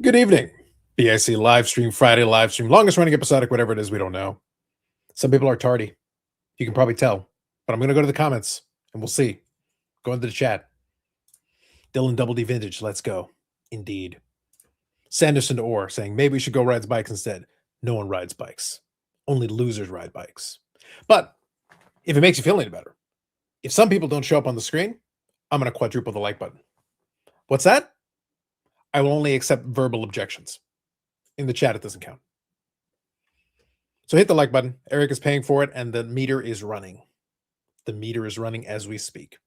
Good evening. BIC live stream, Friday live stream, longest running episodic, whatever it is, we don't know. Some people are tardy. You can probably tell. But I'm going to go to the comments and we'll see. Go into the chat. Dylan Double D Vintage, let's go. Indeed. Sanderson Orr saying, maybe we should go ride bikes instead. No one rides bikes. Only losers ride bikes. But if it makes you feel any better, if some people don't show up on the screen, I'm going to quadruple the like button. What's that? I will only accept verbal objections. In the chat, it doesn't count. So hit the like button. Eric is paying for it, and the meter is running. The meter is running as we speak.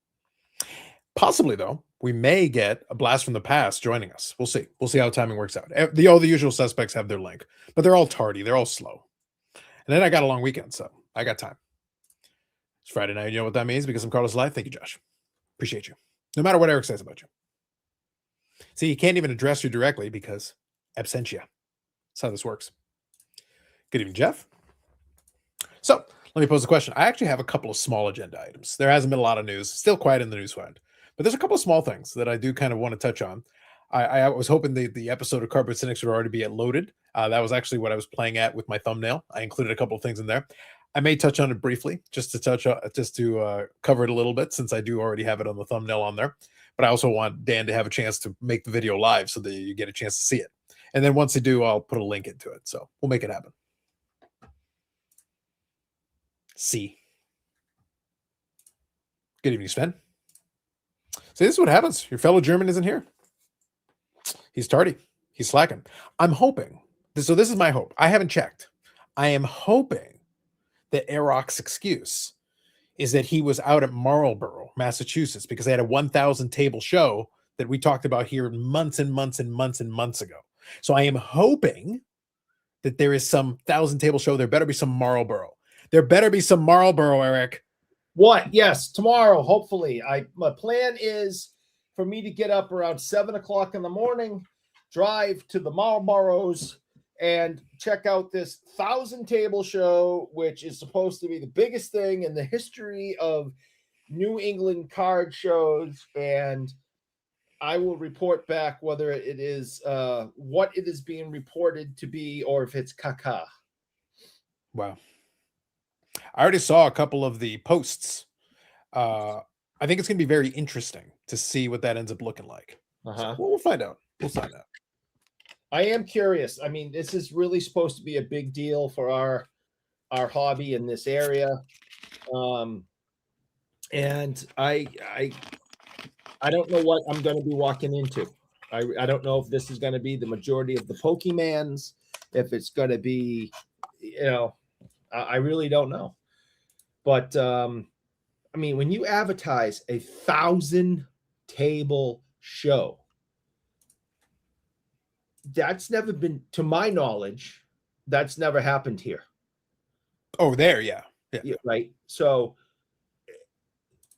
Possibly, though, we may get a blast from the past joining us. We'll see. We'll see how timing works out. The usual suspects have their link, but they're all tardy. They're all slow. And then I got a long weekend, so I got time. It's Friday night. You know what that means? Because I'm Carlos Live. Thank you, Josh. Appreciate you. No matter what Eric says about you. See, you can't even address you directly because absentia. That's how this works. Good evening, Jeff. So let me pose a question. I actually have a couple of small agenda items. There hasn't been a lot of news. Still quiet in the news fund. But there's a couple of small things that I do kind of want to touch on. I was hoping the episode of Cardboard Cynics would already be loaded. That was actually what I was playing at with my thumbnail. I included a couple of things in there. I may touch on it briefly, just to cover it a little bit, since I do already have it on the thumbnail on there. But I also want Dan to have a chance to make the video live so that you get a chance to see it. And then once I do, I'll put a link into it. So we'll make it happen. See. Good evening, Sven. See, this is what happens. Your fellow German isn't here. He's tardy. He's slacking. I'm hoping. So this is my hope. I haven't checked. I am hoping that Eroc's excuse is that he was out at Marlborough, Massachusetts, because they had a 1,000 table show that we talked about here months and months and months and months ago. So I am hoping that there is some 1,000 table show. There better be some Marlborough. There better be some Marlborough, Eric. What? Yes, tomorrow, hopefully. My plan is for me to get up around 7 o'clock in the morning, drive to the Marlboroughs, and check out this 1,000 table show, which is supposed to be the biggest thing in the history of New England card shows. And I will report back whether it is what it is being reported to be, or if it's caca. Wow. I already saw a couple of the posts. I think it's going to be very interesting to see what that ends up looking like. So we'll find out. We'll find out. I am curious. I mean, this is really supposed to be a big deal for our hobby in this area. And I don't know what I'm going to be walking into. I don't know if this is going to be the majority of the Pokemans, if it's going to be, I really don't know. But, I mean, when you advertise a 1,000 table show, that's never been, to my knowledge, that's never happened here. Oh, there, yeah. Right. So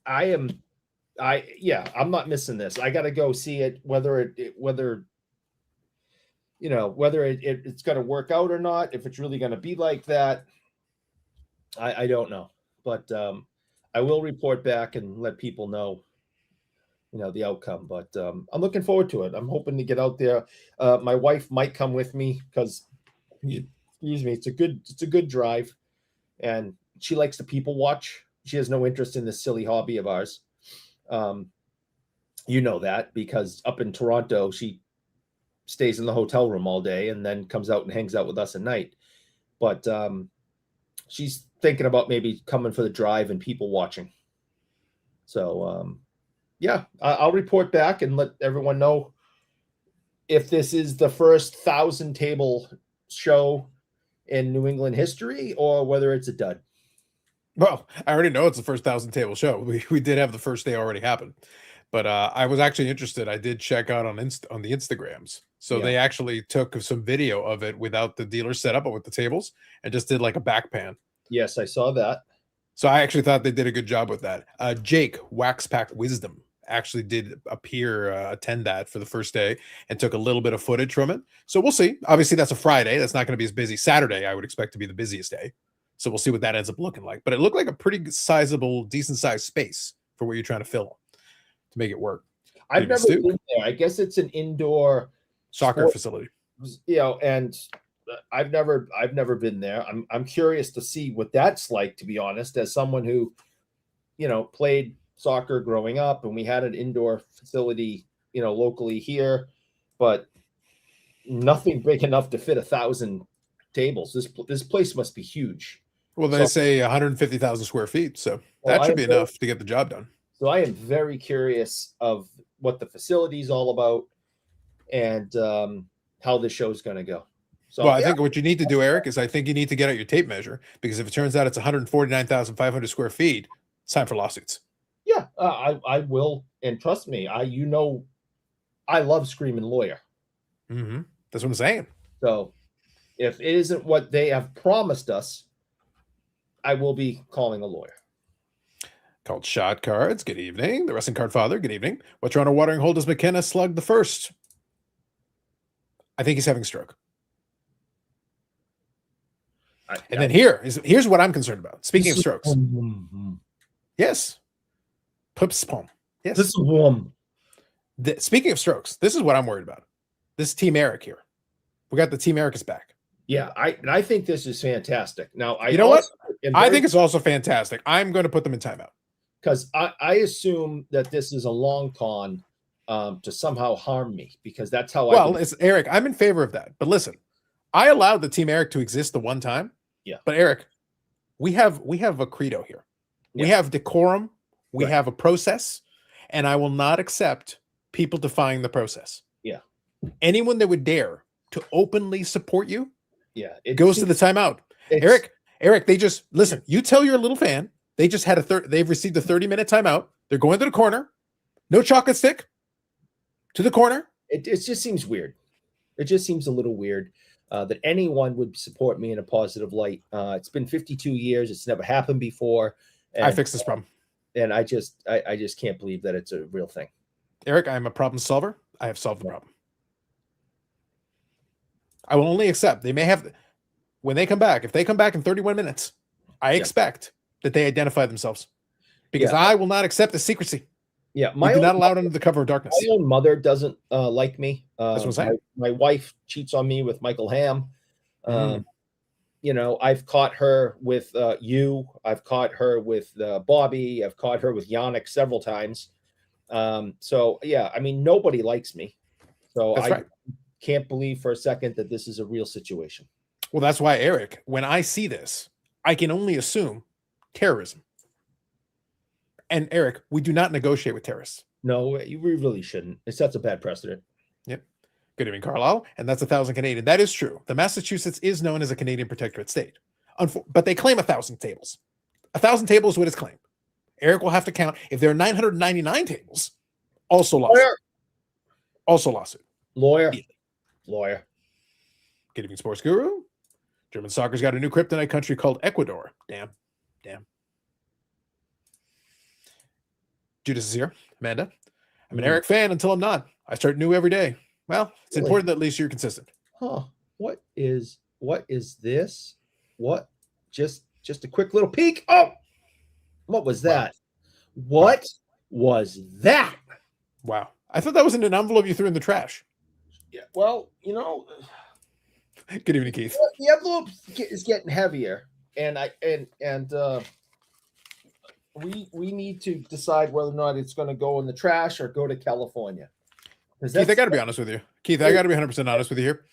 I'm not missing this. I got to go see it, whether it's going to work out or not. If it's really going to be like that, I don't know. But I will report back and let people know, the outcome. But I'm looking forward to it. I'm hoping to get out there. My wife might come with me because, excuse me, it's a good drive, and she likes to people watch. She has no interest in this silly hobby of ours. You know that, because up in Toronto, she stays in the hotel room all day and then comes out and hangs out with us at night. But she's thinking about maybe coming for the drive and people watching. So, I'll report back and let everyone know if this is the first 1,000 table show in New England history or whether it's a dud. Well, I already know it's the first 1,000 table show. We did have the first day already happen. But I was actually interested. I did check out on the Instagrams. So they actually took some video of it without the dealer setup, but with the tables, and just did like a back pan. Yes, I saw that. So I actually thought they did a good job with that. Jake, Wax Pack Wisdom, actually did attend that for the first day and took a little bit of footage from it. So we'll see. Obviously, that's a Friday. That's not going to be as busy. Saturday, I would expect to be the busiest day. So we'll see what that ends up looking like. But it looked like a pretty sizable, decent-sized space for what you're trying to fill to make it work. I've never been there. I guess it's an indoor soccer sport, facility. and I've never been there. I'm curious to see what that's like, to be honest, as someone who, played soccer growing up, and we had an indoor facility, locally here, but nothing big enough to fit 1,000 tables. This place must be huge. Well, they say 150,000 square feet, so that should be enough to get the job done. So I am very curious of what the facility is all about, and how the show's going to go. So, well, I think what you need to do, Eric, is I think you need to get out your tape measure, because if it turns out it's 149,500 square feet, it's time for lawsuits. Yeah, I will, and trust me, I love Screaming Lawyer. Mm-hmm. That's what I'm saying. So if it isn't what they have promised us, I will be calling a lawyer. Called Shot Cards. Good evening. The Wrestling Card Father. Good evening. What Toronto watering hole does McKenna slug the first? I think he's having a stroke. And then here's what I'm concerned about. Speaking of strokes. Yes. Pips palm. Yes. This is warm. Speaking of strokes, this is what I'm worried about. This is Team Eric here. We got the Team Eric is back. Yeah, I think this is fantastic. Now, I think it's also fantastic. I'm going to put them in timeout. Because I assume that this is a long con to somehow harm me, because that's how it's Eric. I'm in favor of that. But listen, I allowed the Team Eric to exist the one time. Yeah. But Eric, we have a credo here. Yeah. We have decorum. We have a process, and I will not accept people defying the process. Yeah. Anyone that would dare to openly support you, it goes to the timeout. Eric, they just listen. You tell your little fan they just had they've received a 30-minute timeout. They're going to the corner. No chocolate stick. To the corner. It just seems weird. It just seems a little weird that anyone would support me in a positive light. It's been 52 years. It's never happened before. And I fixed this problem. And I just can't believe that it's a real thing. Eric, I'm a problem solver. I have solved the problem. I will only accept. They may have, when they come back, if they come back in 31 minutes, I expect that they identify themselves, because I will not accept the secrecy. Yeah. We do not allow it under the cover of darkness. My own mother doesn't like me. That's what I'm saying. My wife cheats on me with Michael Hamm. I've caught her with you. I've caught her with Bobby. I've caught her with Yannick several times. Nobody likes me. So I can't believe for a second that this is a real situation. Well, that's why, Eric, when I see this, I can only assume terrorism. And Eric, we do not negotiate with terrorists. No, we really shouldn't. It sets a bad precedent. Yep. Good evening, Carlisle. And that's 1,000 Canadian. That is true. The Massachusetts is known as a Canadian protectorate state. But they claim 1,000 tables. 1,000 tables is what is claimed. Eric will have to count. If there are 999 tables, also lawsuit. Also lawsuit. Lawyer. Good evening, Sports Guru. German soccer's got a new kryptonite country called Ecuador. Damn. Judas is here. Amanda. I'm an Eric fan until I'm not. I start new every day. Well, it's important that at least you're consistent. Huh. What is this? What? Just a quick little peek. Oh, what was that? What was that? Wow. I thought that was in an envelope you threw in the trash. Yeah. Well, Good evening, Keith. The envelope is getting heavier, and we need to decide whether or not it's going to go in the trash or go to California. Keith, I got to be honest with you. Keith, I got to be 100% honest with you here.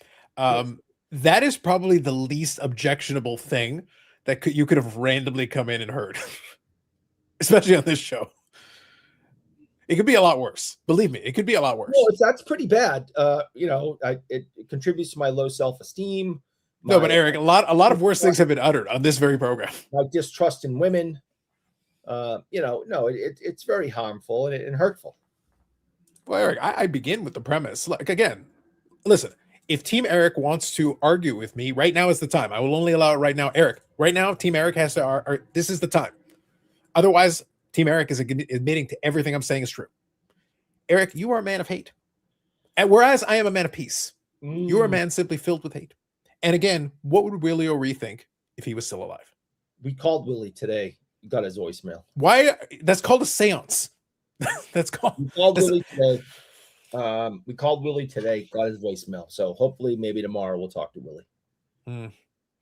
That is probably the least objectionable thing that you could have randomly come in and heard, especially on this show. It could be a lot worse. Believe me, it could be a lot worse. No, that's pretty bad. It contributes to my low self-esteem. No, but Eric, a lot of worse things have been uttered on this very program. My distrust in women. It's very harmful and hurtful. Well, Eric, I begin with the premise. Like, again, listen, if Team Eric wants to argue with me, right now is the time. I will only allow it right now. Eric, right now, Team Eric has to this is the time. Otherwise, Team Eric is admitting to everything I'm saying is true. Eric, you are a man of hate. And whereas I am a man of peace, you are a man simply filled with hate. And again, what would Willie O'Ree think if he was still alive? We called Willie today. We got his voicemail. Why? That's called a seance. That's called. We called Willie today. We called Willie today, got his voicemail. So hopefully maybe tomorrow we'll talk to Willie. And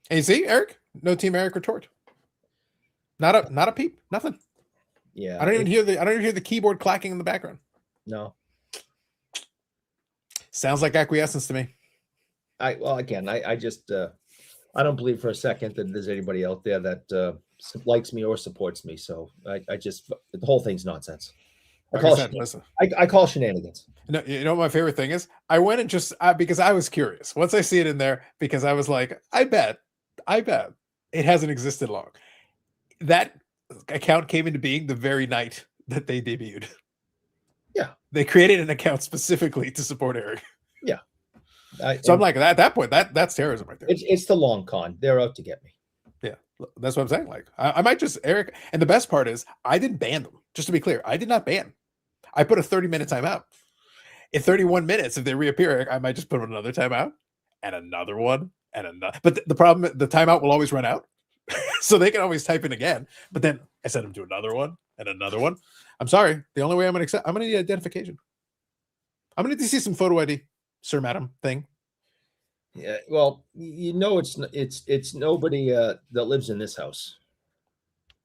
you see, Eric, no Team Eric retort. Not a peep, nothing. Yeah. I don't even hear the keyboard clacking in the background. No. Sounds like acquiescence to me. I just I don't believe for a second that there's anybody out there that likes me or supports me. So I just the whole thing's nonsense. I call shenanigans. No, you know what my favorite thing is? I went and just because I was curious. Once I see it in there, because I was like, I bet it hasn't existed long. That account came into being the very night that they debuted. Yeah, they created an account specifically to support Eric. Yeah, I'm like, at that point, that's terrorism right there. It's the long con. They're out to get me. Yeah, that's what I'm saying. Like, I might just Eric. And the best part is, I didn't ban them. Just to be clear, I did not ban. I put a 30-minute timeout. In 31 minutes, if they reappear, I might just put another timeout and another one and another. But the problem, the timeout will always run out. So they can always type in again. But then I send them to another one and another one. I'm sorry. The only way I'm going to need identification. I'm going to need to see some photo ID, sir, madam thing. Yeah. Well, you know, it's nobody that lives in this house.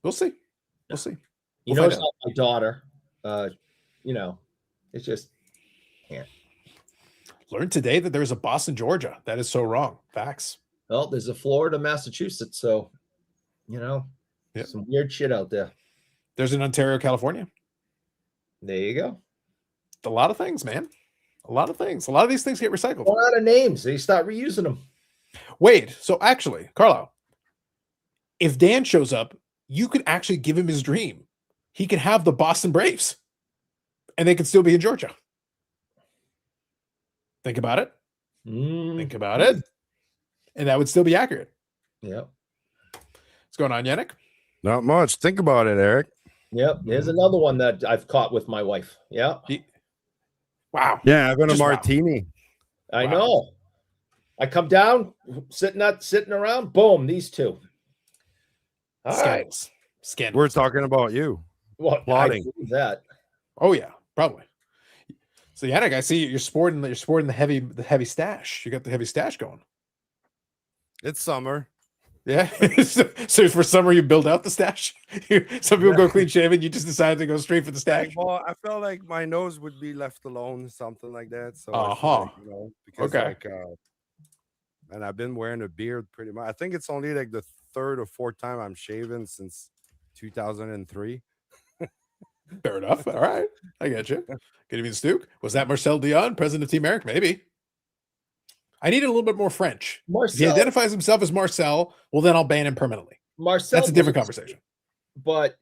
We'll see. We'll see. You know, it's not my daughter. You know, it's just can't. Learned today that there's a Boston, Georgia. That is so wrong. Facts. Well, there's a Florida, Massachusetts. So, you know, some weird shit out there. There's an Ontario, California. There you go. A lot of things, man. A lot of things. A lot of these things get recycled. A lot of names. They start reusing them. Wait. So actually, Carlisle, if Dan shows up, you could actually give him his dream. He could have the Boston Braves, and they could still be in Georgia. Think about it. Think about it. And that would still be accurate. Yeah. What's going on, Yannick? Not much. Think about it, Eric. Yep. There's another one that I've caught with my wife. Yeah. Wow. Yeah, I've got a Just martini. Wow. I know. I come down, sitting around, boom, these two. All Scandals. right. Scandals. We're talking about you. Well, Plotting. I believe that. Oh yeah, probably. So Yannick, I see you're sporting the heavy stash. You got the heavy stash going. It's summer. Yeah. so for summer you build out the stash. Some people go clean shaven. You just decide to go straight for the stash. Well, I felt like my nose would be left alone, something like that. So like, you know, because and I've been wearing a beard pretty much. I think it's only like the third or fourth time I'm shaving since 2003. Fair enough. All right. I get you. Good evening, Stuke. Was that Marcel Dion, president of Team Eric? Maybe. I need a little bit more French. Marcel, if he identifies himself as Marcel, well, then I'll ban him permanently. Marcel, that's a different conversation. But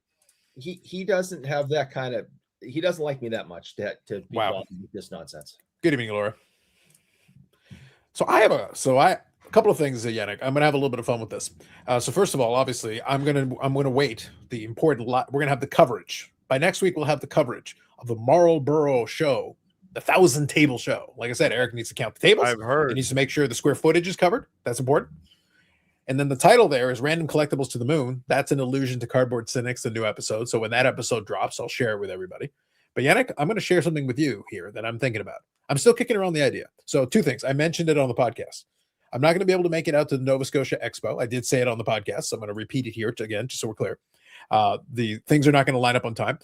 he doesn't have that kind of. He doesn't like me that much to be involved with this nonsense. Good evening, Laura. So I have a couple of things, Yannick. I'm gonna have a little bit of fun with this. So first of all, obviously, I'm gonna wait the important lot. We're gonna have the coverage by next week. We'll have the coverage of the Marlborough show, the 1,000-table show. Like I said, Eric needs to count the tables. I've heard. He needs to make sure the square footage is covered. That's important. And then the title there is Random Collectibles to the Moon. That's an allusion to Cardboard Cynics, the new episode. So when that episode drops, I'll share it with everybody. But Yannick, I'm going to share something with you here that I'm thinking about. I'm still kicking around the idea. So two things. I mentioned it on the podcast. I'm not going to be able to make it out to the Nova Scotia Expo. I did say it on the podcast, so I'm going to repeat it here again, just so we're clear. The things are not going to line up on time.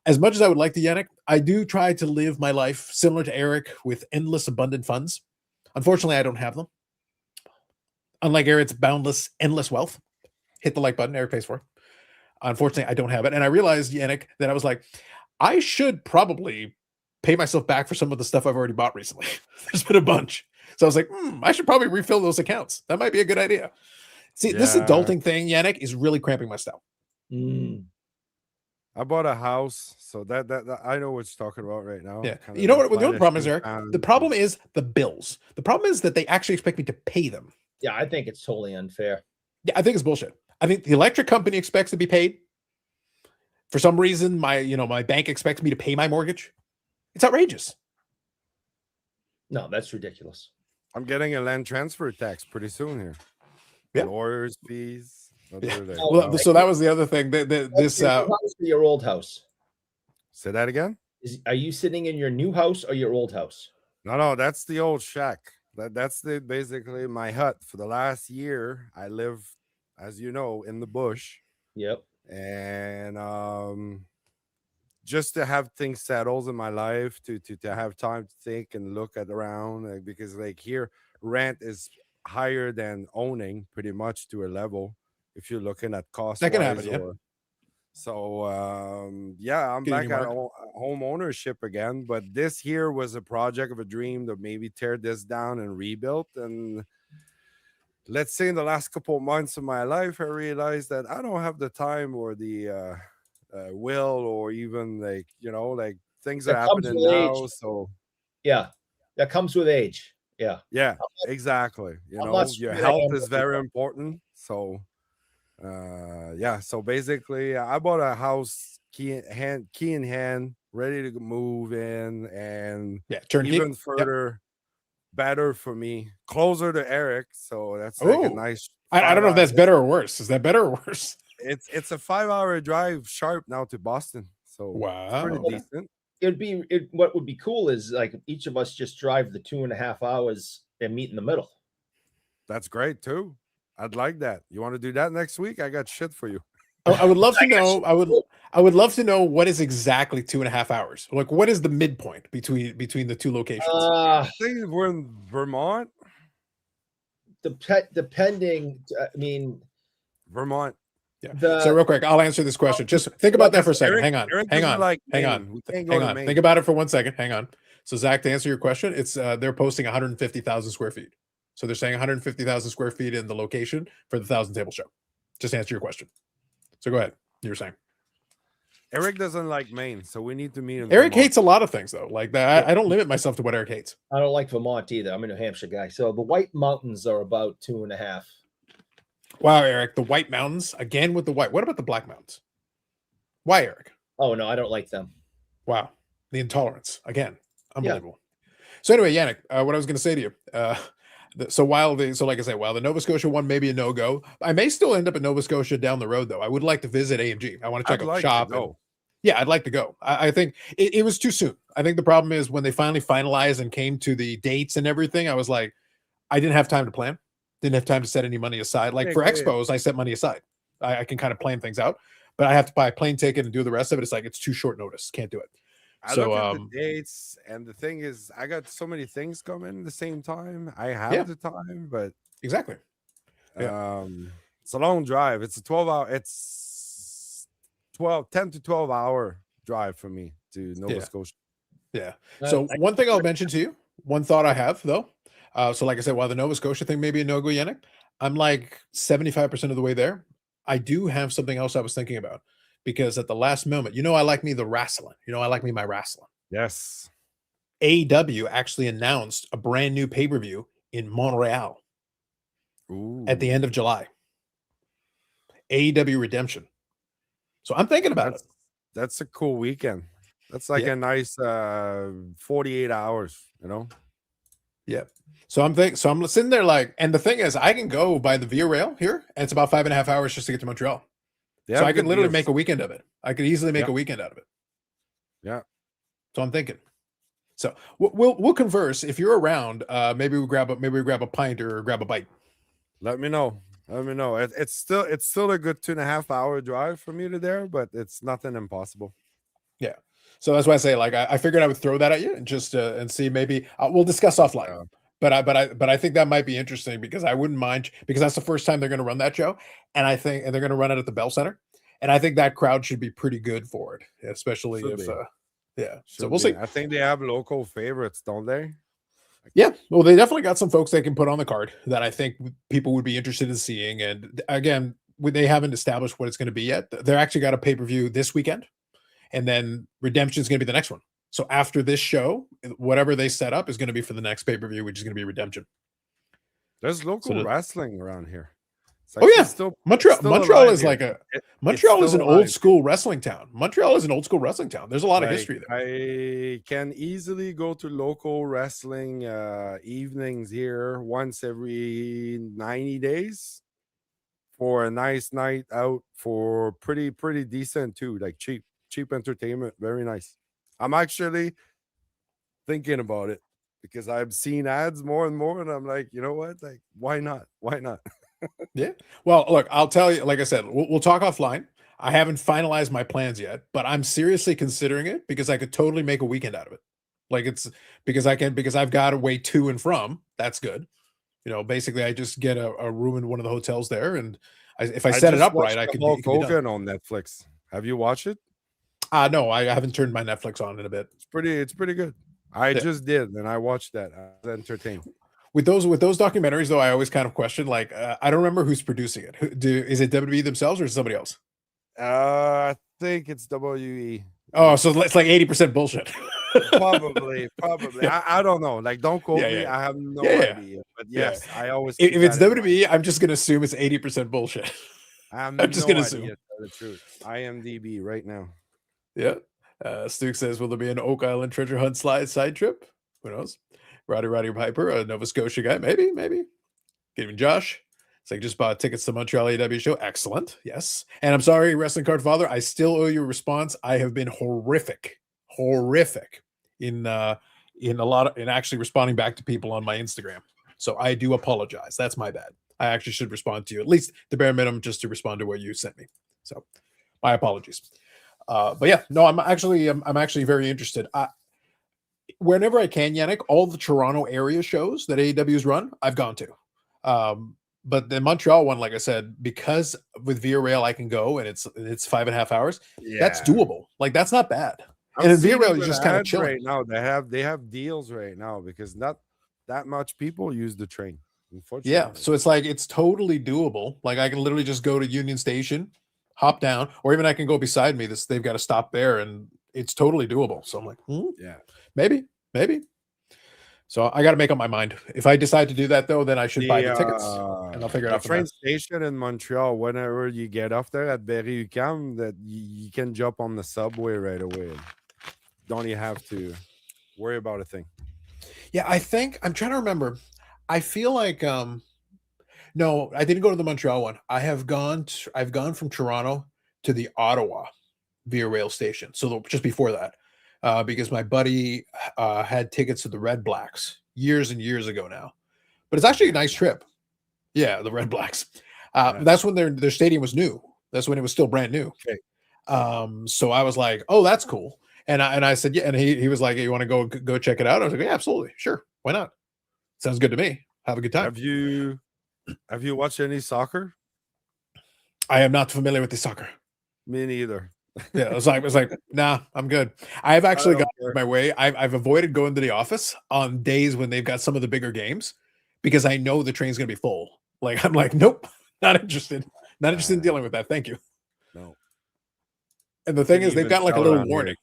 As much as I would like to, Yannick, I do try to live my life similar to Eric with endless, abundant funds. Unfortunately, I don't have them. Unlike Eric's boundless, endless wealth. Hit the like button. Eric pays for it. Unfortunately, I don't have it. And I realized, Yannick, that I was like, I should probably pay myself back for some of the stuff I've already bought recently. There's been a bunch. So I was like, I should probably refill those accounts. That might be a good idea. See, this adulting thing, Yannick, is really cramping my style. I bought a house, so that I know what you're talking about right now. Yeah. You know what the problem is, Eric? The problem is the bills. The problem is that they actually expect me to pay them. Yeah, I think it's totally unfair. Yeah, I think it's bullshit. I think the electric company expects to be paid. For some reason, my bank expects me to pay my mortgage. It's outrageous. No, that's ridiculous. I'm getting a land transfer tax pretty soon here. Yeah. Lawyers' fees. Yeah. Well, so that was the other thing. This your old house. Say that again? Are you sitting in your new house or your old house? No, that's the old shack. That's basically my hut. For the last year, I live, as you know, in the bush, Yep. and just to have things settled in my life, to have time to think and look at around, like, because like here, rent is higher than owning, pretty much to a level. If you're looking at cost That can happen, wise, yeah. or so, yeah, I'm Get a back new at mark. home ownership again. But this here was a project of a dream to maybe tear this down and rebuild. And let's say in the last couple of months of my life, I realized that I don't have the time or the will, or even like, like things are That comes happening with age. now. So Yeah. That comes with age. Yeah. yeah, exactly. I'm not Your stupid, I health am is with very you. important. So yeah, so basically I bought a house key in hand, ready to move in, and Yeah, turnkey. even Yep. further better for me, closer to Eric. So that's like a Oh, nice I don't know if 5 hour. that's better or worse. Is that better or worse? It's a 5 hour drive sharp now to Boston, so it's Wow. pretty Okay. decent. What would be cool is like each of us just drive the 2.5 hours and meet in the middle. That's great too. I'd like that. You want to do that next week? I got shit for you. I would love to know. I would love to know what is exactly 2.5 hours. Like, what is the midpoint between the two locations? I think we're in Vermont. Depending, I mean, Vermont. Yeah. So real quick, I'll answer this question. Just think about that for a second. Eric, hang on. Eric Hang doesn't on. like hang Maine. on. We can't Hang go to on. Maine. Think about it for 1 second. Hang on. So Zach, to answer your question, it's they're posting 150,000 square feet. So they're saying 150,000 square feet in the location for the 1,000 Table Show. Just to answer your question. So go ahead. You were saying. Eric doesn't like Maine, so we need to meet him. Eric hates a lot of things though. Like that, I don't limit myself to what Eric hates. I don't like Vermont either. I'm a New Hampshire guy. So the White Mountains are about 2.5. Wow, Eric, the White Mountains again with the white. What about the Black Mountains? Why, Eric? Oh no, I don't like them. Wow, the intolerance again, unbelievable. Yeah. So anyway, Yannick, what I was going to say to you. Like I said, while the Nova Scotia one may be a no-go, I may still end up in Nova Scotia down the road though. I would like to visit AMG. I want to check out the shop. Yeah, I'd like to go. I think it was too soon. I think the problem is when they finally finalized and came to the dates and everything, I was like, I didn't have time to plan. Didn't have time to set any money aside. Like for expos, I set money aside. I can kind of plan things out, but I have to buy a plane ticket and do the rest of it. It's like, it's too short notice. Can't do it. I look at the dates, and the thing is, I got so many things coming at the same time. I have the time, but exactly. It's a long drive. It's a 12-hour. It's 10 to 12 hour drive for me to Nova Scotia. Yeah. So one thing I'll mention to you, one thought I have though. So like I said, while the Nova Scotia thing may be a no-go, Yannick, I'm like 75% of the way there. I do have something else I was thinking about because at the last moment, I like me the wrestling. I like me my wrestling. Yes. AEW actually announced a brand new pay-per-view in Montreal at the end of July. AEW Redemption. So I'm thinking about it. That's a cool weekend. That's like a nice 48 hours, Yeah. So I'm sitting there like, and the thing is, I can go by the Via Rail here, and it's about 5.5 hours just to get to Montreal. So I can literally make a weekend of it. I could easily make a weekend out of it. Yeah. So I'm thinking. So we'll converse if you're around. Maybe we grab a pint or grab a bite. Let me know. It's still a good 2.5 hour drive from me to there, but it's nothing impossible. Yeah. So that's why I say, like, I figured I would throw that at you and just and see, maybe we'll discuss offline. Yeah. But I think that might be interesting because I wouldn't mind, because that's the first time they're going to run that show, and they're going to run it at the Bell Center, and I think that crowd should be pretty good for it, especially So we'll see. I think they have local favorites, don't they? Yeah, well, they definitely got some folks they can put on the card that I think people would be interested in seeing. And again, they haven't established what it's going to be yet. They're actually got a pay-per-view this weekend, and then Redemption is going to be the next one. So after this show, whatever they set up is going to be for the next pay-per-view, which is going to be Redemption. There's local wrestling around here. Montreal is like Montreal is an old school wrestling town. Montreal is an old school wrestling town. There's a lot of history there. I can easily go to local wrestling evenings here once every 90 days for a nice night out for pretty decent too, like cheap entertainment. Very nice. I'm actually thinking about it because I've seen ads more and more, and I'm like, you know what? Like, why not? Why not? Yeah. Well, look, I'll tell you, like I said, we'll talk offline. I haven't finalized my plans yet, but I'm seriously considering it because I could totally make a weekend out of it. Like it's because I've got a way to and from. That's good. Basically, I just get a room in one of the hotels there, and if I set it up right, I could. Hulk Hogan on Netflix. Have you watched it? No, I haven't turned my Netflix on in a bit. It's pretty good. I just did, and I watched that. I was entertained. With those documentaries, though, I always kind of question. Like, I don't remember who's producing it. Is it WWE themselves or is it somebody else? I think it's WE. Oh, so it's like 80% bullshit. Probably. I don't know. Like, don't quote me. I have no idea. But yes, I always. If it's WWE, I'm just gonna assume it's 80% bullshit. I'm just gonna assume the truth. IMDb right now. Yeah. Stuke says, "Will there be an Oak Island treasure hunt side trip? Who knows?" Roddy Piper, a Nova Scotia guy, maybe. Even Josh. It's like, just bought tickets to Montreal AEW show. Excellent. Yes. And I'm sorry, Wrestling Card Father. I still owe you a response. I have been horrific in actually responding back to people on my Instagram. So I do apologize. That's my bad. I actually should respond to you, at least the bare minimum, just to respond to what you sent me. So my apologies. But yeah, no, I'm actually very interested. Whenever I can, Yannick, all the Toronto area shows that AEW's run, I've gone to. But the Montreal one, like I said, because with Via Rail I can go and it's 5.5 hours. Yeah. That's doable. Like, that's not bad. And Via Rail is just kind of chilling right now. They have deals right now because not that much people use the train. Unfortunately. Yeah, so it's like it's totally doable. Like, I can literally just go to Union Station, hop down, or even I can go beside me. They've got to stop there, and it's totally doable. So I'm like, yeah, maybe. So I got to make up my mind. If I decide to do that, though, then I should buy the tickets, and I'll figure it out. The train station in Montreal, whenever you get off there at Berry-UQAM, that you can jump on the subway right away. Don't you have to worry about a thing? Yeah, I think I'm trying to remember. I feel like no, I didn't go to the Montreal one. I've gone from Toronto to the Ottawa Via Rail station. So just before that. Because my buddy had tickets to the Red Blacks years and years ago now. But it's actually a nice trip. Yeah, the Red Blacks. That's when their stadium was new. That's when it was still brand new. Okay. So I was like, oh, that's cool. And I said, yeah. And he was like, hey, you want to go check it out? I was like, yeah, absolutely. Sure. Why not? Sounds good to me. Have a good time. Have you watched any soccer? I am not familiar with the soccer. Me neither. Yeah, I was like, nah, I'm good. I've actually got my way. I've avoided going to the office on days when they've got some of the bigger games because I know the train's gonna be full. Like, I'm like, nope, not interested. Not interested in dealing with that. Thank you. No. And the thing is, they've got like a little warning.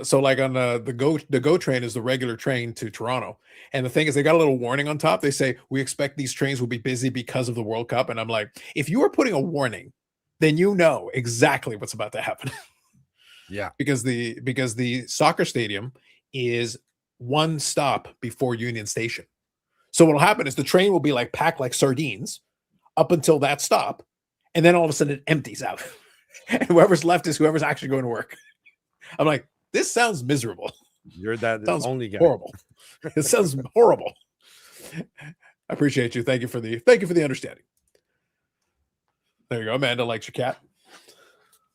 So like on the GO train is the regular train to Toronto. And the thing is, they got a little warning on top. They say, we expect these trains will be busy because of the World Cup. And I'm like, if you are putting a warning, then you know exactly what's about to happen. Yeah. Because the soccer stadium is one stop before Union Station. So what'll happen is the train will be like packed like sardines up until that stop. And then all of a sudden it empties out. And whoever's left is whoever's actually going to work. I'm like, this sounds miserable. You're that sounds only guy. Horrible. It sounds horrible. I appreciate you. Thank you for the understanding. There you go. Amanda likes your cat.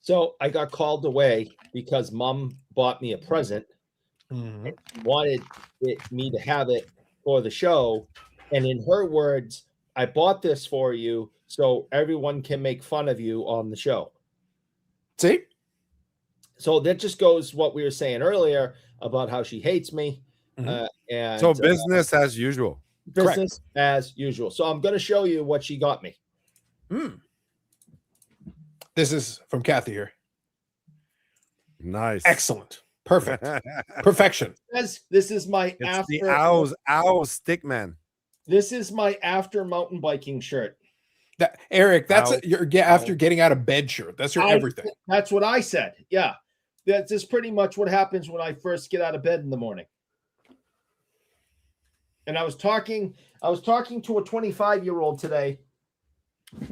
So I got called away because Mom bought me a present. And wanted me to have it for the show. And in her words, I bought this for you so everyone can make fun of you on the show. See? So that just goes what we were saying earlier about how she hates me. And so business as usual. Business as usual. So I'm going to show you what she got me. This is from Kathy here. Nice. Excellent. Perfect. Perfection. This is my the owl stick man. This is my after mountain biking shirt. Eric, that's your after getting out of bed shirt. That's your everything. That's what I said. Yeah. That's just pretty much what happens when I first get out of bed in the morning. And I was talking to a 25-year-old today,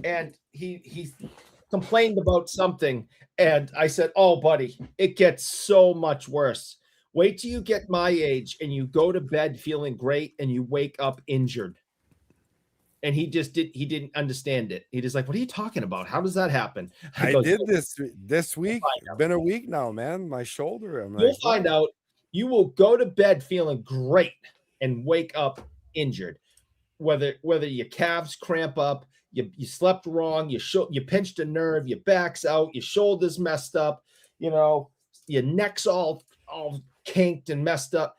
and he complained about something. And I said, oh, buddy, it gets so much worse Wait till you get my age and you go to bed feeling great and you wake up injured. And he didn't understand it. He just like, what are you talking about? How does that happen? I did this week. Been a week now, man. My shoulder. You'll find out. You will go to bed feeling great and wake up injured. Whether your calves cramp up, you slept wrong, you pinched a nerve, your back's out, your shoulder's messed up, your neck's all kinked and messed up.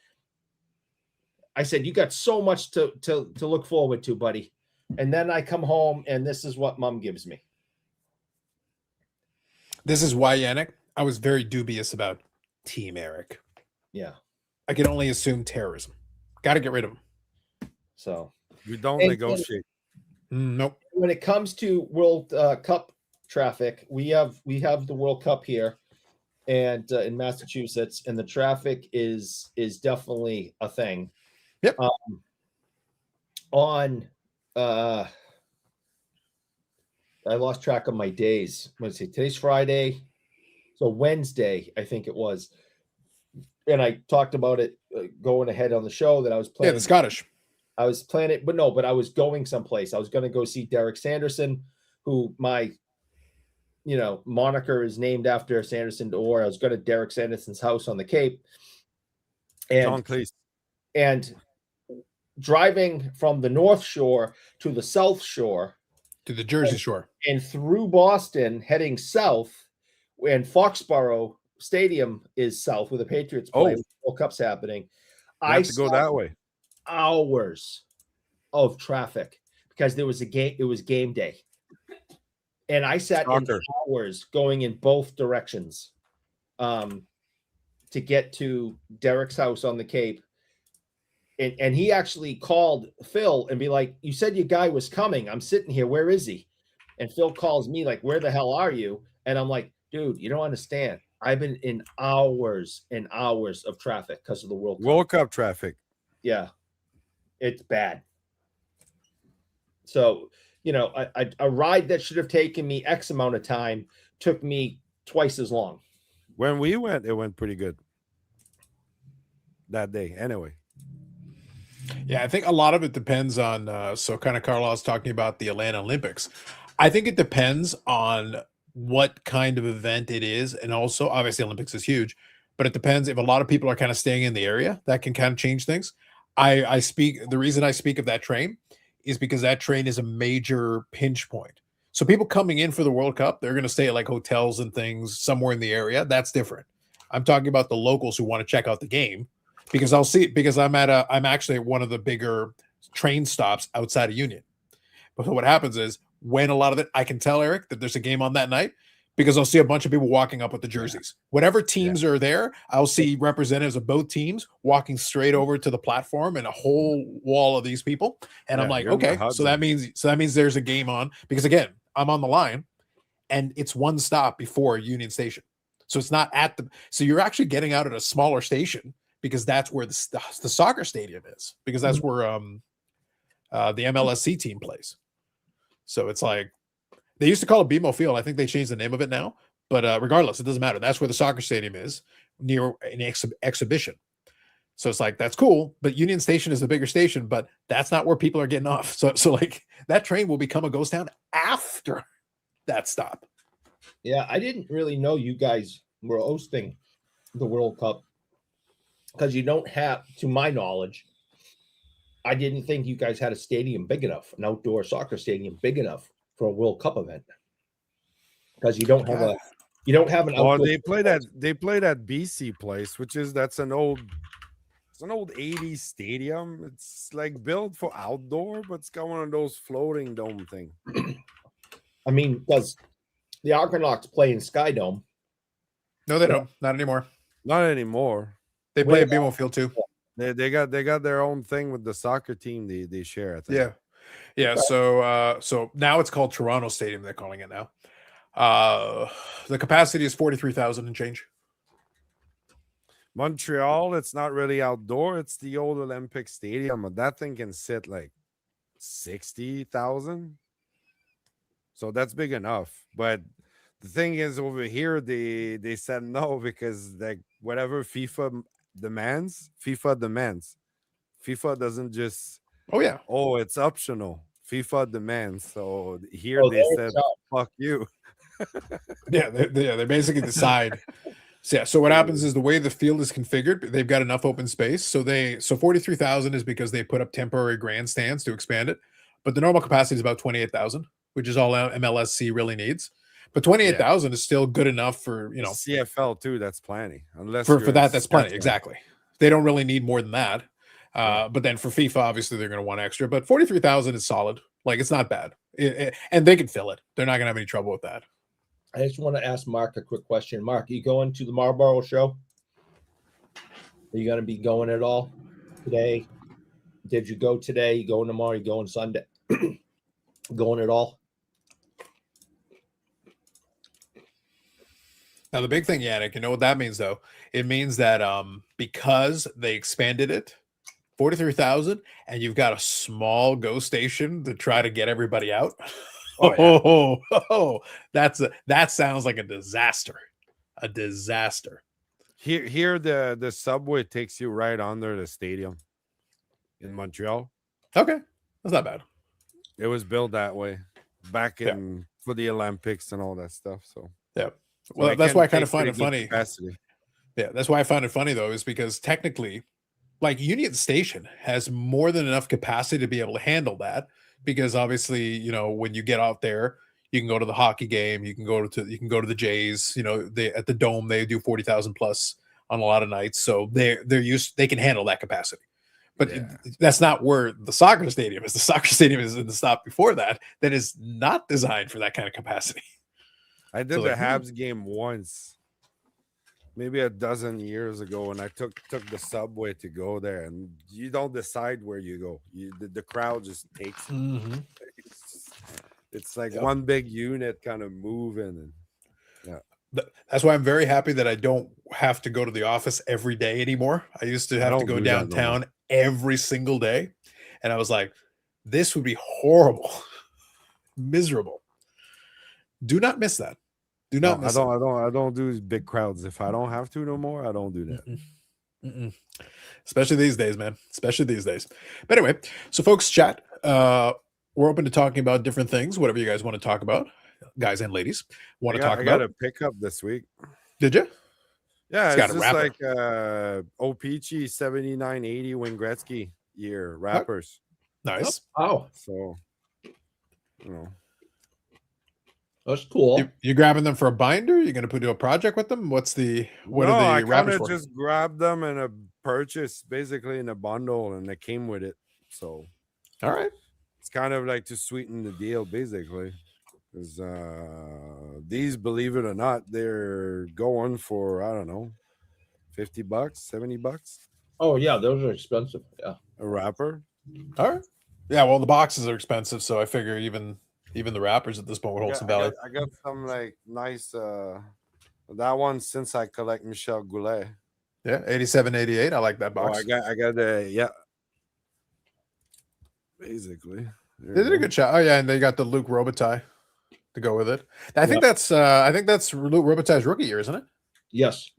I said, you got so much to look forward to, buddy. And then I come home and this is what mom gives me. This is why, Yannick, I was very dubious about Team Eric. Yeah. I can only assume terrorism. Got to get rid of him. So we don't negotiate. Nope. When it comes to World Cup traffic, we have the World Cup here and in Massachusetts, and the traffic is definitely a thing. Yep. I lost track of my days. Let's see, today's Friday, so Wednesday, I think it was, and I talked about it going ahead on the show that I was planning. Yeah, the Scottish. I was planning, but I was going someplace. I was going to go see Derek Sanderson, who my, moniker is named after Sanderson Orr. I was going to Derek Sanderson's house on the Cape, and John Cleese. And driving from the North Shore to the South Shore, to the Jersey Shore, and through Boston, heading south, and Foxborough Stadium is south where the Patriots play. World Cup's happening. I have to go that way. Hours of traffic because there was a game. It was game day, and I sat in hours going in both directions, to get to Derek's house on the Cape. And he actually called Phil and be like, you said your guy was coming. I'm sitting here. Where is he? And Phil calls me like, where the hell are you? And I'm like, dude, you don't understand. I've been in hours and hours of traffic because of the World Cup. World Cup traffic. Yeah. It's bad. So, a ride that should have taken me X amount of time took me twice as long. When we went, it went pretty good that day. Anyway. Yeah, I think a lot of it depends on, so kind of Carlos talking about the Atlanta Olympics. I think it depends on what kind of event it is. And also, obviously, Olympics is huge, but it depends if a lot of people are kind of staying in the area, that can kind of change things. The reason I speak of that train is because that train is a major pinch point. So people coming in for the World Cup, they're going to stay at like hotels and things somewhere in the area. That's different. I'm talking about the locals who want to check out the game. Because I'm actually at one of the bigger train stops outside of Union. But what happens is when a lot of it, I can tell Eric that there's a game on that night because I'll see a bunch of people walking up with the jerseys. Whatever teams are there, I'll see representatives of both teams walking straight over to the platform and a whole wall of these people. And I'm like, okay, so that means there's a game on because again, I'm on the line and it's one stop before Union Station. So it's not so you're actually getting out at a smaller station. Because that's where the soccer stadium is. Because that's where the MLSC team plays. So it's like they used to call it BMO Field. I think they changed the name of it now. But regardless, it doesn't matter. That's where the soccer stadium is near an exhibition. So it's like that's cool. But Union Station is the bigger station. But that's not where people are getting off. So like that train will become a ghost town after that stop. Yeah, I didn't really know you guys were hosting the World Cup. Because you don't have, to my knowledge, I didn't think you guys had a stadium big enough, an outdoor soccer stadium big enough for a World Cup event. Because you don't have an outdoor. Oh, they play that BC place, which is an old 80s stadium. It's like built for outdoor, but it's got one of those floating dome thing. I mean, does the Argonauts play in Sky Dome? No, they don't. Not anymore. Not anymore. They play at BMO Field too. They got their own thing with the soccer team they share. I think. Yeah. So now it's called Toronto Stadium. They're calling it now. The capacity is 43,000 and change. Montreal, it's not really outdoor. It's the old Olympic Stadium, but that thing can sit like 60,000. So that's big enough. But the thing is, over here they said no because like whatever FIFA demands, FIFA demands. FIFA doesn't just, Oh yeah. oh, it's optional. FIFA demands. So here Oh, they there said, it's up. fuck you. Yeah, they basically decide. So what happens is the way the field is configured, they've got enough open space. So 43,000 is because they put up temporary grandstands to expand it, but the normal capacity is about 28,000, which is all MLSC really needs. But 28,000 is still good enough for, you know, CFL too. That's plenty. Unless for you're that, in that's plenty. Saskatchewan. Exactly. They don't really need more than that. But then for FIFA, obviously they're going to want extra. But 43,000 is solid. Like it's not bad, and they can fill it. They're not going to have any trouble with that. I just want to ask Mark a quick question. Mark, are you going to the Marlboro show? Are you going to be going at all today? Did you go today? You going tomorrow? You going Sunday? Going at all? Now the big thing, Yannick, you know what that means though? It means that because they expanded it 43,000 and you've got a small go station to try to get everybody out. That sounds like a disaster. A disaster. Here the subway takes you right under the stadium in Montreal. Okay. That's not bad. It was built that way back in for the Olympics and all that stuff. So yeah. Well, that's why I kind of find it funny. Capacity. Yeah, that's why I find it funny though, is because technically, like Union Station has more than enough capacity to be able to handle that. Because obviously, you know, when you get out there, you can go to the hockey game, you can go to the Jays. You know, they at the Dome they do 40,000 plus on a lot of nights, so they can handle that capacity. But that's not where the soccer stadium is. The soccer stadium is in the stop before that is not designed for that kind of capacity. I did the Habs game once, maybe a dozen years ago, and I took the subway to go there. And you don't decide where you go; the crowd just takes. Mm-hmm. It's like one big unit kind of moving, and that's why I'm very happy that I don't have to go to the office every day anymore. I used to have to go downtown every single day, and I was like, this would be horrible, miserable. Do not miss that. Do not miss I don't do big crowds. If I don't have to no more, I don't do that. Mm-mm. Especially these days, man. Especially these days. But anyway, so folks, chat. We're open to talking about different things, whatever you guys want to talk about, guys and ladies. I got a pickup this week. Did you? Yeah, it's just like O-Pee-Chee 7980 Wayne Gretzky year wrappers. Nice. Oh, so you know. That's cool. You grabbing them for a binder? You're going to do a project with them? What are the wrappers for? I just grabbed them in a purchase, basically in a bundle, and they came with it. So, all right, it's kind of like to sweeten the deal, basically. Because these, believe it or not, they're going for I don't know, $50, $70. Oh yeah, those are expensive. Yeah, a wrapper. All right. Yeah, well, the boxes are expensive, so I figure even the wrappers at this point would hold some value. I got some like nice that one since I collect Michel Goulet. Yeah, 87, 88. I like that box. I got the basically. They did a good job. Oh yeah, and they got the Luke Robitaille to go with it. I think that's Luke Robitaille's rookie year, isn't it? Yes.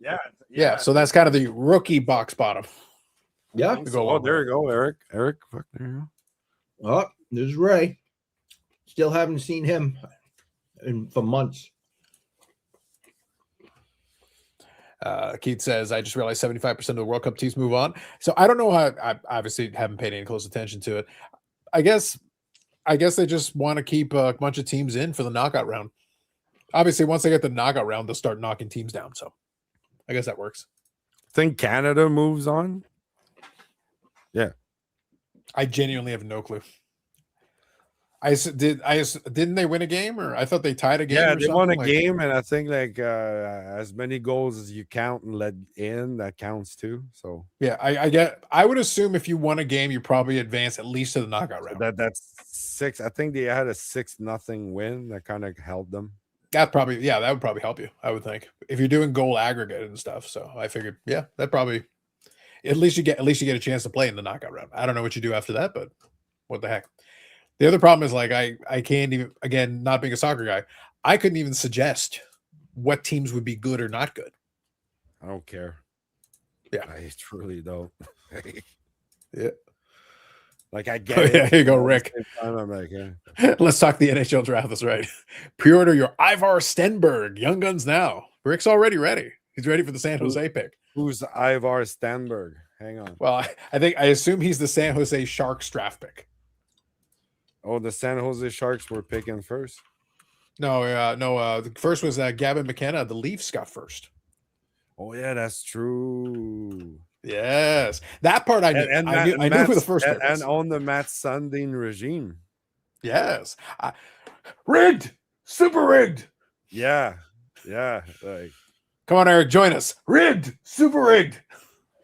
Yeah. So that's kind of the rookie box bottom. Yeah. There you go, Eric. Fuck, there you go. Oh, there's Ray. Still haven't seen him for months. Keith says, I just realized 75% of the World Cup teams move on. So I don't know how. I obviously haven't paid any close attention to it. I guess they just want to keep a bunch of teams in for the knockout round. Obviously, once they get the knockout round, they'll start knocking teams down. So I guess that works. Think Canada moves on? Yeah. I genuinely have no clue. Didn't they win a game, or I thought they tied a game? Yeah, they won a game, and I think like as many goals as you count and let in, that counts too. So yeah, I would assume if you won a game, you probably advance at least to the knockout round. That's 6. I think they had a 6-0 win that kind of helped them. That would probably help you. I would think if you're doing goal aggregate and stuff. So I figured, yeah, that probably at least you get a chance to play in the knockout round. I don't know what you do after that, but what the heck. The other problem is like I can't even, again, not being a soccer guy, I couldn't even suggest what teams would be good or not good. I don't care. Yeah. I truly don't. Yeah. Like I get it. Yeah, here you go, Rick. Time, I'm like, yeah. Let's talk the NHL draft. That's right. Pre-order your Ivar Stenberg Young Guns now. Rick's already ready. He's ready for the San Jose pick. Who's Ivar Stenberg? Hang on. Well, I assume he's the San Jose Sharks draft pick. Oh, the San Jose Sharks were picking first. No. The first was Gavin McKenna. The Leafs got first. Oh yeah, that's true. Yes, that part I knew. I knew who the first pick was. And on the Matt Sundin regime. Yes, rigged, super rigged. Yeah. Like, come on, Eric, join us. Rigged, super rigged.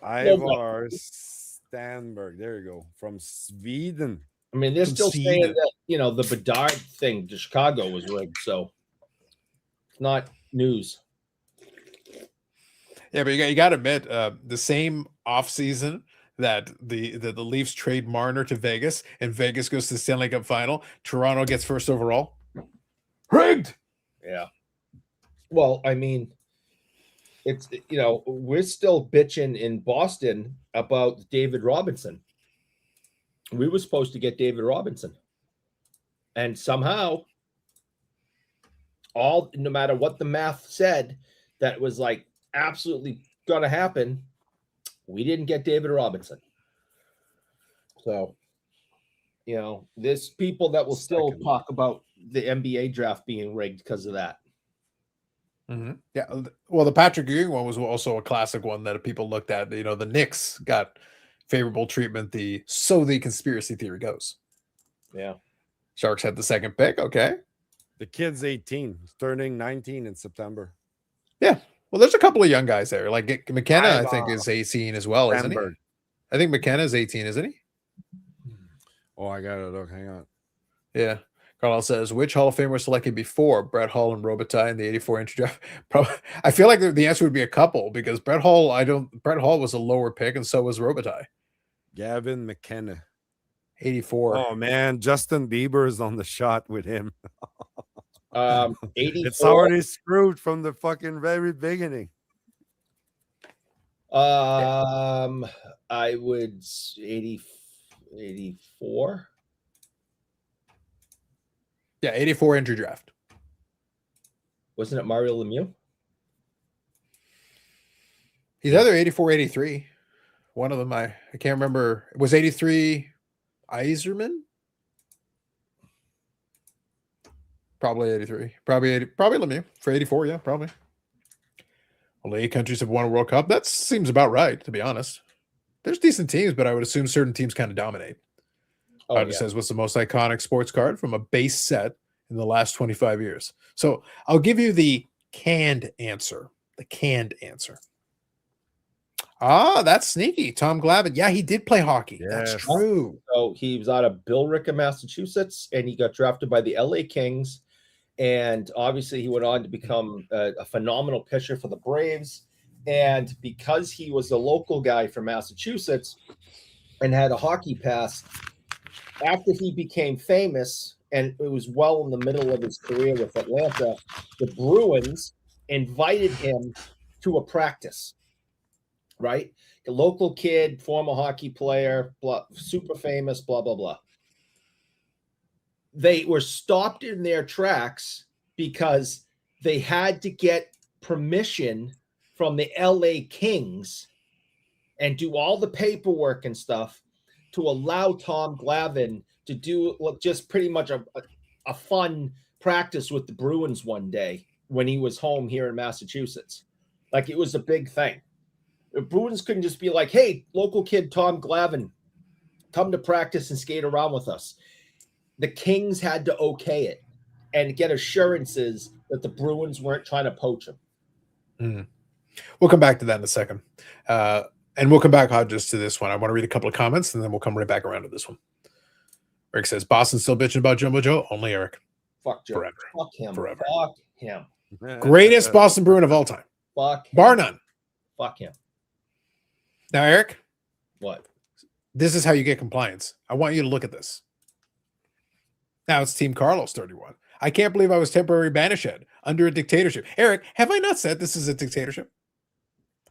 Ivar Stenberg. There you go. From Sweden. I mean, they're still saying that, you know, the Bedard thing to Chicago was rigged, so it's not news. Yeah, but you got to admit, the same offseason that the Leafs trade Marner to Vegas, and Vegas goes to the Stanley Cup final, Toronto gets first overall. Rigged. Yeah. Well, I mean, it's, you know, we're still bitching in Boston about David Robinson. We were supposed to get David Robinson. And somehow, no matter what the math said, that was like absolutely going to happen, we didn't get David Robinson. So, you know, there's people that will still talk about the NBA draft being rigged because of that. Mm-hmm. Yeah. Well, the Patrick Ewing one was also a classic one that people looked at. You know, the Knicks got favorable treatment. So the conspiracy theory goes. Yeah. Sharks had the second pick. Okay. The kid's 18, turning 19 in September. Yeah. Well, there's a couple of young guys there. Like McKenna, I think, is 18 as well, isn't he? I think McKenna is 18, isn't he? Oh, I got it. Look, hang on. Yeah. Carl says, which Hall of Fame were selected before Brett Hull and Robitaille in the 84 inch draft? Probably, I feel like the answer would be a couple because Brett Hull was a lower pick, and so was Robitaille. Gavin McKenna. 84. Oh man, Justin Bieber is on the shot with him. 84. It's already screwed from the fucking very beginning. I would 84. Yeah, 84 entry draft. Wasn't it Mario Lemieux? He's either 84, 83. One of them, I can't remember. It was 83 Iserman? Probably 83. Probably Lemieux for 84, yeah, probably. Only 8 countries have won a World Cup. That seems about right, to be honest. There's decent teams, but I would assume certain teams kind of dominate. It says, what's the most iconic sports card from a base set in the last 25 years? So I'll give you the canned answer. The canned answer. Ah, that's sneaky. Tom Glavine. Yeah, he did play hockey. Yes. That's true. So he was out of Billerica, Massachusetts, and he got drafted by the LA Kings. And obviously he went on to become a phenomenal pitcher for the Braves. And because he was a local guy from Massachusetts and had a hockey pass, after he became famous, and it was well in the middle of his career with Atlanta, the Bruins invited him to a practice, right? A local kid, former hockey player, super famous, blah, blah, blah. They were stopped in their tracks because they had to get permission from the LA Kings and do all the paperwork and stuff to allow Tom Glavine to do just pretty much a fun practice with the Bruins one day when he was home here in Massachusetts. Like, it was a big thing. The Bruins couldn't just be like, hey, local kid Tom Glavine, come to practice and skate around with us. The Kings had to okay it and get assurances that the Bruins weren't trying to poach him. Mm-hmm. We'll come back to that in a second. And we'll come back just to this one. I want to read a couple of comments, and then we'll come right back around to this one. Eric says, Boston still bitching about Jumbo Joe? Only Eric. Fuck Joe. Forever. Fuck him. Forever. Fuck him. Greatest Boston Bruin of all time. Fuck him. Bar none. Fuck him. Now, Eric. What? This is how you get compliance. I want you to look at this. Now it's Team Carlos 31. I can't believe I was temporarily banished under a dictatorship. Eric, have I not said this is a dictatorship?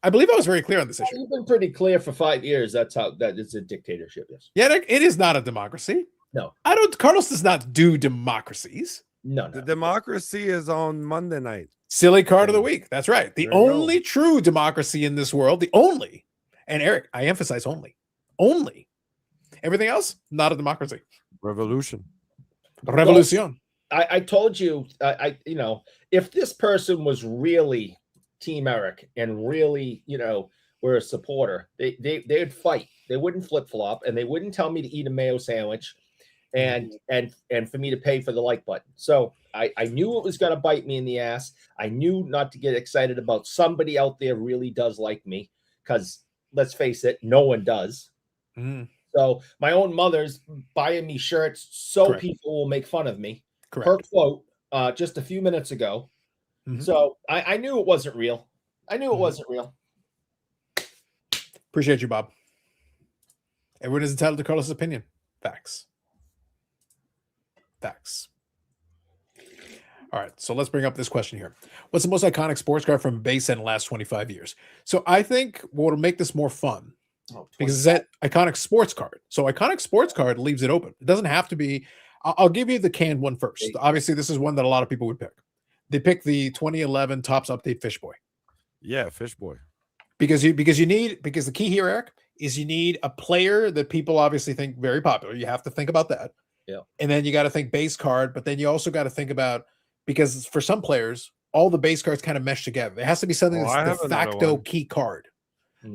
I believe I was very clear on this issue. You've been pretty clear for 5 years. That it's a dictatorship. Yes. Yeah, it is not a democracy. No. Carlos does not do democracies. No. The democracy is on Monday night. Silly card of the week. That's right. The There you only true democracy in this world, the only, and Eric, I emphasize only. Everything else, not a democracy. Revolution. Revolution. I told you, if this person was really Team Eric and really, were a supporter, they'd fight. They wouldn't flip flop, and they wouldn't tell me to eat a mayo sandwich, and for me to pay for the like button. So I knew it was going to bite me in the ass. I knew not to get excited about somebody out there really does like me, because let's face it, no one does. Mm. So my own mother's buying me shirts so Correct. people will make fun of me. Correct. Her quote just a few minutes ago. Mm-hmm. So I knew it wasn't real. I knew it wasn't real. Appreciate you, Bob. Everyone is entitled to Carlos' opinion. Facts. All right, so let's bring up this question here. What's the most iconic sports car from base set in the last 25 years? So I think what will make this more fun, because it's that iconic sports card. So iconic sports card leaves it open. It doesn't have to be. I'll give you the canned one first. Obviously, this is one that a lot of people would pick. They pick the 2011 Topps Update Fish Boy. Yeah, Fish Boy. Because the key here, Eric, is you need a player that people obviously think very popular. You have to think about that. Yeah. And then you got to think base card, but then you also got to think about, because for some players, all the base cards kind of mesh together. There has to be something that's de facto key card.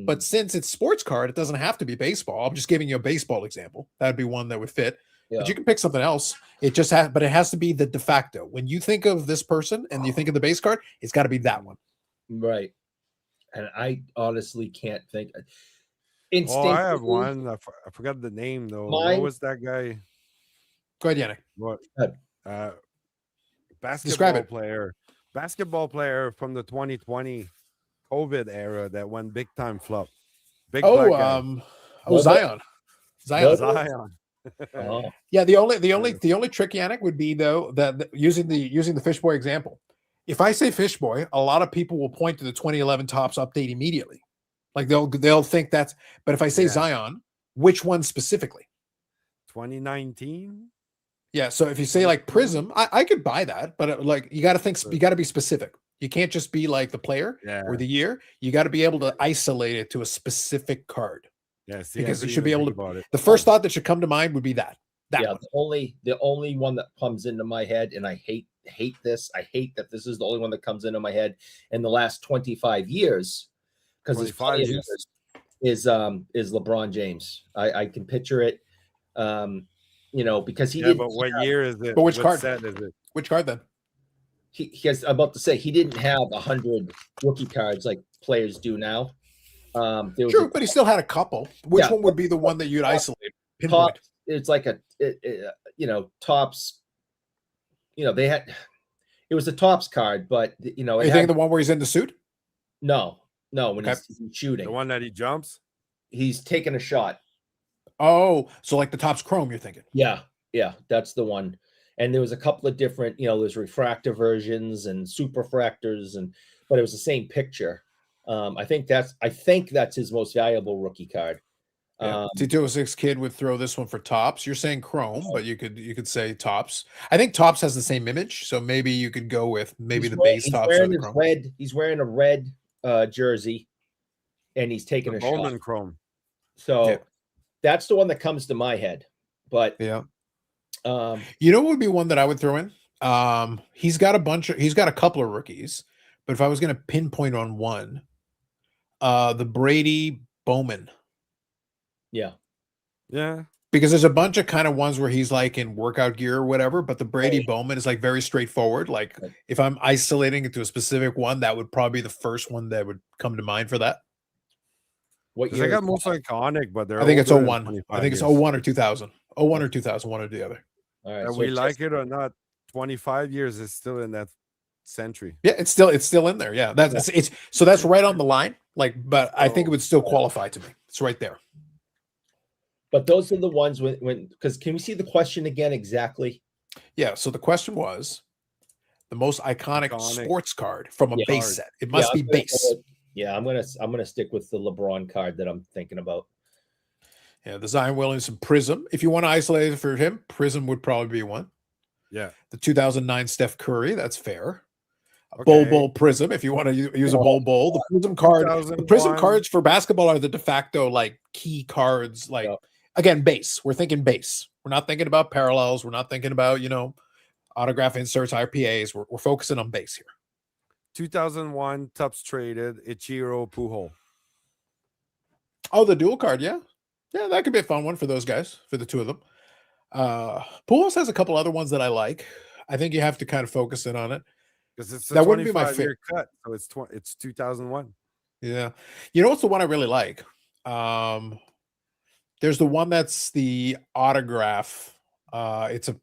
But since it's sports card, it doesn't have to be baseball. I'm just giving you a baseball example. That'd be one that would fit. Yeah. But you can pick something else. It has to be the de facto. When you think of this person and you think of the base card, it's got to be that one. Right. And I honestly can't think. Oh, I have one. I forgot the name though. What was that guy? Go ahead, Yannick. What? Basketball player from the 2020 COVID era that went big time flop. Zion. Yeah, the only trick, Yannick, would be though that using the Fish Boy example. If I say Fish Boy, a lot of people will point to the 2011 Topps Update immediately. Like they'll think that's. But if I say Zion, which one specifically? 2019. Yeah. So if you say like Prism, I could buy that, but like you got to think, you got to be specific. You can't just be like the player or the year. You got to be able to isolate it to a specific card. Yes, because you should be able to. The first thought that should come to mind would be that. Yeah, the only one that comes into my head, and I hate this. I hate that this is the only one that comes into my head in the last 25 years, because his 5 years is LeBron James. I can picture it, because he didn't. But what year is it? But which card? Set is it? Which card then? He has. I'm about to say he didn't have 100 rookie cards like players do now. True, but he still had a couple. Which one would be the one that you'd isolate? Pinpoint? It's like Topps. They had. It was a Topps card, but Are you thinking the one where he's in the suit? No, when he's shooting. The one that he jumps. He's taking a shot. Oh, so like the Topps Chrome, you're thinking? Yeah, that's the one. And there was a couple of different, there's refractor versions and superfractors, but it was the same picture. I think that's his most valuable rookie card. T206 Kid would throw this one for Topps. You're saying Chrome, but you could say Topps. I think Topps has the same image, so maybe you could go with the base Topps. He's wearing a red jersey, and he's taking a shot. Chrome. So that's the one that comes to my head. But what would be one that I would throw in? He's got a couple of rookies, but if I was going to pinpoint on one, the Brady Bowman. Yeah. Because there's a bunch of kind of ones where he's like in workout gear or whatever, but the Brady Bowman is like very straightforward. Like if I'm isolating it to a specific one, that would probably be the first one that would come to mind for that. What year? I got most iconic, but I think it's 01. I think it's 01 or 2000. 01 or 2000, one or the other. All right. So we like it or not, 25 years is still in that century. Yeah, it's still in there. Yeah, that's right on the line. Like, but I think it would still qualify to me. It's right there. But those are the ones because can we see the question again exactly? Yeah. So the question was the most iconic sports card from a base set. It must be base. Yeah, I'm gonna stick with the LeBron card that I'm thinking about. Yeah, the Zion Williamson Prism. If you want to isolate it for him, Prism would probably be one. Yeah. The 2009 Steph Curry, that's fair. A Okay. Bol Prism, if you want to use a Bol. The Prism card, the Prism cards for basketball are the de facto like key cards. Like again, base. We're thinking base. We're not thinking about parallels. We're not thinking about autograph inserts, RPAs. We're focusing on base here. 2001 Tupps traded Ichiro Pujols. Oh, the dual card, yeah. Yeah, that could be a fun one for those guys, for the two of them. Pujols has a couple other ones that I like. I think you have to kind of focus in on it. Because it's that wouldn't be my favorite cut, so it's 2001. Yeah, you know what's the one I really like? There's the one that's the autograph. It's a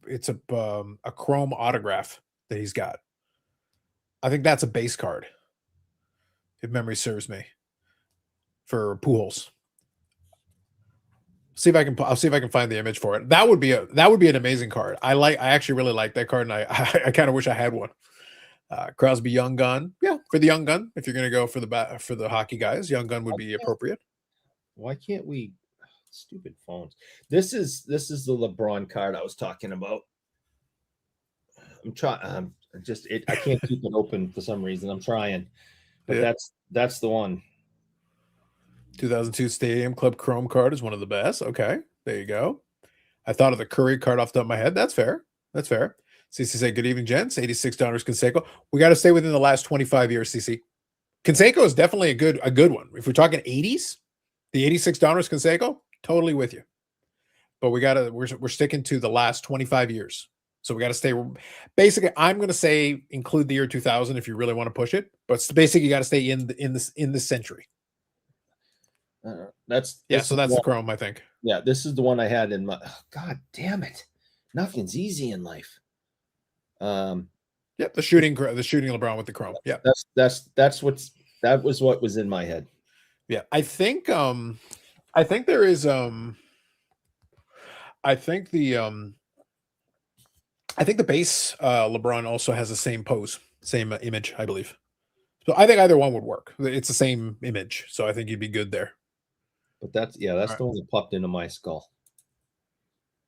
chrome autograph that he's got. I think that's a base card, if memory serves me, for Pujols. I'll see if I can find the image for it. That would be an amazing card. I actually really like that card, and I kind of wish I had one. Crosby Young Gun. Yeah, for the Young Gun. If you're going to go for the hockey guys, Young Gun would be appropriate. Why can't we? Stupid phones. This is the LeBron card I was talking about. I'm trying. I can't keep it open for some reason. I'm trying, but that's the one. 2002 Stadium Club Chrome card is one of the best. Okay, there you go. I thought of the Curry card off the top of my head. That's fair. CC say, good evening, gents. $86 Canseco. We got to stay within the last 25 years, CC. Canseco is definitely a good one. If we're talking 80s, the $86 Canseco, totally with you. But we're sticking to the last 25 years. So we got to stay. Basically, I'm going to say include the year 2000 if you really want to push it. But basically, you got to stay in this century. So that's the Chrome, I think. Yeah, this is the one I had in my. Oh, God damn it! Nothing's easy in life. Yep, the shooting LeBron with the Chrome. Yeah, that was what was in my head. Yeah, I think there is I think the base LeBron also has the same pose, same image, I believe. So I think either one would work. It's the same image, so I think you'd be good there. But that's the one that popped into my skull.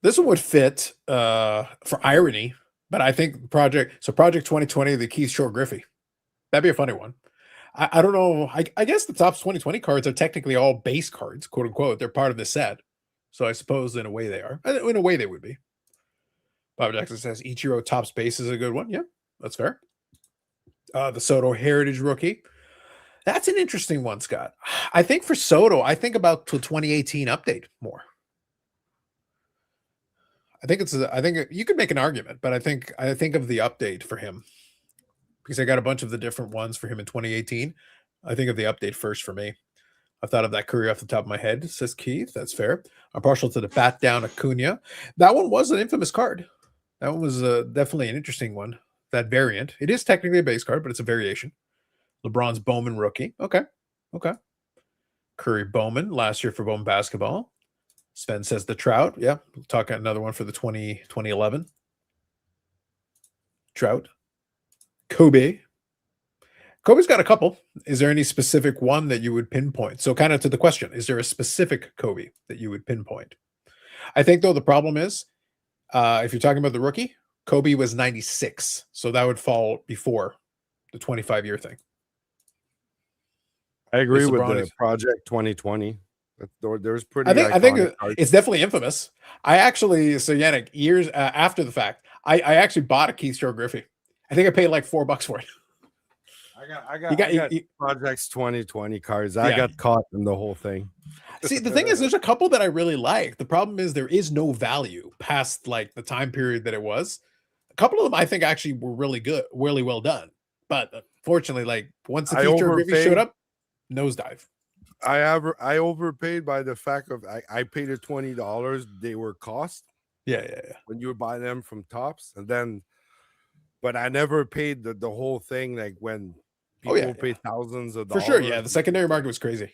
This one would fit for irony, but I think Project 2020, the Keith Shore Griffey. That'd be a funny one. I don't know. I guess the Topps 2020 cards are technically all base cards, quote unquote. They're part of the set. So I suppose in a way they are. In a way they would be. Bob Jackson says Ichiro Topps base is a good one. Yeah, that's fair. The Soto Heritage rookie. That's an interesting one, Scott. I think for Soto, I think about the 2018 update more. I think you could make an argument, but I think of the update for him because I got a bunch of the different ones for him in 2018. I think of the update first for me. I thought of that Curry off the top of my head, says Keith. That's fair. I'm partial to the bat down Acuna. That one was an infamous card. That one was definitely an interesting one. That variant. It is technically a base card, but it's a variation. LeBron's Bowman rookie. Okay. Curry Bowman last year for Bowman basketball. Sven says the Trout. Yeah. We'll talk another one for the 2011. Trout. Kobe. Kobe's got a couple. Is there any specific one that you would pinpoint? So kind of to the question, is there a specific Kobe that you would pinpoint? I think, though, the problem is, if you're talking about the rookie, Kobe was 96. So that would fall before the 25-year thing. I agree with the Project 2020. There's pretty. I think it's definitely infamous. Yannick, years after the fact, I actually bought a Keith Shore Griffey. I think I paid like $4 for it. I got Projects 2020 cards. I got caught in the whole thing. See, the thing is, there's a couple that I really like. The problem is there is no value past like the time period that it was. A couple of them I think actually were really good, really well done. But unfortunately, like once the Keith Shore Griffey showed up, nosedive. I overpaid by the fact of I paid it $20. They were cost. Yeah. When you would buy them from Topps, and then, but I never paid the whole thing. Like when people pay thousands of dollars. For sure, yeah. The secondary market was crazy.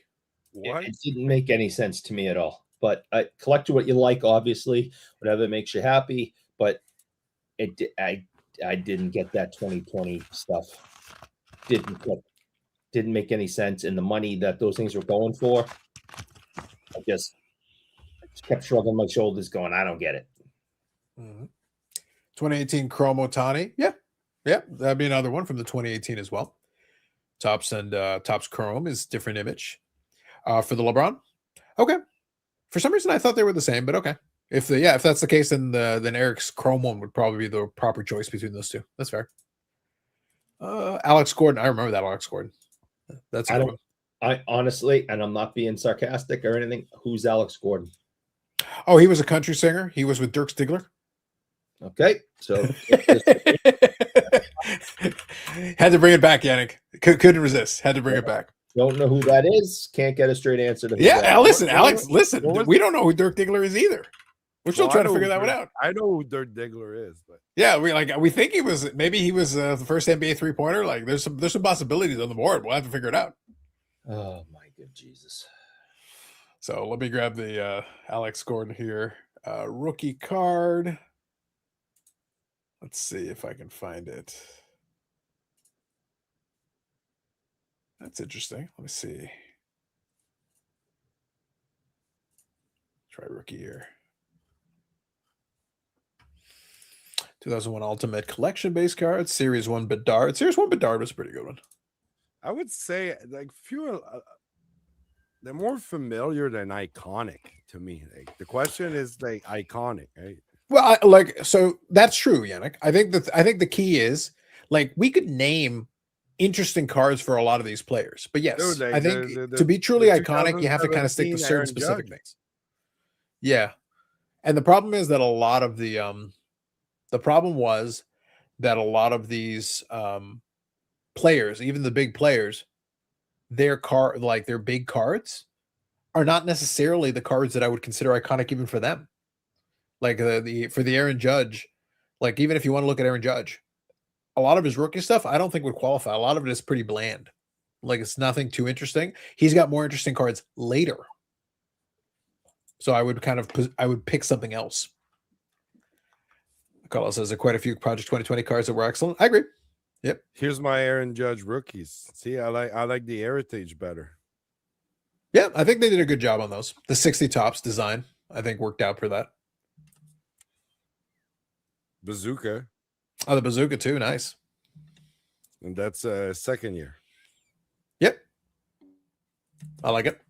What? It didn't make any sense to me at all. But collect what you like, obviously, whatever makes you happy. But I didn't get that 2020 stuff. Didn't didn't make any sense, and the money that those things were going for, I just kept shrugging my shoulders, going, I don't get it. 2018 Chrome Otani. Yeah, that'd be another one from the 2018 as well. Tops and Tops Chrome is different image. For the LeBron, okay. For some reason, I thought they were the same, but okay. If that's the case, then Eric's Chrome one would probably be the proper choice between those two. That's fair. Alex Gordon, I remember that Alex Gordon. That's I honestly, and I'm not being sarcastic or anything. Who's Alex Gordon? Oh, he was a country singer. He was with Dirk Stigler. Okay, so had to bring it back, Yannick. Couldn't resist. Had to bring it back. Don't know who that is. Can't get a straight answer to. Listen, Alex. Listen, we don't know who Dirk Diggler is either. We're still trying to figure that one out. I know who Dirk Diggler is, but yeah, we think he was the first NBA 3-pointer. Like there's some possibilities on the board. We'll have to figure it out. Oh my good Jesus! So let me grab the Alex Gordon here rookie card. Let's see if I can find it. That's interesting. Let me see. Try rookie here. 2001 Ultimate Collection base cards. Series 1 Bedard. Series 1 Bedard was a pretty good one. I would say like fewer. They're more familiar than iconic to me. Like, the question is like iconic, right? Well, so that's true, Yannick. I think the key is like we could name interesting cards for a lot of these players, but yes, dude, I think to be truly iconic, you have to kind of stick to certain specific things. Yeah, and the problem is that a lot of the problem was that a lot of these players, even the big players, their big cards are not necessarily the cards that I would consider iconic even for them. Like for the Aaron Judge, like even if you want to look at Aaron Judge, a lot of his rookie stuff I don't think would qualify. A lot of it is pretty bland. Like it's nothing too interesting. He's got more interesting cards later. So I would pick something else. Carlos says there are quite a few Project 2020 cards that were excellent. I agree. Yep. Here's my Aaron Judge rookies. See, I like the Heritage better. Yeah, I think they did a good job on those. The 60 tops design, I think, worked out for that. Bazooka. Oh, the Bazooka too. Nice. And that's second year. Yep. I like it.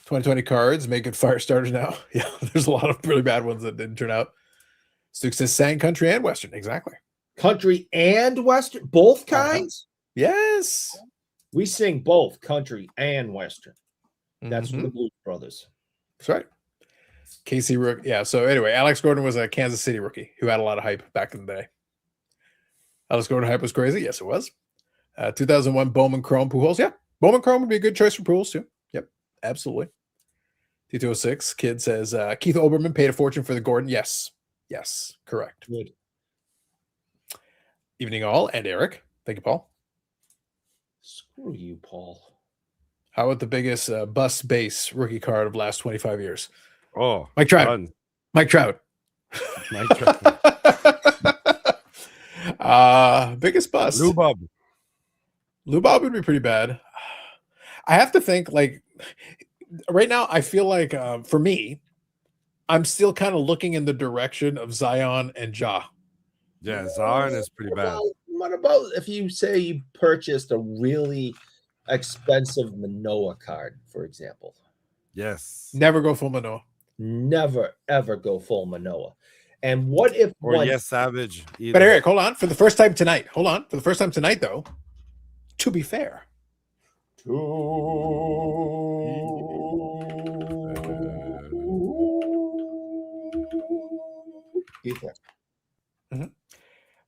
2020 cards, make good fire starters now. Yeah, there's a lot of really bad ones that didn't turn out. Stu says sang country and Western. Exactly. Country and Western, both kinds? Yes. We sing both country and Western. That's the Blues Brothers. That's right. Casey Rook. Yeah. So anyway, Alex Gordon was a Kansas City rookie who had a lot of hype back in the day. Alex Gordon hype was crazy. Yes, it was. 2001 Bowman Chrome Pujols. Yeah. Bowman Chrome would be a good choice for Pujols too. Yep. Absolutely. T206 Kid says Keith Olbermann paid a fortune for the Gordon. Yes. Yes. Correct. Good. Evening all and Eric. Thank you, Paul. Screw you, Paul. How about the biggest bus base rookie card of the last 25 years? Oh, Mike Trout. Mike Trout. Mike Trout. Biggest bust. Lou Bob. Lou Bob would be pretty bad. I have to think like right now. I feel like for me, I'm still kind of looking in the direction of Zion and Ja. Yeah, Zion is pretty bad. What about if you say you purchased a really expensive Manoah card, for example? Yes. Never go full Manoah. Never, ever go full Manoah. And what if Savage. Either. But Eric, hold on. For the first time tonight. Hold on. For the first time tonight, though, to be fair.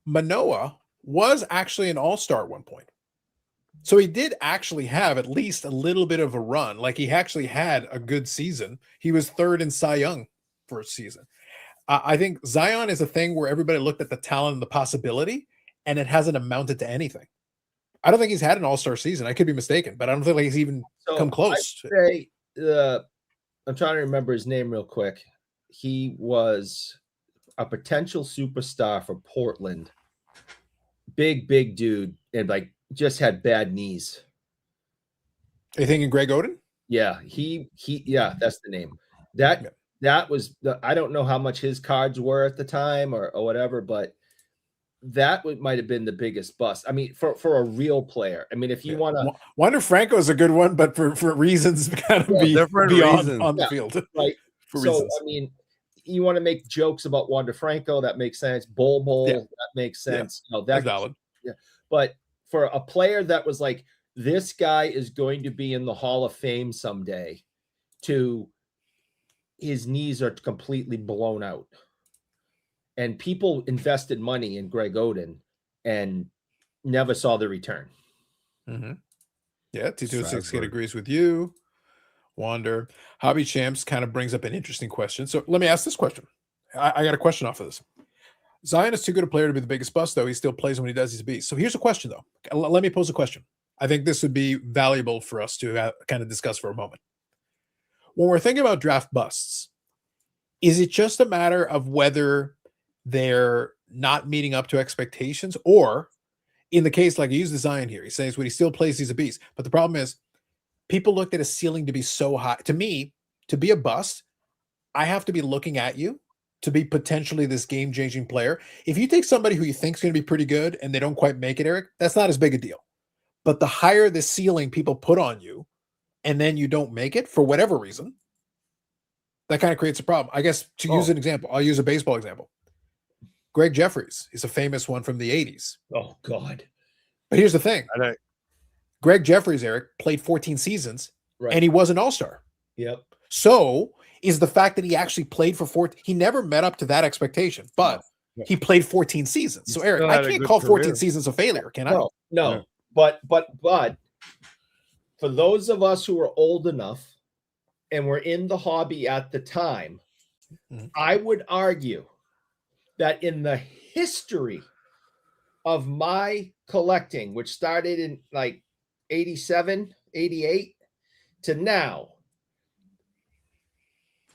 Manoah was actually an all-star at one point. So he did actually have at least a little bit of a run. Like he actually had a good season. He was third in Cy Young for a season. I think Zion is a thing where everybody looked at the talent and the possibility, and it hasn't amounted to anything. I don't think he's had an all-star season. I could be mistaken, but I don't think like he's even come close. I'm trying to remember his name real quick. He was a potential superstar for Portland. Big dude, and like just had bad knees. Are you thinking Greg Oden? Yeah, yeah, that's the name. That was I don't know how much his cards were at the time or whatever, but that might have been the biggest bust. I mean, for a real player. I mean, if you want to, Wander Franco is a good one, but for reasons kind of different reasons on the field, right? For so reasons. I mean, you want to make jokes about Wander Franco, that makes sense. Bol, that makes sense. Yeah. That's valid. Yeah, but for a player that was like, this guy is going to be in the Hall of Fame someday, to his knees are completely blown out. And people invested money in Greg Oden and never saw the return. Mm-hmm. Yeah, T206 Kid agrees with you. Wander. Hobby Champs kind of brings up an interesting question. So let me ask this question. I got a question off of this. Zion is too good a player to be the biggest bust, though. He still plays when he does. He's a beast. So here's a question, though. Let me pose a question. I think this would be valuable for us to kind of discuss for a moment. When we're thinking about draft busts, is it just a matter of whether they're not meeting up to expectations, or in the case, like he used the Zion here, he says when he still plays, he's a beast. But the problem is people looked at a ceiling to be so high. To me, to be a bust, I have to be looking at you to be potentially this game-changing player. If you take somebody who you think is going to be pretty good and they don't quite make it, Eric, that's not as big a deal. But the higher the ceiling people put on you, and then you don't make it for whatever reason, that kind of creates a problem. I guess to use an example, I'll use a baseball example. Greg Jeffries is a famous one from the 80s. Oh, God. But here's the thing. Greg Jeffries, Eric, played 14 seasons, and he was an all-star. Yep. So is the fact that he actually played for 14, he never met up to that expectation, but he played 14 seasons. So, Eric, I can't call 14 seasons a failure, can I? No. Yeah. But for those of us who are old enough and were in the hobby at the time, I would argue that in the history of my collecting, which started in like 87, 88 to now,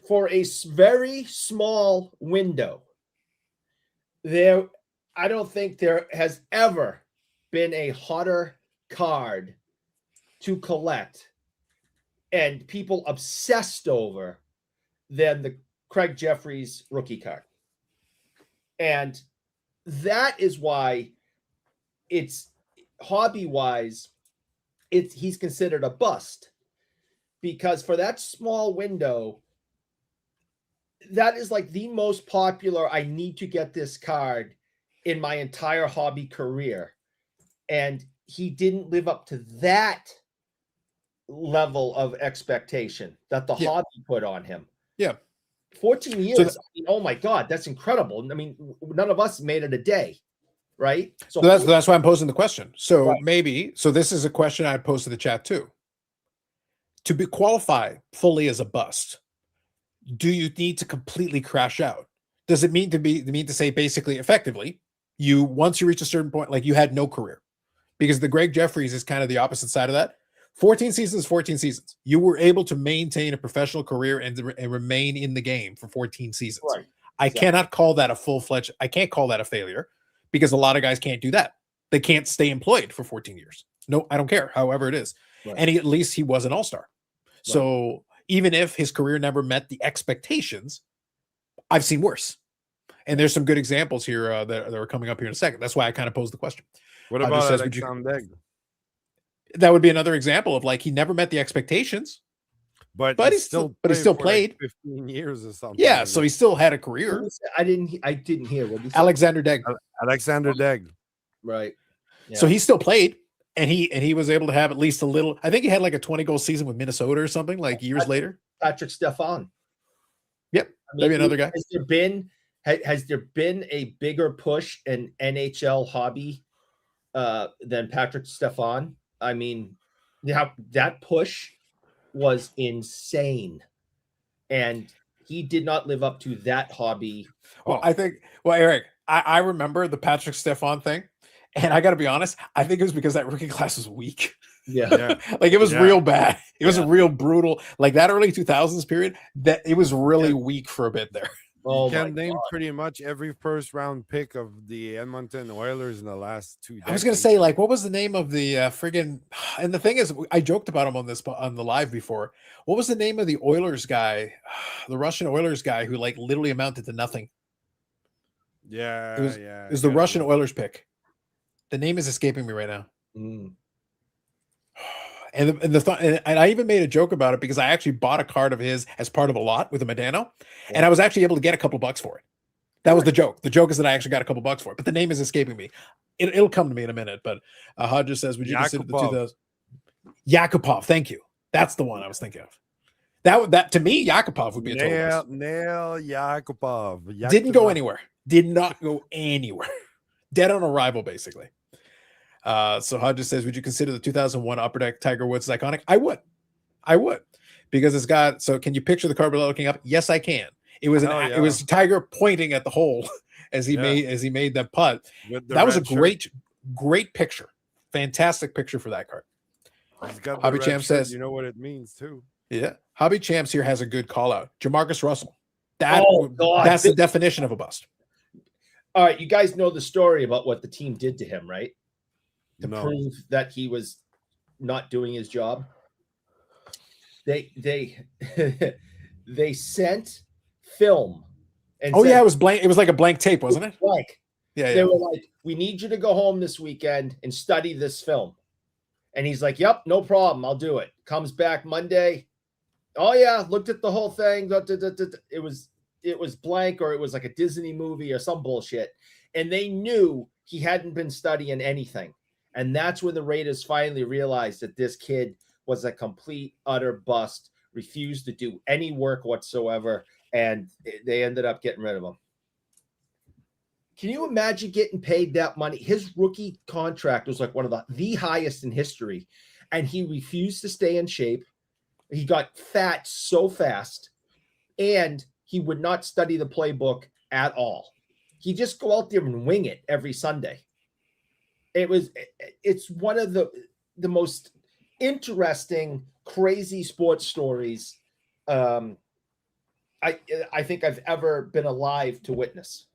for a very small window, I don't think there has ever been a hotter card to collect and people obsessed over than the Craig Jeffries rookie card. And that is why it's hobby-wise, he's considered a bust, because for that small window, that is like the most popular, I need to get this card in my entire hobby career. And he didn't live up to that level of expectation that the hobby put on him. Yeah. 14 years. Oh my God, that's incredible. I mean, none of us made it a day, right? So that's why I'm posing the question. So this is a question I'd pose to the chat too. To be qualified fully as a bust, do you need to completely crash out? Does it mean to say basically effectively, once you reach a certain point, like you had no career? Because the Greg Jeffries is kind of the opposite side of that. 14 seasons. You were able to maintain a professional career and remain in the game for 14 seasons. Right. I cannot call that I can't call that a failure, because a lot of guys can't do that. They can't stay employed for 14 years. No, I don't care. However it is. Right. And at least he was an all-star. Right. So even if his career never met the expectations, I've seen worse. And there's some good examples here that are coming up here in a second. That's why I kind of posed the question. What about Alexander? That would be another example of like he never met the expectations, but he still played like 15 years or something. Yeah, so he still had a career. I didn't hear what you said. Alexander Degg. Alexander Degg. Right. Yeah. So he still played, and he was able to have at least a little. I think he had like a 20-goal season with Minnesota or something like years later. Patrick Stefan. Yep, maybe another guy. Has there been a bigger push in NHL hobby than Patrick Stefan? I mean, that push was insane, and he did not live up to that hobby. Well, Eric, I remember the Patrick Stefan thing, and I got to be honest, I think it was because that rookie class was weak. Yeah. Like it was real bad. It was a real brutal, like that early 2000s period, that it was really weak for a bit there. You can name pretty much every first round pick of the Edmonton Oilers in the last 2 decades. I was going to say, like, what was the name of the friggin'? And the thing is, I joked about him on the live before. What was the name of the Oilers guy, the Russian Oilers guy who like literally amounted to nothing? Yeah, it was the Russian Oilers pick. The name is escaping me right now. And I even made a joke about it because I actually bought a card of his as part of a lot with a Medano, and I was actually able to get a couple bucks for it. That was the joke. The joke is that I actually got a couple bucks for it, but the name is escaping me. It'll come to me in a minute. But Hodges says, "Would you consider the 2000?" Yakupov? Thank you. That's the one I was thinking of. That to me, Yakupov would be a total Nail Yakupov. Didn't go anywhere. Did not go anywhere. Dead on arrival, basically. So Hodges says, would you consider the 2001 Upper Deck Tiger Woods iconic? I would, because it's got. So can you picture the card looking up? Yes, I can. It was it was Tiger pointing at the hole as he made that putt. That was a great picture. Fantastic picture for that card. Hobby Champ says, you know what it means too. Yeah, Hobby Champs here has a good call out. Jamarcus Russell. That's the definition of a bust. All right, you guys know the story about what the team did to him, right? To prove that he was not doing his job. They sent film. And it was blank. It was like a blank tape, wasn't it? Blank. They were like, we need you to go home this weekend and study this film. And he's like, yep, no problem. I'll do it. Comes back Monday. Oh yeah, looked at the whole thing. It was blank, or it was like a Disney movie or some bullshit. And they knew he hadn't been studying anything. And that's when the Raiders finally realized that this kid was a complete, utter bust, refused to do any work whatsoever, and they ended up getting rid of him. Can you imagine getting paid that money? His rookie contract was like one of the highest in history, and he refused to stay in shape. He got fat so fast, and he would not study the playbook at all. He'd just go out there and wing it every Sunday. It's one of the most interesting, crazy sports stories I think I've ever been alive to witness.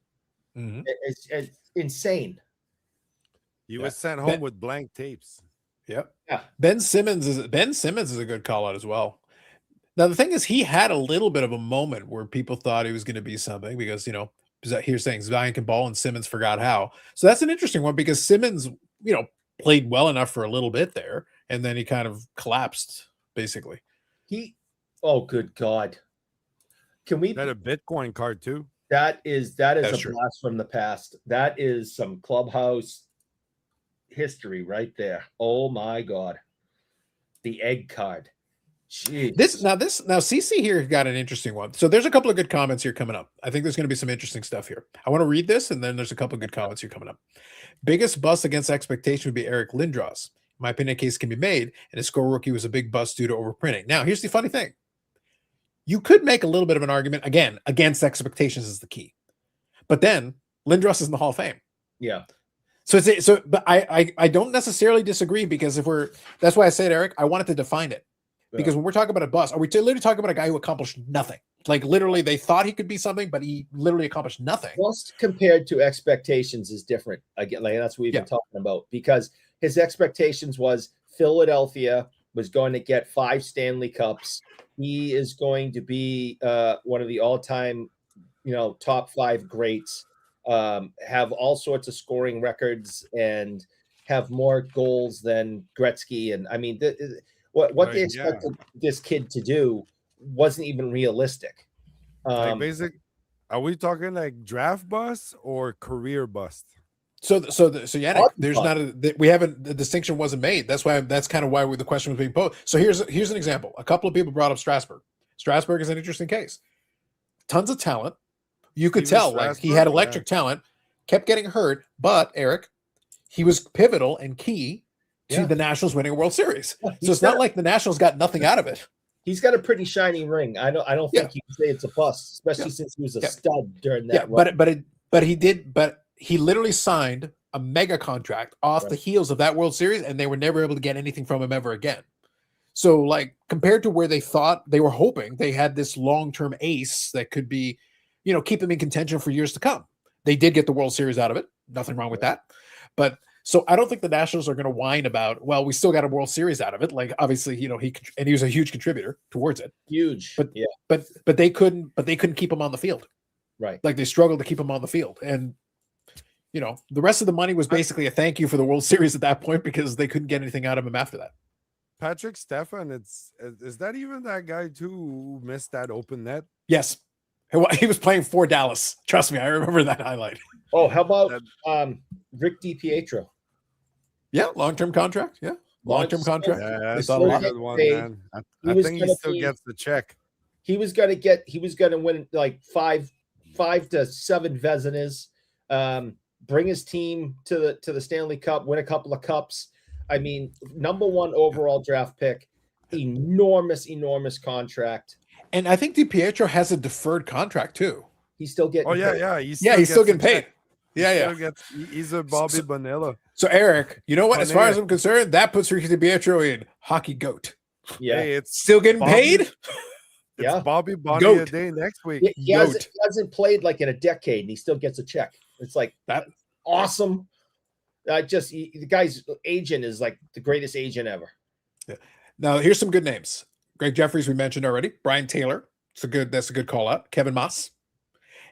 Mm-hmm. It's insane. He was sent home with blank tapes. Yep. Yeah. Ben Simmons is a good call out as well. Now the thing is, he had a little bit of a moment where people thought he was going to be something because here's saying Zion can ball and Simmons forgot how. So that's an interesting one because Simmons, played well enough for a little bit there, and then he kind of collapsed basically. Oh, good God. Can we? Is that a Bitcoin card too? That's a true. Blast from the past. That is some clubhouse history right there. Oh my God. The egg card. Jeez. Now CC here got an interesting one. So there's a couple of good comments here coming up. I think there's going to be some interesting stuff here. I want to read this, and then there's a couple of good comments here coming up. Biggest bust against expectation would be Eric Lindros. In my opinion, a case can be made, and his score rookie was a big bust due to overprinting. Now, here's the funny thing. You could make a little bit of an argument, again, against expectations is the key. But then Lindros is in the Hall of Fame. Yeah. But I don't necessarily disagree because that's why I said, Eric, I wanted to define it. Because when we're talking about a bust, are we literally talking about a guy who accomplished nothing? Like literally they thought he could be something, but he literally accomplished nothing. Bust compared to expectations is different. Again, like that's what we've been talking about, because his expectations was Philadelphia was going to get 5 Stanley Cups. He is going to be one of the all-time, top 5 greats, have all sorts of scoring records and have more goals than Gretzky. And I mean, what they expected this kid to do wasn't even realistic. Are we talking like draft bust or career bust? So Yannick, the distinction wasn't made. That's kind of why the question was being posed. So here's an example. A couple of people brought up Strasburg. Strasburg is an interesting case. Tons of talent. You could tell like he had electric talent, kept getting hurt, but Eric, he was pivotal and key to the Nationals winning a World Series. So it's not like the Nationals got nothing out of it. He's got a pretty shiny ring. I don't think you can say it's a bust, especially since he was a stud during that run. But he literally signed a mega contract off the heels of that World Series, and they were never able to get anything from him ever again. So like compared to where they thought they were hoping they had this long-term ace that could be keep them in contention for years to come. They did get the World Series out of it. Nothing wrong with that. But so I don't think the Nationals are going to whine about, well, we still got a World Series out of it. Like, obviously, he was a huge contributor towards it. Huge. But they couldn't keep him on the field. Right. Like, they struggled to keep him on the field. And the rest of the money was basically a thank you for the World Series at that point, because they couldn't get anything out of him after that. Patrick Stefan, is that even that guy too who missed that open net? Yes. He was playing for Dallas. Trust me, I remember that highlight. Oh, how about Rick DiPietro? Yeah, long-term contract. Yeah, long-term contract. Yeah, They that's thought a lot. a good one, man. I think he still gets the check. He was going to win like five to seven Vezinas, bring his team to the Stanley Cup, win a couple of cups. I mean, #1 overall draft pick, enormous contract. And I think DiPietro has a deferred contract too. He's still getting paid. He's still getting paid. He's a Bobby Bonilla. So Eric, you know what? As far as I'm concerned, that puts Ricky DiPietro in hockey goat. Yeah, hey, it's still getting paid. It's Bobby Bonilla day next week. He hasn't played like in a decade, and he still gets a check. It's like that awesome. The guy's agent is like the greatest agent ever. Yeah. Now here's some good names. Greg Jeffries, we mentioned already. Brian Taylor, that's a good call out. Kevin Moss,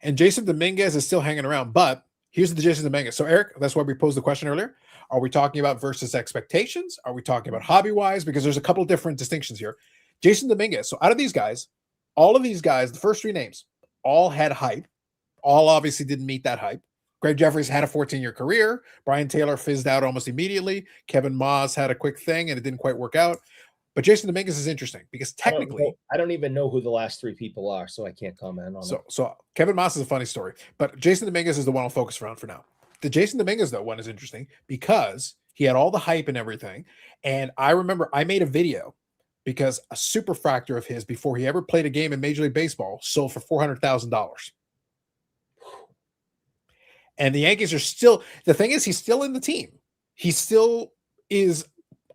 and Jason Dominguez is still hanging around. But here's the Jason Dominguez. So Eric, that's why we posed the question earlier. Are we talking about versus expectations? Are we talking about hobby wise? Because there's a couple of different distinctions here. Jason Dominguez. So out of these guys, all of these guys, the first three names, all had hype. All obviously didn't meet that hype. Greg Jeffries had a 14-year career. Brian Taylor fizzed out almost immediately. Kevin Moss had a quick thing and it didn't quite work out. But Jason Dominguez is interesting because technically, I don't even know who the last three people are, so I can't comment on it. So Kevin Moss is a funny story, but Jason Dominguez is the one I'll focus around for now. The Jason Dominguez though one is interesting because he had all the hype and everything. And I remember I made a video because a superfractor of his before he ever played a game in Major League Baseball sold for $400,000. And the Yankees are still, the thing is, he's still in the team. He still is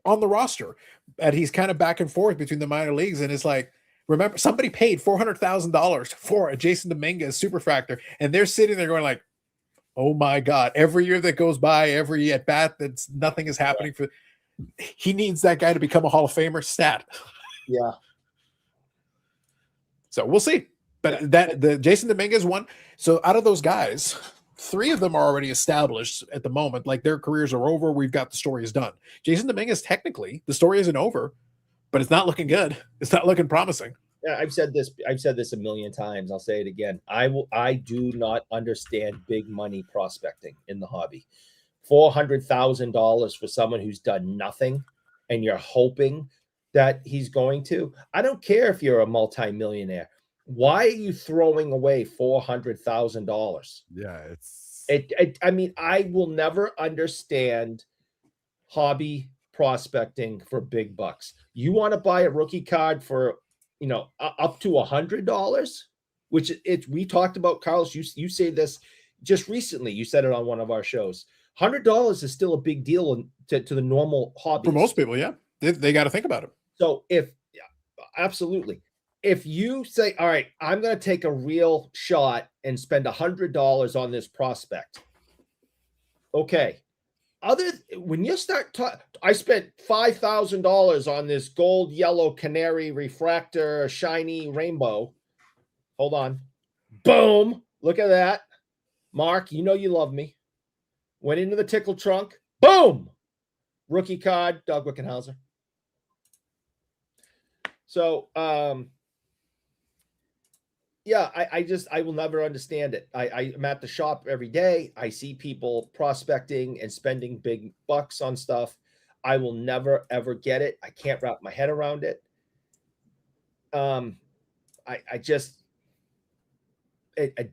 on the roster, and he's kind of back and forth between the minor leagues. And it's like, remember, somebody paid $400,000 for a Jason Dominguez superfractor, and they're sitting there going like, oh my God, every year that goes by, every at bat, that's nothing is happening for, he needs that guy to become a Hall of Famer stat. Yeah. So we'll see. But the Jason Dominguez one, so out of those guys, 3 of them are already established at the moment. Like their careers are over. We've got the story is done. Jason Dominguez, technically, the story isn't over, but it's not looking good. It's not looking promising. Yeah, I've said this a million times. I'll say it again. I do not understand big money prospecting in the hobby. $400,000 for someone who's done nothing, and you're hoping that he's going to. I don't care if you're a multimillionaire. Why are you throwing away $400,000? Yeah, I mean, I will never understand hobby prospecting for big bucks. You want to buy a rookie card for, up to $100, which we talked about, Carlos. You say this just recently. You said it on one of our shows. $100 is still a big deal to the normal hobby. For most people, yeah, they got to think about it. So absolutely. If you say, all right, I'm going to take a real shot and spend $100 on this prospect. Okay. When you start I spent $5,000 on this gold, yellow, canary, refractor, shiny rainbow. Hold on. Boom. Look at that. Mark, you know you love me. Went into the tickle trunk. Boom. Rookie card, Doug Wickenhauser. So, yeah, I will never understand it. I'm at the shop every day. I see people prospecting and spending big bucks on stuff. I will never, ever get it. I can't wrap my head around it. It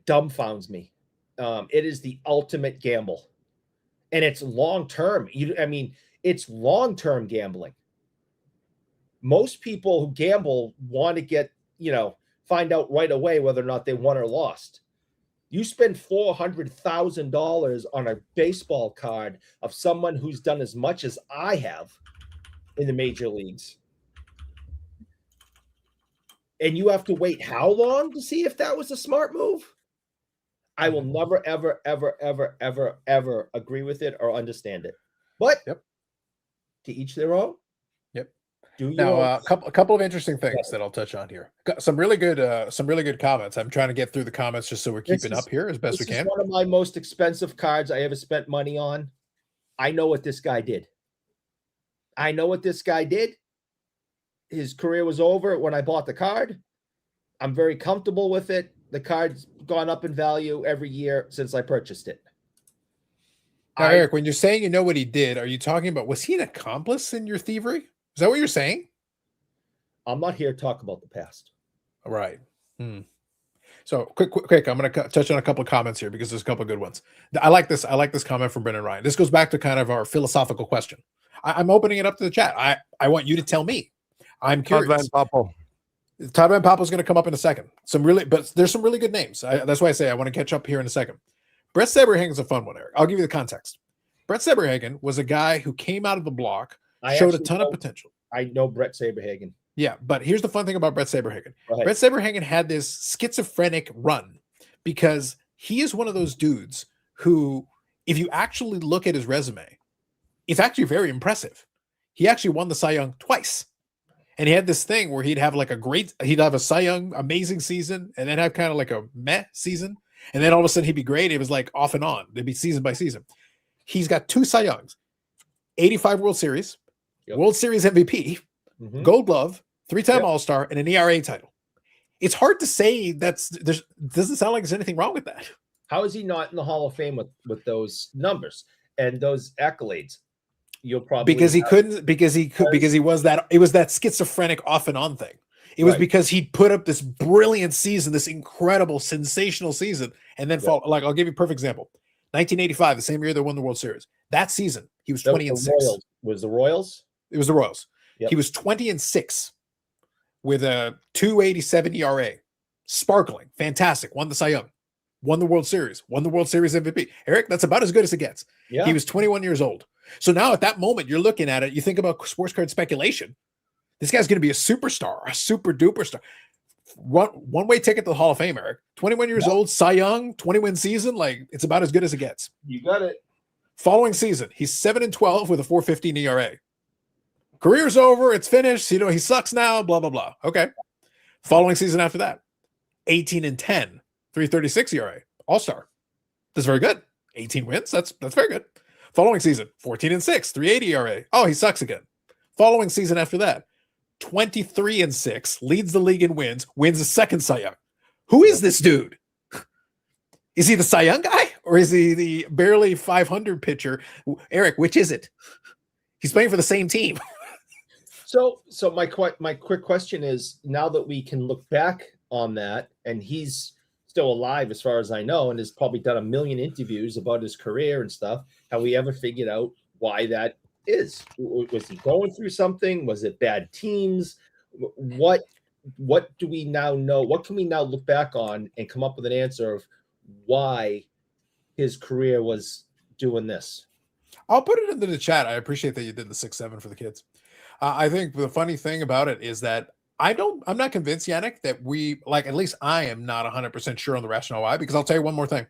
dumbfounds me. It is the ultimate gamble. And it's long-term. It's long-term gambling. Most people who gamble want to get, find out right away whether or not they won or lost. You spend $400,000 on a baseball card of someone who's done as much as I have in the major leagues. And you have to wait how long to see if that was a smart move? I will never, ever, ever, ever, ever, ever agree with it or understand it. But to each their own. Yep. Do now a couple of interesting things that I'll touch on here. Got some really good comments. I'm trying to get through the comments just so we're keeping up here as best we can. This is one of my most expensive cards I ever spent money on. I know what this guy did. His career was over when I bought the card. I'm very comfortable with it. The card's gone up in value every year since I purchased it. Now, Eric, when you're saying you know what he did, are you talking about, was he an accomplice in your thievery? Is that what you're saying? I'm not here to talk about the past. All right. So quick. I'm going to touch on a couple of comments here because there's a couple of good ones. I like this comment from Brendan Ryan. This goes back to kind of our philosophical question. I'm opening it up to the chat. I want you to tell me. I'm curious. Todd Van Poppel is going to come up in a second. But there's some really good names. That's why I say I want to catch up here in a second. Brett Saberhagen is a fun one, Eric. I'll give you the context. Brett Saberhagen was a guy who came out of the block, showed a ton of potential. I know Brett Saberhagen. Yeah, but here's the fun thing about Brett Saberhagen. Brett Saberhagen had this schizophrenic run because he is one of those dudes who, if you actually look at his resume, it's actually very impressive. He actually won the Cy Young twice. And he had this thing where he'd have a Cy Young amazing season and then have kind of like a meh season. And then all of a sudden he'd be great. It was like off and on. It'd be season by season. He's got 2 Cy Youngs, 85 World Series, World Series MVP, Gold Glove, 3-time All-Star, and an ERA title. It's hard to say doesn't sound like there's anything wrong with that. How is he not in the Hall of Fame with those numbers and those accolades? You'll probably because he was that schizophrenic off and on thing. It was because he put up this brilliant season, this incredible, sensational season, and then like I'll give you a perfect example. 1985, the same year they won the World Series. That season, he was 20-6. Was the Royals? It was the Royals. Yep. He was 20-6 with a 2.87 ERA. Sparkling, fantastic. Won the Cy Young. Won the World Series. Won the World Series MVP. Eric, that's about as good as it gets. Yeah. He was 21 years old. So now at that moment, you're looking at it, you think about sports card speculation. This guy's going to be a superstar, a super duper star. One-way ticket to the Hall of Fame, Eric. 21 years old, Cy Young, 20-win season. Like, it's about as good as it gets. You got it. Following season, he's 7-12 with a 4.15 ERA. Career's over. It's finished. He sucks now, blah, blah, blah. Okay. Following season after that, 18-10, 3.36 ERA. All-star. That's very good. 18 wins. That's very good. Following season, 14-6, 3.80 ERA. Oh, he sucks again. Following season after that, 23-6, leads the league in wins the second Cy Young. Who is this dude? Is he the Cy Young guy or is he the barely 500 pitcher? Eric, which is it? He's playing for the same team. So my quick question is, now that we can look back on that, and he's still alive as far as I know, and has probably done a million interviews about his career and stuff, have we ever figured out why that is? Was he going through something? Was it bad teams? What do we now know? What can we now look back on and come up with an answer of why his career was doing this? I'll put it into the chat. I appreciate that you did the 6-7 for the kids. I think the funny thing about it is that I'm not convinced, Yannick, that at least I am not 100% sure on the rationale why, because I'll tell you one more thing.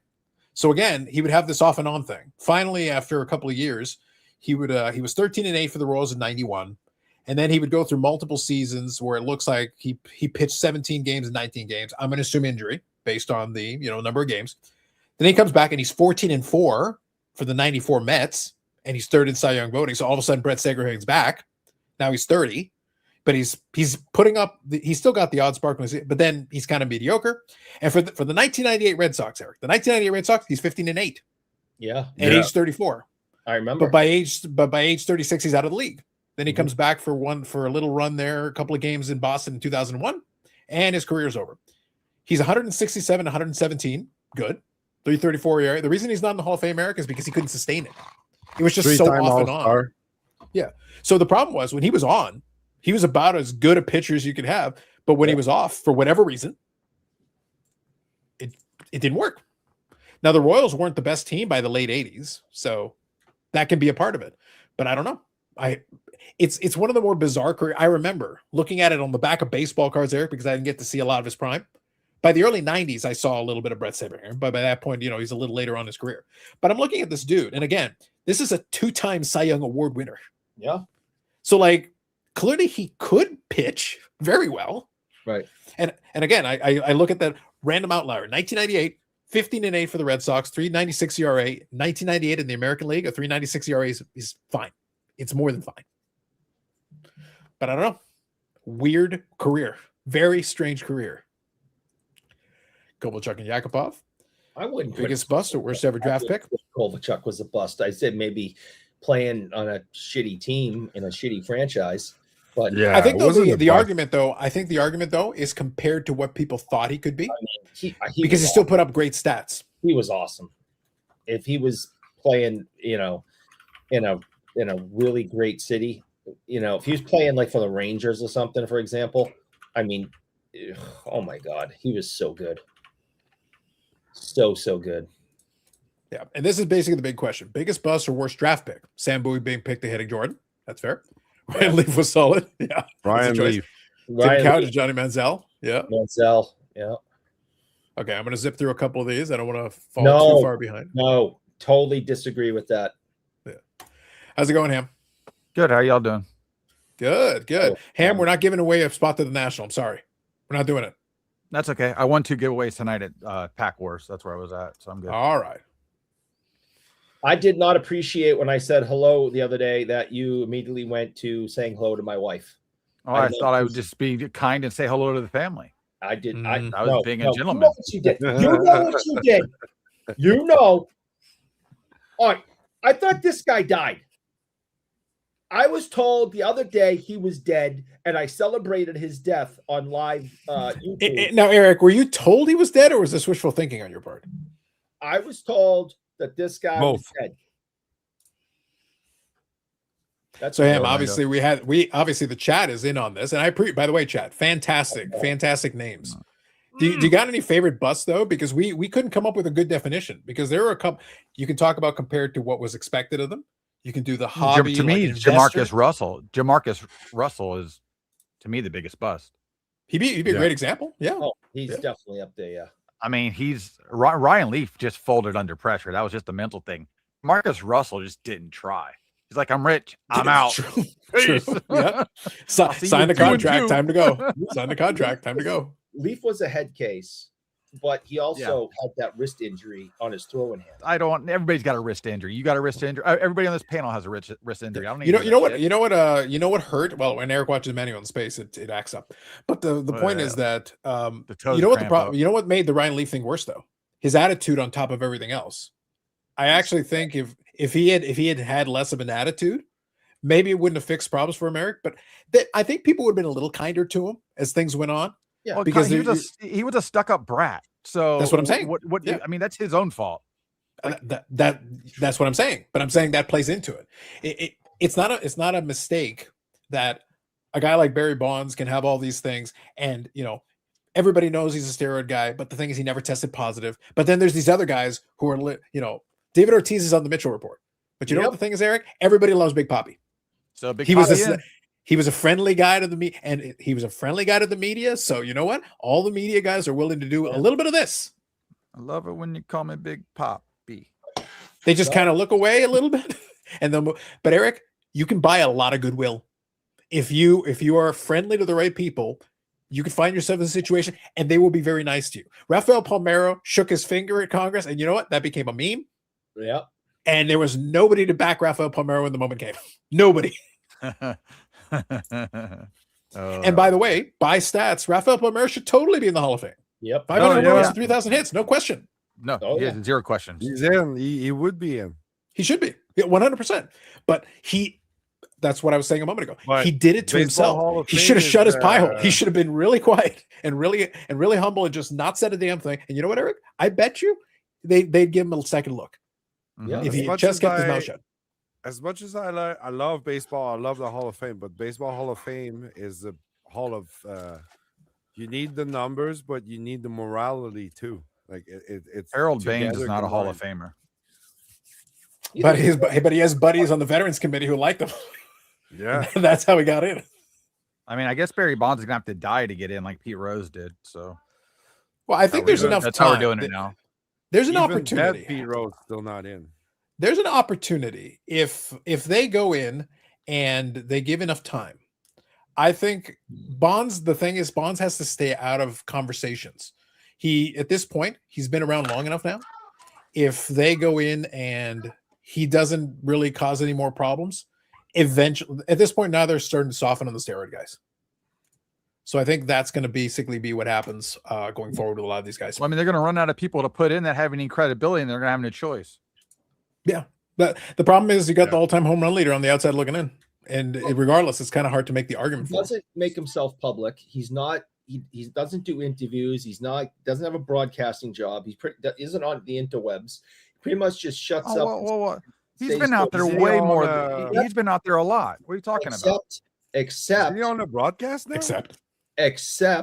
So again, he would have this off and on thing. Finally, after a couple of years, he was 13-8 for the Royals in 91. And then he would go through multiple seasons where it looks like he pitched 17 games and 19 games. I'm going to assume injury based on the number of games. Then he comes back and he's 14-4 for the 94 Mets, and he's third in Cy Young voting. So all of a sudden, Brett Saberhagen's back. Now he's 30, but he's putting up. He's still got the odd sparkling, but then he's kind of mediocre. And for the 1998 Red Sox, Eric, the 1998 Red Sox, he's 15-8. Yeah, at age 34. I remember. But by age 36, he's out of the league. Then he comes back for a little run there, a couple of games in Boston in 2001, and his career's over. He's 167, 117, good, 3.34 ERA. The reason he's not in the Hall of Fame, Eric, is because he couldn't sustain it. It was just so off and on. Yeah. So the problem was when he was on, he was about as good a pitcher as you could have. But when he was off, for whatever reason, it didn't work. Now, the Royals weren't the best team by the late 80s, so that can be a part of it. But I don't know. It's one of the more bizarre career. I remember looking at it on the back of baseball cards, Eric, because I didn't get to see a lot of his prime. By the early 90s, I saw a little bit of Brett Saberhagen, but by that point, he's a little later on in his career. But I'm looking at this dude, and again, this is a 2-time Cy Young Award winner. Yeah. So, like, clearly he could pitch very well. Right. And again, I look at that random outlier. 1998, 15-8 for the Red Sox, 3.96 ERA. 1998 in the American League, a 3.96 ERA is fine. It's more than fine. But I don't know. Weird career. Very strange career. Kovalchuk and Yakupov. I wouldn't. Biggest bust or worst ever draft pick? Kovalchuk was a bust. I said maybe playing on a shitty team in a shitty franchise. But yeah, I think the argument though is compared to what people thought he could be. I mean, because he still put up great stats. He was awesome. If he was playing, in a really great city, if he was playing like for the Rangers or something, for example, I mean, oh my God, he was so good. So good. Yeah. And this is basically the big question. Biggest bust or worst draft pick? Sam Bowie being picked ahead of Jordan. That's fair. Ryan Leaf was solid. Yeah. Ryan Leaf. Tim Couch and Johnny Manziel. Yeah. Manziel. Yeah. Okay. I'm going to zip through a couple of these. I don't want to fall too far behind. No, totally disagree with that. Yeah. How's it going, Ham? Good. How y'all doing? Good. Ham, we're not giving away a spot to the National. I'm sorry. We're not doing it. That's okay. I won 2 giveaways tonight at Pack Wars. That's where I was at. So I'm good. All right. I did not appreciate when I said hello the other day that you immediately went to saying hello to my wife. Oh, I thought I would just be kind and say hello to the family. I did. I was being a gentleman. You know what you did. You know what you did. You know. All right. I thought this guy died. I was told the other day he was dead, and I celebrated his death on live YouTube. Now, Eric, were you told he was dead, or was this wishful thinking on your part? I was told that this guy was dead. That's so him. Obviously, obviously the chat is in on this, and by the way, chat, fantastic names. Do you got any favorite busts though? Because we couldn't come up with a good definition, because there are a couple you can talk about compared to what was expected of them. You can do the hobby. To me, Jamarcus Russell. Jamarcus Russell is, to me, the biggest bust. He'd be a great example. Yeah. Oh, he's definitely up there. Yeah. I mean, Ryan Leaf just folded under pressure. That was just a mental thing. Marcus Russell just didn't try. He's like, I'm rich. I'm out. True. Yeah. Sign the contract. Time to go. Sign the contract. Time to go. Leaf was a head case, but he also had that wrist injury on his throwing hand. Everybody's got a wrist injury. You got a wrist injury. Everybody on this panel has a wrist injury. I don't you know what hurt? Well, when Eric watches Manual in Space, it acts up. But the point is that you know what the problem? You know what made the Ryan Leaf thing worse though? His attitude on top of everything else. I actually think if he had less of an attitude, maybe it wouldn't have fixed problems for him, Eric. But I think people would have been a little kinder to him as things went on. Yeah, well, because he was a stuck-up brat. So that's what I'm saying. I mean, that's his own fault. That's what I'm saying. But I'm saying that plays into it. It's not a mistake that a guy like Barry Bonds can have all these things, and everybody knows he's a steroid guy. But the thing is, he never tested positive. But then there's these other guys who are David Ortiz is on the Mitchell Report. But you know what the thing is, Eric? Everybody loves Big Papi. So Big Papi. He was a friendly guy to the media, and he was a friendly guy to the media. So you know what? All the media guys are willing to do a little bit of this. I love it when you call me Big Papi. They just kind of look away a little bit, and then. But Eric, you can buy a lot of goodwill if you are friendly to the right people. You can find yourself in a situation, and they will be very nice to you. Rafael Palmeiro shook his finger at Congress, and you know what? That became a meme. Yeah. And there was nobody to back Rafael Palmeiro when the moment came. Nobody. And by the way, by stats, Rafael Palmeiro should totally be in the Hall of Fame. Yep. 500 runs and 3,000 hits. No question. No, he has zero questions. He's in. He would be in. He should be. 100%. But that's what I was saying a moment ago. But he did it to himself. He should have shut his pie hole. He should have been really quiet and really humble and just not said a damn thing. And you know what, Eric? I bet you they'd give him a second look. Yeah. If he just kept his mouth shut. As much as I love baseball, I love the Hall of Fame, but Baseball Hall of Fame is the hall of you need the numbers, but you need the morality too. Like it's Harold Baines is not a Hall of Famer. But he has buddies on the Veterans Committee who like them. Yeah. That's how he got in. I mean, I guess Barry Bonds is gonna have to die to get in like Pete Rose did. So Well, I think there's enough That's time. how we're doing it now. There's an Even opportunity. Pete Rose still not in. There's an opportunity if they go in and they give enough time. I think Bonds, the thing is, Bonds has to stay out of conversations. At this point, he's been around long enough now. If they go in and he doesn't really cause any more problems, eventually, at this point now, they're starting to soften on the steroid guys. So I think that's going to basically be what happens going forward with a lot of these guys. Well, I mean, they're going to run out of people to put in that have any credibility, and they're going to have no choice. Yeah, but the problem is you got the all-time home run leader on the outside looking in, and regardless, it's kind of hard to make the argument. He doesn't make himself public. He's not. He doesn't do interviews. Doesn't have a broadcasting job. Isn't on the interwebs. He pretty much just shuts up. Well, he's been out there way more. He's been out there a lot. What are you talking about? Except is he on the broadcast now? Except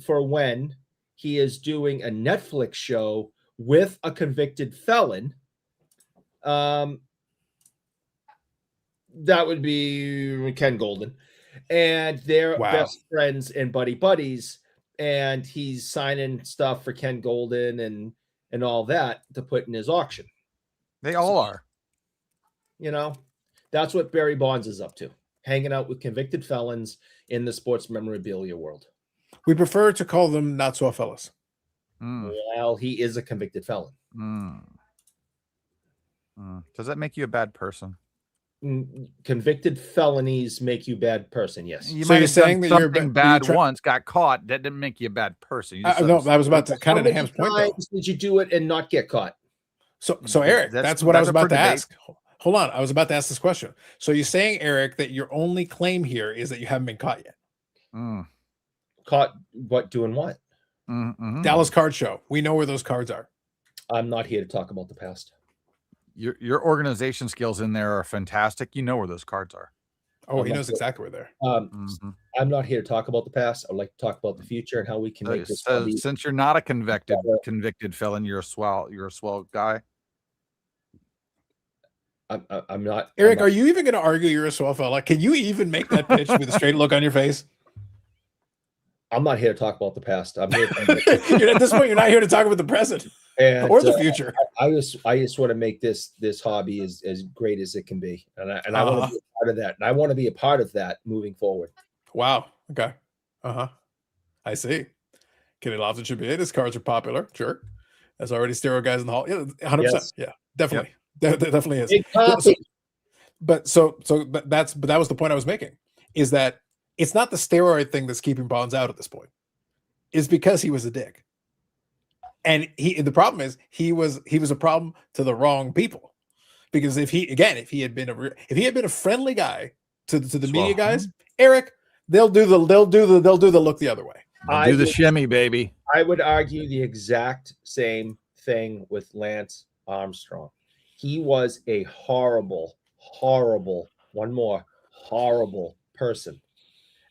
for when he is doing a Netflix show with a convicted felon. That would be Ken Golden, and they're best friends and buddies, and he's signing stuff for Ken Golden and all that to put in his auction. They all are. You know, that's what Barry Bonds is up to, hanging out with convicted felons in the sports memorabilia world. We prefer to call them not so fellas. Well, he is a convicted felon. Does that make you a bad person? Convicted felonies make you a bad person. Yes. So you're saying that you're bad once, got caught. That didn't make you a bad person. No, I was about to kind of Ham's point. Though. Did you do it and not get caught? So Eric, that's what I was about to ask. Hold on, I was about to ask this question. So you're saying, Eric, that your only claim here is that you haven't been caught yet? Caught what? Doing what? Dallas Card Show. We know where those cards are. I'm not here to talk about the past. Your organization skills in there are fantastic. You know where those cards are. Oh, he knows exactly where they're. I'm not here to talk about the past. I'd like to talk about the future and how we can make this. Since you're not a convicted felon, you're a swell guy. I'm not. Eric, are you even going to argue you're a swell fella? Can you even make that pitch with a straight look on your face? I'm not here to talk about the past. I'm here. At this point, you're not here to talk about the present or the future. I just want to make this hobby as great as it can be, and I want to be a part of that, and I want to be a part of that moving forward. Wow. Okay. I see. Kenny Lofton should be it. His cards are popular. Sure. There's already steroid guys in the hall. Yeah, 100%. Yes. Yeah, definitely. Yep. That definitely is. But that was the point I was making, is that it's not the steroid thing that's keeping Bonds out at this point. It's because he was a dick. And the problem is he was a problem to the wrong people. Because if he had been a friendly guy to the media guys, Eric, they'll do the look the other way. Do the shimmy, baby. I would argue the exact same thing with Lance Armstrong. He was a horrible person.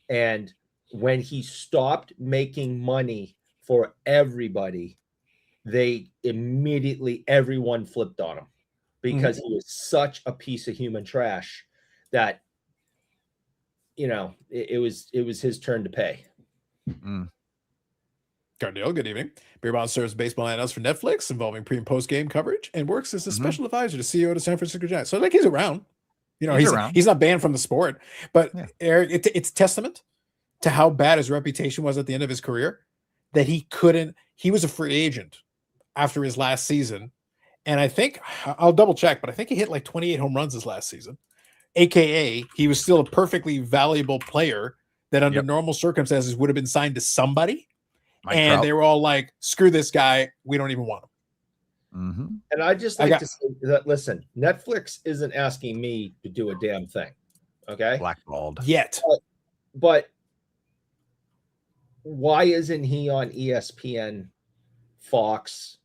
And when he stopped making money for everybody, everyone flipped on him because he was such a piece of human trash that, it was his turn to pay. Cardale, good evening. Beer Bonds serves baseball analysts for Netflix involving pre and post game coverage and works as a special advisor to CEO of the San Francisco Giants. So he's around. He's not banned from the sport. But Eric, it's testament to how bad his reputation was at the end of his career that he was a free agent after his last season. And I think I'll double check, but I think he hit like 28 home runs his last season. AKA, he was still a perfectly valuable player that under normal circumstances would have been signed to somebody. They were all like, screw this guy. We don't even want him. And I just like to say that, listen, Netflix isn't asking me to do a damn thing. Okay. Blackballed. Yet. But why isn't he on ESPN, Fox,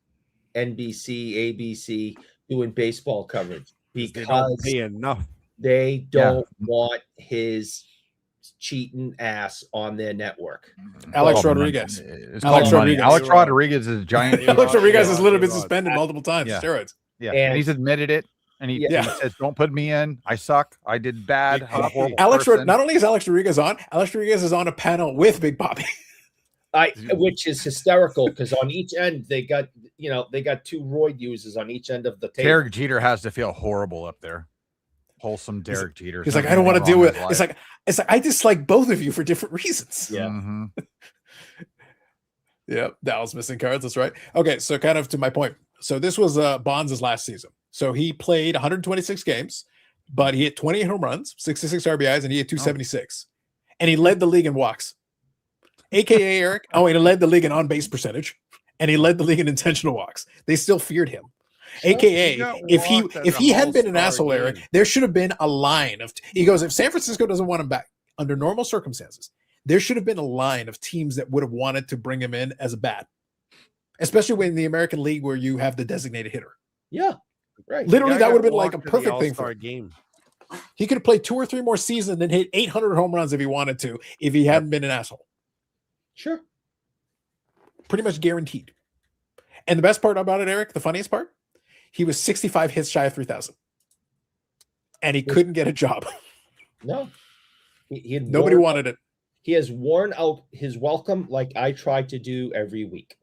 NBC, ABC doing baseball coverage? Because they don't pay enough. They don't want his cheating ass on their network. Alex Rodriguez. Alex Rodriguez is a giant. Alex Rodriguez has literally been suspended multiple times. Steroids. Yeah, and he's admitted it. And he says, "Don't put me in. I suck. I did bad." Not only is Alex Rodriguez on, Alex Rodriguez is on a panel with Big Papi. Which is hysterical because on each end they got two roid users on each end of the table. Derek Jeter has to feel horrible up there. Wholesome Derek Jeter. He's like, I don't want to deal with it. It's like I dislike both of you for different reasons. Yeah. Mm-hmm. Yeah, Dallas missing cards. That's right. Okay, so kind of to my point. So this was Bonds' last season. So he played 126 games, but he hit 28 home runs, 66 RBIs, and he hit 276. And he led the league in walks. AKA Eric. Oh, and he led the league in on-base percentage, and he led the league in intentional walks. They still feared him. AKA, if he had been an asshole, Eric, there should have been a line of. He goes, if San Francisco doesn't want him back under normal circumstances, there should have been a line of teams that would have wanted to bring him in as a bat, especially when in the American League where you have the designated hitter. Yeah, right. Literally, that would have been like a perfect thing for him. Game. He could have played 2 or 3 more seasons and hit 800 home runs if he wanted to, if he hadn't been an asshole. Sure. Pretty much guaranteed. And the best part about it, Eric, the funniest part, he was 65 hits shy of 3,000. And he couldn't get a job. No. Nobody wanted it. He has worn out his welcome like I try to do every week.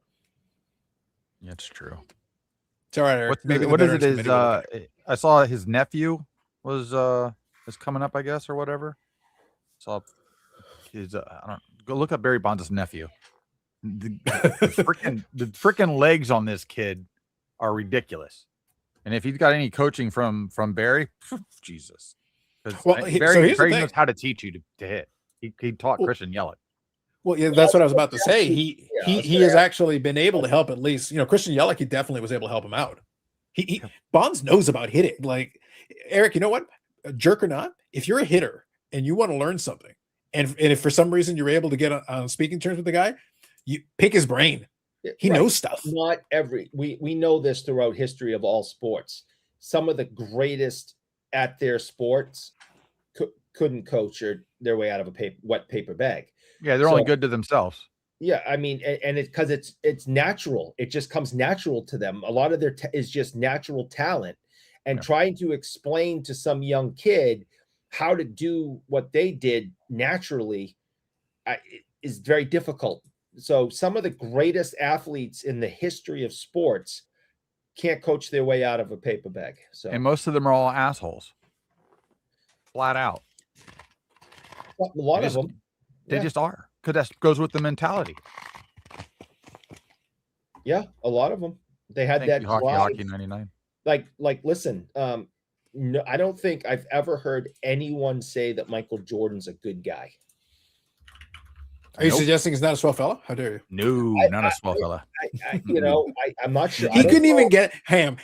That's true. It's all right, Eric. What is it? I saw his nephew was coming up, I guess, or whatever. Saw his I don't go look up Barry Bonds' nephew. The freaking legs on this kid are ridiculous. And if he's got any coaching from Barry, Jesus. Well, Barry knows how to teach you to hit. He taught Christian Yelich. Well, yeah, that's what I was about to say. He has actually been able to help at least. Christian Yelich, he definitely was able to help him out. Bonds knows about hitting. Like, Eric, you know what? Jerk or not, if you're a hitter and you want to learn something, and if for some reason you're able to get on speaking terms with the guy, you pick his brain. He knows stuff. Not we know this throughout history of all sports. Some of the greatest at their sports couldn't coach their way out of a wet paper bag. Yeah, they're only good to themselves. Yeah, I mean, and it's because it's natural. It just comes natural to them. A lot of their is just natural talent, and trying to explain to some young kid how to do what they did naturally is very difficult. So some of the greatest athletes in the history of sports can't coach their way out of a paper bag. So, and most of them are all assholes, flat out. A lot of them, they just are, because that goes with the mentality. Yeah, a lot of them. They had that hockey 99. Like, listen. No, I don't think I've ever heard anyone say that Michael Jordan's a good guy. Are you suggesting he's not a swell fella? How dare you? No, not a swell fella. I'm not sure. He couldn't even get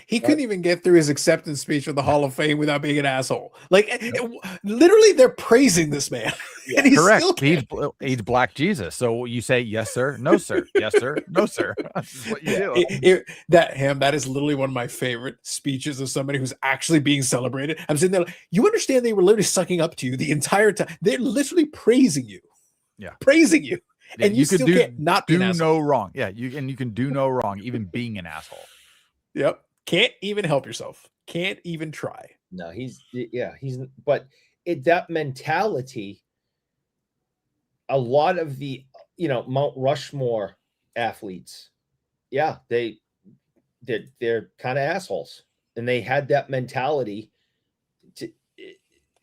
He couldn't even get through his acceptance speech of the Hall of Fame without being an asshole. Like, literally, they're praising this man. Yeah, and correct. He's Black Jesus. So you say yes, sir, no, sir, yes, sir, no, sir. That's what you do. That is literally one of my favorite speeches of somebody who's actually being celebrated. I'm sitting there, like, you understand they were literally sucking up to you the entire time. They're literally praising you. Yeah, praising you, and you still can't not do no wrong. Yeah, you can do no wrong, even being an asshole. Yep, can't even help yourself. Can't even try. No, but that mentality. A lot of the Mount Rushmore athletes, they're kind of assholes, and they had that mentality.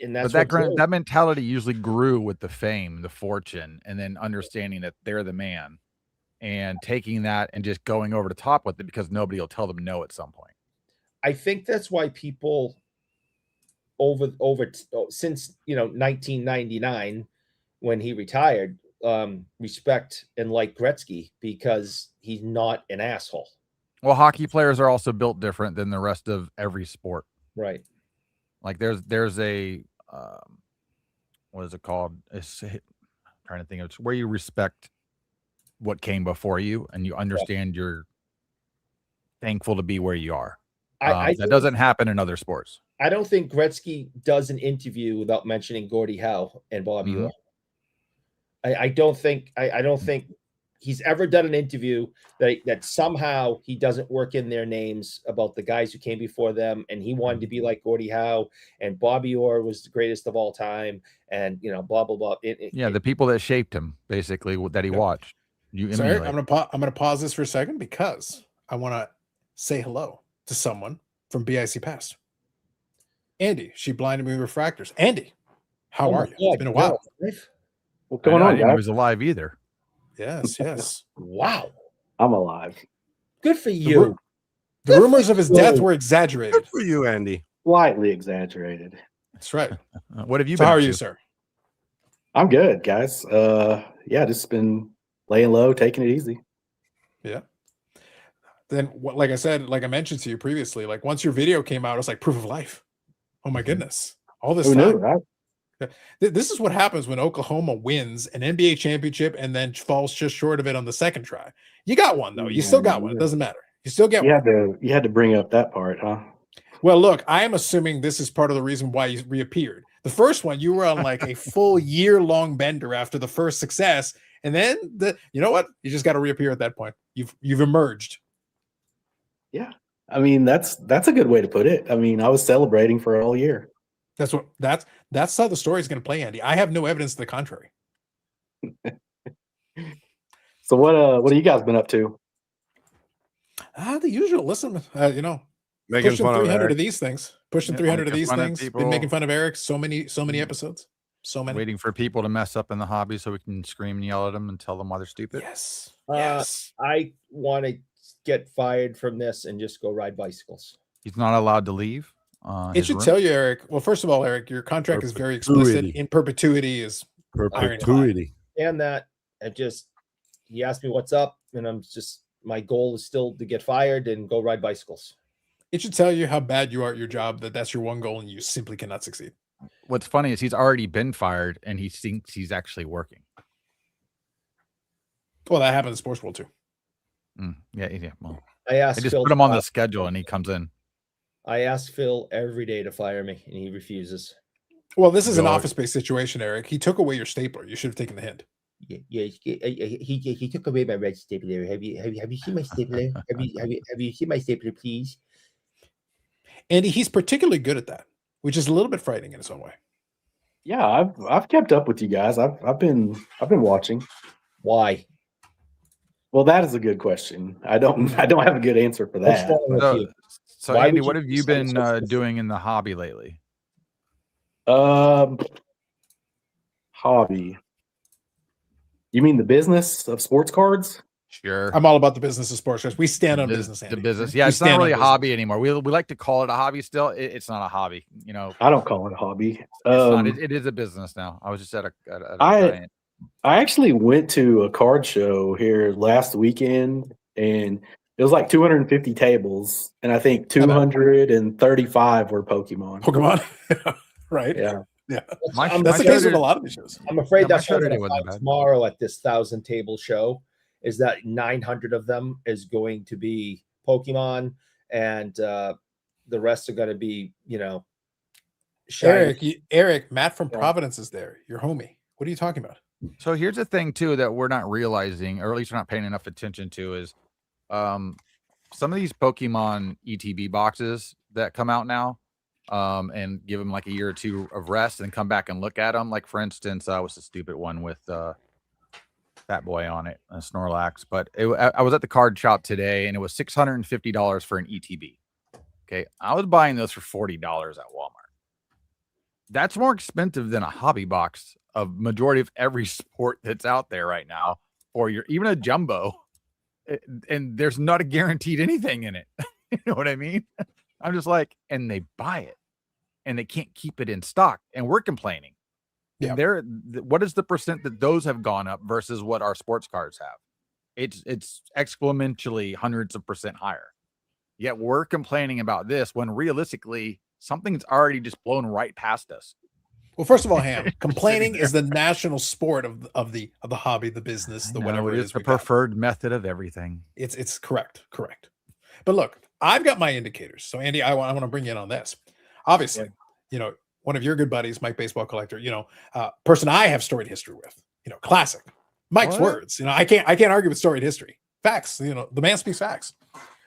And that's that mentality usually grew with the fame, the fortune, and then understanding that they're the man, and taking that and just going over the top with it because nobody will tell them no at some point. I think that's why people since 1999 when he retired respect and like Gretzky because he's not an asshole. Well, hockey players are also built different than the rest of every sport, right? Like there's a what is it called? I'm trying to think of it's where you respect what came before you and you understand you're thankful to be where you are. That doesn't happen in other sports. I don't think Gretzky does an interview without mentioning Gordie Howe and Bobby Orr. I don't think he's ever done an interview that somehow he doesn't work in their names about the guys who came before them, and he wanted to be like Gordie Howe, and Bobby Orr was the greatest of all time, and blah blah blah. The people that shaped him, basically, that he watched. You So Eric, emulate. I'm gonna pause this for a second because I want to say hello to someone from BIC Past. Andy, she blinded me with refractors. Andy, how are you? It's been a while. What's going I on, didn't know he guys? was alive either. Yes, yes. Wow. I'm alive. Good for you. The rumors of his death were exaggerated. Good for you, Andy. Slightly exaggerated. That's right. What have you So been how up are to? you, sir? I'm good, guys. Yeah, just been laying low, taking it easy. Yeah. Then, like I said, like I mentioned to you previously, like once your video came out, it was like proof of life. Oh my goodness! All this Who time. knew, right? This is what happens when Oklahoma wins an NBA championship and then falls just short of it on the second try. You got one though. You still got one. It doesn't matter. You still get one. You had to bring up that part, huh? Well, look, I am assuming this is part of the reason why you reappeared. The first one, you were on like a full year-long bender after the first success, and then you know what? You just got to reappear at that point. You've emerged. Yeah. I mean, that's a good way to put it. I mean, I was celebrating for a whole year. That's how the story is going to play, Andy. I have no evidence to the contrary. So what have you guys been up to? The usual. Listen, Making pushing fun of 300 Eric. of these things. Pushing Yeah, 300 of making these fun of things. Been people. making fun of Eric so many episodes. So many. Waiting for people to mess up in the hobby so we can scream and yell at them and tell them why they're stupid. Yes. Yes. I want to get fired from this and just go ride bicycles. He's not allowed to leave. It should tell you, Eric. Well, first of all, Eric, your contract is very explicit. In perpetuity is Perpetuity. And that he asked me what's up, and my goal is still to get fired and go ride bicycles. It should tell you how bad you are at your job, that's your one goal and you simply cannot succeed. What's funny is he's already been fired and he thinks he's actually working. Well, that happens in sports world too. Yeah. Well, I just Phil put him on the schedule and he comes in. I ask Phil every day to fire me, and he refuses. Well, this is an office-based situation, Eric. He took away your stapler. You should have taken the hint. Yeah, he took away my red stapler. Have you seen my stapler? Have you seen my stapler, please? Andy, he's particularly good at that, which is a little bit frightening in its own way. Yeah, I've kept up with you guys. I've been watching. Why? Well, that is a good question. I don't have a good answer for that. So Andy, what have you been doing in the hobby lately? Hobby. You mean the business of sports cards? Sure. I'm all about the business of sports cards. We stand on business, Andy. The business. Yeah, it's not really a hobby anymore. We like to call it a hobby still. It's not a hobby. I don't call it a hobby. It is a business now. I was just at a giant. I actually went to a card show here last weekend, and it was like 250 tables, and I think 235 were Pokemon. Right? Yeah. Yeah. That's the case with a lot of these shows. I'm afraid that's what Saturday I'm going to find tomorrow at this 1,000-table show, is that 900 of them is going to be Pokemon, and the rest are going to be, shiny. Eric, Matt from Providence is there. Your homie. What are you talking about? So here's the thing too that we're not realizing, or at least we're not paying enough attention to, is some of these Pokemon ETB boxes that come out now, and give them like a year or two of rest and come back and look at them. Like for instance, was a stupid one with Fat Boy on it, Snorlax. But I was at the card shop today, and it was $650 for an ETB. Okay, I was buying those for $40 at Walmart. That's more expensive than a hobby box of majority of every sport that's out there right now, or even a jumbo, and there's not a guaranteed anything in it. You know what I mean? I'm just like, and they buy it, and they can't keep it in stock, and we're complaining. Yeah, what is the percent that those have gone up versus what our sports cards have? It's exponentially hundreds of percent higher. Yet we're complaining about this when realistically something's already just blown right past us. Well, first of all, Ham, complaining is the national sport of the hobby, the business, whatever it is. It's the preferred method of everything. It's correct. But look, I've got my indicators. So Andy, I want to bring you in on this. Obviously, one of your good buddies, Mike Baseball Collector, person I have storied history with, classic. Mike's words. I can't argue with storied history. Facts. The man speaks facts.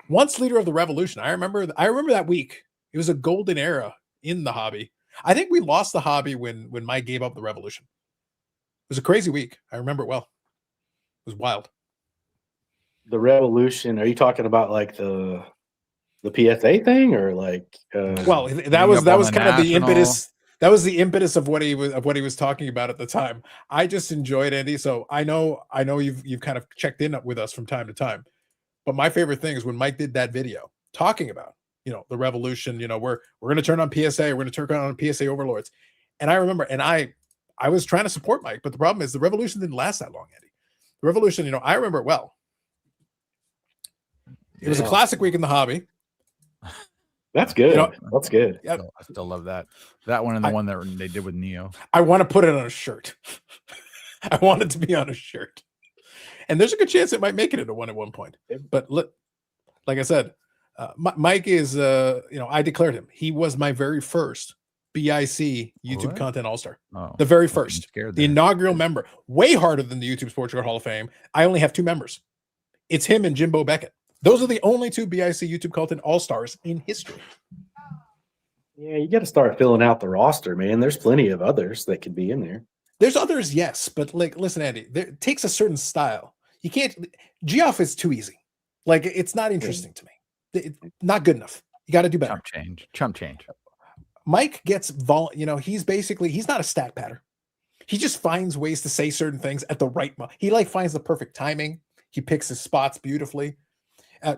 Once leader of the revolution. I remember that week. It was a golden era in the hobby. I think we lost the hobby when Mike gave up the revolution. It was a crazy week. I remember it well. It was wild. the Revolution. Are you talking about like the PSA thing, or like? Well, that was kind of the impetus. That was the impetus of what he was talking about at the time. I just enjoyed Andy. So I know you've kind of checked in with us from time to time. But my favorite thing is when Mike did that video talking about, the Revolution, we're going to turn on PSA, we're going to turn on PSA overlords. And I remember, and I was trying to support Mike, but the problem is the Revolution didn't last that long, Andy. The Revolution, I remember it well. It was a classic week in the hobby. That's good. That's good. I still love that. That one and the one that they did with Neo. I want to put it on a shirt. I want it to be on a shirt. And there's a good chance it might make it into one at one point. But like I said, Mike is, I declared him. He was my very first BIC YouTube Content All-Star. Oh, the very first. The inaugural member. Way harder than the YouTube Sports Card Hall of Fame. I only have 2 members. It's him and Jimbo Beckett. Those are the only 2 BIC YouTube Content All-Stars in history. Yeah, you got to start filling out the roster, man. There's plenty of others that could be in there. There's others, yes. But listen, Andy, it takes a certain style. You can't. Geoff is too easy. It's not interesting to me. It's not good enough. You got to do better. Chump change. Mike gets he's not a stat patter. He just finds ways to say certain things at the right moment. He finds the perfect timing. He picks his spots beautifully.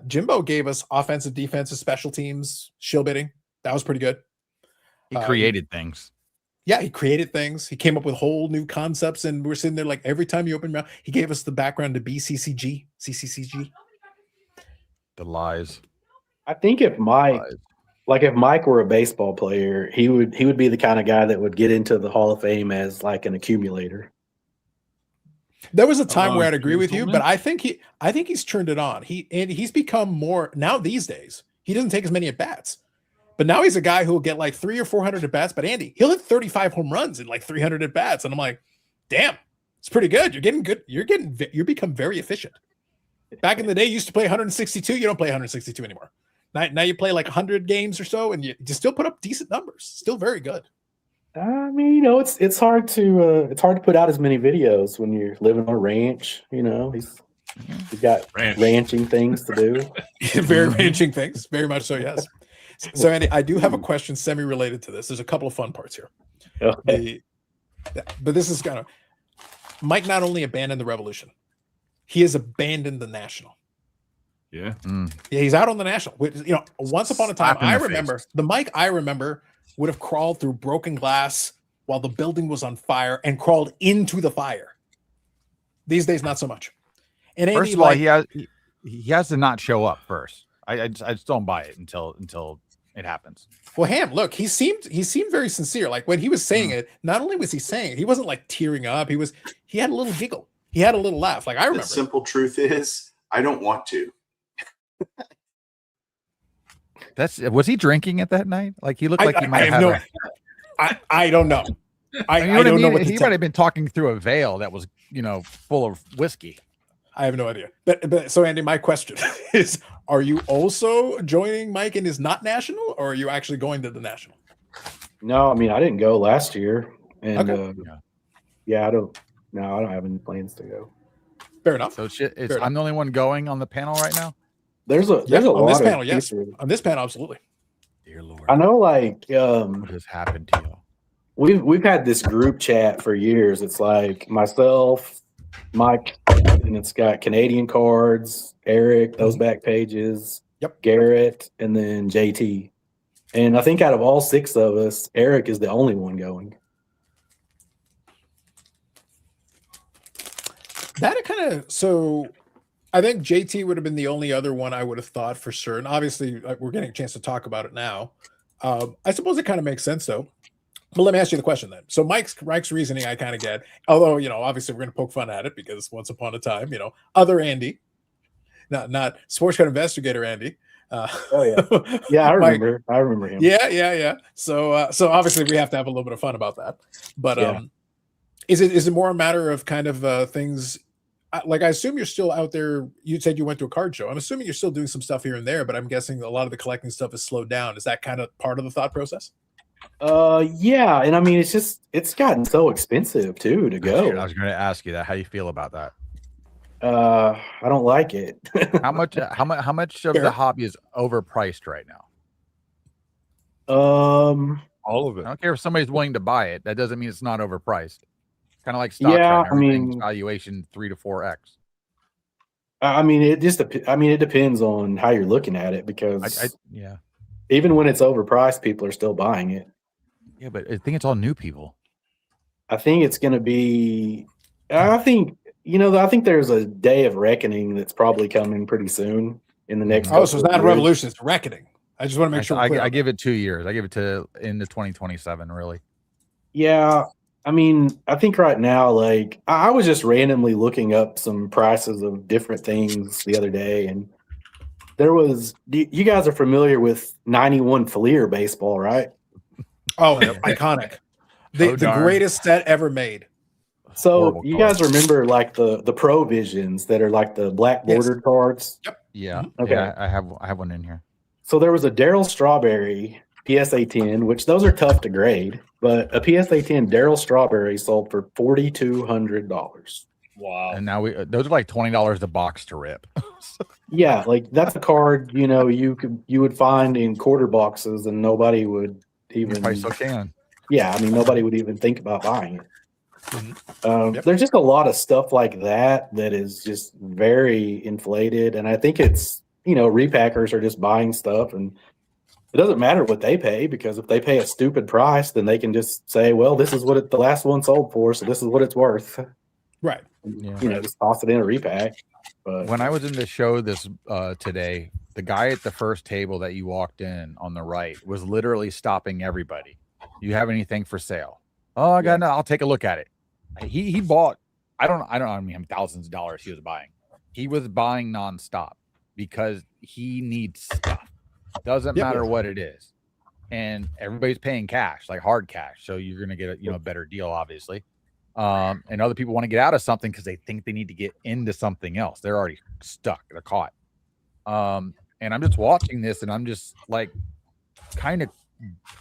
Jimbo gave us offensive, defensive, special teams, shill bidding. That was pretty good. He created things. Yeah, he created things. He came up with whole new concepts, and we're sitting there every time you open your mouth, he gave us the background to CCCG. The lies. I think if Mike were a baseball player, he would be the kind of guy that would get into the Hall of Fame as an accumulator. There was a time where I'd agree with you, but I think he's turned it on. He's become more now these days. He doesn't take as many at bats. But now he's a guy who will get 300 or 400 at bats. But Andy, he'll hit 35 home runs in 300 at bats, and I'm like, damn, it's pretty good. You're getting good. You become very efficient. Back in the day, you used to play 162. You don't play 162 anymore. Now you play 100 games or so, and you still put up decent numbers. Still very good. I mean, it's hard to put out as many videos when you're living on a ranch. He's got ranching things to do. Very ranching things. Very much so. Yes. So, Andy, I do have a question semi-related to this. There's a couple of fun parts here. Okay. But this is Mike not only abandoned the Revolution, he has abandoned the National. Yeah. Yeah, he's out on the National. Once upon a time, I remember the Mike I remember would have crawled through broken glass while the building was on fire and crawled into the fire. These days, not so much. And Andy, first of all, he has to not show up first. I just don't buy it until it happens. Well, Ham, look, he seemed very sincere. When he was saying it, not only was he saying it, he wasn't tearing up. He had a little giggle. He had a little laugh. I remember. The simple truth is, I don't want to. Was he drinking at that night? He looked like he might have. I don't know. I don't know what he might have been talking through a veil that was full of whiskey. I have no idea. But so Andy, my question is: are you also joining Mike in his not national, or are you actually going to the National? No, I mean I didn't go last year, and I don't have any plans to go. Fair enough. So I'm the only one going on the panel right now. There's a lot on this of panel, yes. On this panel, absolutely. Dear Lord, I know. What has happened to you? We've had this group chat for years. It's myself, Mike, and it's got Canadian cards, Eric, those back pages, Garrett, and then JT. And I think out of all 6 of us, Eric is the only one going. So I think JT would have been the only other one I would have thought for sure. And obviously, we're getting a chance to talk about it now. I suppose it kind of makes sense, though. But let me ask you the question then. So Mike's reasoning I kind of get, although, obviously we're going to poke fun at it because once upon a time, other Andy, not sports card investigator Andy. Yeah, I remember him. Yeah. So obviously we have to have a little bit of fun about that. But is it more a matter of kind of things? I assume you're still out there. You said you went to a card show. I'm assuming you're still doing some stuff here and there, but I'm guessing a lot of the collecting stuff is slowed down. Is that kind of part of the thought process? Yeah, and I mean it's gotten so expensive too to go. I was going to ask you that. How you feel about that? I don't like it. How much of Fair. the hobby is overpriced right now? All of it. I don't care if somebody's willing to buy it. That doesn't mean it's not overpriced. Kind of like stocks Yeah, right now. I mean- Everything's valuation 3 to 4x. I mean, it depends on how you're looking at it because Yeah. even when it's overpriced, people are still buying it. Yeah, but I think it's all new people. I think it's going to be. I think there's a day of reckoning that's probably coming pretty soon in the next. Oh, so it's couple not of a years. revolution; it's a reckoning. I just want to make sure. I give it 2 years. I give it to into 2027. Really. Yeah, I mean, I think right now, like I was just randomly looking up some prices of different things the other day, and there was. You guys are familiar with 91 Fleer baseball, right? Oh, iconic! The darn. greatest set ever made. So Horrible you card. guys remember like the Pro Visions that are like the black bordered cards? Yeah. Okay. Yeah, I have one in here. So there was a Daryl Strawberry PSA 10, which those are tough to grade, but a PSA 10 Daryl Strawberry sold for $4,200. Wow. And now those are like $20 a box to rip. Yeah, like that's a card you would find in quarter boxes and nobody would even. Probably still can. Yeah, I mean nobody would even think about buying it. Yep. There's just a lot of stuff like that is just very inflated, and I think it's repackers are just buying stuff, and it doesn't matter what they pay because if they pay a stupid price, then they can just say, "Well, this is what the last one sold for, so this is what it's worth." Right. Yeah. Just toss it in a repack. But When I was in the show this today, the guy at the first table that you walked in on the right was literally stopping everybody. You have anything for sale? Oh, I got no. I'll take a look at it. He bought. I don't know how many thousands of dollars he was buying. He was buying nonstop because he needs stuff. Doesn't matter what it is, and everybody's paying cash, like hard cash. So you're gonna get a better deal, obviously. And other people want to get out of something because they think they need to get into something else. They're already stuck. They're caught. And I'm just watching this and I'm just like kind of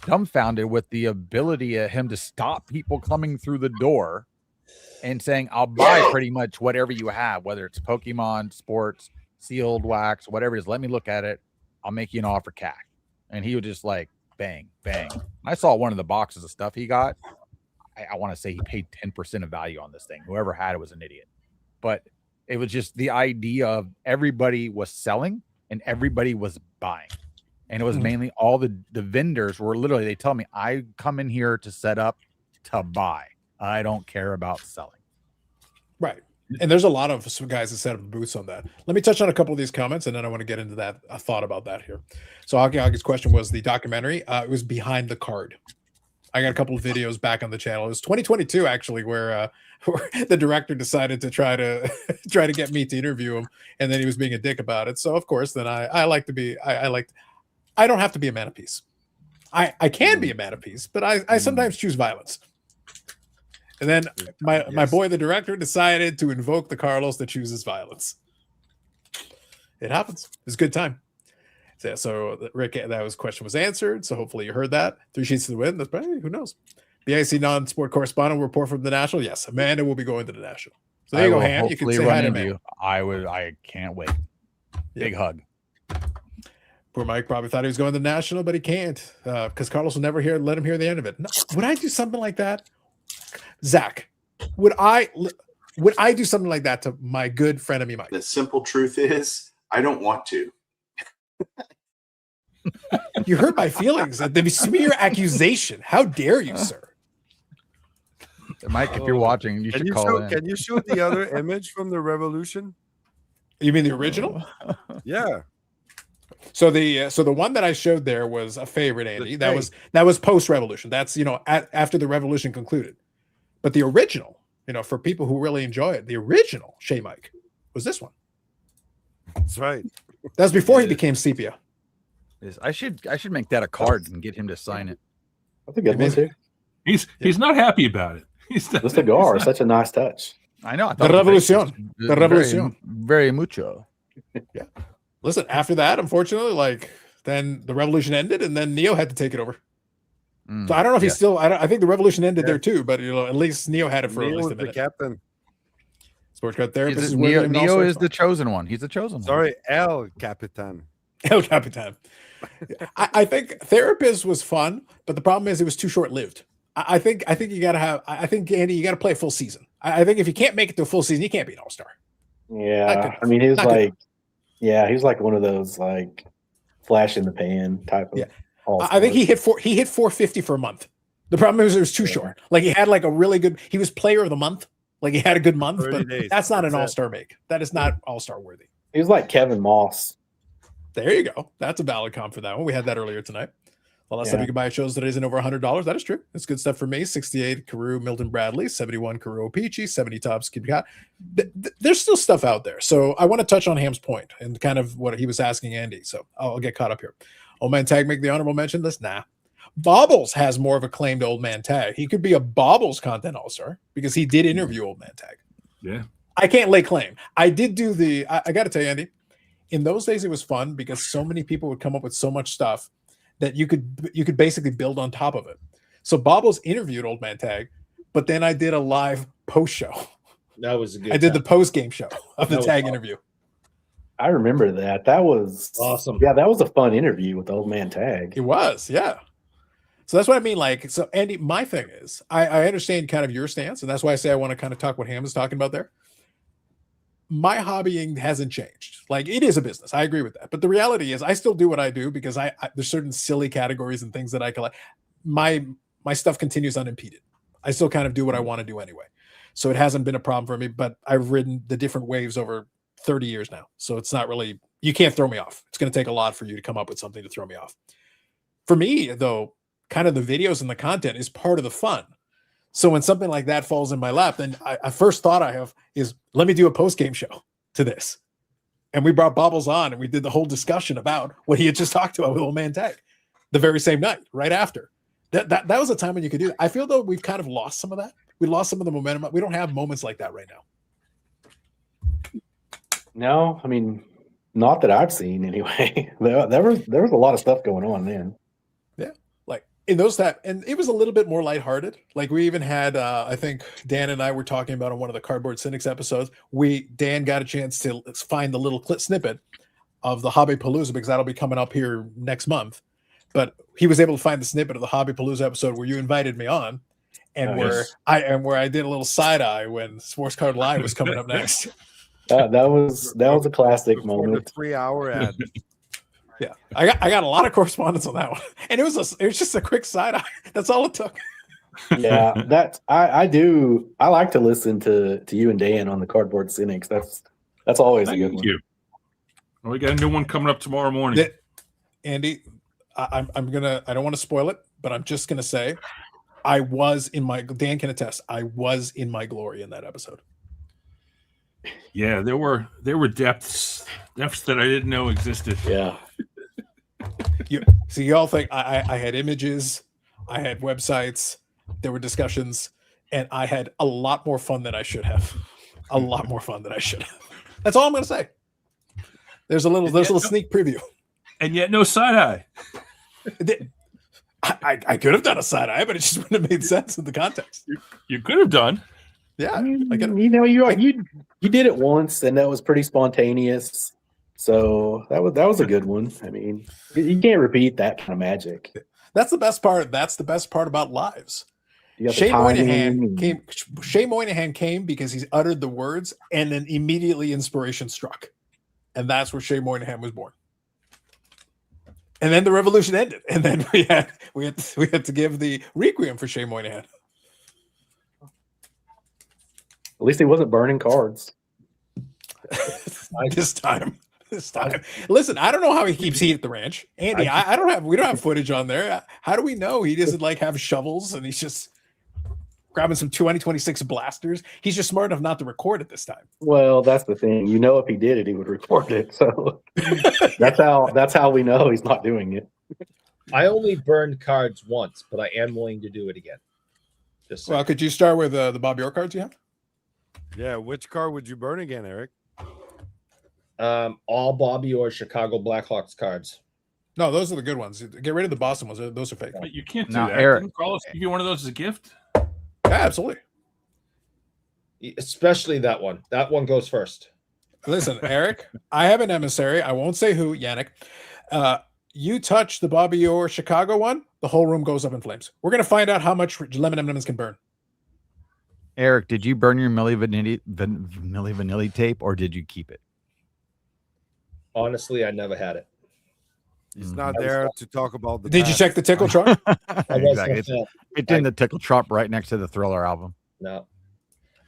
dumbfounded with the ability of him to stop people coming through the door and saying, I'll buy pretty much whatever you have, whether it's Pokemon, sports, sealed wax, whatever it is. Let me look at it. I'll make you an offer cash. And he would just like bang, bang. I saw one of the boxes of stuff he got. I want to say he paid 10% of value on this thing. Whoever had it was an idiot. But it was just the idea of everybody was selling and everybody was buying. And it was mainly all the vendors were literally, they tell me, I come in here to set up to buy. I don't care about selling. Right. And there's a lot of some guys that set up booths on that. Let me touch on a couple of these comments, and then I want to get into that. A thought about that here. So Agi's question was the documentary. It was Behind the Card. I got a couple of videos back on the channel. It was 2022 actually, where the director decided to try to get me to interview him, and then he was being a dick about it. So of course, then I like to be. I don't have to be a man of peace. I can be a man of peace, but I sometimes choose violence. And then my boy, the director, decided to invoke the Carlos that chooses violence. It happens. It's a good time. So Rick, that question was answered. So hopefully you heard that. 3 sheets to the wind. That's probably, who knows? BIC non-sport correspondent will report from the National. Yes, Amanda will be going to the National. So there you go, Ham. You can say hi to Amanda. I can't wait. Big hug. Poor Mike probably thought he was going to the National, but he can't because Carlos will never let him hear the end of it. No, would I do something like that? Zach, would I do something like that to my good friend of me, Mike? The simple truth is, I don't want to. You hurt my feelings. The smear accusation. How dare you, sir? Mike, if you're watching, you should call in. Can you show the other image from the Revolution? You mean the original? Yeah. So the one that I showed there was a favorite, Andy. That was post-revolution. That's after the revolution concluded. But the original, for people who really enjoy it, the original Shea Mike was this one. That's right. That was before he became sepia. I should make that a card and get him to sign it. That's a good one too. He's not happy about it. The cigar is such a nice touch. I know. The revolution. The revolution. Very mucho. Yeah. Listen, after that, unfortunately, then the revolution ended, and then Neo had to take it over. So I don't know if he's still. I think the revolution ended there too, but at least Neo had it for at least a minute. The captain. Sports card therapist is Neo is the chosen one. He's the chosen one. Sorry, El Capitan. El Capitan. I think therapist was fun, but the problem is it was too short lived. I think you gotta have. I think Andy, you gotta play a full season. I think if you can't make it to a full season, you can't be an all-star. Yeah, I mean, he was like, he was like one of those like flash in the pan type of. Yeah, I think he hit 450 for a month. The problem is it was too short. Like he had like a really good. He was player of the month. Like he had a good month, but that's not an all-star make. That is not all-star worthy. He was like Kevin Moss. There you go. That's a valid comp for that one. We had that earlier tonight. The last time you could buy shows that isn't over $100. That is true. That's good stuff for me. 68 Carew, Milton Bradley, 71 Carew Peachy, 70 Tops Kid Cat. There's still stuff out there. So I want to touch on Ham's point and kind of what he was asking Andy. So I'll get caught up here. Old Man Tag make the honorable mention list? Nah. Bobbles has more of a claim to Old Man Tag. He could be a Bobbles content all-star because he did interview Old Man Tag. Yeah. I can't lay claim. I did do I got to tell you, Andy, in those days it was fun because so many people would come up with so much stuff that you could basically build on top of it. So Bobbles interviewed Old Man Tag, but then I did a live post show. That was a good. I did the post game show of the Tag interview. I remember that. That was awesome. Yeah, that was a fun interview with Old Man Tag. It was, yeah. So that's what I mean. Like, so Andy, my thing is, I understand kind of your stance, and that's why I say I want to kind of talk what Ham is talking about there. My hobbying hasn't changed. Like, it is a business. I agree with that. But the reality is I still do what I do because I there's certain silly categories and things that I collect. My stuff continues unimpeded. I still kind of do what I want to do anyway. So it hasn't been a problem for me, but I've ridden the different waves over 30 years now. So it's not really, you can't throw me off. It's going to take a lot for you to come up with something to throw me off. For me, though, kind of the videos and the content is part of the fun. So when something like that falls in my lap, then I first thought I have is let me do a post-game show to this. And we brought Bobbles on and we did the whole discussion about what he had just talked about with Old Man Tag the very same night, right after. That was a time when you could do that. I feel though we've kind of lost some of that. We lost some of the momentum. We don't have moments like that right now. No, I mean, not that I've seen anyway. There was a lot of stuff going on then. Yeah, like in those and it was a little bit more lighthearted. Like we even had, I think Dan and I were talking about on one of the Cardboard Cynics episodes. Dan got a chance to find the little clip snippet of the Hobby Palooza because that'll be coming up here next month. But he was able to find the snippet of the Hobby Palooza episode where you invited me on, and where I did a little side eye when Sports Card Live was coming up next. That was a classic moment. 3-hour ad. Yeah, I got a lot of correspondence on that one, and it was just a quick side eye. That's all it took. Yeah, I like to listen to you and Dan on the Cardboard Cynics. That's always a good one. You. Well, we got a new one coming up tomorrow morning. Andy, I don't want to spoil it, but I'm just gonna say, Dan can attest, I was in my glory in that episode. Yeah, there were depths that I didn't know existed. Yeah. You all think I had images, I had websites, there were discussions, and I had a lot more fun than I should have. A lot more fun than I should have. That's all I'm going to say. There's a little sneak preview. And yet no side eye. I could have done a side eye, but it just wouldn't have made sense in the context. You could have done. Yeah, you did it once, and that was pretty spontaneous. So that was a good one. I mean, you can't repeat that kind of magic. That's the best part. That's the best part about lives. Shea Moynihan came because he uttered the words, and then immediately inspiration struck, and that's where Shea Moynihan was born. And then the revolution ended, and then we had to give the requiem for Shea Moynihan. At least he wasn't burning cards. This time. Listen, I don't know how he keeps heat at the ranch. Andy, we don't have footage on there. How do we know he doesn't have shovels and he's just grabbing some 2026 blasters? He's just smart enough not to record it this time. Well, that's the thing. If he did it, he would record it. So that's how we know he's not doing it. I only burned cards once, but I am willing to do it again. Well, could you start with the Bob York cards you have? Yeah, which card would you burn again, Eric? All Bobby or Chicago Blackhawks cards. No, those are the good ones. Get rid of the Boston ones. Those are fake. But you can't do No, that. Eric. Didn't Carlos give you one of those as a gift? Yeah, absolutely. Especially that one. That one goes first. Listen, Eric, I have an emissary. I won't say who, Yannick. You touch the Bobby Orr Chicago one, the whole room goes up in flames. We're going to find out how much lemon M&Ms can burn. Eric, did you burn your Milli Vanilli tape, or did you keep it? Honestly, I never had it. He's not there to talk about the Did you check the tickle truck? Exactly. It's in the tickle truck right next to the Thriller album. No.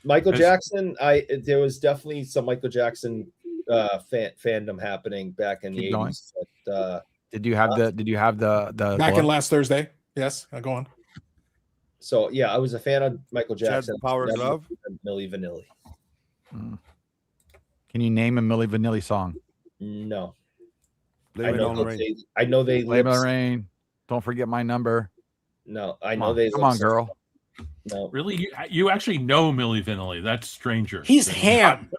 Michael Jackson, there was definitely some Michael Jackson fandom happening back in the 80s. But, did you have the back in last Thursday? Yes, go on. So yeah, I was a fan of Michael Jackson. Power Glove, Milli Vanilli. Can you name a Milli Vanilli song? No. Blame It on the Rain. I know they Blame It on the Rain. Don't Forget My Number. No, I know they. Come on, girl. No, really, you actually know Milli Vanilli? That's stranger. He's ham.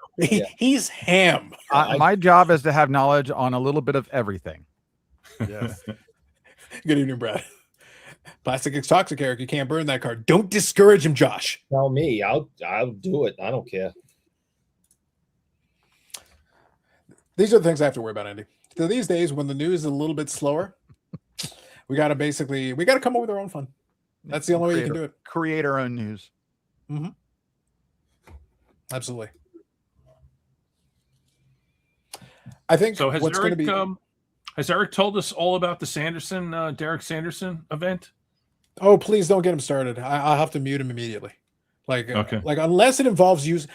He's ham. My job is to have knowledge on a little bit of everything. Yes. Good evening, Brad. Plastic is toxic, Eric. You can't burn that card. Don't discourage him, Josh. Tell me. I'll do it. I don't care. These are the things I have to worry about, Andy. So these days, when the news is a little bit slower, we got to come up with our own fun. That's the only way you can do it. Create our own news. Mm-hmm. Absolutely. I think so. Has what's Eric, going to be... has Eric told us all about the Sanderson, Derek Sanderson event? Oh, please don't get him started. I'll have to mute him immediately. Okay. Like unless it involves use,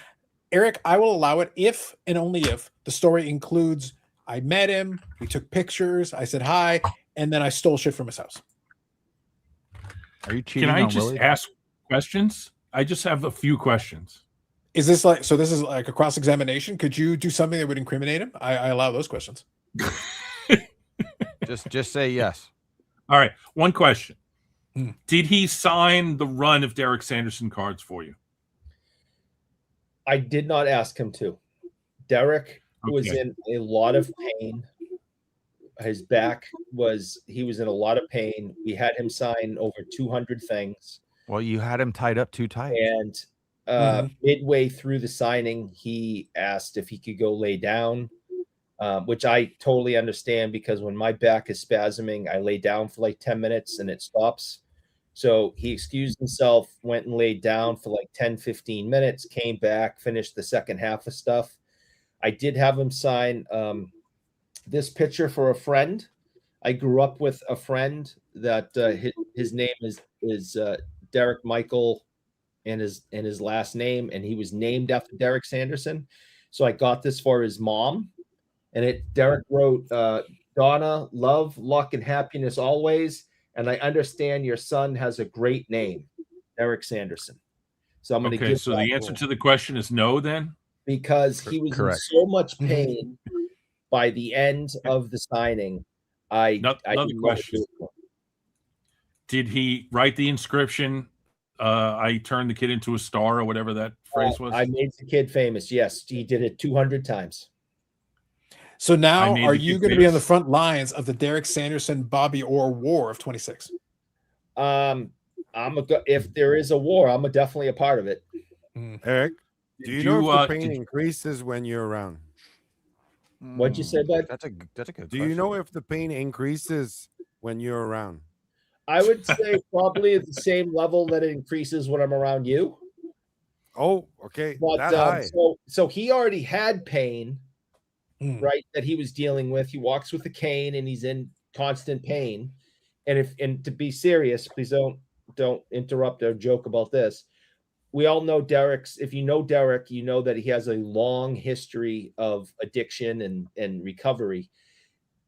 Eric, I will allow it if and only if the story includes I met him, we took pictures, I said hi, and then I stole shit from his house. Are you cheating? Can I on just Willie? ask questions? I just have a few questions. Is this like so? This is like a cross-examination. Could you do something that would incriminate him? I allow those questions. just say yes. All right. One question. Did he sign the run of Derek Sanderson cards for you? I did not ask him to. Derek was in a lot of pain. His back he was in a lot of pain. We had him sign over 200 things. Well, you had him tied up too tight. And midway through the signing, he asked if he could go lay down, which I totally understand because when my back is spasming, I lay down for like 10 minutes and it stops. So he excused himself, went and laid down for like 10, 15 minutes, came back, finished the second half of stuff. I did have him sign this picture for a friend. I grew up with a friend that his name is Derek Michael and his last name, and he was named after Derek Sanderson. So I got this for his mom, and Derek wrote, Donna, love, luck, and happiness always. And I understand your son has a great name, Derek Sanderson. So I'm going to give. So the answer to the question is no, then, because he was in so much pain by the end of the signing. Another question. Did he write the inscription? I turned the kid into a star, or whatever that phrase was. I made the kid famous. Yes, he did it 200 times. So now, are you going to be on the front lines of the Derek Sanderson Bobby Orr War of 26? If there is a war, I'm definitely a part of it. Eric, do you know if the pain increases when you're around? What'd you say, bud? That's a good question. Do you know if the pain increases when you're around? I would say probably at the same level that it increases when I'm around you. Oh, okay. But so he already had pain, right? That he was dealing with. He walks with a cane and he's in constant pain. And to be serious, please don't interrupt or joke about this. We all know if you know Derek, you know that he has a long history of addiction and recovery.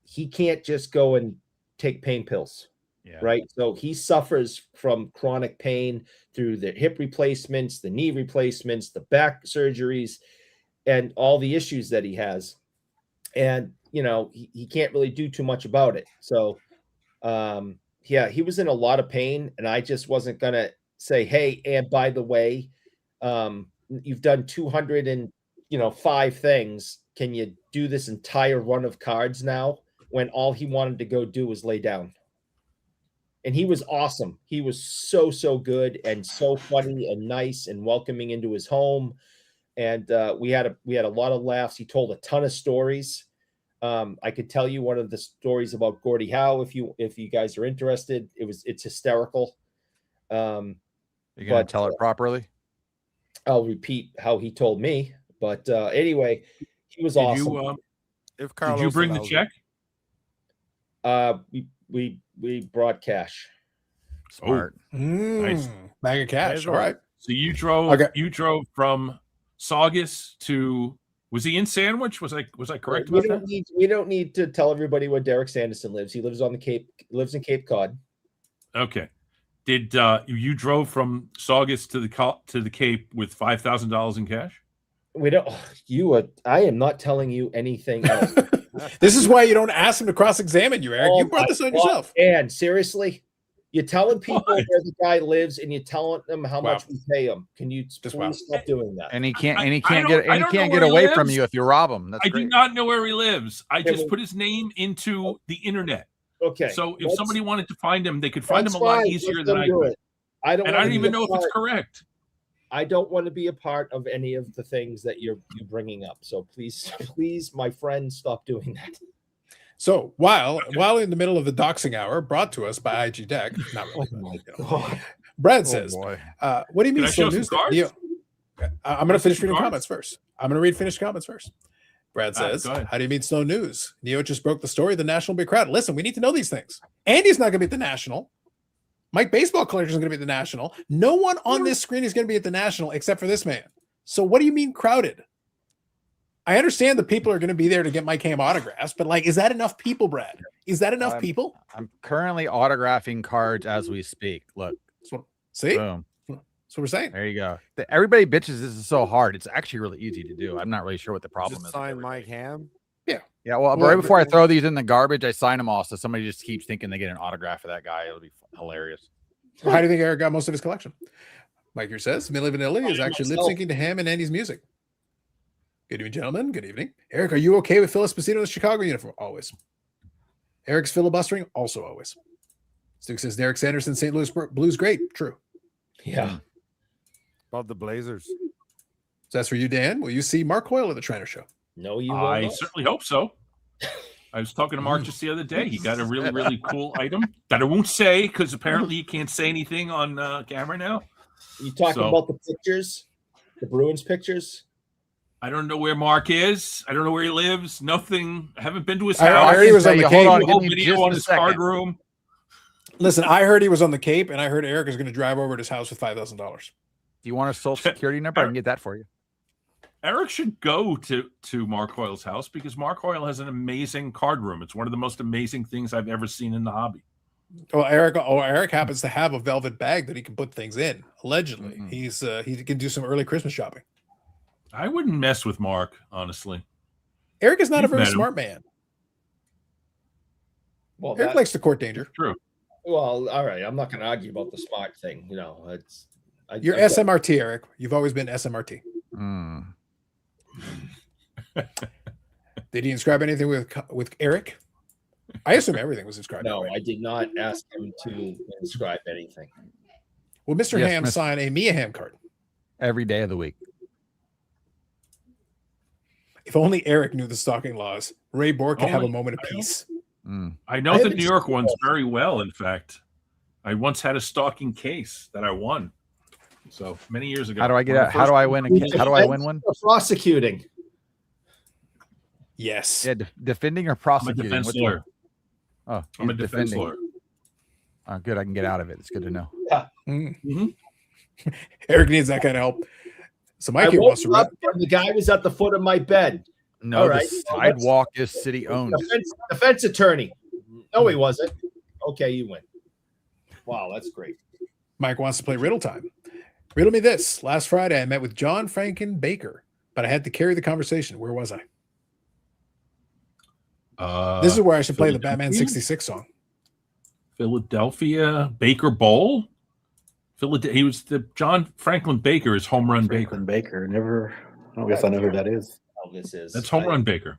He can't just go and take pain pills. Yeah. Right. So he suffers from chronic pain through the hip replacements, the knee replacements, the back surgeries, and all the issues that he has. And, he can't really do too much about it. So, he was in a lot of pain, and I just wasn't going to say, hey, and by the way, you've done 205 things. Can you do this entire run of cards now? When all he wanted to go do was lay down. And he was awesome. He was so good and so funny and nice and welcoming into his home. And we had a lot of laughs. He told a ton of stories. I could tell you one of the stories about Gordie Howe if you guys are interested. It's hysterical. You're gonna tell it properly? I'll repeat how he told me. But anyway, he was awesome. Did you bring the check? We brought cash. Smart. Nice. Bag of cash. All right. So you drove from Saugus to, was he in Sandwich? Was I correct about that? We don't need to tell everybody where Derek Sanderson lives. He lives on the Cape, lives in Cape Cod. Okay. Did you drove from Saugus to the Cape with $5,000 in cash? We don't. I am not telling you anything else. This is why you don't ask him to cross-examine you, Eric. You brought this on yourself. And seriously, you're telling people where the guy lives, and you're telling them how much we pay him. Can you please stop doing that? And he can't get away from you if you rob him. I do not know where he lives. I just put his name into the internet. Okay. So if somebody wanted to find him, they could find him a lot easier than I could. I don't even know if it's correct. I don't want to be a part of any of the things that you're bringing up. So please, my friend, stop doing that. So while in the middle of the doxing hour, brought to us by IG Deck, not really. Brad says, "What do you mean slow news? I'm going to finish reading comments first. Brad says, "How do you mean slow news? Neo just broke the story. The National will be crowded. Listen, we need to know these things. Andy's not going to be at the National. Mike Baseball Collector is going to be at the National. No one on this screen is going to be at the National except for this man. So what do you mean crowded? I understand the people are going to be there to get Mike Ham autographs, but is that enough people, Brad? Is that enough people? I'm currently autographing cards as we speak. Look, see, boom. That's what we're saying. There you go. Everybody bitches this is so hard. It's actually really easy to do. I'm not really sure what the problem is. Sign Mike Ham. Yeah, well, right before I throw these in the garbage, I sign them all, so somebody just keeps thinking they get an autograph for that guy. It'll be hilarious. Well, how do you think Eric got most of his collection? Mike here says Milli Vanilli is actually lip syncing to Ham and Andy's music. Good evening, gentlemen. Good evening. Eric, are you okay with Phil Esposito in the Chicago uniform? Always. Eric's filibustering? Also always. Stu says Derek Sanderson, St. Louis Blues, great. True. Yeah. About the Blazers. So that's for you, Dan. Will you see Mark Hoyle at the Trainer Show? No, you won't. I certainly hope so. I was talking to Mark just the other day. He got a really, really cool item that I won't say because apparently you can't say anything on camera now. You talking about the pictures? The Bruins pictures? I don't know where Mark is. I don't know where he lives. Nothing. I haven't been to his I house. heard he was on the Cape. The whole video on his card room. Listen, I heard he was on the Cape, and I heard Eric is going to drive over to his house with $5,000. Do you want a social security number? I can get that for you. Eric should go to Mark Hoyle's house because Mark Hoyle has an amazing card room. It's one of the most amazing things I've ever seen in the hobby. Well, Eric happens to have a velvet bag that he can put things in. Allegedly, he can do some early Christmas shopping. I wouldn't mess with Mark, honestly. Eric is not a very smart man. Well, Eric likes to court danger. True. Well, all right. I'm not going to argue about the smart thing. You're SMRT, Eric. You've always been SMRT. Did he inscribe anything with Eric? I assume everything was inscribed. No, I did not ask him to inscribe anything. Will Mr. Ham sign a Mia Ham card? Every day of the week. If only Eric knew the stalking laws, Ray Bork could have a moment of peace. I know the New York ones very well. In fact, I once had a stalking case that I won. So many years ago. How do I get out? How do I win? How do I win one? Prosecuting. Yes. Yeah, defending or prosecuting? I'm a defense lawyer. Oh, I'm a defense lawyer. Oh, good. I can get out of it. It's good to know. Yeah. Eric needs that kind of help. So Mikey wants to rip. The guy was at the foot of my bed. No, the sidewalk is city owned. Defense attorney. No, he wasn't. Okay, you win. Wow, that's great. Mike wants to play riddle time. Riddle me this. Last Friday, I met with John Franken Baker, but I had to carry the conversation. Where was I? This is where I should play the Batman 66 song. Philadelphia Baker Bowl. He was the John Franklin Baker is Home Run Franklin Baker. Never. I don't guess I know who that is. Oh, this is. That's Home Run Baker.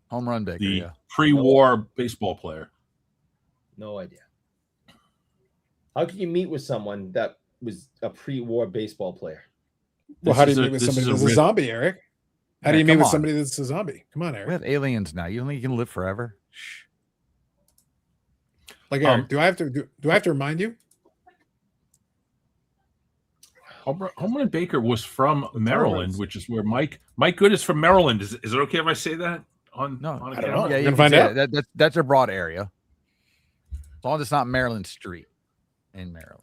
Home Run Baker. The pre-war baseball player. No idea. How can you meet with someone that was a pre-war baseball player? Well, how do you meet with somebody that's a zombie, Eric? How do you meet with somebody that's a zombie? Come on, Eric. We have aliens now. You think you can live forever? Shh. Like, Eric, do I have to remind you? Homeland Baker was from Maryland, which is where Mike Good is from Maryland. Is it okay if I say that on? No, on I don't know. Yeah, you can find out. That's a broad area. As long as it's not Maryland Street in Maryland.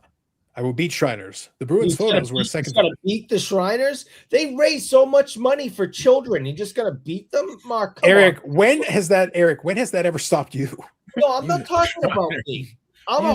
I will beat Shriners. The Bruins photos were second. Got to beat the Shriners. They raise so much money for children. You just got to beat them, Mark. Eric, when has that ever stopped you? No, I'm not talking about me. You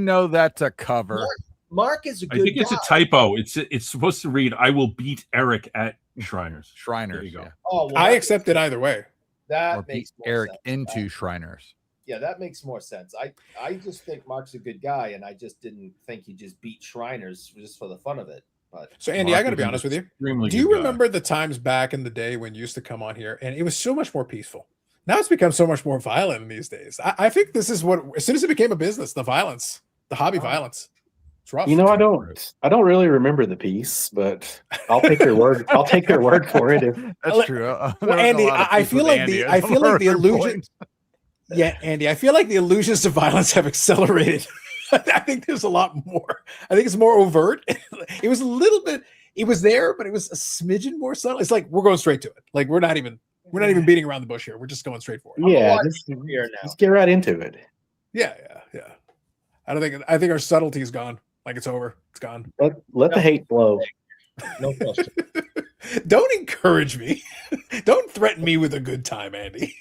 know that's a cover. Mark is a good I think it's guy. a typo. It's supposed to read, "I will beat Eric at Shriners." Shriners. There you go. Yeah. Oh, well, I accept it either way. That makes more Eric sense. into Shriners. Yeah, that makes more sense. I just think Mark's a good guy, and I just didn't think he just beat Shriners just for the fun of it. But so, Andy, I got to be honest with you. Do you remember the times back in the day when you used to come on here and it was so much more peaceful? Now it's become so much more violent these days. I think this is what, as soon as it became a business, the violence, the hobby violence. It's rough. You know, I don't really remember the piece, but I'll take your word. I'll take your word for it. That's true. Well, Andy, I feel like the illusion. Yeah, Andy, I feel like the illusions to violence have accelerated. I think there's a lot more. I think it's more overt. It was a little bit. It was there, but it was a smidgen more subtle. It's like we're going straight to it. Like we're not even beating around the bush here. We're just going straight for it. Yeah, just get right into it. Yeah. I think our subtlety is gone. Like it's over. It's gone. Let the hate flow. no question. Don't encourage me. Don't threaten me with a good time, Andy.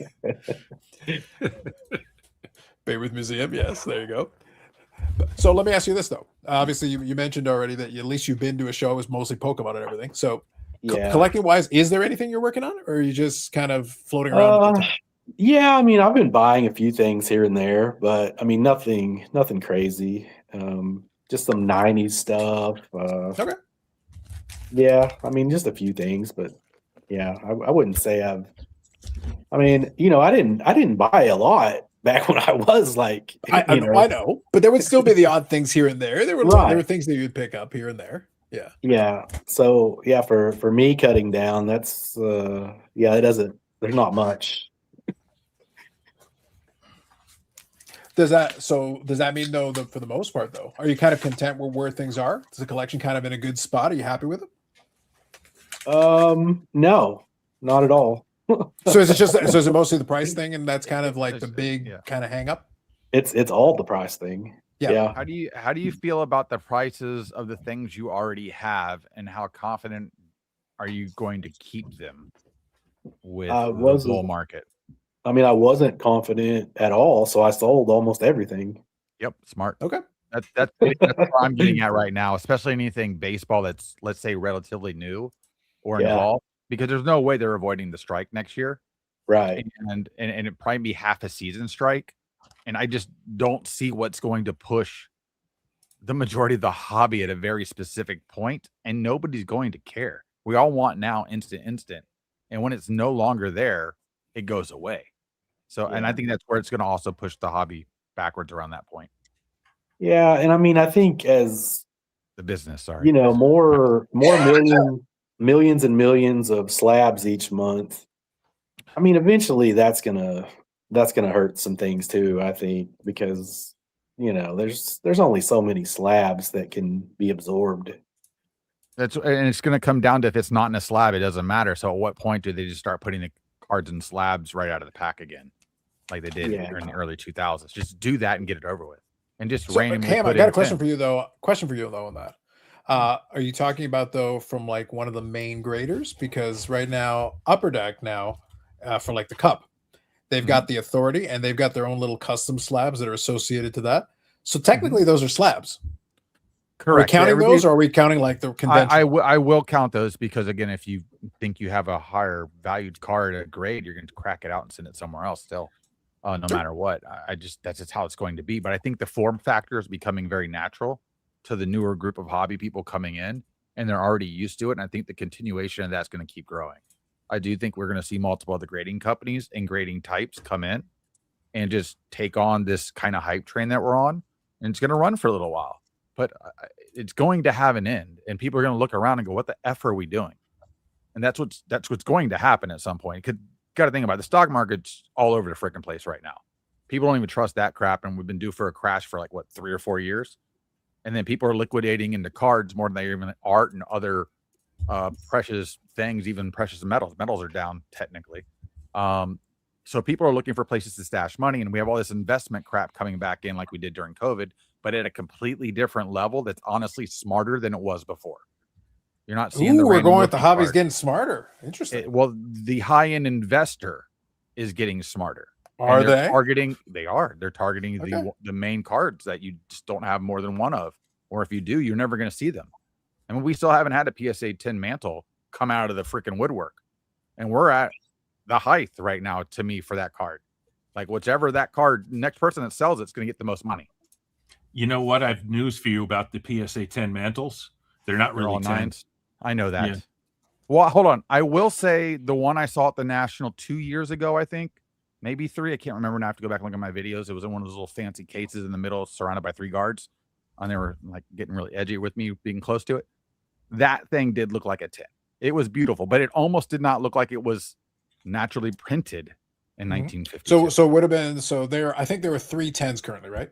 Bayreuth Museum. Yes, there you go. So let me ask you this, though. Obviously, you mentioned already that at least you've been to a show. It was mostly Pokemon and everything. So collecting-wise, is there anything you're working on? Or are you just kind of floating around? Yeah, I mean, I've been buying a few things here and there, but I mean, nothing crazy. Just some 90s stuff. Okay. Yeah, I mean, just a few things, but yeah, I wouldn't say I've. I mean, I didn't buy a lot back when I was like. I know, but there would still be the odd things here and there. There were things that you'd pick up here and there. Yeah. Yeah. So yeah, for me cutting down, that's it doesn't. There's not much. Does that mean though that for the most part though, are you kind of content with where things are? Is the collection kind of in a good spot? Are you happy with it? No, not at all. So is it mostly the price thing, and that's kind of like the big kind of hang up? It's all the price thing. Yeah. How do you feel about the prices of the things you already have, and how confident are you going to keep them with the bull market? I mean, I wasn't confident at all, so I sold almost everything. Yep, smart. Okay. That's what I'm getting at right now, especially anything baseball that's, let's say, relatively new or involved, because there's no way they're avoiding the strike next year. Right. And it probably be half a season strike. And I just don't see what's going to push the majority of the hobby at a very specific point, and nobody's going to care. We all want now instant. And when it's no longer there, it goes away. So, and I think that's where it's going to also push the hobby backwards around that point. Yeah. And I mean, I think as the business, sorry, more millions and millions of slabs each month. I mean, eventually that's gonna hurt some things too, I think, because there's only so many slabs that can be absorbed. And it's going to come down to, if it's not in a slab, it doesn't matter. So at what point do they just start putting the cards in slabs right out of the pack again, like they did in the early 2000s? Just do that and get it over with, and just randomly. Cam, I got a question for you though. On that. Are you talking about though from like one of the main graders? Because right now, Upper Deck now for like the Cup, they've got the Authority, and they've got their own little custom slabs that are associated to that. So technically, those are slabs. Correct. Are we counting those, or are we counting like the conventional? I will count those, because again, if you think you have a higher valued card at grade, you're going to crack it out and send it somewhere else still, no matter what. That's just how it's going to be. But I think the form factor is becoming very natural to the newer group of hobby people coming in, and they're already used to it. And I think the continuation of that's going to keep growing. I do think we're going to see multiple other grading companies and grading types come in and just take on this kind of hype train that we're on, and it's going to run for a little while, but it's going to have an end, and people are going to look around and go, "What the f are we doing?" And that's what's going to happen at some point. Got to think about it. The stock market's all over the freaking place right now. People don't even trust that crap, and we've been due for a crash for like 3 or 4 years, and then people are liquidating into cards more than they even art and other precious things, even precious metals. Metals are down technically. So people are looking for places to stash money, and we have all this investment crap coming back in like we did during COVID, but at a completely different level that's honestly smarter than it was before. You're not seeing we're going with the hobby's getting smarter. Interesting. Well, the high-end investor is getting smarter. Are they? They're targeting the main cards that you just don't have more than one of, or if you do, you're never going to see them. I mean, we still haven't had a PSA 10 mantle come out of the freaking woodwork, and we're at the height right now to me for that card. Like whichever that card, next person that sells it's going to get the most money. You know what? I've news for you about the PSA 10 mantles. They're not really all 10. Nines. I know that. Yeah. Well, hold on. I will say the one I saw at the National 2 years ago, I think, maybe 3. I can't remember. Now I have to go back and look at my videos. It was in one of those little fancy cases in the middle, surrounded by 3 guards. And they were like getting really edgy with me being close to it. That thing did look like a 10. It was beautiful, but it almost did not look like it was naturally printed in 1950. So would have been there. I think there were 3 10s currently, right?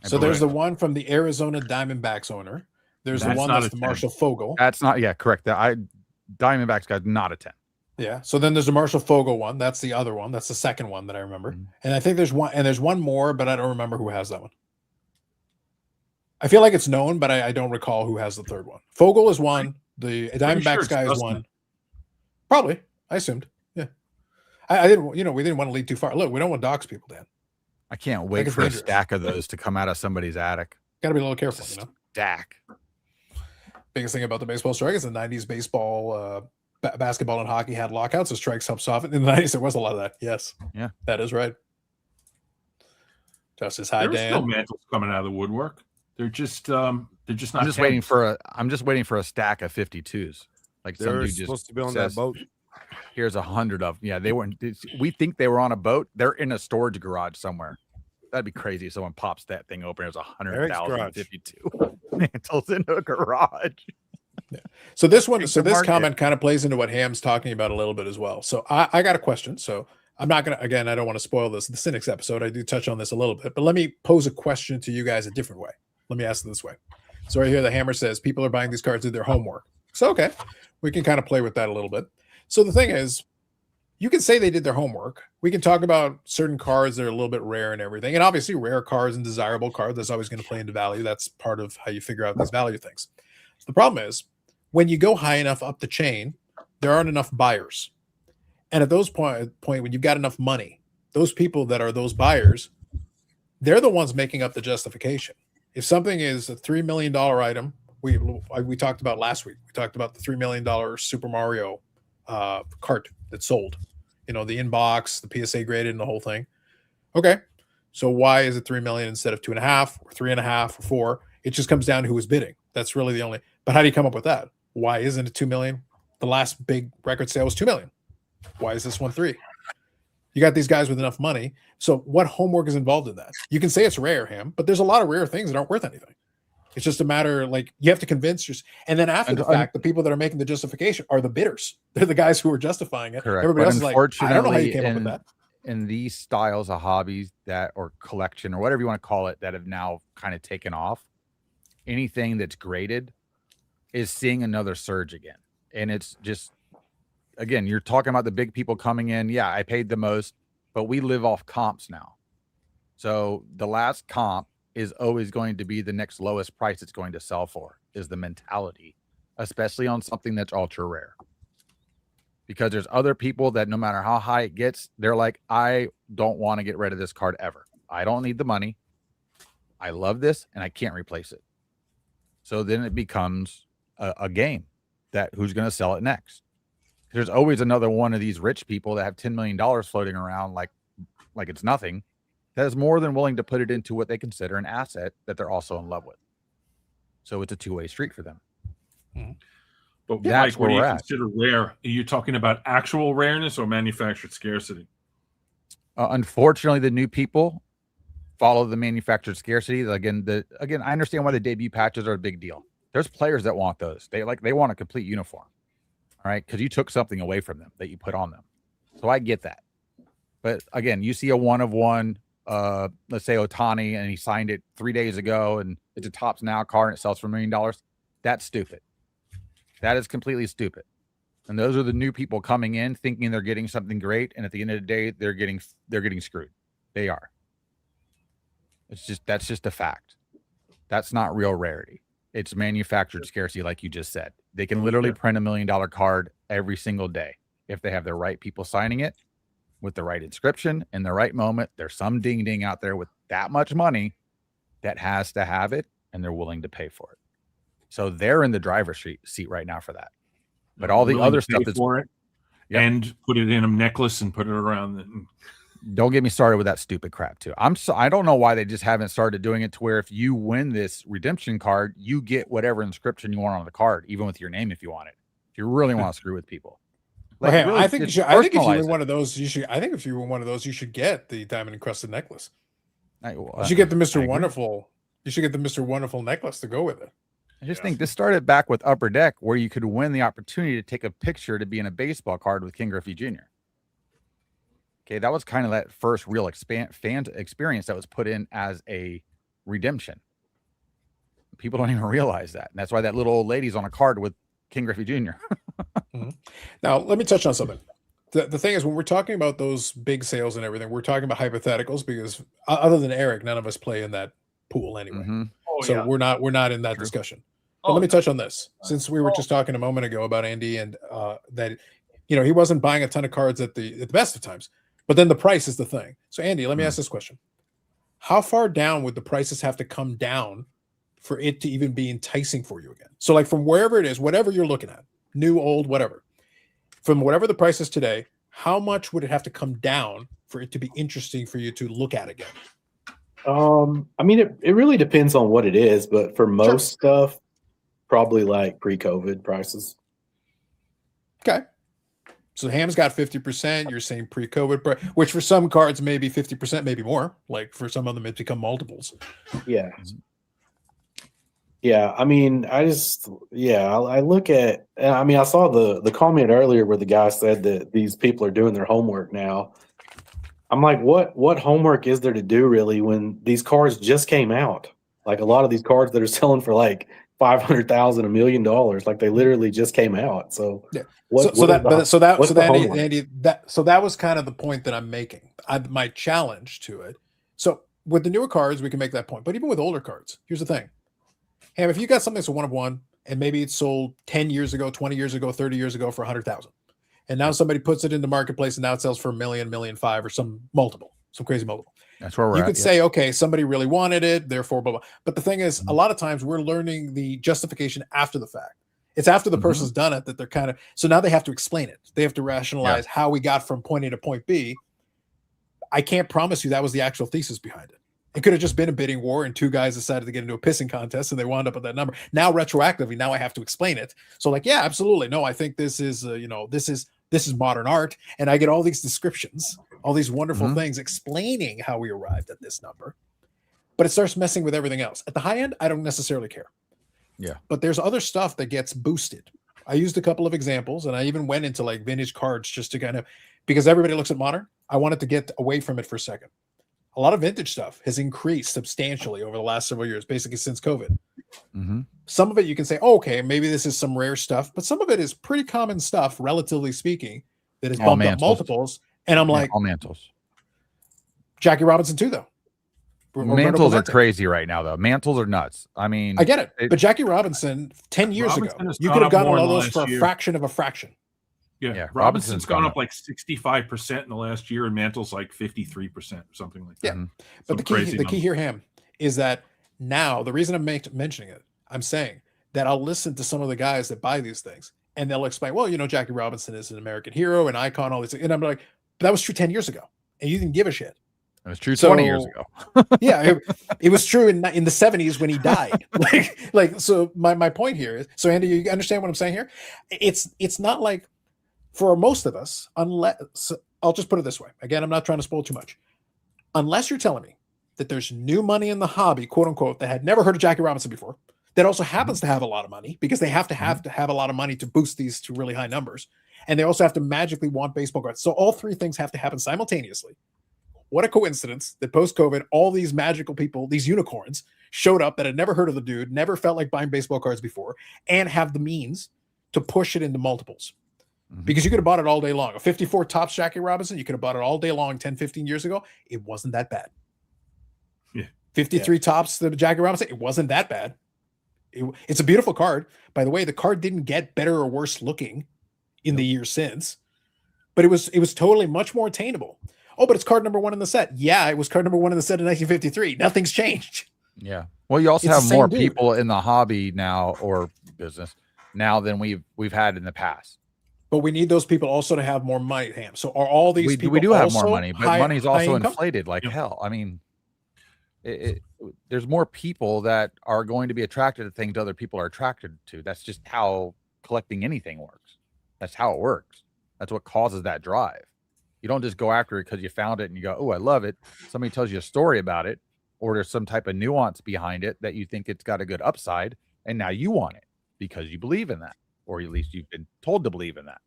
So there's the one from the Arizona Diamondbacks owner. There's the one that's the Marshall Fogel. That's not, correct. Diamondbacks got not a 10. Yeah. So then there's the Marshall Fogel one. That's the other one. That's the second one that I remember. And I think there's one more, but I don't remember who has that one. I feel like it's known, but I don't recall who has the third one. Fogel is one. The Diamondbacks guy is one. Probably. I assumed. Yeah. I didn't, we didn't want to lead too far. Look, we don't want to dox people, Dan. I can't wait for a stack of those to come out of somebody's attic. Got to be a little careful, Stack. Biggest thing about the baseball strike is the 90s baseball, basketball and hockey had lockouts, so strikes helped soften. In the 90s, there was a lot of that. Yes. Yeah. That is right. Justice High, Dan. There's still mantles coming out of the woodwork. They're just not. I'm just waiting for a stack of 52s. Like they're somebody just supposed to be on that boat. Here's 100 of them. Yeah, they weren't. We think they were on a boat. They're in a storage garage somewhere. That'd be crazy if someone pops that thing open. There's 100,052 mantles in a garage. Yeah. So this one, this comment kind of plays into what Ham's talking about a little bit as well. So I got a question. So I'm not gonna, again, I don't want to spoil the Cynics episode. I do touch on this a little bit, but let me pose a question to you guys a different way. Let me ask it this way. So right here, the Hammer says people are buying these cards to do their homework. So okay, we can kind of play with that a little bit. So the thing is, you can say they did their homework. We can talk about certain cards that are a little bit rare and everything. And obviously rare cards and desirable cards, that's always going to play into value. That's part of how you figure out these value things. So the problem is when you go high enough up the chain, there aren't enough buyers. And at those point when you've got enough money, those people that are those buyers, they're the ones making up the justification. If something is a $3 million item, we talked about last week, we talked about the $3 million Super Mario cart that sold, the inbox, the PSA graded and the whole thing. Okay. So why is it 3 million instead of 2.5 or 3.5 or 4? It just comes down to who is bidding. That's really the only, but how do you come up with that? Why isn't it 2 million? The last big record sale was 2 million. Why is this one 3? You got these guys with enough money. So what homework is involved in that? You can say it's rare, Ham, but there's a lot of rare things that aren't worth anything. It's just a matter, like, you have to convince yourself. And then after the fact, the people that are making the justification are the bidders. They're the guys who are justifying it. Correct. Everybody else is like, I don't know how you came up with that. In these styles of hobbies or collection or whatever you want to call it that have now kind of taken off, anything that's graded is seeing another surge again. And it's just, again, you're talking about the big people coming in. Yeah, I paid the most, but we live off comps now. So the last comp is always going to be the next lowest price it's going to sell for, is the mentality, especially on something that's ultra rare. Because there's other people that no matter how high it gets, they're like, I don't want to get rid of this card ever. I don't need the money. I love this and I can't replace it. So then it becomes a game that who's going to sell it next. There's always another one of these rich people that have $10 million floating around like it's nothing, that is more than willing to put it into what they consider an asset that they're also in love with. So it's a two-way street for them. Mm-hmm. But that's what do you consider rare? Are you talking about actual rareness or manufactured scarcity? Unfortunately, the new people follow the manufactured scarcity. Again, I understand why the debut patches are a big deal. There's players that want those. They want a complete uniform. All right, because you took something away from them that you put on them. So I get that. But again, you see a 1 of 1, let's say Otani, and he signed it 3 days ago, and it's a Topps Now card and it sells for $1 million. That's stupid. That is completely stupid. And those are the new people coming in thinking they're getting something great, and at the end of the day, they're getting screwed. They are. That's just a fact. That's not real rarity. It's manufactured scarcity, like you just said. They can literally print $1 million card every single day if they have the right people signing it with the right inscription in the right moment. There's some ding ding out there with that much money that has to have it, and they're willing to pay for it. So they're in the driver's seat right now for that. But all the other stuff that's for it, and put it in a necklace and put it around. Don't get me started with that stupid crap too. I don't know why they just haven't started doing it to where if you win this redemption card, you get whatever inscription you want on the card, even with your name if you want it. If you really want to screw with people. Like, really, I think if you win one of those, you should. I think if you win one of those, you should get the diamond encrusted necklace. You should get the Mr. Wonderful. You should get the Mr. Wonderful necklace to go with it. I just think this started back with Upper Deck, where you could win the opportunity to take a picture to be in a baseball card with King Griffey Jr. Okay, that was kind of that first real fan experience that was put in as a redemption. People don't even realize that. And that's why that little old lady's on a card with King Griffey Jr. Now, let me touch on something. The thing is, when we're talking about those big sales and everything, we're talking about hypotheticals because other than Eric, none of us play in that pool anyway. So we're not in that discussion. But let me touch on this, since we were just talking a moment ago about Andy and that, he wasn't buying a ton of cards at the best of times, but then the price is the thing. So Andy, let me ask this question. How far down would the prices have to come down for it to even be enticing for you again? So like from wherever it is, whatever you're looking at, new, old, whatever, from whatever the price is today, how much would it have to come down for it to be interesting for you to look at again? I mean, it really depends on what it is, but for most stuff, probably like pre-COVID prices. Okay. So Ham's got 50%. You're saying pre-COVID, which for some cards may be 50%, maybe more. Like for some of them, it's become multiples. Yeah. Yeah. I mean, I look at, I mean, I saw the comment earlier where the guy said that these people are doing their homework now. I'm like, what homework is there to do really when these cards just came out? Like a lot of these cards that are selling for like $500,000, $1 million, like they literally just came out. So yeah. Andy, that was kind of the point that I'm making. My challenge to it. So with the newer cards, we can make that point. But even with older cards, here's the thing. Ham, if you got something that's a 1 of 1, and maybe it's sold 10 years ago, 20 years ago, 30 years ago for 100,000, and now somebody puts it into marketplace and now it sells for $1 million, $1.5 million, or some crazy multiple. That's where we're at. You could say, okay, somebody really wanted it, therefore, blah, blah. But the thing is, a lot of times we're learning the justification after the fact. It's after the person's done it that they're kind of, so now they have to explain it. They have to rationalize how we got from point A to point B. I can't promise you that was the actual thesis behind it. It could have just been a bidding war and two guys decided to get into a pissing contest and they wound up at that number. Now, retroactively, now I have to explain it. So like, yeah, absolutely. No, I think this is, this is modern art. And I get all these descriptions, all these wonderful things explaining how we arrived at this number. But it starts messing with everything else. At the high end, I don't necessarily care. Yeah. But there's other stuff that gets boosted. I used a couple of examples and I even went into like vintage cards just to kind of, because everybody looks at modern, I wanted to get away from it for a second. A lot of vintage stuff has increased substantially over the last several years, basically since COVID. Some of it you can say, oh, okay, maybe this is some rare stuff, but some of it is pretty common stuff, relatively speaking, that has bumped up multiples. And I'm like, all mantles. Jackie Robinson too, though. Mantles are crazy right now, though. Mantles are nuts. I mean, I get it. But Jackie Robinson, 10 years ago, you could have gotten one of those for a fraction of a fraction. Yeah, Robinson's gone up like 65% in the last year, and Mantle's like 53% or something like that. Yeah, but the key here, Ham, is that now the reason I'm mentioning it, I'm saying that I'll listen to some of the guys that buy these things, and they'll explain, well, Jackie Robinson is an American hero, an icon, all these things. And I'm like, but that was true 10 years ago, and you didn't give a shit. It was true 20 years ago. Yeah, it was true in the 70s when he died. So my point here is, so Andy, you understand what I'm saying here? It's not like, for most of us, unless, I'll just put it this way. Again, I'm not trying to spoil too much. Unless you're telling me that there's new money in the hobby, quote unquote, that had never heard of Jackie Robinson before, that also happens to have a lot of money because they have to have a lot of money to boost these to really high numbers. And they also have to magically want baseball cards. So all three things have to happen simultaneously. What a coincidence that post-COVID, all these magical people, these unicorns, showed up that had never heard of the dude, never felt like buying baseball cards before, and have the means to push it into multiples. Because you could have bought it all day long. A 54 Topps Jackie Robinson, you could have bought it all day long 10, 15 years ago. It wasn't that bad. 53 Topps, the Jackie Robinson, it wasn't that bad. It's a beautiful card. By the way, the card didn't get better or worse looking in the years since, but it was totally much more attainable. Oh, but it's card number 1 in the set. Yeah, it was card number 1 in the set in 1953. Nothing's changed. Yeah. Well, you also have more people in the hobby now, or business now, than we've had in the past. But we need those people also to have more money, Ham. So are all these people? We do have more money, but money's also income? Inflated like hell. I mean, there's more people that are going to be attracted to things other people are attracted to. That's just how collecting anything works. That's how it works. That's what causes that drive. You don't just go after it because you found it and you go, oh, I love it. Somebody tells you a story about it, or there's some type of nuance behind it that you think it's got a good upside, and now you want it because you believe in that, or at least you've been told to believe in that.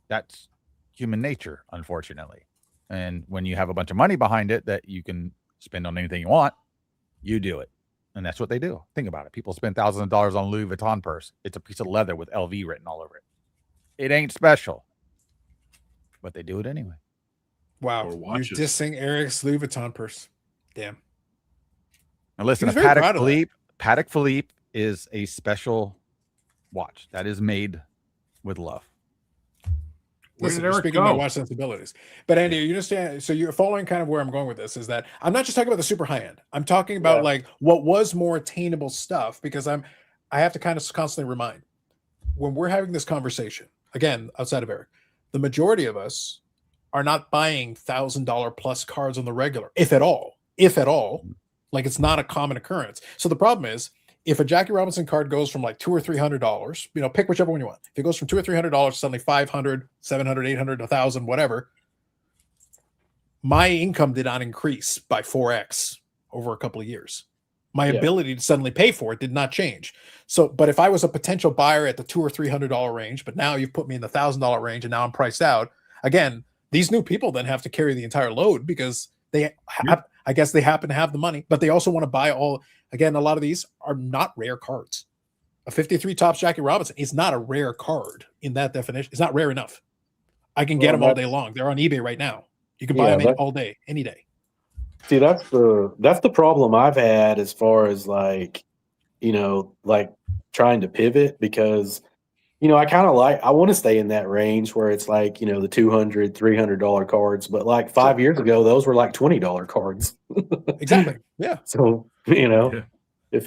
That's human nature, unfortunately. And when you have a bunch of money behind it that you can spend on anything you want, you do it. And that's what they do. Think about it. People spend thousands of dollars on Louis Vuitton purse. It's a piece of leather with LV written all over it. It ain't special, but they do it anyway. Wow. You're dissing Eric's Louis Vuitton purse. Damn. Now listen, a Patek Philippe is a special watch that is made with love. Listen, you're speaking about watch sensibilities. But Andy, you understand? So you're following kind of where I'm going with this, is that I'm not just talking about the super high end. I'm talking about like what was more attainable stuff, because I have to kind of constantly remind, when we're having this conversation, again, outside of Eric, the majority of us are not buying $1,000 plus cards on the regular, if at all, like it's not a common occurrence. So the problem is, if a Jackie Robinson card goes from like $200 or $300, pick whichever one you want. If it goes from $200 or $300 to suddenly $500, $700, $800, $1,000, whatever, my income did not increase by 4x over a couple of years. My ability to suddenly pay for it did not change. So, but if I was a potential buyer at the $200 or $300 range, but now you've put me in the $1,000 range and now I'm priced out, again, these new people then have to carry the entire load because they have, I guess they happen to have the money, but they also want to buy all. Again, a lot of these are not rare cards. A 53 Topps Jackie Robinson is not a rare card in that definition. It's not rare enough. I can get them all day long. They're on eBay right now. You can buy them all day, any day. See, that's the problem I've had as far as like trying to pivot, because I kind of I want to stay in that range where it's like, the $200, $300 cards, but like 5 years ago, those were like $20 cards. Exactly. Yeah. So, it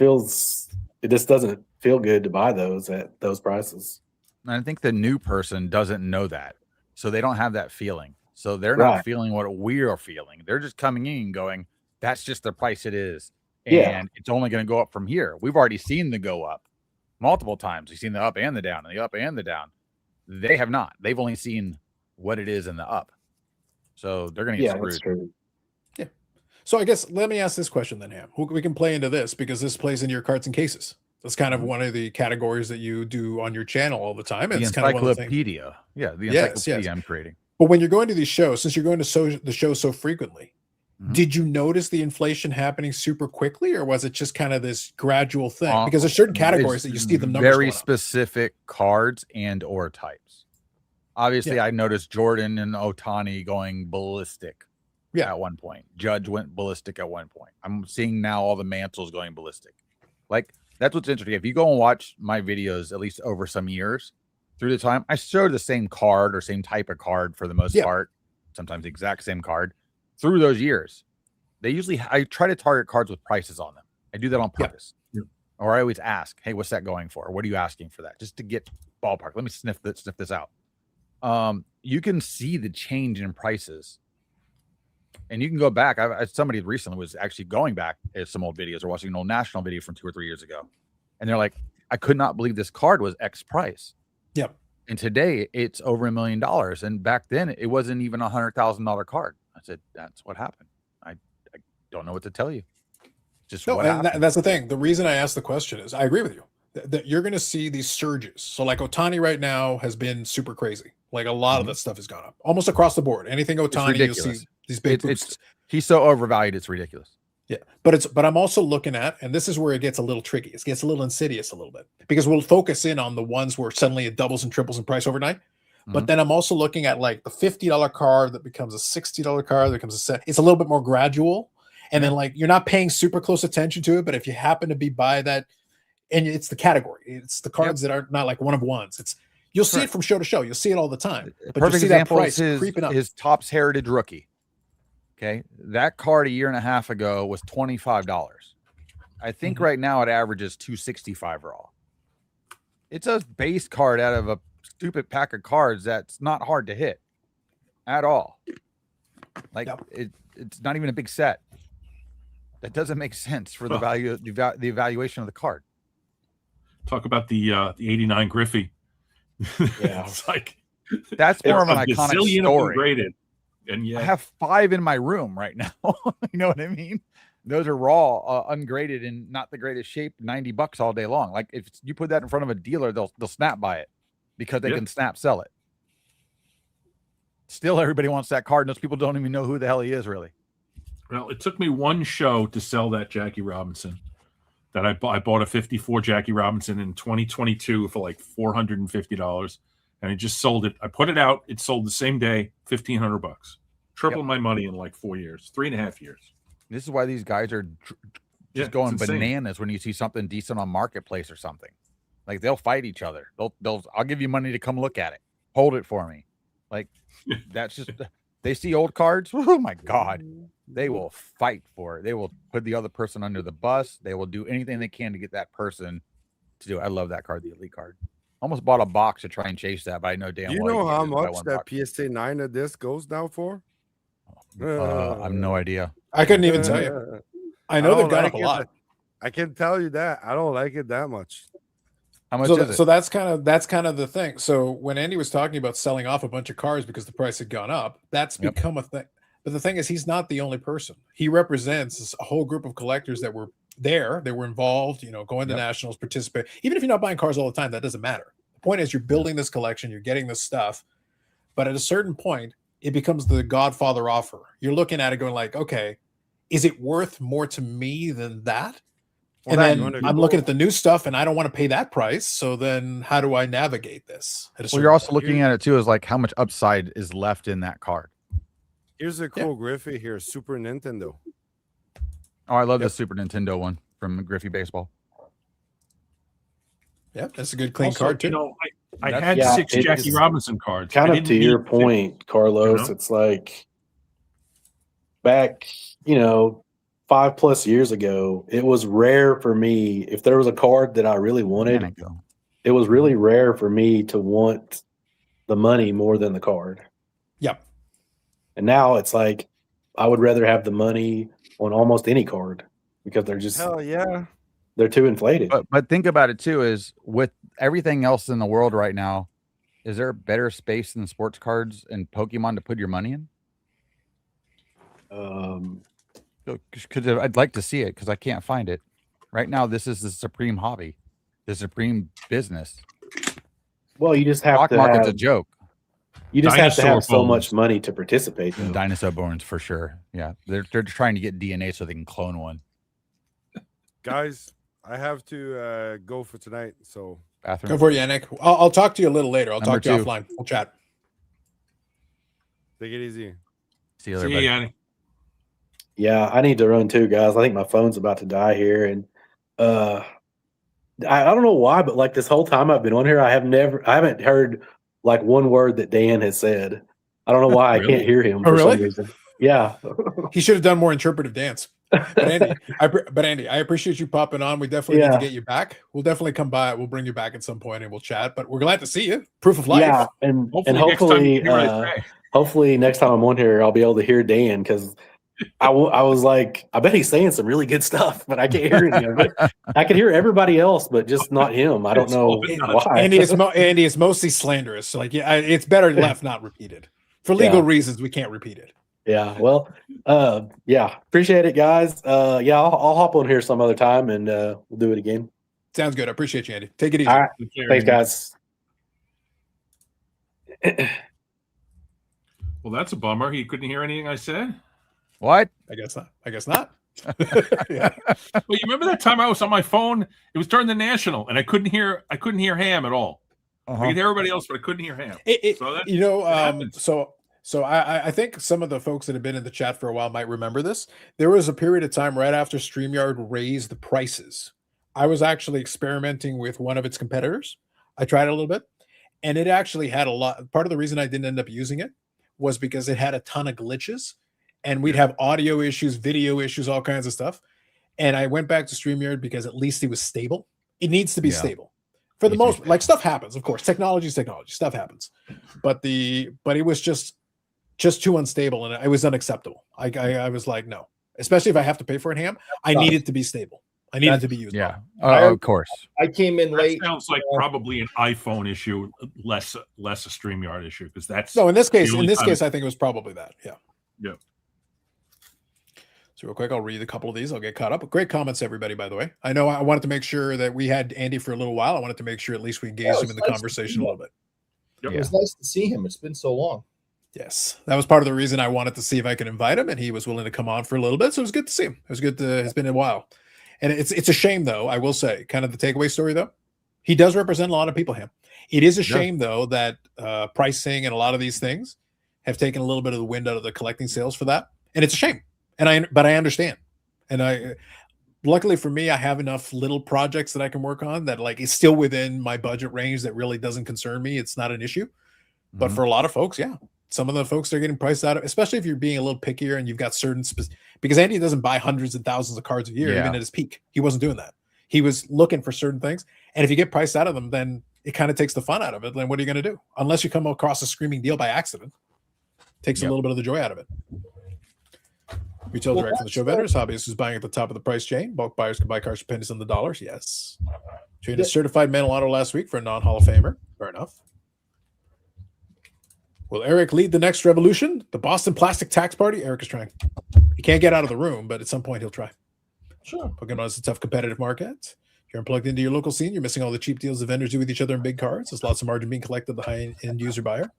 just doesn't feel good to buy those at those prices. And I think the new person doesn't know that. So they don't have that feeling. So they're not feeling what we're feeling. They're just coming in going, that's just the price it is. And it's only going to go up from here. We've already seen the go up multiple times. We've seen the up and the down, and the up and the down. They have not. They've only seen what it is in the up. So they're going to get screwed. That's true. Yeah. So I guess let me ask this question then, Ham. We can play into this because this plays into your cards and cases. That's kind of one of the categories that you do on your channel all the time. The encyclopedia. Yeah, the encyclopedia I'm creating. But when you're going to these shows, since you're going to the show so frequently, did you notice the inflation happening super quickly, or was it just kind of this gradual thing? Because there's certain categories that you see the numbers very specific cards and or types. Obviously, I noticed Jordan and Ohtani going ballistic at one point. Judge went ballistic at one point. I'm seeing now all the Mantles going ballistic. Like, that's what's interesting. If you go and watch my videos, at least over some years, through the time, I show the same card or same type of card for the most part, sometimes the exact same card. Through those years, I try to target cards with prices on them. I do that on purpose. Or I always ask, hey, what's that going for? What are you asking for that? Just to get ballpark. Let me sniff this out. You can see the change in prices. And you can go back. Somebody recently was actually going back at some old videos or watching an old national video from 2 or 3 years ago. And they're like, I could not believe this card was X price. Yep. And today it's over $1 million. And back then it wasn't even $100,000 card. I said, that's what happened. I don't know what to tell you. Just No, what and happened. that's the thing. The reason I asked the question is I agree with you that you're going to see these surges. So like Otani right now has been super crazy. Like a lot of that stuff has gone up almost across the board. Anything Otani, you'll see these big boosts. He's so overvalued, it's ridiculous. Yeah, but I'm also looking at, and this is where it gets a little tricky. It gets a little insidious a little bit because we'll focus in on the ones where suddenly it doubles and triples in price overnight. But then I'm also looking at like the $50 card that becomes a $60 card that becomes a set. It's a little bit more gradual. And then like you're not paying super close attention to it, but if you happen to be by that, and it's the category, it's the cards that are not like one of ones. It's you'll see it from show to show. You'll see it all the time. But Perfect you see example that price is creeping up. his Topps Heritage rookie. Okay, that card a year and a half ago was $25. I think right now it averages $265 raw. It's a base card out of a stupid pack of cards that's not hard to hit at all. Like it's not even a big set. That doesn't make sense for the value, the evaluation of the card. Talk about the 89 Griffey. Yeah, It's like that's more of an iconic gazillion story. graded. And yeah, I have 5 in my room right now. You know what I mean? Those are raw, ungraded, and not the greatest shape. $90 all day long. Like if you put that in front of a dealer, they'll snap by it because they can snap sell it. Still, everybody wants that card. And those people don't even know who the hell he is, really. well, it took me one show to sell that Jackie Robinson. That I bought a 54 Jackie Robinson in 2022 for like $450, and I just sold it. I put it out. It sold the same day, $1,500. Tripled my money in like 4 years, 3.5 years. This is why these guys are just going it's insane. bananas when you see something decent on Marketplace or something. Like they'll fight each other. I'll give you money to come look at it. Hold it for me. Like that's just they see old cards. Oh my God. They will fight for it. They will put the other person under the bus. They will do anything they can to get that person to do it. I love that card, the elite card. Almost bought a box to try and chase that, but I know damn You well. know how can get it by much one that box. PSA 9 of this goes now for? I have no idea. I couldn't even tell you. I know they've gone up a lot. I can tell you that. I don't like it that much. How much So, is it? so that's kind of the thing. So when Andy was talking about selling off a bunch of cars because the price had gone up, that's become a thing. But the thing is, he's not the only person. He represents a whole group of collectors that were there. They were involved, going to nationals, participate. Even if you're not buying cars all the time, that doesn't matter. The point is you're building this collection, you're getting this stuff. But at a certain point, it becomes the Godfather offer. You're looking at it going like, okay, is it worth more to me than that? And then I'm looking at the new stuff and I don't want to pay that price. So then how do I navigate this? Well, you're also looking at it too as like how much upside is left in that card. Here's a cool Griffey here, Super Nintendo. Oh, I love the Super Nintendo one from Griffey Baseball. Yeah, that's a good clean Also, card too. I had 6 Jackie Robinson cards. Kind of to your point, Carlos, it's like back, 5+ years ago, it was rare for me. If there was a card that I really wanted, it was really rare for me to want the money more than the card. Yep. And now it's like I would rather have the money on almost any card because they're just they're too inflated. But think about it too, is with everything else in the world right now, is there better space than sports cards and Pokemon to put your money in? Because I'd like to see it because I can't find it right now. This is the supreme hobby, the supreme business. Well, you just have Stock to market's have, a joke. You just have to have so much money to participate. Though. Dinosaur bones for sure. Yeah, they're trying to get DNA so they can clone one. Guys, I have to go for tonight. So bathroom. Go for it, Yannick. I'll talk to you a little later. I'll talk to you 2. offline. We'll chat. Take it easy. See you later, buddy. Yannick. Yeah, I need to run too, guys. I think my phone's about to die here, and I don't know why, but like this whole time I've been on here, I haven't heard like one word that Dan has said. I don't know why I can't hear him for some reason. Yeah, he should have done more interpretive dance. But Andy, I appreciate you popping on. We definitely need to get you back. We'll definitely come by. We'll bring you back at some point and we'll chat. But we're glad to see you. Proof of life. Yeah, and hopefully next time I'm on here, I'll be able to hear Dan because I was like, I bet he's saying some really good stuff, but I can't hear any of it. I can hear everybody else, but just not him. I don't know why. Andy is mostly slanderous. So like, it's better left not repeated. For legal reasons, we can't repeat it. Yeah. Well, yeah. Appreciate it, guys. Yeah, I'll hop on here some other time and we'll do it again. Sounds good. I appreciate you, Andy. Take it easy. All right. Thanks, guys. Well, that's a bummer. He couldn't hear anything I said. What? I guess not. I guess not. Yeah. Well, you remember that time I was on my phone? It was during the national, and I couldn't hear Ham at all. I could hear everybody else, but I couldn't hear Ham. So I think some of the folks that have been in the chat for a while might remember this. There was a period of time right after StreamYard raised the prices. I was actually experimenting with one of its competitors. I tried it a little bit, and it actually had a lot. Part of the reason I didn't end up using it was because it had a ton of glitches, and we'd have audio issues, video issues, all kinds of stuff. And I went back to StreamYard because at least it was stable. It needs to be stable. For the most, like, stuff happens, of course. Technology is technology. Stuff happens, but it was just too unstable, and it was unacceptable. I was like, no, especially if I have to pay for it, Ham. I need it to be stable. I need it to be used. Yeah, of course. I came in late. Sounds like probably an iPhone issue, less a StreamYard issue, because that's no. In this case, I think it was probably that. Yeah. Yeah. So real quick, I'll read a couple of these. I'll get caught up. Great comments, everybody, by the way. I know I wanted to make sure that we had Andy for a little while. I wanted to make sure at least we engaged him in the conversation a little bit. Yep. It was nice to see him. It's been so long. Yes. That was part of the reason I wanted to see if I could invite him, and he was willing to come on for a little bit. So it was good to see him. It was good to, it's been a while. And it's a shame, though, I will say, kind of the takeaway story, though. He does represent a lot of people, Ham. It is a shame, though, that pricing and a lot of these things have taken a little bit of the wind out of the collecting sales for that. And it's a shame. But I understand. And luckily for me, I have enough little projects that I can work on that, like, it's still within my budget range that really doesn't concern me. It's not an issue. But for a lot of folks, yeah, some of the folks are getting priced out of, especially if you're being a little pickier and you've got certain because Andy doesn't buy hundreds and thousands of cards a year, even at his peak. He wasn't doing that. He was looking for certain things. And if you get priced out of them, then it kind of takes the fun out of it. Then what are you going to do? Unless you come across a screaming deal by accident, takes a little bit of the joy out of it. Retail direct from the show vendors. Hobbyists who's buying at the top of the price chain. Bulk buyers can buy cards for pennies on the dollars. Yes. Traded a certified mail auto last week for a non-Hall of Famer. Fair enough. Will Eric lead the next revolution? The Boston Plastic Tax Party? Eric is trying. He can't get out of the room, but at some point he'll try. Sure. Pokemon is a tough competitive market. If you're unplugged into your local scene, you're missing all the cheap deals the vendors do with each other in big cards. There's lots of margin being collected, the high-end user buyer.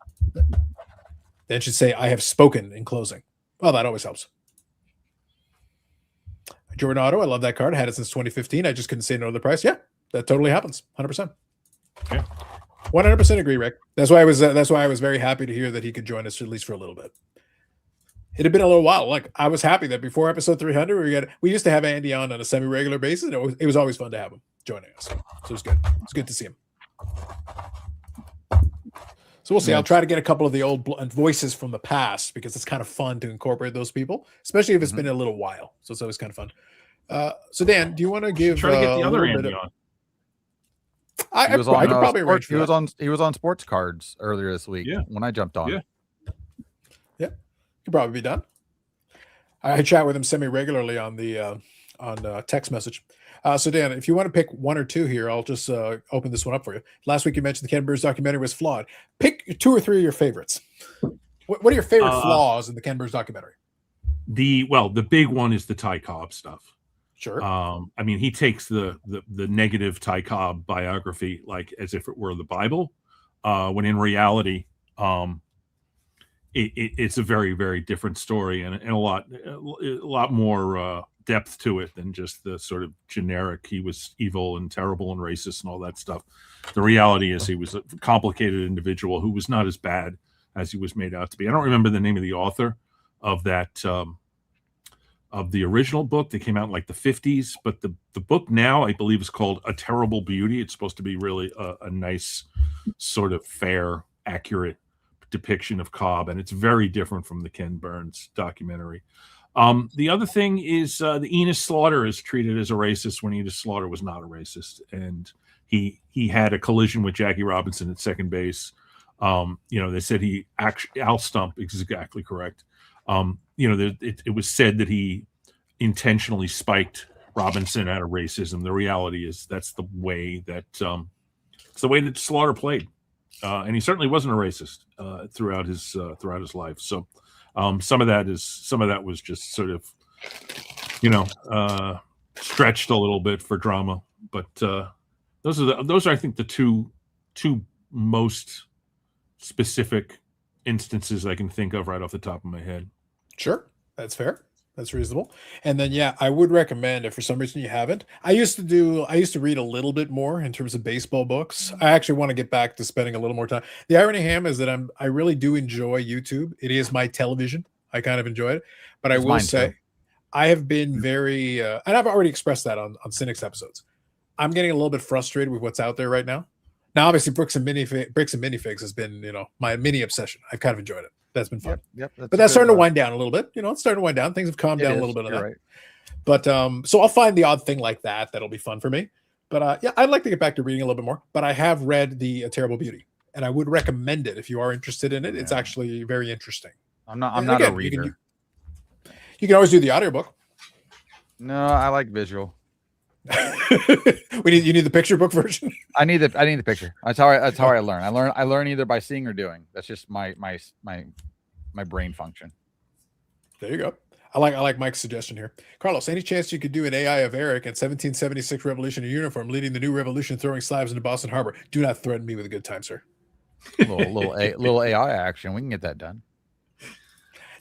Then should say, I have spoken in closing. Well, that always helps. Jordan Auto, I love that card. I had it since 2015. I just couldn't say no to the price. Yeah, that totally happens. 100%. Yeah. 100% agree, Rick. That's why I was very happy to hear that he could join us at least for a little bit. It had been a little while. Like, I was happy that before episode 300, we used to have Andy on a semi-regular basis. And it was always fun to have him joining us. So it was good. It's good to see him. So we'll see. I'll try to get a couple of the old voices from the past because it's kind of fun to incorporate those people, especially if it's been a little while. So it's always kind of fun. So Dan, do you want to give? Try to get the other Andy on. I could probably arrange for that. He was on Sports Cards earlier this week when I jumped on. Yeah, could probably be done. I chat with him semi-regularly on the text message. So Dan, if you want to pick one or two here, I'll just open this one up for you. Last week you mentioned the Ken Burns documentary was flawed. Pick two or three of your favorites. What are your favorite flaws in the Ken Burns documentary? The big one is the Ty Cobb stuff. Sure. I mean, he takes the negative Ty Cobb biography like as if it were the Bible, when in reality, it's a very, very different story and a lot more depth to it than just the sort of generic he was evil and terrible and racist and all that stuff. The reality is he was a complicated individual who was not as bad as he was made out to be. I don't remember the name of the author of that of the original book that came out in like the 50s, but the book now I believe is called A Terrible Beauty. It's supposed to be really a nice sort of fair, accurate depiction of Cobb, and it's very different from the Ken Burns documentary. The other thing is the Enos Slaughter is treated as a racist when Enos Slaughter was not a racist, and he had a collision with Jackie Robinson at second base. They said Al Stump is exactly correct. It was said that he intentionally spiked Robinson out of racism. The reality is that's the way that it's the way that Slaughter played, and he certainly wasn't a racist throughout his life. So Some of that was just sort of, stretched a little bit for drama. But those are I think the two most specific instances I can think of right off the top of my head. Sure, that's fair. That's reasonable. And then, yeah, I would recommend, if for some reason you haven't, I used to read a little bit more in terms of baseball books. I actually want to get back to spending a little more time. The irony, Ham, is that I really do enjoy YouTube. It is my television. I kind of enjoy it. But I will say, I have been very, and I've already expressed that on Cynics episodes. I'm getting a little bit frustrated with what's out there right now. Now, obviously, Bricks and Minifigs has been, my mini obsession. I've kind of enjoyed it. That's been fun. Yep. But that's starting to wind down a little bit. It's starting to wind down. Things have calmed down a little bit on that. Right. But so I'll find the odd thing like that that'll be fun for me. But yeah, I'd like to get back to reading a little bit more. But I have read A Terrible Beauty, and I would recommend it if you are interested in it. Yeah. It's actually very interesting. I'm not a reader. You can always do the audiobook. No, I like visual. You need the picture book version. I need the picture. That's how I learn. I learn either by seeing or doing. That's just my brain function. There you go. I like Mike's suggestion here. Carlos, any chance you could do an AI of Eric at 1776 Revolutionary uniform leading the new revolution, throwing slabs into Boston Harbor? Do not threaten me with a good time, sir. little AI action. We can get that done.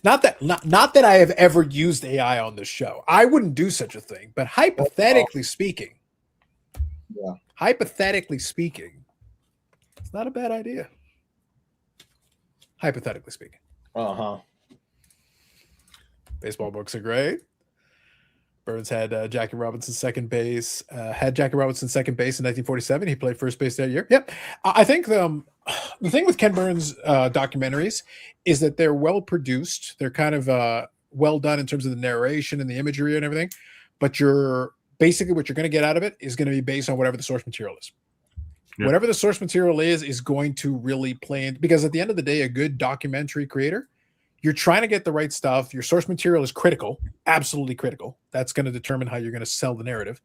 Not that I have ever used AI on this show. I wouldn't do such a thing, but hypothetically speaking, it's not a bad idea. Hypothetically speaking. Baseball books are great. Burns had Jackie Robinson second base. Had Jackie Robinson second base in 1947. He played first base that year. Yep. I think the thing with Ken Burns documentaries is that they're well produced. They're kind of well done in terms of the narration and the imagery and everything. But basically what you're going to get out of it is going to be based on whatever the source material is. Yeah. Whatever the source material is going to really play in, because at the end of the day, a good documentary creator, you're trying to get the right stuff. Your source material is critical, absolutely critical. That's going to determine how you're going to sell the narrative.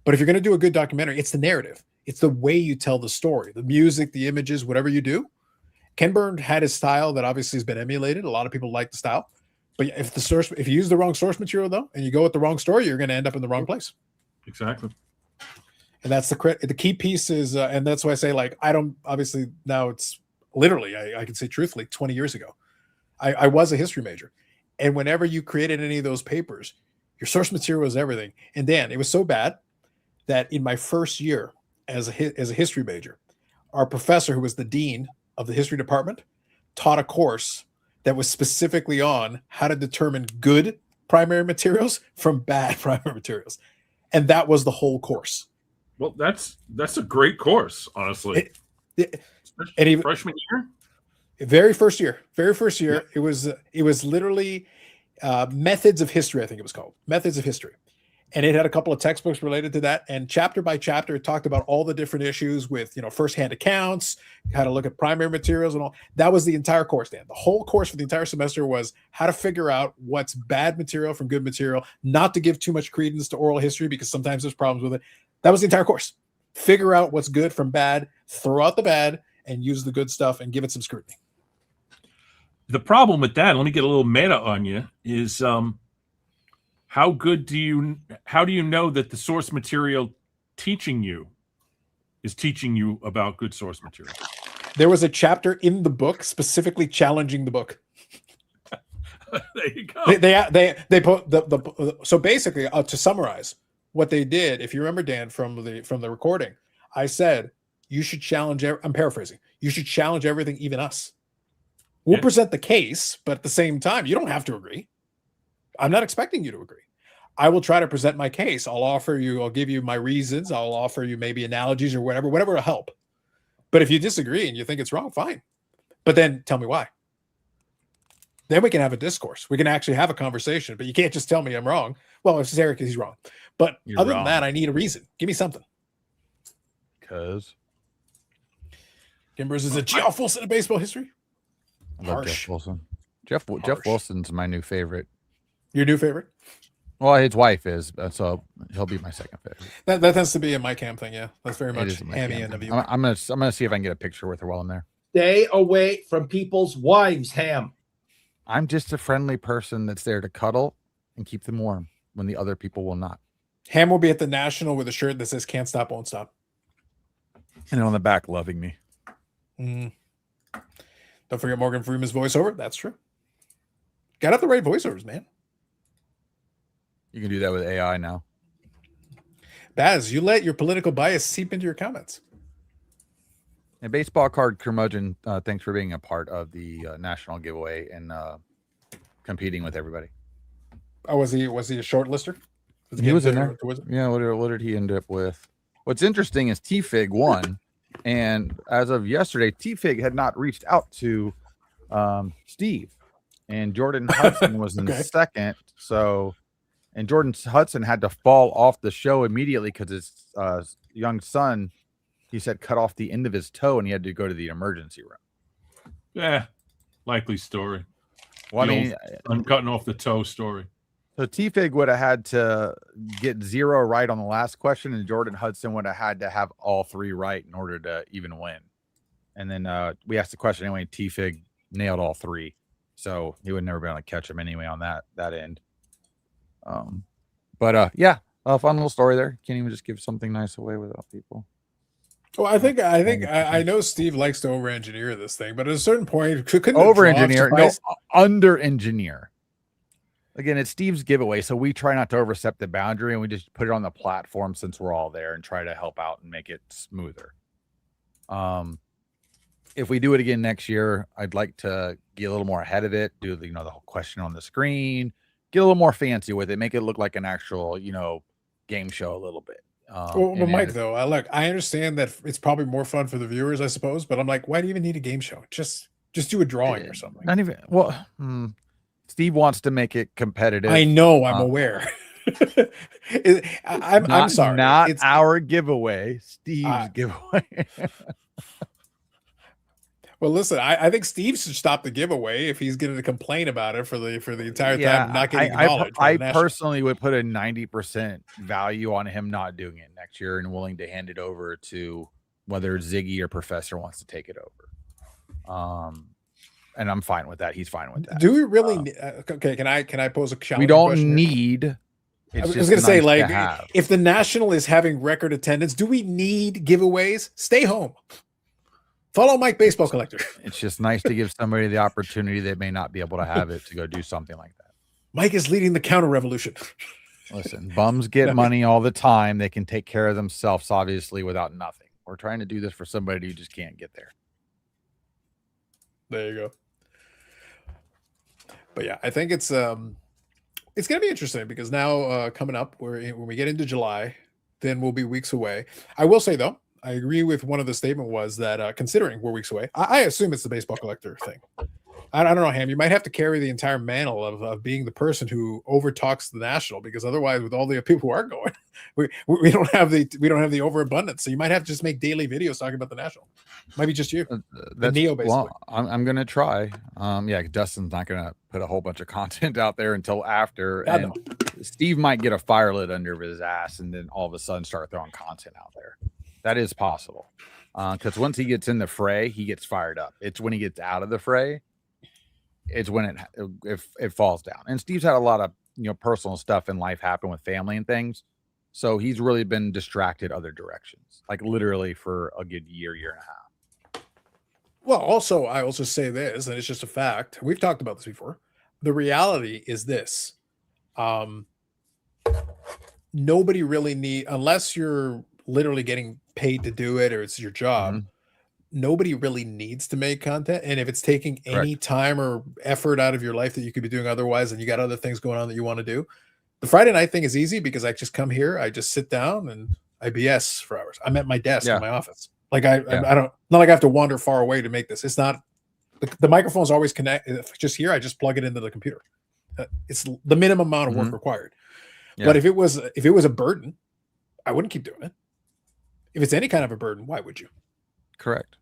But if you're going to do a good documentary, it's the narrative. It's the way you tell the story, the music, the images, whatever you do. Ken Burns had his style that obviously has been emulated. A lot of people like the style. But if you use the wrong source material, though, and you go with the wrong story, you're going to end up in the wrong place. Exactly. And that's the key piece is, and that's why I say, like, I don't, obviously now it's literally, I can say truthfully, 20 years ago, I was a history major. And whenever you created any of those papers, your source material was everything. And Dan, it was so bad that in my first year as a history major, our professor, who was the dean of the history department, taught a course that was specifically on how to determine good primary materials from bad primary materials. And that was the whole course. Well, that's a great course, honestly. And even freshman year? Very first year. Yeah. It was literally Methods of History, I think it was called. Methods of History. And it had a couple of textbooks related to that. And chapter by chapter, it talked about all the different issues with, firsthand accounts, how to look at primary materials and all. That was the entire course, Dan. The whole course for the entire semester was how to figure out what's bad material from good material, not to give too much credence to oral history because sometimes there's problems with it. That was the entire course. Figure out what's good from bad, throw out the bad, and use the good stuff and give it some scrutiny. The problem with that, let me get a little meta on you, is how do you know that the source material teaching you is teaching you about good source material? There was a chapter in the book specifically challenging the book. There you go. They put so basically, to summarize what they did, if you remember, Dan, from the recording, I said you should challenge. I'm paraphrasing. You should challenge everything, even us. We'll present the case, but at the same time, you don't have to agree. I'm not expecting you to agree. I will try to present my case. I'll give you my reasons. I'll offer you maybe analogies or whatever will help. But if you disagree and you think it's wrong, fine. But then tell me why. Then we can have a discourse. We can actually have a conversation, but you can't just tell me I'm wrong. Well, if it's Eric, he's wrong. But other than that, I need a reason. Give me something. Because Gimbers is a Geoff Wilson of baseball history. I love Jeff Wilson. Jeff Wilson's my new favorite. Your new favorite? Well, his wife is, so he'll be my second favorite. That tends to be a Mike Ham thing, yeah. That's very much Hammy and of you. I'm gonna see if I can get a picture with her while I'm there. Stay away from people's wives, Ham. I'm just a friendly person that's there to cuddle and keep them warm when the other people will not. Ham will be at the National with a shirt that says "Can't stop, won't stop," and on the back, loving me. Don't forget Morgan Freeman's voiceover. That's true. Got out the right voiceovers, man. You can do that with AI now. Baz, you let your political bias seep into your comments. And baseball card curmudgeon, thanks for being a part of the national giveaway and competing with everybody. Oh, was he a short lister? He was in there. Yeah, what did he end up with? What's interesting is T-Fig won, and as of yesterday, T-Fig had not reached out to Steve, and Jordan Hudson was in second. So, and Jordan Hudson had to fall off the show immediately because his young son, he said, cut off the end of his toe, and he had to go to the emergency room. Yeah, likely story. Well, I mean, I'm cutting off the toe story. So T-Fig would have had to get 0 right on the last question, and Jordan Hudson would have had to have all 3 right in order to even win. And then we asked the question anyway. T-Fig nailed all 3, so he would never be able to catch him anyway on that end. Yeah, a fun little story there. Can't even just give something nice away without people. Well, I know Steve likes to over-engineer this thing, but at a certain point, couldn't over-engineer, no, under-engineer. Again, it's Steve's giveaway, so we try not to overstep the boundary, and we just put it on the platform since we're all there and try to help out and make it smoother. If we do it again next year, I'd like to get a little more ahead of it, do the whole question on the screen, get a little more fancy with it, make it look like an actual game show a little bit. Well, Mike, though, I understand that it's probably more fun for the viewers, I suppose, but I'm like, why do you even need a game show? Just do a drawing or something. Not even Steve wants to make it competitive. I know, I'm aware. I'm sorry. It's our giveaway, Steve's giveaway. Well, listen, I think Steve should stop the giveaway if he's going to complain about it for the entire time, not getting acknowledged. I personally would put a 90% value on him not doing it next year and willing to hand it over to whether Ziggy or Professor wants to take it over. And I'm fine with that. He's fine with that. Do we really? Okay, can I pose a challenge? We don't need. I was going to say, like, if the National is having record attendance, do we need giveaways? Stay home. Follow Mike Baseball Collector. It's just nice to give somebody the opportunity that may not be able to have it to go do something like that. Mike is leading the counter revolution. Listen, bums get money all the time. They can take care of themselves, obviously, without nothing. We're trying to do this for somebody who just can't get there. There you go. But yeah, I think it's going to be interesting because now coming up, when we get into July, then we'll be weeks away. I will say, though, I agree with one of the statement was that considering we're weeks away, I assume it's the Baseball Collector thing. I don't know, Ham. You might have to carry the entire mantle of being the person who overtalks the National, because otherwise, with all the people who are going, we don't have the overabundance. So you might have to just make daily videos talking about the National. Might be just you, the Neo, basically. Well, I'm gonna try. Yeah, Dustin's not gonna put a whole bunch of content out there until after, and Steve might get a fire lit under his ass, and then all of a sudden start throwing content out there. That is possible, because once he gets in the fray, he gets fired up. It's when he gets out of the fray, it's when it falls down. And Steve's had a lot of personal stuff in life happen with family and things, so he's really been distracted other directions, like literally for a good year and a half. Well, also, I also say this, and it's just a fact. We've talked about this before. The reality is this: nobody really unless you're literally getting paid to do it or it's your job. Nobody really needs to make content, and if it's taking any time or effort out of your life that you could be doing otherwise, and you got other things going on that you want to do, the Friday night thing is easy because I just come here, I just sit down and I BS for hours. I'm at my desk in my office. Like I don't, not like I have to wander far away to make this. It's not the microphone's always connected. Just here, I just plug it into the computer. It's the minimum amount of work required. But if it was a burden, I wouldn't keep doing it. If it's any kind of a burden, why would you? Correct.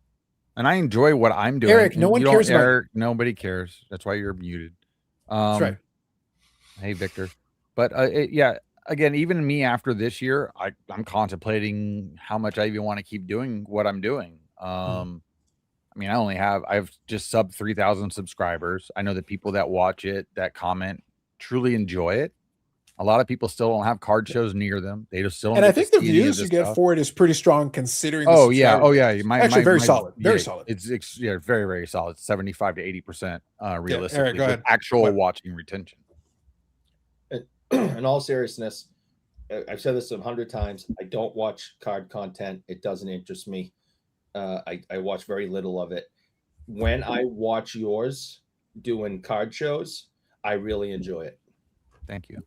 And I enjoy what I'm doing. Eric, no one cares about Eric, nobody cares. That's why you're muted. That's right. Hey, Victor. But yeah, again, even me after this year, I'm contemplating how much I even want to keep doing what I'm doing. I mean, I've just sub 3,000 subscribers. I know the people that watch it, that comment, truly enjoy it. A lot of people still don't have card shows near them. They just still don't. And I get to think the see any of views this you get stuff. for it is pretty strong considering. Oh yeah, Actually, very solid, very solid. It's very very solid. 75 to 80% realistically. Eric, go ahead. Actual What? watching retention. In all seriousness, I've said this 100 times. I don't watch card content. It doesn't interest me. I watch very little of it. When I watch yours doing card shows, I really enjoy it. Thank you.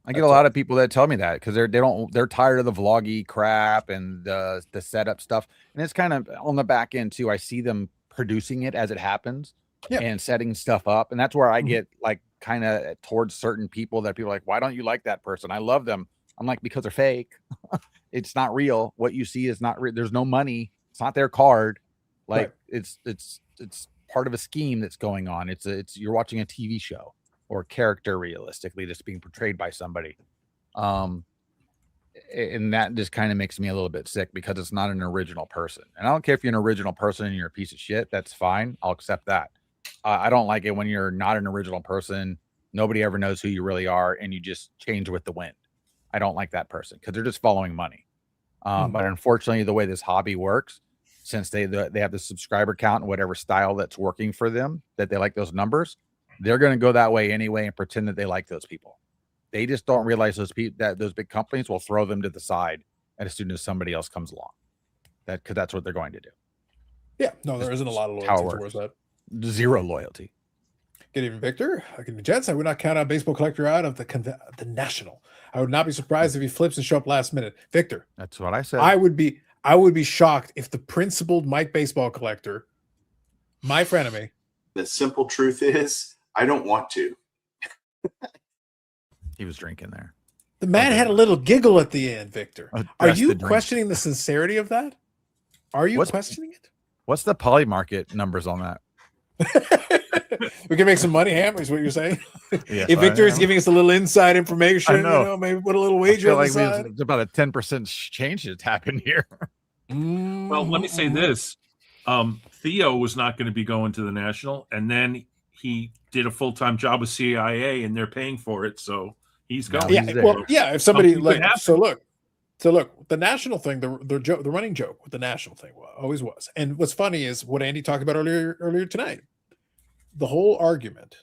I get a lot of people that tell me that because they're tired of the vloggy crap and the setup stuff, and it's kind of on the back end too. I see them producing it as it happens and setting stuff up, and that's where I get like kind of towards certain people that people are like, why don't you like that person? I love them. I'm like, because they're fake. It's not real. What you see is not real. There's no money. It's not their card. Like it's part of a scheme that's going on. It's you're watching a TV show or character realistically that's being portrayed by somebody. And that just kind of makes me a little bit sick because it's not an original person. And I don't care if you're an original person and you're a piece of shit. That's fine. I'll accept that. I don't like it when you're not an original person. Nobody ever knows who you really are and you just change with the wind. I don't like that person because they're just following money. But unfortunately, the way this hobby works, since they have the subscriber count and whatever style that's working for them, that they like those numbers, they're going to go that way anyway and pretend that they like those people. They just don't realize those big companies will throw them to the side as soon as somebody else comes along. Because that's what they're going to do. Yeah, no, there isn't a lot of loyalty towards that. Zero loyalty. Good evening, Victor. Good evening, gents. I would not count a baseball collector out of the National. I would not be surprised if he flips and show up last minute. Victor, that's what I said. I would be shocked if the principled Mike baseball collector, my frenemy. The simple truth is, I don't want to. He was drinking there. The man had a little giggle at the end, Victor. Are you the questioning the sincerity of that? Are you questioning it? What's the poly market numbers on that? We can make some money, Ham, is what you're saying. Yes, if Victor is giving us a little inside information, I know. Maybe put a little wager on the side. It's about a 10% change that's happened here. Well, let me say this. Theo was not going to be going to the National, and then he did a full-time job with CIA, and they're paying for it, so he's going. If somebody look, the National thing, the running joke with the National thing always was, and what's funny is what Andy talked about earlier tonight. The whole argument,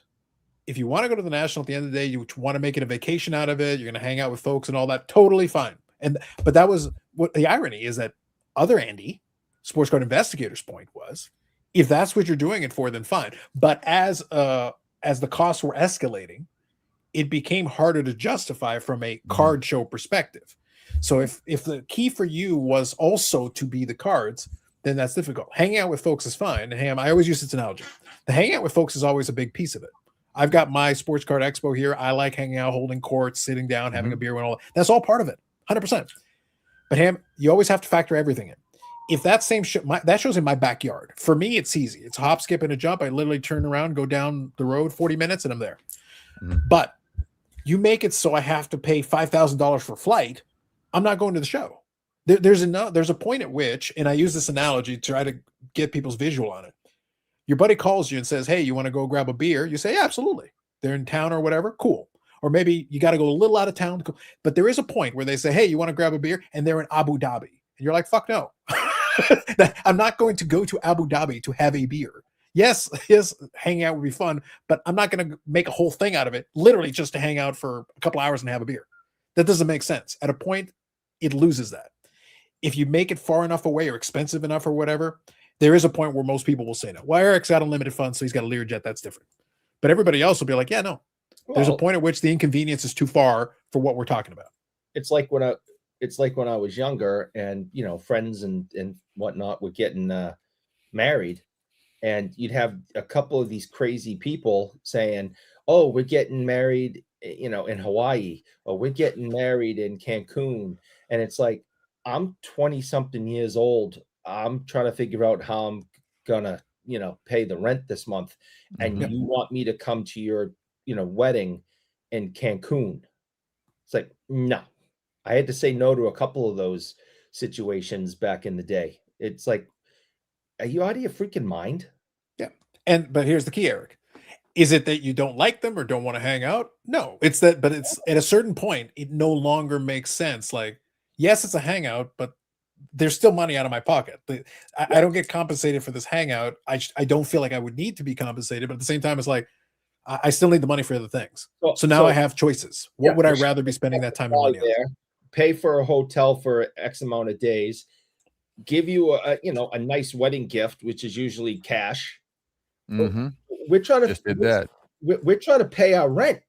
if you want to go to the National at the end of the day, you want to make it a vacation out of it, you're going to hang out with folks and all that, totally fine. But that was what the irony is, that other Andy, Sports Card Investigator's point was, if that's what you're doing it for, then fine. But as the costs were escalating, it became harder to justify from a card show perspective. So if the key for you was also to be the cards, then that's difficult. Hanging out with folks is fine. Ham, I always use this analogy. The hanging out with folks is always a big piece of it. I've got my Sports Card Expo here. I like hanging out, holding courts, sitting down, having a beer and all that. That's all part of it, 100%. But Ham, you always have to factor everything in. If that same that show's in my backyard, for me, it's easy. It's a hop, skip, and a jump. I literally turn around, go down the road 40 minutes, and I'm there. But you make it so I have to pay $5,000 for flight, I'm not going to the show. There's a point at which, and I use this analogy to try to get people's visual on it. Your buddy calls you and says, hey, you want to go grab a beer? You say, yeah, absolutely. They're in town or whatever. Cool. Or maybe you got to go a little out of town. But there is a point where they say, hey, you want to grab a beer? And they're in Abu Dhabi. And you're like, fuck no. I'm not going to go to Abu Dhabi to have a beer. Yes, hanging out would be fun, but I'm not going to make a whole thing out of it, literally just to hang out for a couple hours and have a beer. That doesn't make sense. At a point, it loses that. If you make it far enough away or expensive enough or whatever, there is a point where most people will say no. Well, Eric's got unlimited funds, so he's got a Learjet. That's different. But everybody else will be like, yeah, no. There's a point at which the inconvenience is too far for what we're talking about. It's like when I was younger and, friends and whatnot were getting married, and you'd have a couple of these crazy people saying, oh, we're getting married, in Hawaii, or we're getting married in Cancun. And it's like, I'm 20 something years old. I'm trying to figure out how I'm gonna, pay the rent this month. And you want me to come to your, wedding in Cancun. It's like, no. I had to say no to a couple of those situations back in the day. It's like, Are you out of your freaking mind? Yeah. But here's the key, Eric. Is it that you don't like them or don't want to hang out? No, it's that, but it's at a certain point, it no longer makes sense. Like, yes, it's a hangout, but there's still money out of my pocket. I don't get compensated for this hangout. I don't feel like I would need to be compensated, but at the same time, it's like, I still need the money for other things. So now I have choices. What would I rather be spending that time and money on? Pay for a hotel for X amount of days, give you a nice wedding gift, which is usually cash. Mm-hmm. We're trying to just did that. We're trying to pay our rent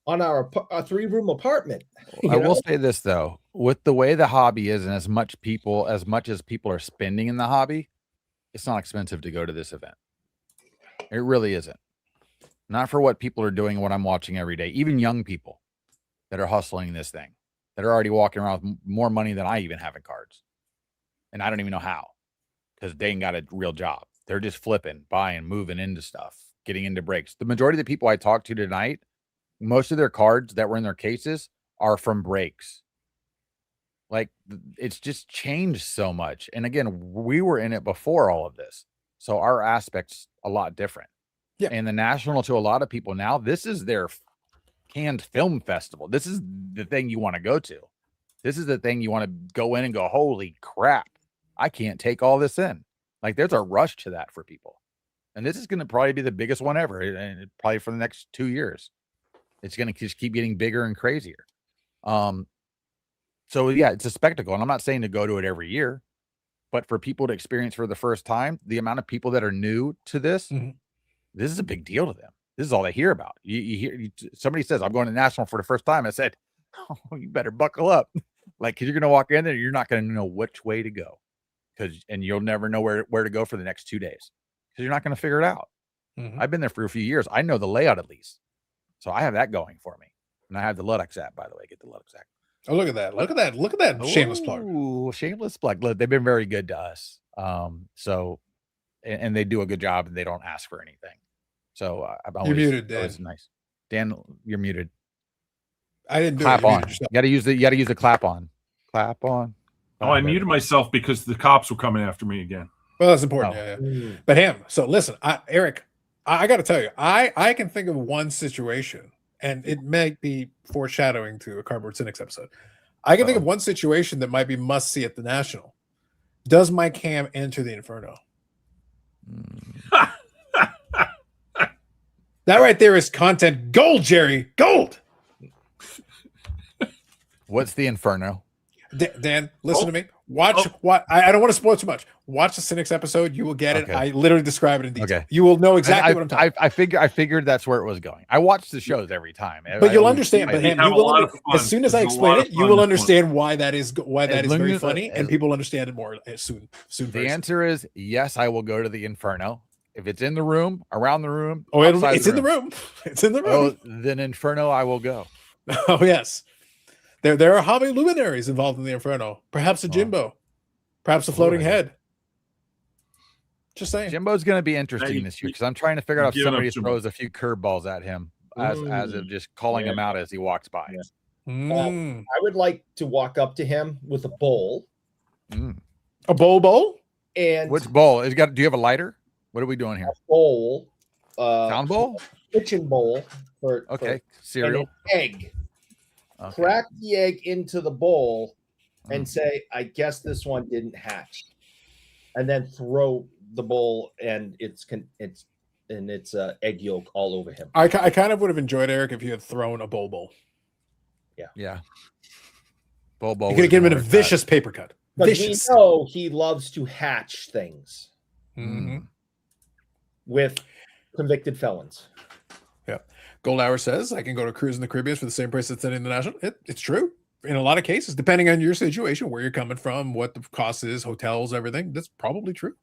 on our 3-room apartment. I will say this though, with the way the hobby is, and as much as people are spending in the hobby, it's not expensive to go to this event. It really isn't. Not for what people are doing and what I'm watching every day. Even young people that are hustling this thing, that are already walking around with more money than I even have in cards. And I don't even know how, because they ain't got a real job. They're just flipping, buying, moving into stuff, getting into breaks. The majority of the people I talked to tonight, most of their cards that were in their cases are from breaks. Like, it's just changed so much. And again, we were in it before all of this. So our aspect's a lot different. Yeah. And the National, to a lot of people now, this is their canned film festival. This is the thing you want to go to. This is the thing you want to go in and go, holy crap, I can't take all this in. Like, there's a rush to that for people. And this is going to probably be the biggest one ever, and probably for the next 2 years. It's going to just keep getting bigger and crazier. So yeah, it's a spectacle. And I'm not saying to go to it every year, but for people to experience for the first time, the amount of people that are new to this, this is a big deal to them. This is all they hear about. You hear somebody says, I'm going to National for the first time. I said, oh, you better buckle up. Like, cause you're going to walk in there, you're not going to know which way to go. And you'll never know where to go for the next 2 days, because you're not going to figure it out. I've been there for a few years. I know the layout at least. So I have that going for me. And I have the Ludex app, by the way. Get the Ludex app. Oh, look at that. Look at that. Look at that. Shameless plug. Ooh, shameless plug. Look, they've been very good to us. So, and they do a good job, and they don't ask for anything. So you're muted, Dan. It's nice. Dan, you're muted. I didn't do clap it. on. You got to use the clap on. Clap on. Oh, I muted myself because the cops were coming after me again. Well, that's important. Yeah. But so listen, Eric, I got to tell you, I can think of one situation, and it may be foreshadowing to a Cardboard Cynics episode. I can think of one situation that might be must see at the National. Does my cam enter the Inferno? That right there is content gold, Jerry. Gold. What's the Inferno? Dan, listen to me. Watch what I don't want to spoil too much. Watch the Cynics episode. You will get it. I literally describe it in detail. Okay. You will know exactly what I'm talking about. I figured that's where it was going. I watch the shows every time. But you'll understand. But as soon as I explain it, you will understand why that is very funny, and people will understand it more soon. The answer is yes, I will go to the Inferno. If it's in the room, around the room. Oh, it's in the room. It's in the room. Oh, then Inferno, I will go. Oh, yes. There are hobby luminaries involved in the Inferno. Perhaps a Jimbo. Perhaps a floating head. Just saying. Jimbo's going to be interesting this year, because I'm trying to figure out if somebody throws a few curveballs at him as of just calling him out as he walks by. I would like to walk up to him with a bowl. A bowl? And which bowl? Do you have a lighter? What are we doing here? A bowl. Sound bowl? Kitchen bowl. For cereal. And an egg. Okay. Crack the egg into the bowl and say, I guess this one didn't hatch. And then throw the bowl and it's egg yolk all over him. I kind of would have enjoyed, Eric, if you had thrown a bowl. Yeah. Bowl. You could have given him a vicious paper cut. But we know he loves to hatch things with convicted felons. Yeah. Gold Hour says, I can go to cruise in the Caribbean for the same price that's in the National. It's true. In a lot of cases, depending on your situation, where you're coming from, what the cost is, hotels, everything, that's probably true.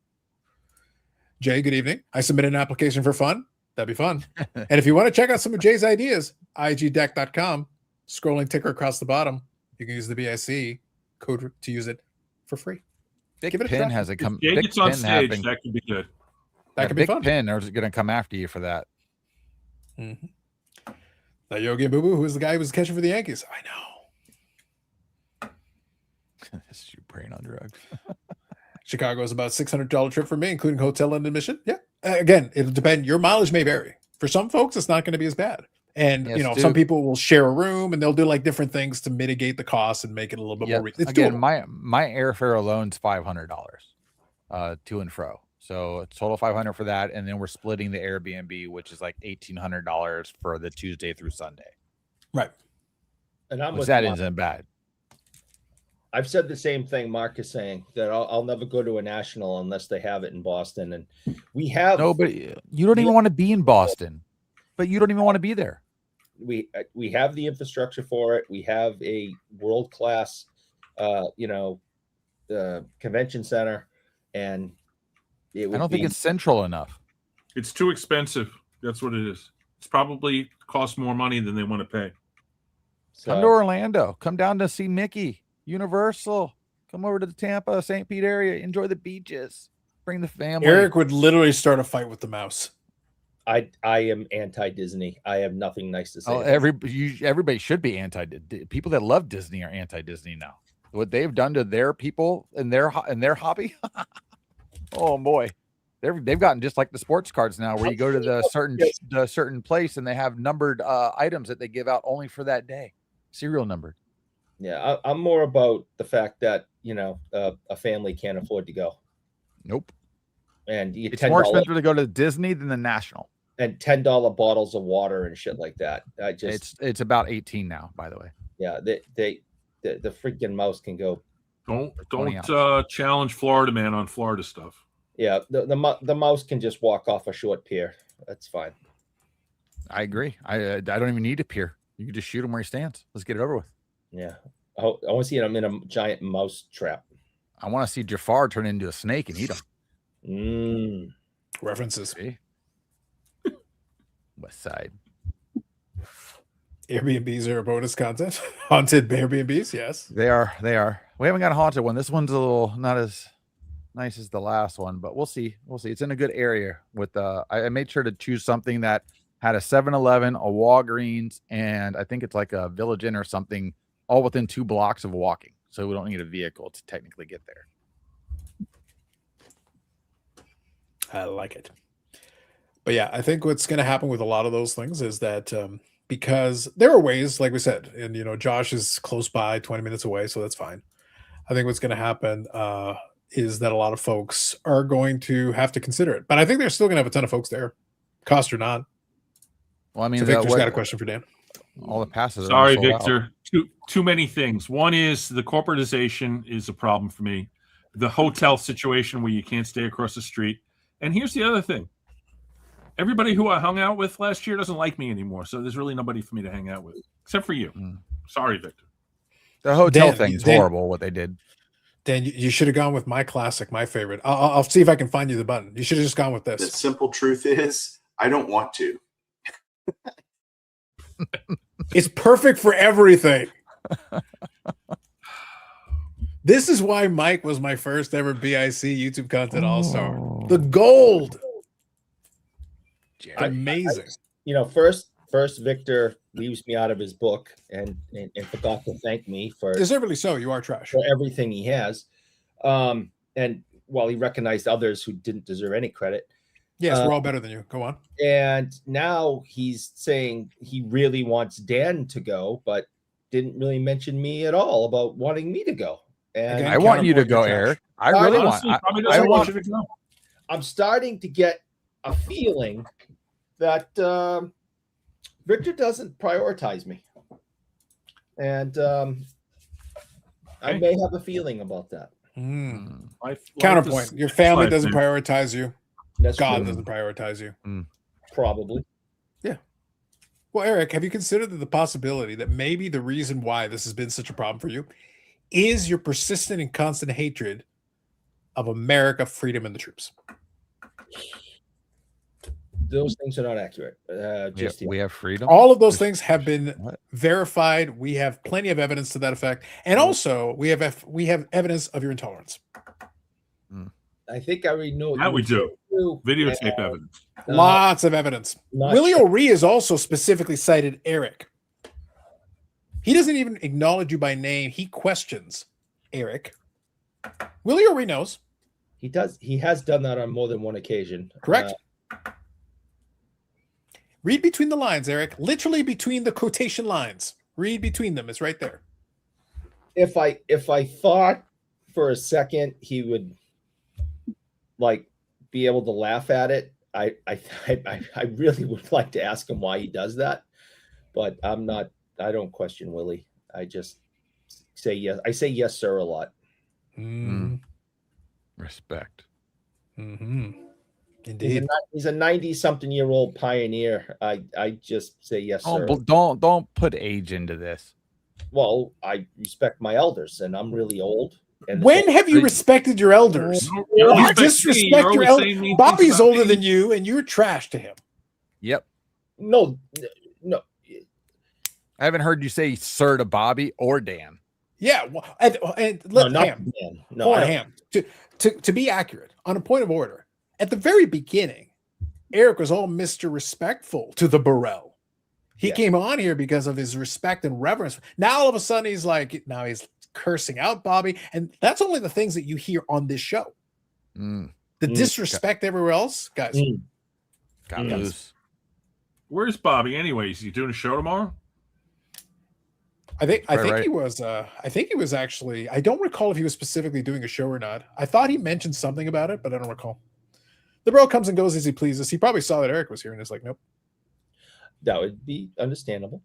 Jay, good evening. I submitted an application for fun. That'd be fun. And if you want to check out some of Jay's ideas, igdeck.com, scrolling ticker across the bottom, you can use the BIC code to use it for free. Big Pin has a come. Jay gets on stage, that could be good. That could be fun. Big Pin is going to come after you for that. That Yogi Boo Boo, who was the guy who was catching for the Yankees. I know. This is you preying on drugs. Chicago is about $600 trip for me, including hotel and admission. Yeah. Again, it'll depend. Your mileage may vary. For some folks, it's not going to be as bad. And Yes, some people will share a room and they'll do like different things to mitigate the cost and make it a little bit more. It's again, doable. my airfare alone's $500 to and fro. So it's total $500 for that, and then we're splitting the Airbnb, which is like $1,800 for the Tuesday through Sunday. Right. And I'm which with that Mark. isn't bad. I've said the same thing Mark is saying, that I'll never go to a national unless they have it in Boston. And we have No, but you don't even want to be in Boston, but you don't even want to be there. we have the infrastructure for it. We have a world-class convention center, and I don't think it's central enough. It's too expensive. That's what it is. It's probably costs more money than they want to pay. Come to Orlando. Come down to see Mickey. Universal. Come over to the Tampa, St. Pete area. Enjoy the beaches. Bring the family. Eric would literally start a fight with the mouse. I am anti-Disney. I have nothing nice to say. Oh, everybody should be anti. People that love Disney are anti-Disney now. What they've done to their people and their hobby. Oh boy, they've gotten just like the sports cards now, where you go to the certain place and they have numbered items that they give out only for that day, serial numbered. Yeah, I'm more about the fact that a family can't afford to go. Nope. And it's more expensive to go to Disney than the National. And $10 bottles of water and shit like that. It's about 18 now, by the way. Yeah, the freaking mouse can go. Don't challenge Florida man on Florida stuff. Yeah, the mouse can just walk off a short pier. That's fine. I agree. I don't even need a pier. You can just shoot him where he stands. Let's get it over with. Yeah, I want to see him in a giant mouse trap. I want to see Jafar turn into a snake and eat him. References. West Side. Airbnbs are a bonus content. Haunted Airbnbs, yes. They are. We haven't got a haunted one. This one's a little not as nice as the last one, but we'll see. It's in a good area with I made sure to choose something that had a 7-Eleven, a Walgreens, and I think it's like a Village Inn or something, all within 2 blocks of walking. So we don't need a vehicle to technically get there. I like it. But yeah, I think what's going to happen with a lot of those things is that because there are ways, like we said, and Josh is close by, 20 minutes away, so that's fine. I think what's going to happen is that a lot of folks are going to have to consider it. But I think they're still going to have a ton of folks there, cost or not. Well, I mean, so Victor's got a question for Dan. All the passes. Sorry, Victor. Too many things. One is the corporatization is a problem for me. The hotel situation where you can't stay across the street. And here's the other thing. Everybody who I hung out with last year doesn't like me anymore. So there's really nobody for me to hang out with, except for you. Sorry, Victor. The hotel thing's horrible, what they did. Dan, you should have gone with my classic, my favorite. I'll see if I can find you the button. You should have just gone with this. The simple truth is, I don't want to. It's perfect for everything. This is why Mike was my first ever BIC YouTube content all-star. The gold. Amazing. First Victor leaves me out of his book and forgot to thank me for deservedly so. You are trash for everything he has. And while he recognized others who didn't deserve any credit. Yes, we're all better than you. Go on. And now he's saying he really wants Dan to go, but didn't really mention me at all about wanting me to go. And I want you to go, Eric. I really want you to go. I'm starting to get a feeling that Victor doesn't prioritize me. And I may have a feeling about that. Counterpoint. Your family doesn't prioritize you. That's God true. doesn't prioritize you. Probably. Yeah. Well, Eric, have you considered the possibility that maybe the reason why this has been such a problem for you is your persistent and constant hatred of America, freedom, and the troops? Those things are not accurate. We have freedom. All of those things have been verified. We have plenty of evidence to that effect, and also we have evidence of your intolerance. I think I already know. That we do. Videotape evidence. Lots of evidence. Willie O'Ree has also specifically cited Eric. He doesn't even acknowledge you by name. He questions Eric. Willie O'Ree knows. He does. He has done that on more than one occasion. Correct. Read between the lines, Eric. Literally between the quotation lines. Read between them. It's right there. If I thought for a second he would like be able to laugh at it, I really would like to ask him why he does that, but I'm not. I don't question Willie. I just say yes. I say yes, sir, a lot. Respect. Indeed. He's a 90-something-year-old pioneer. I just say yes, sir. Don't put age into this. Well, I respect my elders, and I'm really old. And when have you respected your elders? You disrespect your elders. Bobby's older than you, and you're trash to him. Yep. No. I haven't heard you say sir to Bobby or Dan. Yeah, and let Ham. No, Ham. To be accurate, on a point of order, at the very beginning, Eric was all Mr. Respectful to the Burrell. He came on here because of his respect and reverence. Now all of a sudden he's cursing out Bobby, and that's only the things that you hear on this show. The disrespect everywhere else, guys. Got loose. Where's Bobby anyways? Is he doing a show tomorrow? I think he was. I think he was actually. I don't recall if he was specifically doing a show or not. I thought he mentioned something about it, but I don't recall. The bro comes and goes as he pleases. He probably saw that Eric was here and is like, nope. That would be understandable.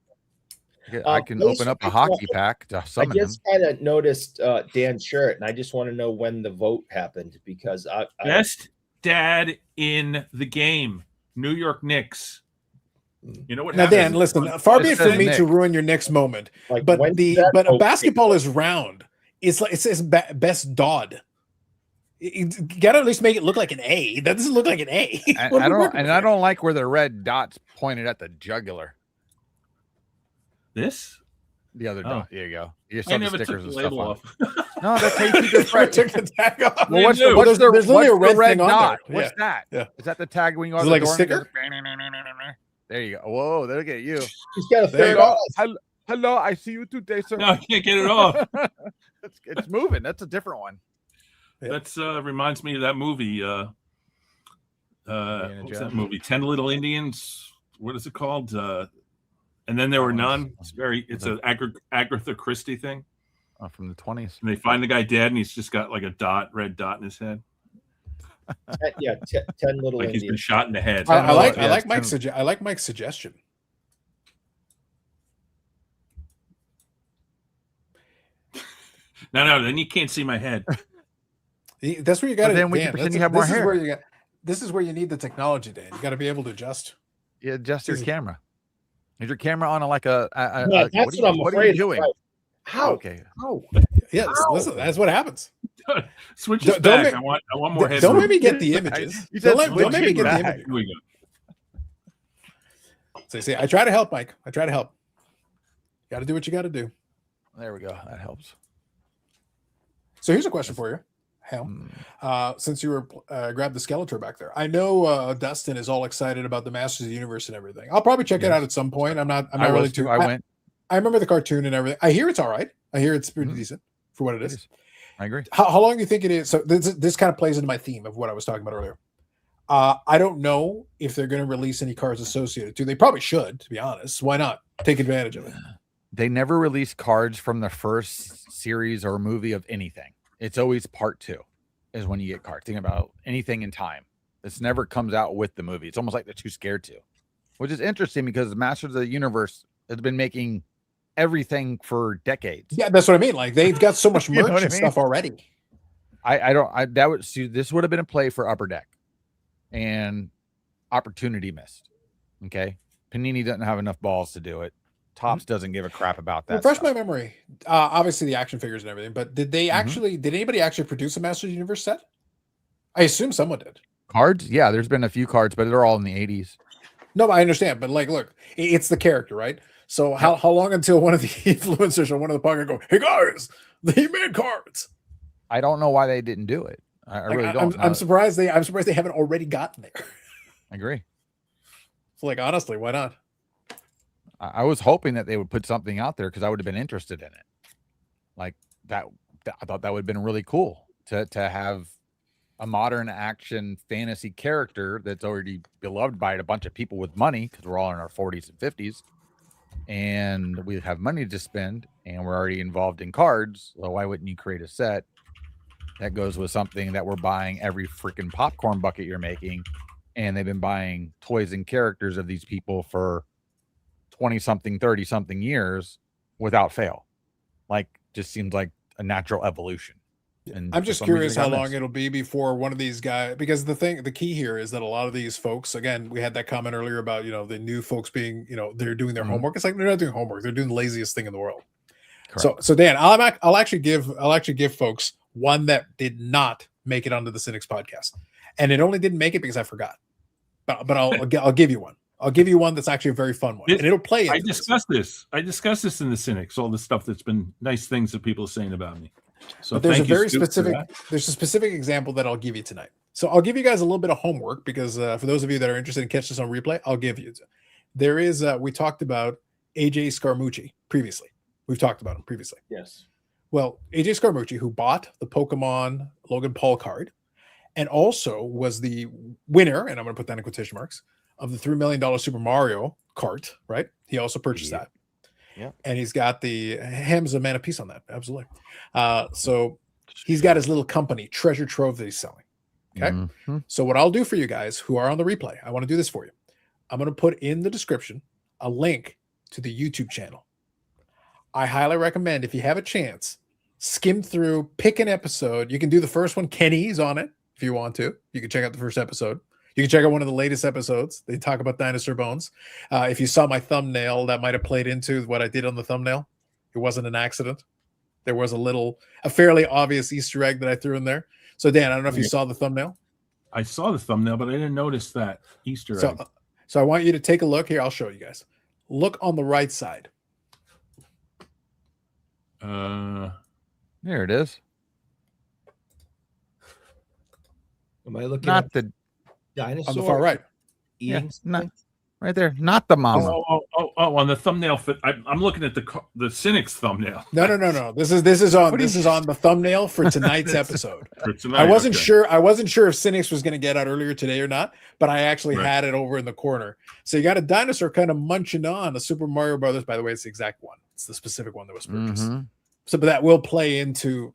I can open up a hockey pack to summon him. I just kind of noticed Dan's shirt, and I just want to know when the vote happened because best dad in the game, New York Knicks. You know what? Now, Dan, listen. Far be it from me to ruin your next moment, but a basketball is round. It's like it says best Dodd. You gotta at least make it look like an A. That doesn't look like an A. I don't like where the red dots pointed at the jugular. This? The other dot. There you go. You I never took the label off. No, that's how you keep it fresh. Took the tag off. Well, what's there's literally a red thing on dot? there. What's that? Yeah. Is that the tag when you go like a sticker? There you go. Whoa, look at you. He's got a third eye. Hello, I see you today, sir. No, I can't get it off. It's moving. That's a different one. That's reminds me of that movie. What's that movie? 10 Little Indians. What is it called? And then there were none. It's an Agatha Christie thing. From the 20s. And they find the guy dead, and he's just got like a red dot in his head. 10 Little like Indians. He's been shot in the head. I like Mike's suggestion. No, then you can't see my head. That's where you got to. Then we can pretend you have more hair. This is where you need the technology, Dan. You got to be able to adjust. Yeah, adjust your camera. Is your camera on That's what are you doing? Right. How? Okay. How? Yeah, listen, that's what happens. Switch this back. I want more head. Don't let me get the images. Don't let me get the images. Here we go. So see, I try to help, Mike. I try to help. Got to do what you got to do. There we go. That helps. So here's a question for you, Hal. Since you were grabbed the Skeletor back there, I know Dustin is all excited about the Masters of the Universe and everything. I'll probably check it out at some point. I'm not really too. I remember the cartoon and everything. I hear it's all right. I hear it's pretty decent for what it is. I agree. How long do you think it is? So this kind of plays into my theme of what I was talking about earlier. I don't know if they're going to release any cards associated to. They probably should, to be honest. Why not take advantage of it? They never release cards from the first series or movie of anything. It's always part 2 is when you get cards. Think about anything in time. This never comes out with the movie. It's almost like they're too scared to, which is interesting because the Masters of the Universe has been making everything for decades. Yeah, that's what I mean. Like they've got so much merch and stuff already. This would have been a play for Upper Deck and opportunity missed. Okay. Panini doesn't have enough balls to do it. Topps doesn't give a crap about that. Refresh my memory. Obviously the action figures and everything, but did anybody actually produce a Masters of the Universe set? I assume someone did. Cards? Yeah, there's been a few cards, but they're all in the 80s. No, I understand, but like, look, it's the character, right? So how long until one of the influencers or one of the pocket go, hey guys, he made cards? I don't know why they didn't do it. I really don't. I'm surprised they haven't already gotten there. I agree. So like, honestly, why not? I was hoping that they would put something out there because I would have been interested in it. Like that, I thought that would have been really cool to have a modern action fantasy character that's already beloved by a bunch of people with money, because we're all in our 40s and 50s, and we have money to spend, and we're already involved in cards. So why wouldn't you create a set that goes with something that we're buying every freaking popcorn bucket you're making? And they've been buying toys and characters of these people for 20 something, 30 something years without fail. Like, just seems like a natural evolution. And I'm just curious how long it'll be before one of these guys, because the key here is that a lot of these folks, again, we had that comment earlier about, the new folks being, they're doing their homework. It's like they're not doing homework. They're doing the laziest thing in the world. Correct. So Dan, I'll actually give folks one that did not make it onto the Cynics podcast. And it only didn't make it because I forgot. But I'll give you one. I'll give you one that's actually a very fun one. And it'll play. I discussed this in the Cynics, all the stuff that's been nice things that people are saying about me. So but there's a specific example that I'll give you tonight. So I'll give you guys a little bit of homework, because for those of you that are interested in catching this on replay, I'll give you. There is we talked about AJ Scaramucci previously. We've talked about him previously. Yes. Well, AJ Scaramucci, who bought the Pokemon Logan Paul card, and also was the winner, and I'm going to put that in quotation marks, of the $3 million Super Mario cart, right? He also purchased that. Yeah. And he's got the Ham's a man of peace on that. Absolutely. So he's got his little company, Treasure Trove, that he's selling. Okay. Mm-hmm. So what I'll do for you guys who are on the replay, I want to do this for you. I'm going to put in the description a link to the YouTube channel. I highly recommend, if you have a chance, skim through, pick an episode. You can do the first one. Kenny's on it if you want to. You can check out the first episode. You can check out one of the latest episodes. They talk about dinosaur bones. If you saw my thumbnail, that might have played into what I did on the thumbnail. It wasn't an accident. There was a fairly obvious Easter egg that I threw in there. So Dan, I don't know if you saw the thumbnail. I saw the thumbnail, but I didn't notice that Easter egg. So I want you to take a look here. I'll show you guys. Look on the right side. There it is. Am I looking Not at the dinosaur on the far right? eating not right there. Not the mama. On the thumbnail. I'm looking at the Cynics thumbnail. No. This is on the thumbnail for tonight's episode. Tonight, I wasn't sure if Cynics was going to get out earlier today or not, but I actually had it over in the corner. So you got a dinosaur kind of munching on a Super Mario Brothers. By the way, it's the exact one. It's the specific one that was purchased. Mm-hmm. So, but that will play into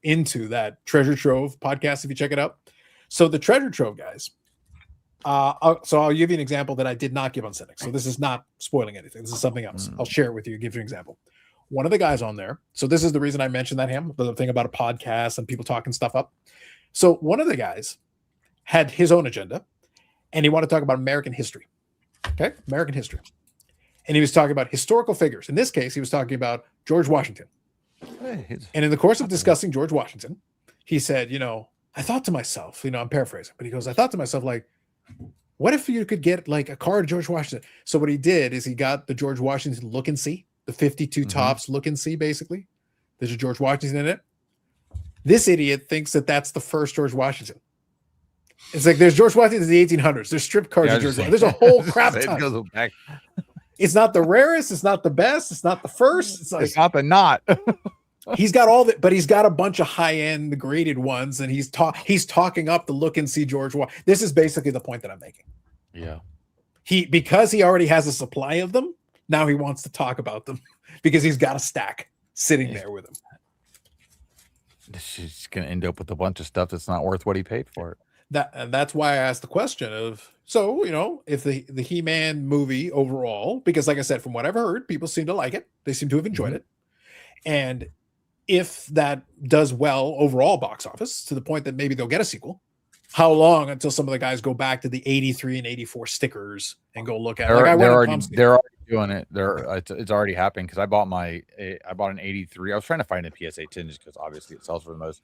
that Treasure Trove podcast if you check it out. So the Treasure Trove guys. I'll give you an example that I did not give on Cynics. So this is not spoiling anything. This is something else. I'll share it with you. Give you an example. One of the guys on there. So this is the reason I mentioned that the thing about a podcast and people talking stuff up. So one of the guys had his own agenda, and he wanted to talk about American history. Okay, American history, and he was talking about historical figures. In this case, he was talking about George Washington. And in the course of discussing George Washington, he said, I thought to myself, I'm paraphrasing, but he goes, I thought to myself, like, what if you could get like a card of George Washington? So what he did is he got the George Washington look and see, the 52 tops look and see, basically. There's a George Washington in it. This idiot thinks that that's the first George Washington. It's like there's George Washington in the 1800s. There's strip cards of George Washington. There's a whole crap ton. It's not the rarest. It's not the best. It's not the first. It's not the not. He's got all that, but he's got a bunch of high-end graded ones, and he's talking up the look and see George Washington. This is basically the point that I'm making. Yeah. Because he already has a supply of them, now he wants to talk about them because he's got a stack sitting there with him. He's going to end up with a bunch of stuff that's not worth what he paid for it. That's why I asked the question of, if the He-Man movie overall, because like I said, from what I've heard, people seem to like it. They seem to have enjoyed it. And if that does well overall box office to the point that maybe they'll get a sequel, how long until some of the guys go back to the 83 and 84 stickers and go look at it? They're already doing it. It's already happened because I bought an 83. I was trying to find a PSA 10 just because obviously it sells for the most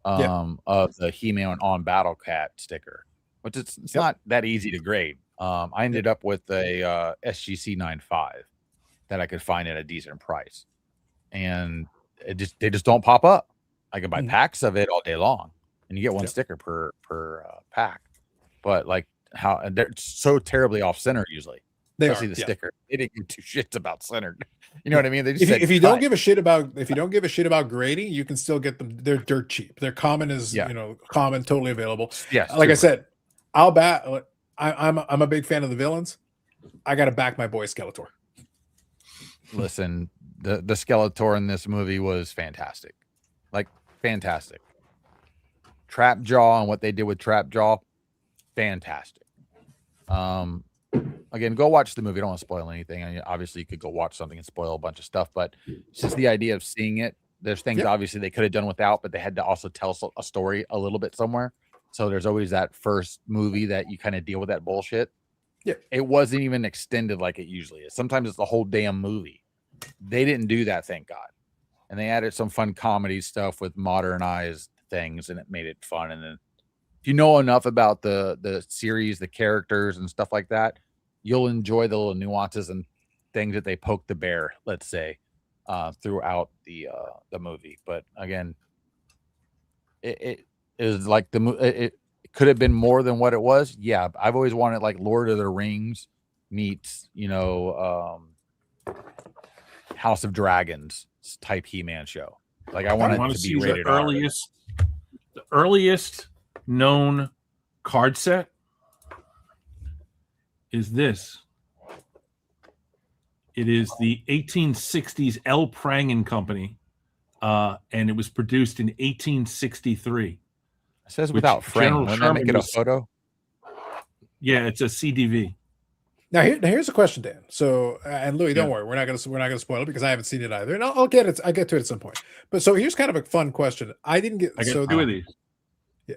of the He-Man on Battle Cat sticker, which it's not that easy to grade. I ended up with a SGC 95 that I could find at a decent price, and they just don't pop up. I can buy packs of it all day long, and you get one sticker per pack. But like how they're so terribly off center usually. Especially the sticker. They didn't give two shits about centered. You know what I mean? They just if you don't give a shit about grading, you can still get them. They're dirt cheap. They're common common, totally available. Yes, like I said, I'll back. I'm a big fan of the villains. I got to back my boy Skeletor. Listen, the Skeletor in this movie was fantastic, like fantastic. Trap Jaw and what they did with Trap Jaw, fantastic. Again, go watch the movie. I don't want to spoil anything. I mean, obviously, you could go watch something and spoil a bunch of stuff, but it's just the idea of seeing it. There's things obviously they could have done without, but they had to also tell a story a little bit somewhere. So there's always that first movie that you kind of deal with that bullshit. Yeah, it wasn't even extended like it usually is. Sometimes it's the whole damn movie. They didn't do that, thank God. And they added some fun comedy stuff with modernized things, and it made it fun. And then if you know enough about the series, the characters and stuff like that, you'll enjoy the little nuances and things that they poke the bear, let's say, throughout the movie. But again, it is like it could have been more than what it was. Yeah, I've always wanted like Lord of the Rings meets House of Dragons type He-Man show. Like I want it to be rated the earliest known card set is this. It is the 1860s L. Prang and Company, and it was produced in 1863. It says without frame. Wouldn't that make it a photo? Yeah, it's a CDV. Now here's a question, Dan. So and Louis, don't worry, we're not gonna spoil it because I haven't seen it either, and I'll get it. I get to it at some point. But so here's kind of a fun question. I get two of these. Yeah,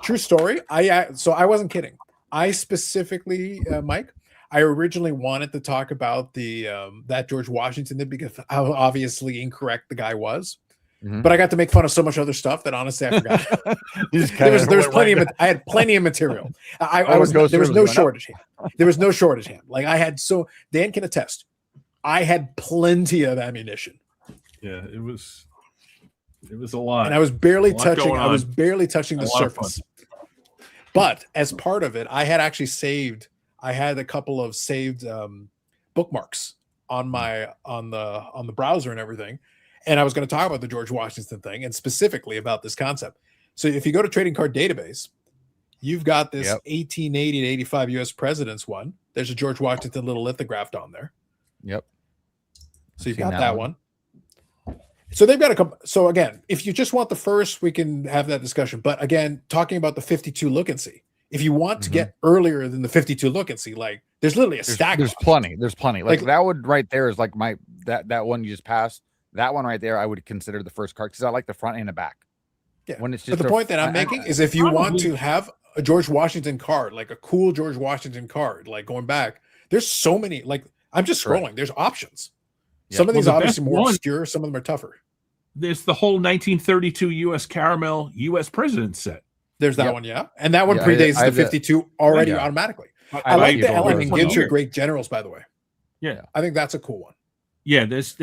true story. I wasn't kidding. I specifically, Mike, I originally wanted to talk about the that George Washington did because how obviously incorrect the guy was. Mm-hmm. But I got to make fun of so much other stuff that honestly I forgot. there was plenty of I had plenty of material. There was no shortage. There was no shortage. Like I had Dan can attest. I had plenty of ammunition. Yeah, it was a lot. And I was barely touching the surface. But as part of it, I had a couple of saved bookmarks on the browser and everything. And I was going to talk about the George Washington thing and specifically about this concept. So if you go to Trading Card Database, you've got this 1880 to 85 U.S. presidents one. There's a George Washington little lithographed on there. Yep. So you've got that one. So they've got a couple. So again, if you just want the first, we can have that discussion. But again, talking about the 52 look and see. If you want to get earlier than the 52 look and see, like there's literally a stack. There's plenty. Like that would right there is like that one you just passed. That one right there, I would consider the first card because I like the front and the back. Yeah. When it's just but the point that I'm making is if you want to have a George Washington card, like a cool George Washington card, like going back, there's so many. Like I'm just scrolling. There's options. Yeah. Some of these obviously more obscure. Some of them are tougher. There's the whole 1932 U.S. Caramel U.S. President set. There's that one, and that one predates the 52 already automatically. I like the Ellen and Ginther Great Generals, by the way. Yeah, I think that's a cool one. Yeah, there's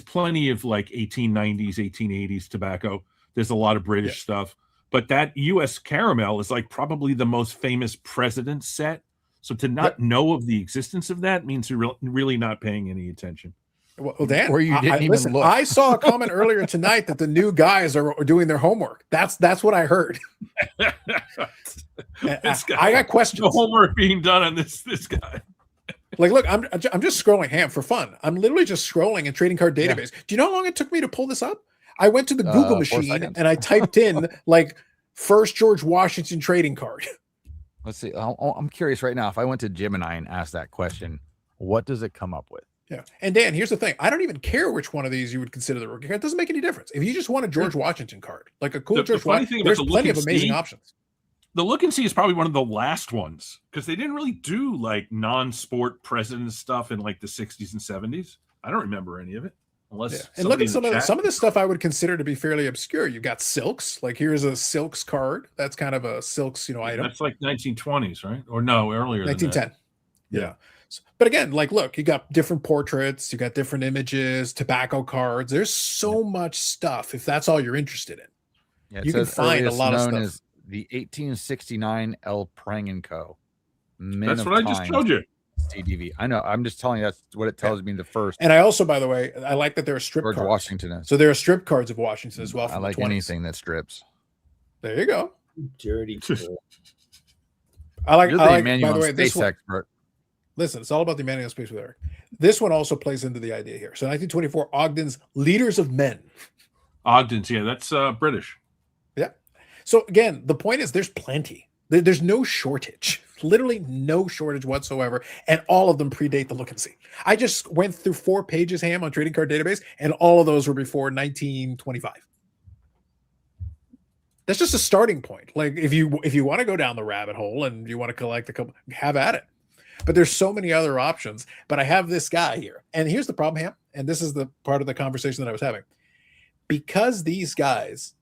plenty of like 1890s, 1880s tobacco. There's a lot of British stuff, but that U.S. Caramel is like probably the most famous president set. So to not know of the existence of that means you're really not paying any attention. Well, Dan, or you didn't even look. I saw a comment earlier tonight that the new guys are doing their homework. That's what I heard. I got questions. No homework being done on this guy. Like, look, I'm just scrolling for fun. I'm literally just scrolling in Trading Card Database. Do you know how long it took me to pull this up? I went to the Google machine and I typed in like first George Washington trading card. Let's see. I'm curious right now. If I went to Gemini and asked that question, what does it come up with? Yeah. And Dan, here's the thing. I don't even care which one of these you would consider the rookie card. It doesn't make any difference. If you just want a George Washington card, like a cool George Washington, there's plenty of amazing options. The look and see is probably one of the last ones because they didn't really do like non-sport president stuff in like the 60s and 70s. I don't remember any of it. Unless and look at some of this stuff I would consider to be fairly obscure. You've got Silks. Like here's a Silks card. That's kind of a Silks, item. That's like 1920s, right? Or no, earlier 1910. Than that. Yeah. But again, like, look, you got different portraits, you got different images, tobacco cards. There's so much stuff if that's all you're interested in. Yeah, you can find a lot of stuff. As the 1869 L. Prang & Co. That's what I just showed you. CDV. I know. I'm just telling you that's what it tells me. The first. And I also, by the way, I like that there are strip George cards. Washington is. So there are strip cards of Washington as well. I From like the 20s. anything that strips. There you go. Dirty. I like. You're I the like. Emmanuel By the way, this space one, expert. listen, it's all about the Emmanuel space with Eric. This one also plays into the idea here. So 1924, Ogden's Leaders of Men. Ogden's, yeah, that's British. Yeah. So again, the point is there's plenty. There's no shortage. Literally no shortage whatsoever. And all of them predate the look and see. I just went through 4 pages, Ham, on Trading Card Database, and all of those were before 1925. That's just a starting point. Like if you want to go down the rabbit hole and you want to collect a couple, have at it. But there's so many other options. But I have this guy here. And here's the problem, Ham. And this is the part of the conversation that I was having. Because these guys,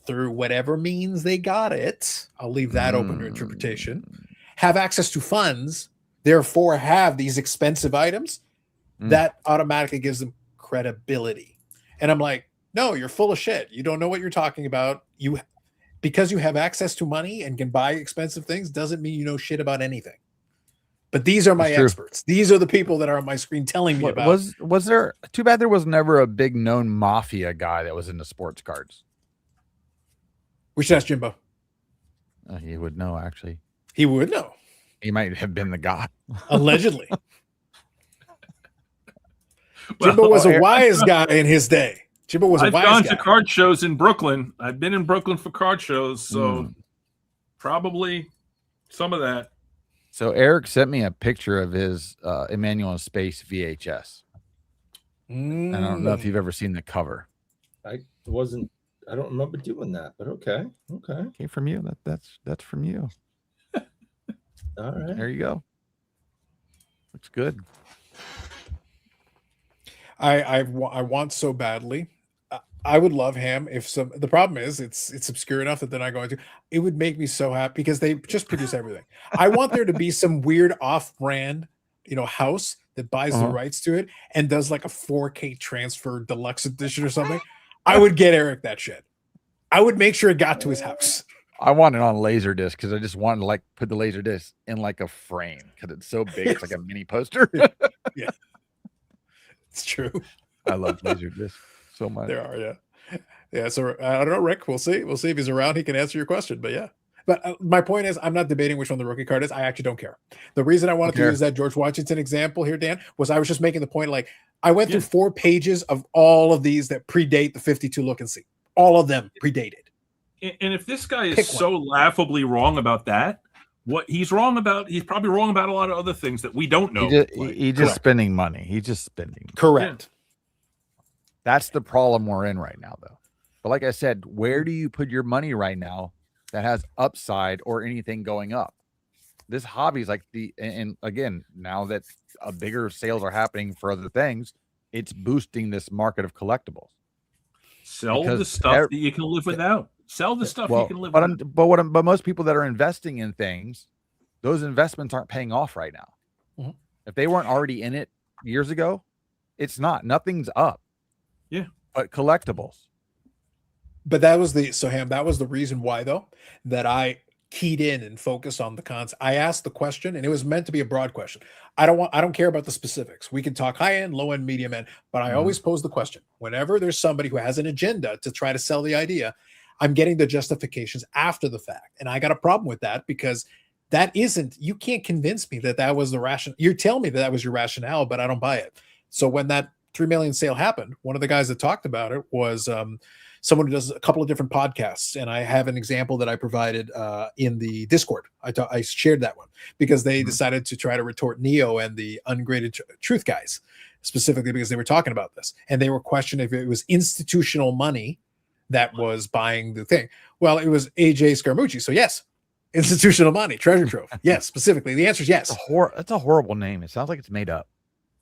through whatever means they got it, I'll leave that open to interpretation, have access to funds, therefore have these expensive items, that automatically gives them credibility. And I'm like, no, you're full of shit. You don't know what you're talking about. Because you have access to money and can buy expensive things doesn't mean you know shit about anything. But these are my experts. These are the people that are on my screen telling me about. Was there? Too bad there was never a big known mafia guy that was into sports cards. We should ask Jimbo. He would know, actually. He would know. He might have been the guy. Allegedly. Jimbo was a wise guy in his day. Jimbo was a wise guy. I've gone to card shows in Brooklyn. I've been in Brooklyn for card shows, so probably some of that. So Eric sent me a picture of his Emmanuel in Space VHS. I don't know if you've ever seen the cover. I don't remember doing that, but okay. Came from you. That's from you. All right. There you go. Looks good. I want so badly. I would love Ham if the problem is it's obscure enough that they're not going to. It would make me so happy because they just produce everything. I want there to be some weird off-brand, house that buys the rights to it and does like a 4K transfer deluxe edition or something. I would get Eric that shit. I would make sure it got to his house. I want it on laser disc because I just want to put the laser disc in like a frame because it's so big. It's like a mini poster. Yeah, it's true. I love laser disc so much. There are, yeah. So I don't know, Rick. We'll see if he's around. He can answer your question. But yeah. But my point is, I'm not debating which one the rookie card is. I actually don't care. The reason I wanted to use that George Washington example here, Dan, was I was just making the point. Like I went through 4 pages of all of these that predate the 52 look and see. All of them predated. And if this guy is so laughably wrong about that, what he's wrong about, he's probably wrong about a lot of other things that we don't know. He's just spending money. He's just spending. Correct. Yeah. That's the problem we're in right now, though. But like I said, where do you put your money right now that has upside or anything going up? This hobby is like and again, now that bigger sales are happening for other things, it's boosting this market of collectibles. Sell the stuff that you can live without. Sell the stuff you can live without. But most people that are investing in things, those investments aren't paying off right now. Mm-hmm. If they weren't already in it years ago, it's not. Nothing's up. Yeah. But collectibles. But that was the reason why, though, that I keyed in and focused on the cons. I asked the question, and it was meant to be a broad question. I don't care about the specifics. We can talk high end, low end, medium end, but I always pose the question. Whenever there's somebody who has an agenda to try to sell the idea, I'm getting the justifications after the fact. And I got a problem with that because you can't convince me that was the rationale. You're telling me that was your rationale, but I don't buy it. So when that 3 million sale happened, one of the guys that talked about it was someone who does a couple of different podcasts. And I have an example that I provided in the Discord. I shared that one because they decided to try to retort Neo and the Ungraded Truth guys, specifically because they were talking about this. And they were questioning if it was institutional money that was buying the thing. Well, it was AJ Scaramucci. So yes, institutional money, treasure trove. Yes, specifically. The answer is yes. That's a horrible name. It sounds like it's made up.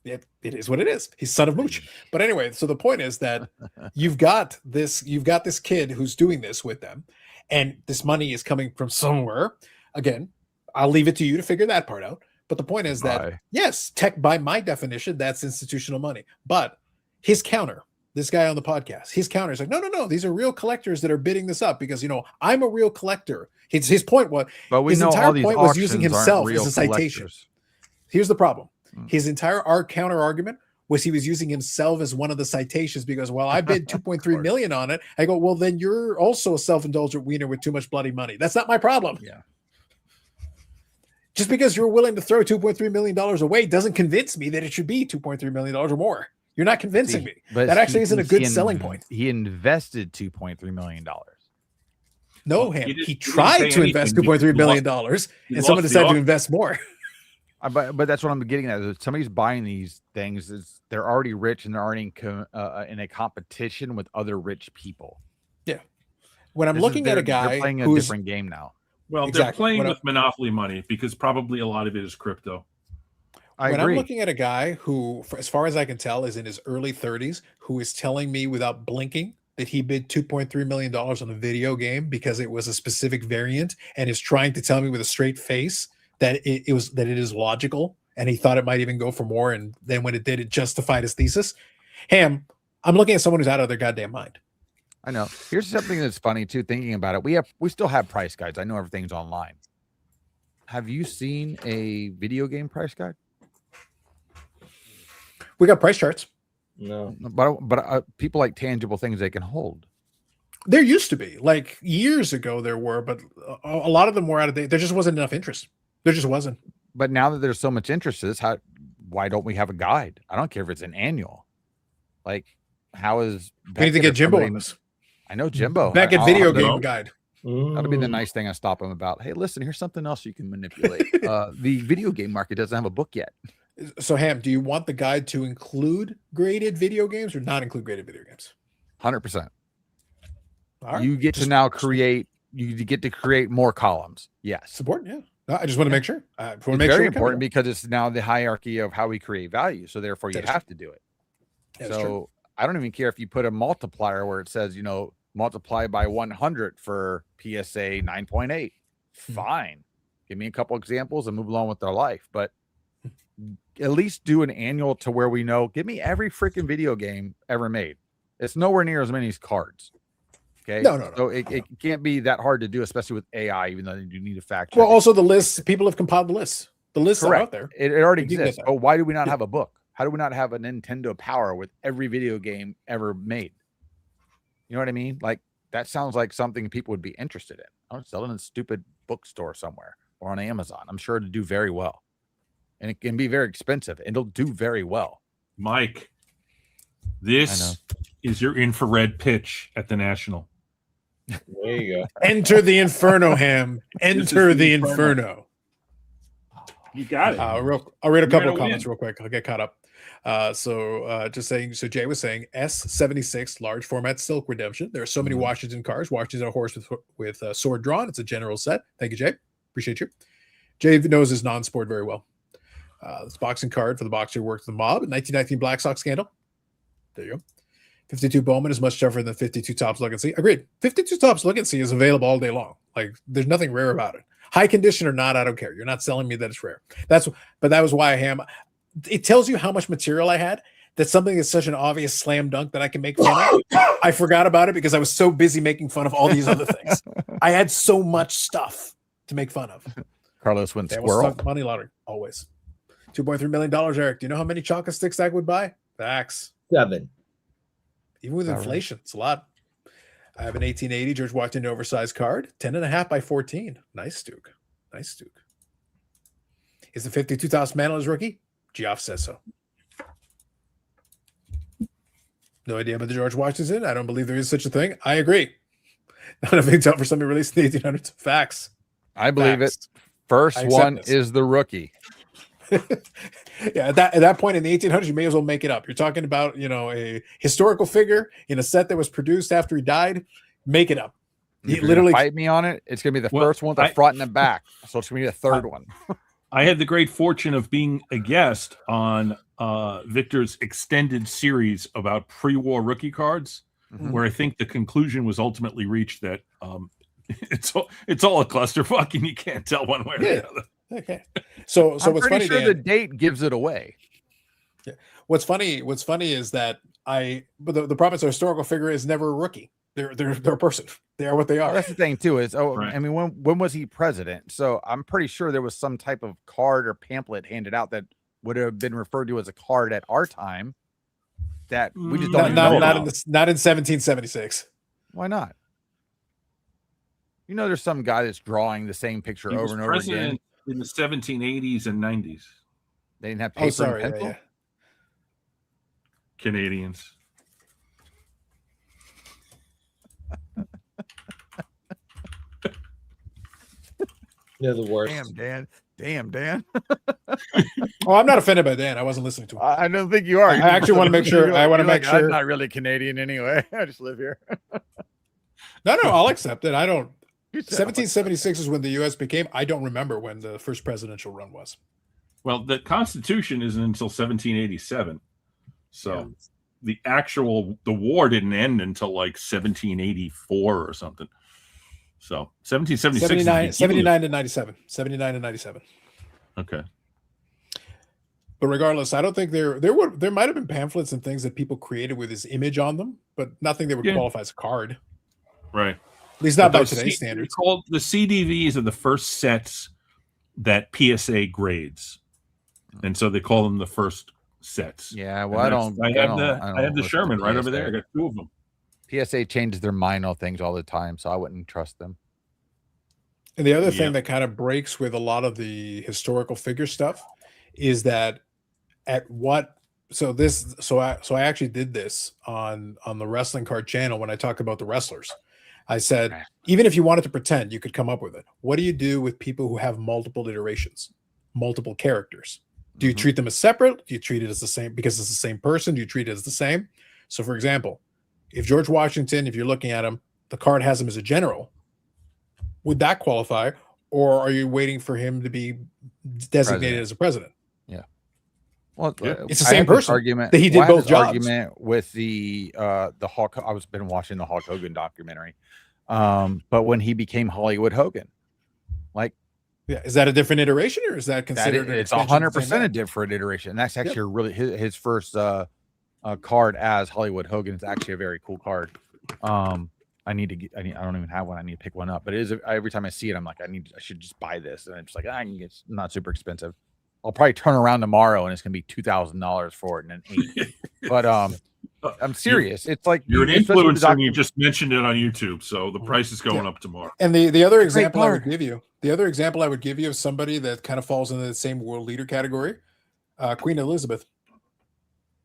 It is what it is. He's son of Mooch. But anyway, so the point is that you've got this kid who's doing this with them, and this money is coming from somewhere. Again, I'll leave it to you to figure that part out. But the point is that yes, by my definition, that's institutional money. But his counter, this guy on the podcast, his counter is like, no, these are real collectors that are bidding this up because I'm a real collector. His point was, but we his know entire all these point was using himself as a citation. Collectors. Here's the problem. His entire counter argument was he was using himself as one of the citations because, well, I bid 2.3 million on it. I go, well, then you're also a self-indulgent wiener with too much bloody money. That's not my problem. Yeah. Just because you're willing to throw $2.3 million away doesn't convince me that it should be $2.3 million or more. You're not convincing me. But that actually isn't a good selling point. He invested $2.3 million. No, he tried to invest $2.3 million, and someone decided to invest more. But that's what I'm getting at. If somebody's buying these things, they're already rich and they're already in a competition with other rich people. Yeah. When I'm looking at a guy they're playing a different game now. Well, they're playing with monopoly money because probably a lot of it is crypto. I agree. I'm looking at a guy who, as far as I can tell, is in his early 30s, who is telling me without blinking that he bid $2.3 million on a video game because it was a specific variant, and is trying to tell me with a straight face that it is logical, and he thought it might even go for more, and then when it did, it justified his thesis. Ham, I'm looking at someone who's out of their goddamn mind. I know. Here's something that's funny too. Thinking about it, we still have price guides. I know everything's online. Have you seen a video game price guide? We got price charts. No, but people like tangible things they can hold. There used to be, like years ago, there were, but a lot of them were out of date. There just wasn't enough interest. There just wasn't. But now that there's so much interest in this, why don't we have a guide? I don't care if it's an annual. Like, how is we need to get Jimbo on this? I know Jimbo. Back at video game guide. That'll be the nice thing I stop him about. Hey, listen, here's something else you can manipulate. The video game market doesn't have a book yet. So, Ham, do you want the guide to include graded video games or not include graded video games? 100%. Right. You get to now create. You get to create more columns. Yes, support. Yeah. I just want to make sure. It's very important because it's now the hierarchy of how we create value. So therefore, you have to do it. So I don't even care if you put a multiplier where it says, multiply by 100 for PSA 9.8. Fine. Give me a couple examples and move along with their life. But at least do an annual to where we know. Give me every freaking video game ever made. It's nowhere near as many as cards. Okay. No. So it can't be that hard to do, especially with AI, even though you need a fact check. Well, also the lists, people have compiled the lists. The lists are out there. It already exists. But why do we not have a book? How do we not have a Nintendo Power with every video game ever made? You know what I mean? Like, that sounds like something people would be interested in. I'm selling in a stupid bookstore somewhere or on Amazon. I'm sure it'll do very well. And it can be very expensive. It'll do very well. Mike, this is your infrared pitch at the National. There you go. Enter the Inferno, Ham. Enter the Inferno. You got it. I'll read a couple of comments real quick. I'll get caught up. Just saying. So Jay was saying S76 large format silk redemption. There are so many Washington cars. Washington a horse with sword drawn. It's a general set. Thank you, Jay. Appreciate you. Jay knows his non-sport very well. This boxing card for the boxer who worked the mob. 1919 Black Sox scandal. There you go. 52 Bowman is much tougher than 52 Topps Look and See. Agreed. 52 Topps Look and See is available all day long. Like, there's nothing rare about it. High condition or not, I don't care. You're not selling me that it's rare. But that was why it tells you how much material I had. That's something that's such an obvious slam dunk that I can make fun of. I forgot about it because I was so busy making fun of all these other things. I had so much stuff to make fun of. Carlos went squirrel. Money laundering, always. $2.3 million, Eric. Do you know how many chocolate sticks that would buy? Facts. 7. Even with inflation, it's a lot. I have an 1880 George Washington oversized card, 10.5 by 14. Nice, Duke. Nice, Duke. Is the 52 Topps Mantle his rookie? Geoff says so. No idea about the George Washington. I don't believe there is such a thing. I agree. Not a big deal for somebody released in the 1800s. Facts. I believe it. First one is the rookie. Yeah, at that point in the 1800s, you may as well make it up. You're talking about, a historical figure in a set that was produced after he died. Make it up. He literally fight me on it. It's gonna be the first one with the front and the back. So it's gonna be the third one. I had the great fortune of being a guest on Victor's extended series about pre-war rookie cards, where I think the conclusion was ultimately reached that it's all a clusterfuck and you can't tell one way or the other. Okay. So I'm what's pretty funny? sure Dan, the date gives it away. Yeah. What's funny is that but the problem is a historical figure is never a rookie. They're a person. They are what they Well, are. that's the thing too. Is Right. I mean, when was he president? So I'm pretty sure there was some type of card or pamphlet handed out that would have been referred to as a card at our time. That we just don't Not know not about. in 1776. Why not? You know, there's some guy that's drawing the same picture He was over and over again. president in the 1780s and 90s. They didn't have paper Oh, sorry. and pencil. Yeah. Canadians. You're the worst. Damn, Dan. Damn, Dan. Oh, I'm not offended by Dan. I wasn't listening to him. I don't think you are. I actually want to make sure. I want to make I'm sure. not really Canadian anyway. I just live here. No, I'll accept it. I don't. You sound like- 1776 is when the U.S. became. I don't remember when the first presidential run was. Well, the Constitution isn't until 1787. So the war didn't end until like 1784 or something. So 1776 is the beginning. 79 to 97. 79 to 97. Okay. But regardless, I don't think there might have been pamphlets and things that people created with his image on them, but nothing that would Yeah. qualify as a card. Right. At least not But by those today's standards. Called the CDVs are the first sets that PSA grades, and so they call them the first sets. Yeah, And well, I that's- don't. I have the listen to Sherman right over there. I PSA. got two of them. PSA changes their mind on things all the time, so I wouldn't trust them. And the other Yeah. thing that kind of breaks with a lot of the historical figure stuff is that I actually did this on the wrestling card channel when I talked about the wrestlers. I said, even if you wanted to pretend, you could come up with it. What do you do with people who have multiple iterations, multiple characters? Do you treat them as separate? Do you treat it as the same because it's the same person? Do you treat it as the same? So, for example, if George Washington, if you're looking at him, the card has him as a general, would that qualify? Or are you waiting for him to be designated as a president? Well, It's the I same had this person argument that he did I had both this jobs. Argument with the Hulk. I was been watching the Hulk Hogan documentary, but when he became Hollywood Hogan, like Yeah, is that a different iteration, or is that that, considered? an it's extension of the same 100% a man? different iteration. And that's actually really his first card as Hollywood Hogan. It's actually a very cool card. I don't even have one. I need to pick one up. But it is every time I see it, I'm like, I should just buy this. And it's like, it's not super expensive. I'll probably turn around tomorrow and it's gonna be $2,000 for it and an 8. But I'm serious. It's like You're an especially with the influencer and you just mentioned it on YouTube, so the price is going up tomorrow. And the other Great example I would card. give you, of somebody that kind of falls into the same world leader category, Queen Elizabeth.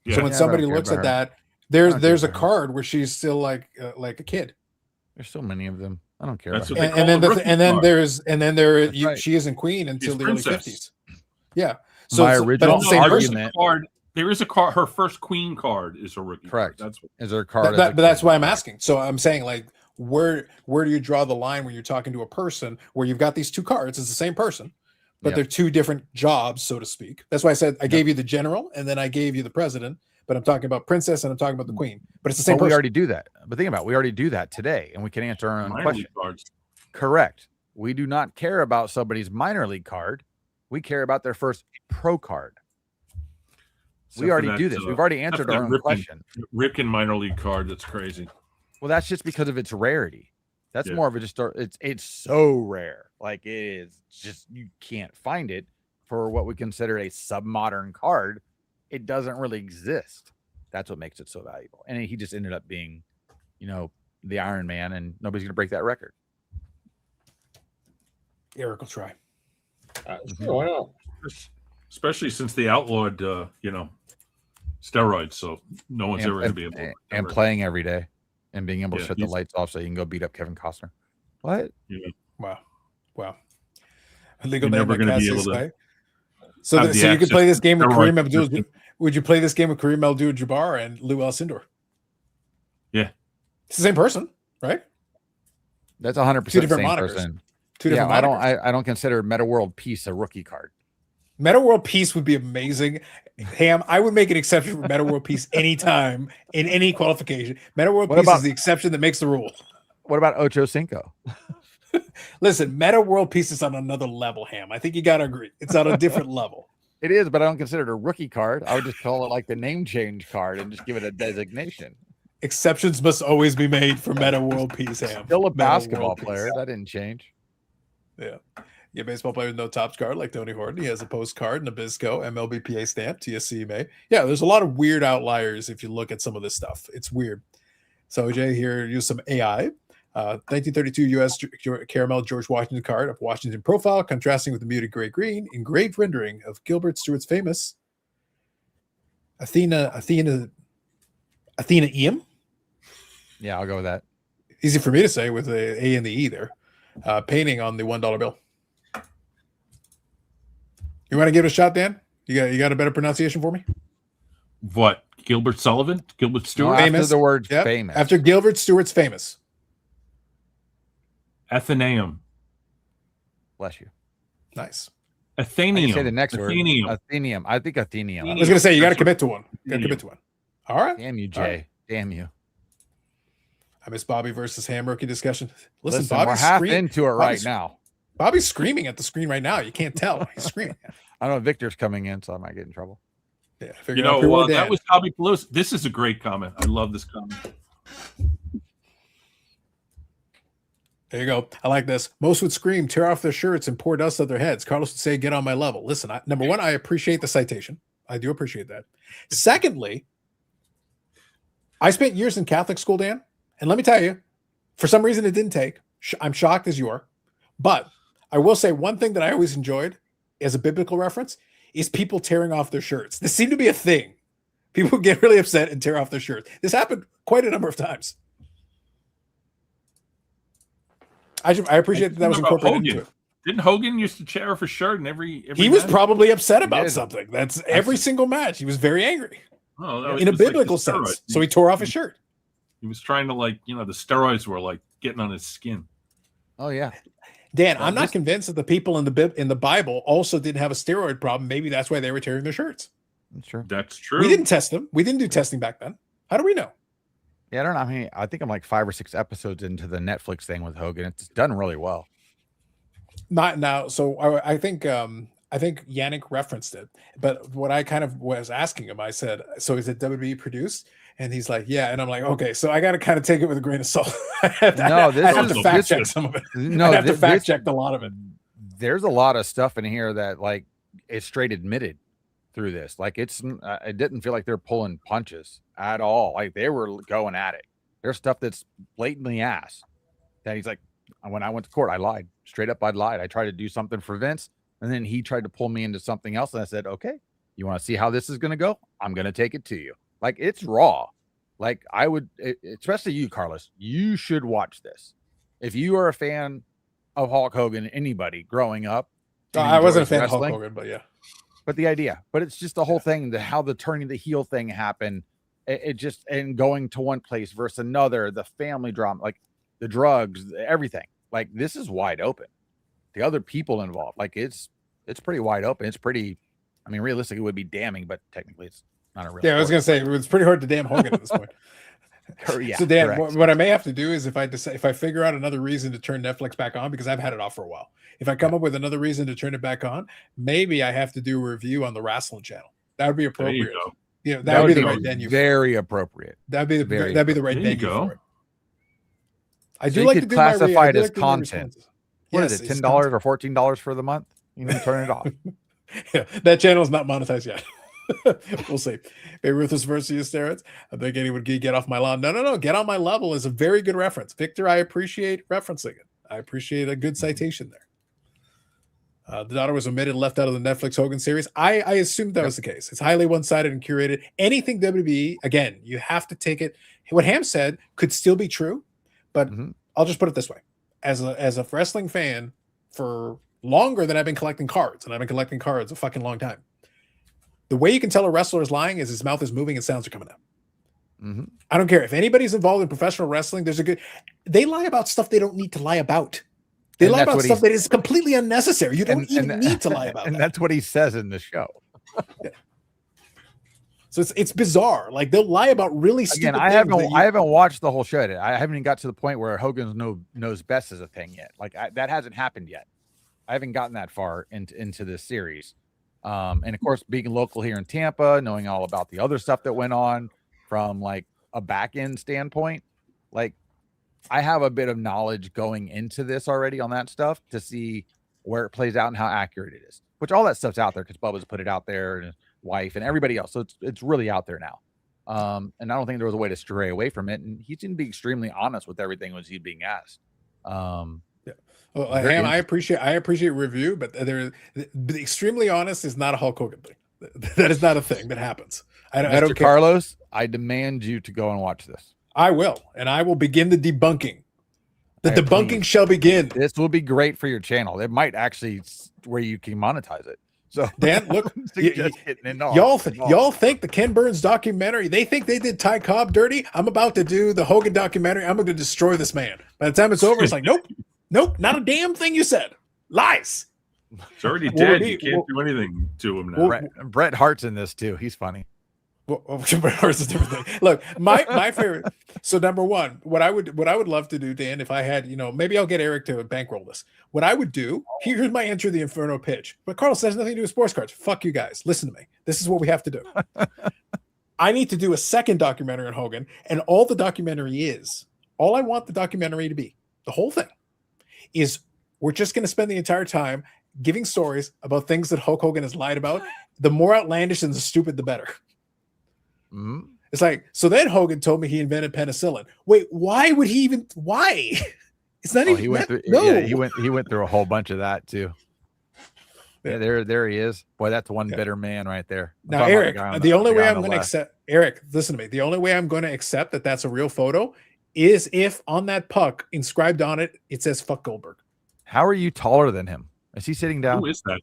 Yeah. So when Yeah, I somebody don't care looks about at her. that, don't care there's a about her. card where she's still like a kid. There's so many of them. I don't care. That's about what her. they And then call a rookie card. She right. isn't queen until She's the early princess. 50s. Yeah. So My but original it's the same person. argument- There is a card. Her first queen card is a rookie. Correct. Card. That's what. Is there a card? But that's why I'm asking. So I'm saying, like, where do you draw the line when you're talking to a person where you've got these two cards? It's the same person, but Yep. they're two different jobs, so to speak. That's why I said I gave you the general and then I gave you the president, but I'm talking about princess and I'm talking about the queen. But it's the same Well, we person. already do that. But think about it, we already do that today, and we can answer our own Minor question. league cards. Correct. We do not care about somebody's minor league card. We care about their first pro card. Except We for already that, do this. We've already answered for our that own Ripken- question. Ripken minor league card. That's crazy. Well, that's just because of its rarity. That's Yeah. more of a just it's so rare. Like it is just you can't find it for what we consider a submodern card. It doesn't really exist. That's what makes it so valuable. And he just ended up being, the Iron Man, and nobody's gonna break that record. Eric will try. Sure, why not? Especially since they outlawed, steroids, so no one's ever going to be able to. And playing every day and being able to Yeah, shut the he's- lights off so you can go beat up Kevin Costner. What? Wow. Illegal You're never name, gonna like be Cassius able to Clay. So, have the so you could play access this game with to Kareem steroid Abdul. system. Would you play this game with Kareem Abdul-Jabbar and Lou Alcindor? Yeah. It's the same person, right? That's 100% Two the different same monikers. person. Two different I monikers. I don't consider Meta World Peace a rookie card. Meta World Peace would be amazing. Ham, I would make an exception for Meta World Peace anytime in any qualification. Meta World What Peace about- is the exception that makes the rule. What about Ocho Cinco? Listen, Meta World Peace is on another level, Ham. I think you got to agree. It's on a different level. It is, but I don't consider it a rookie card. I would just call it like the name change card and just give it a designation. Exceptions must always be made for Meta World Peace, Ham. Still a Meta basketball World Peace. player. That didn't change. Yeah. Baseball player with no Topps card like Tony Horton. He has a postcard, Nabisco, MLBPA stamp, TSC May. Yeah, there's a lot of weird outliers if you look at some of this stuff. It's weird. So Jay here used some AI. 1932 U.S. caramel George Washington card of Washington profile, contrasting with the muted gray green, engraved rendering of Gilbert Stuart's famous Athena Eam. Yeah, I'll go with that. Easy for me to say with the A and the E there. Painting on the $1 bill. You want to give it a shot, Dan? You got a better pronunciation for me? What? Gilbert Sullivan? Gilbert Stewart? After the word famous. After Gilbert Stuart's famous. Athenaeum. Bless you. Nice. Athenium. Say the next Athenium. word. Athenium. I think Athenium. I was going to say, you got to commit to one. You got to commit to one. All right. Damn you, Jay. Right. Damn you. I miss Bobby versus Ham rookie discussion. Listen, we're Bobby's half into it right now. Bobby's screaming at the screen right now. You can't tell. He's screaming. I know Victor's coming in, so I might get in trouble. Yeah, that was Bobby Pelosi. This is a great comment. I love this comment. There you go. I like this. Most would scream, tear off their shirts, and pour dust on their heads. Carlos would say, get on my level. Listen, number one, I appreciate the citation. I do appreciate that. Secondly, I spent years in Catholic school, Dan, and let me tell you, for some reason it didn't take. I'm shocked as you are. But I will say one thing that I always enjoyed as a biblical reference is people tearing off their shirts. This seemed to be a thing. People get really upset and tear off their shirts. This happened quite a number of times. I appreciate that was incorporated into it. Didn't Hogan used to tear off his shirt in every He was probably upset about something. That's every single match. He was very angry. Oh, in a biblical sense. So he tore off his shirt. He was trying to the steroids were getting on his skin. Oh yeah. Dan, I'm not convinced that the people in the Bible also didn't have a steroid problem. Maybe that's why they were tearing their shirts. That's true. That's true. We didn't test them. We didn't do testing back then. How do we know? Yeah, I don't know. I mean, I think I'm like 5 or 6 episodes into the Netflix thing with Hogan. It's done really well. Not now. So I think Yannick referenced it, but what I kind of was asking him, I said, "So is it WWE produced?" And he's like, "Yeah." And I'm like, "Okay." So I got to kind of take it with a grain of salt. I have to fact check some of it. No, I have to fact check a lot of it. There's a lot of stuff in here that it's straight admitted through this. It didn't feel like they're pulling punches at all. Like they were going at it. There's stuff that's blatantly ass. That he's like, when I went to court, I lied. Straight up, I lied. I tried to do something for Vince, and then he tried to pull me into something else. And I said, okay, you want to see how this is going to go? I'm going to take it to you. Like, it's raw. Like, I would, especially you, Carlos, you should watch this. If you are a fan of Hulk Hogan, anybody growing up. I wasn't a fan of Hulk Hogan, but yeah. But the idea, it's just the whole thing, how the turning the heel thing happened. It just, and going to one place versus another, the family drama, like the drugs, everything. Like, this is wide open. The other people involved, it's pretty wide open. It's pretty, I mean, realistically, it would be damning, but technically it's not a real. Yeah, I was going to say, it's pretty hard to damn Hogan at this point. Yeah, so Dan, what I may have to do is if I figure out another reason to turn Netflix back on, because I've had it off for a while. If I come up with another reason to turn it back on, maybe I have to do a review on the wrestling channel. That would be appropriate. That would be the right venue. Very appropriate. That'd be the right venue for it. I do like to classify it as content. What is it? $10 or $14 for the month? You can turn it off. Yeah, that channel is not monetized yet. We'll see. Babe Ruthless versus steroids. I think anyone would get off my lawn. No. Get on my level is a very good reference. Victor, I appreciate referencing it. I appreciate a good citation there. The daughter was omitted, left out of the Netflix Hogan series. I assumed that was the case. It's highly one-sided and curated. Anything WWE, again, you have to take it. What Ham said could still be true, but I'll just put it this way. As a wrestling fan for longer than I've been collecting cards, and I've been collecting cards a fucking long time, the way you can tell a wrestler is lying is his mouth is moving and sounds are coming out. I don't care if anybody's involved in professional wrestling. They lie about stuff they don't need to lie about. They lie about stuff that is completely unnecessary. You don't even need to lie about. And that's what he says in the show. Yeah. So it's bizarre. Like, they'll lie about really stupid things. I haven't watched the whole show yet. I haven't even got to the point where Hogan's knows best is a thing yet. Like, that hasn't happened yet. I haven't gotten that far into this series. And of course, being local here in Tampa, knowing all about the other stuff that went on from like a back end standpoint, like I have a bit of knowledge going into this already on that stuff to see where it plays out and how accurate it is, which all that stuff's out there because Bubba's put it out there and his wife and everybody else. So it's really out there now. And I don't think there was a way to stray away from it. And he seemed to be extremely honest with everything was he being asked. Well, Ham, I appreciate review, but the extremely honest is not a Hulk Hogan thing. That is not a thing that happens. I don't care. Carlos, I demand you to go and watch this. I will, and I will begin the debunking. The debunking please. shall begin. This will be great for your channel. It might actually where you can monetize it. So Dan, look, y'all think the Ken Burns documentary, they think they did Ty Cobb dirty? I'm about to do the Hogan documentary. I'm going to destroy this man. By the time it's over, it's like, nope, not a damn thing you said. Lies. It's already dead. You can't do anything to him now. Bret Hart's in this too. He's funny. Bret Hart's a different thing. Look, my favorite. So number one, what I would love to do, Dan, if I had, maybe I'll get Eric to bankroll this. What I would do, here's my Enter the Inferno pitch. But Carlos has nothing to do with sports cards. Fuck you guys. Listen to me. This is what we have to do. I need to do a second documentary on Hogan, and all the documentary is, all I want the documentary to be, the whole thing, is we're just going to spend the entire time giving stories about things that Hulk Hogan has lied about. The more outlandish and the stupid, the better. Mm-hmm. It's like, so then Hogan told me he invented penicillin. Wait, why would he even? Why? It's not even. He went through. No. Yeah, he went through a whole bunch of that too. Yeah, there he is. Boy, that's one bitter man right there. Now, Eric, the only way I'm going to accept. Eric, listen to me. The only way I'm going to accept that that's a real photo is if on that puck inscribed on it says "fuck Goldberg." How are you taller than him? Is he sitting down? Who is that?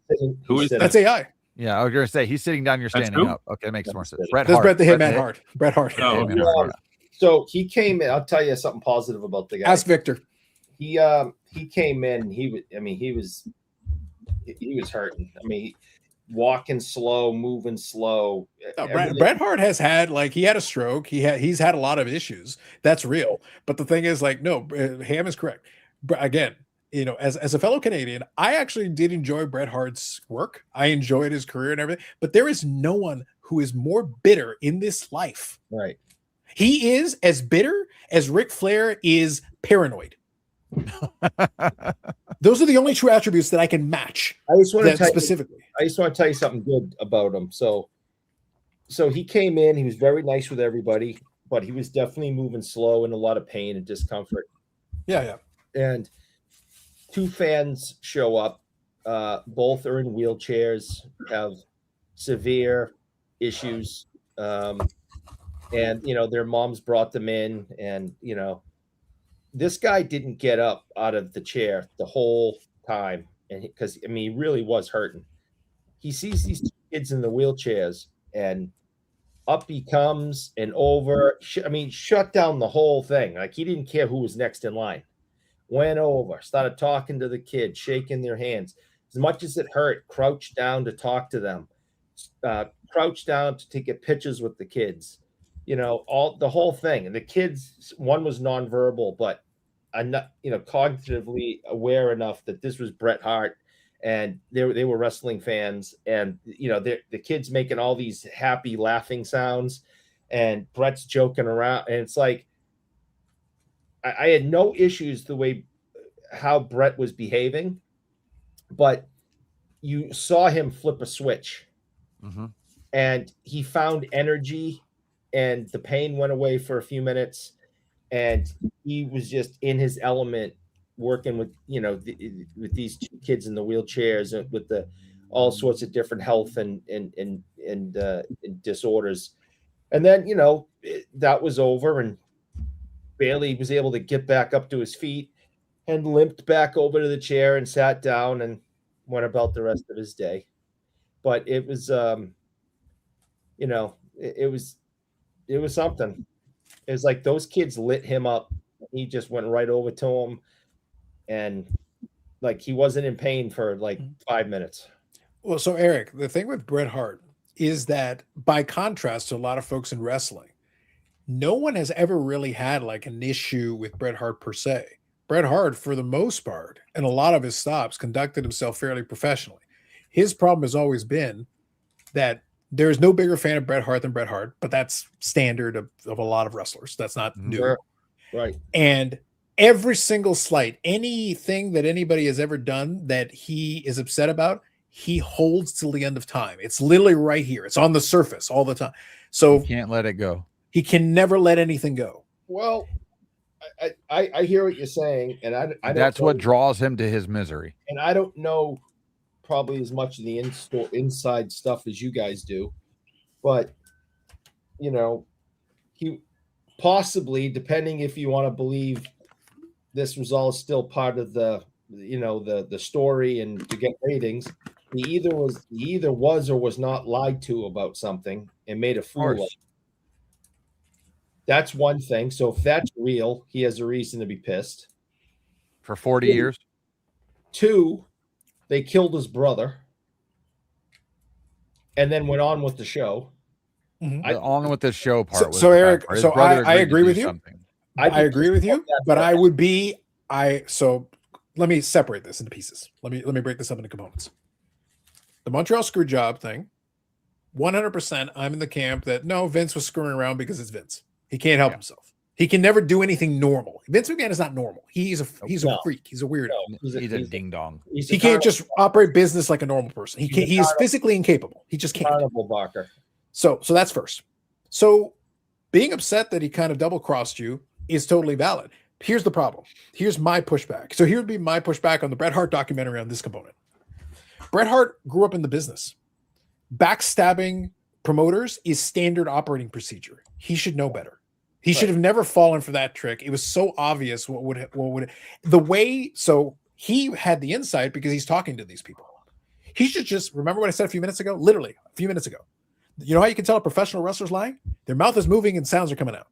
Who is that? That's AI. Yeah, I was going to say he's sitting down. You're standing up. Okay, that makes more sense. Bret Hart. Bret the Hitman Hart. Bret Hart. Oh, so he came in. I'll tell you something positive about the guy. Ask Victor. He came in. He was hurting. I mean, walking slow, moving slow. No, Bret Hart has had he had a stroke. He's had a lot of issues. That's real. But the thing is, no, Ham is correct. Again, as a fellow Canadian, I actually did enjoy Bret Hart's work. I enjoyed his career and everything. But there is no one who is more bitter in this life. Right. He is as bitter as Ric Flair is paranoid. Those are the only true attributes that I can match. I just want to tell specifically. I just want to tell you something good about him. So he came in. He was very nice with everybody, but he was definitely moving slow and a lot of pain and discomfort. Yeah. And two fans show up. Both are in wheelchairs, have severe issues. And, their moms brought them in. And, this guy didn't get up out of the chair the whole time. And because, he really was hurting. He sees these two kids in the wheelchairs and up he comes and over. Shut down the whole thing. He didn't care who was next in line. Went over, started talking to the kids, shaking their hands. As much as it hurt, crouched down to talk to them, crouched down to get pictures with the kids. The whole thing. And the kids, one was nonverbal, but cognitively aware enough that this was Bret Hart, and they were wrestling fans, and the kids making all these happy laughing sounds, and Bret's joking around, and it's like. I had no issues the way how Bret was behaving, but you saw him flip a switch, and he found energy, and the pain went away for a few minutes, and he was just in his element, working with with these two kids in the wheelchairs and with the all sorts of different health and disorders, and then that was over and. Bailey was able to get back up to his feet and limped back over to the chair and sat down and went about the rest of his day. But it was, it was something. It was like those kids lit him up. He just went right over to him, and he wasn't in pain for 5 minutes. Well, so Eric, the thing with Bret Hart is that by contrast to a lot of folks in wrestling, no one has ever really had an issue with Bret Hart per se. Bret Hart, for the most part, and a lot of his stops, conducted himself fairly professionally. His problem has always been that There's no bigger fan of Bret Hart than Bret Hart, but that's standard of a lot of wrestlers. That's not new. Right. And every single slight, anything that anybody has ever done that he is upset about, he holds till the end of time. It's literally right here. It's on the surface all the time. So you can't let it go. He can never let anything go. Well, I hear what you're saying, and I that's what draws him to his misery. And I don't know probably as much of the inside stuff as you guys do, but you know, he possibly, depending if you want to believe this was all still part of the the story and to get ratings, he either was or was not lied to about something and made a fool of him. That's one thing. So if that's real, he has a reason to be pissed. For 40 years. 2, they killed his brother and then went on with the show. On with the show part. So Eric, so I agree with you. I agree with you, but I would be so let me separate this into pieces. Let me break this up into components. The Montreal screw job thing, 100%. I'm in the camp that no, Vince was screwing around because it's Vince. He can't help himself. He can never do anything normal. Vince McMahon is not normal. He's a freak. He's a weirdo. He's a ding dong. He can't just operate business like a normal person. He can't. He is physically incapable. He just can't. Barker. So that's first. So being upset that he kind of double crossed you is totally valid. Here's the problem. Here's my pushback. So here would be my pushback on the Bret Hart documentary on this component. Bret Hart grew up in the business. Backstabbing promoters is standard operating procedure. He should know better. He should have never fallen for that trick. It was so obvious what would the way. So he had the insight because he's talking to these people. He should just remember what I said a few minutes ago. Literally a few minutes ago. You know how you can tell a professional wrestler's lying? Their mouth is moving and sounds are coming out.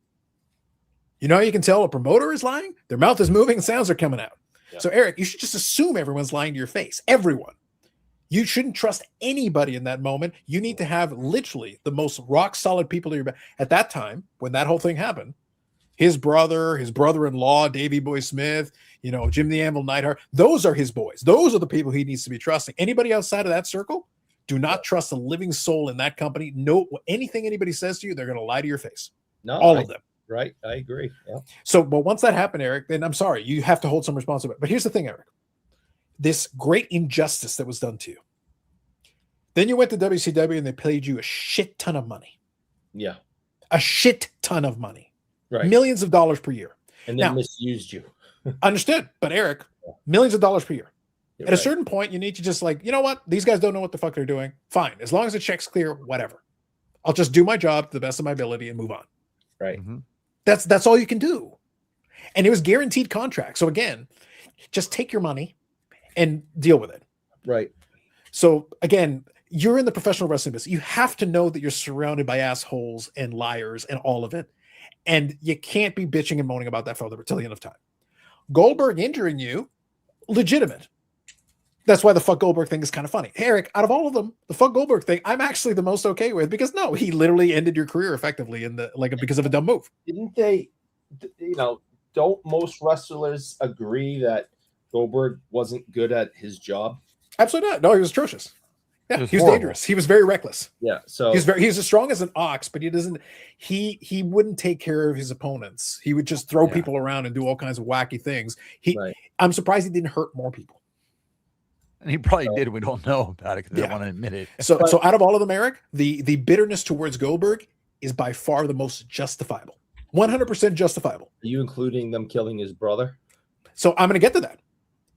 You know how you can tell a promoter is lying? Their mouth is moving and sounds are coming out. Yeah. So Eric, you should just assume everyone's lying to your face. Everyone. You shouldn't trust anybody in that moment. You need to have literally the most rock solid people to your back. At that time, when that whole thing happened, his brother-in-law, Davey Boy Smith, Jim the Anvil Neidhart, those are his boys. Those are the people he needs to be trusting. Anybody outside of that circle, do not trust a living soul in that company. No, anything anybody says to you, they're going to lie to your face. No, all of them. Right. I agree. Yeah. So, but once that happened, Eric, then I'm sorry, you have to hold some responsibility. But here's the thing, Eric. This great injustice that was done to you. Then you went to WCW and they paid you a shit ton of money. Yeah. A shit ton of money. Right. Millions of dollars per year. And then misused you. Understood. But Eric, millions of dollars per year. You're At a certain point, you need to just you know what? These guys don't know what the fuck they're doing. Fine. As long as the check's clear, whatever. I'll just do my job to the best of my ability and move on. Right. Mm-hmm. That's all you can do. And it was guaranteed contract. So again, just take your money and deal with it. Right. So again, you're in the professional wrestling business. You have to know that you're surrounded by assholes and liars and all of it. And you can't be bitching and moaning about that for till the end of time. Goldberg injuring you, legitimate. That's why the fuck Goldberg thing is kind of funny. Eric, out of all of them, the fuck Goldberg thing, I'm actually the most okay with because no, he literally ended your career effectively because of a dumb move. Didn't they, don't most wrestlers agree that Goldberg wasn't good at his job? Absolutely not. No, he was atrocious. Yeah, he was dangerous. He was very reckless. Yeah, so he's as strong as an ox, but he wouldn't take care of his opponents. He would just throw people around and do all kinds of wacky things. I'm surprised he didn't hurt more people. And he probably did. We don't know about it because they don't want to admit it. So out of all of them, Eric, the bitterness towards Goldberg is by far the most justifiable. 100% justifiable. Are you including them killing his brother? So I'm going to get to that.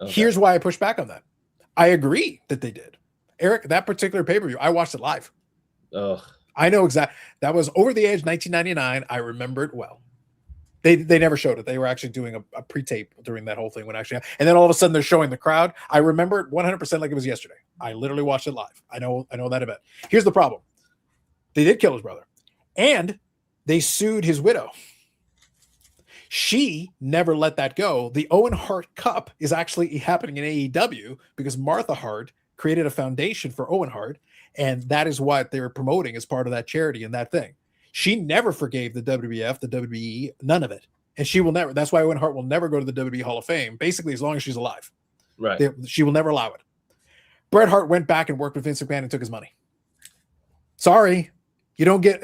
Okay. Here's why I push back on that. I agree that they did. Eric, that particular pay-per-view, I watched it live. Ugh. I know exactly. That was Over the Edge 1999. I remember it well. They never showed it. They were actually doing a pre-tape during that whole thing and then all of a sudden they're showing the crowd. I remember it 100% like it was yesterday. I literally watched it live. I know that event. Here's the problem. They did kill his brother and they sued his widow. She never let that go. The Owen Hart Cup is actually happening in AEW because Martha Hart created a foundation for Owen Hart, and that is what they were promoting as part of that charity and that thing. She never forgave the WWF, the WWE, none of it. And she will never. That's why Owen Hart will never go to the WWE Hall of Fame, basically as long as she's alive. Right. She will never allow it. Bret Hart went back and worked with Vince McMahon and took his money. Sorry, you don't get.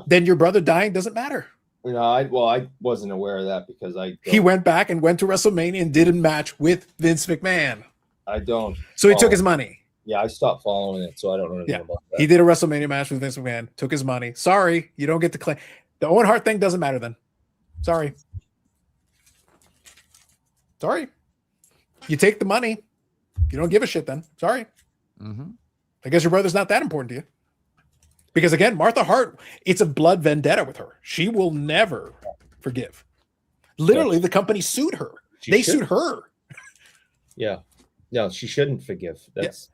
Then your brother dying doesn't matter. You know, I wasn't aware of that because he went back and went to WrestleMania and did a match with Vince McMahon. I don't. So he took his money. Yeah, I stopped following it, so I don't know anything about that. He did a WrestleMania match with Vince McMahon, took his money. Sorry, you don't get to claim. The Owen Hart thing doesn't matter then. Sorry. You take the money. You don't give a shit then. Sorry. I guess your brother's not that important to you. Because again, Martha Hart, it's a blood vendetta with her. She will never forgive. Literally, the company sued her. They sued her. Yeah. No, she shouldn't forgive. That's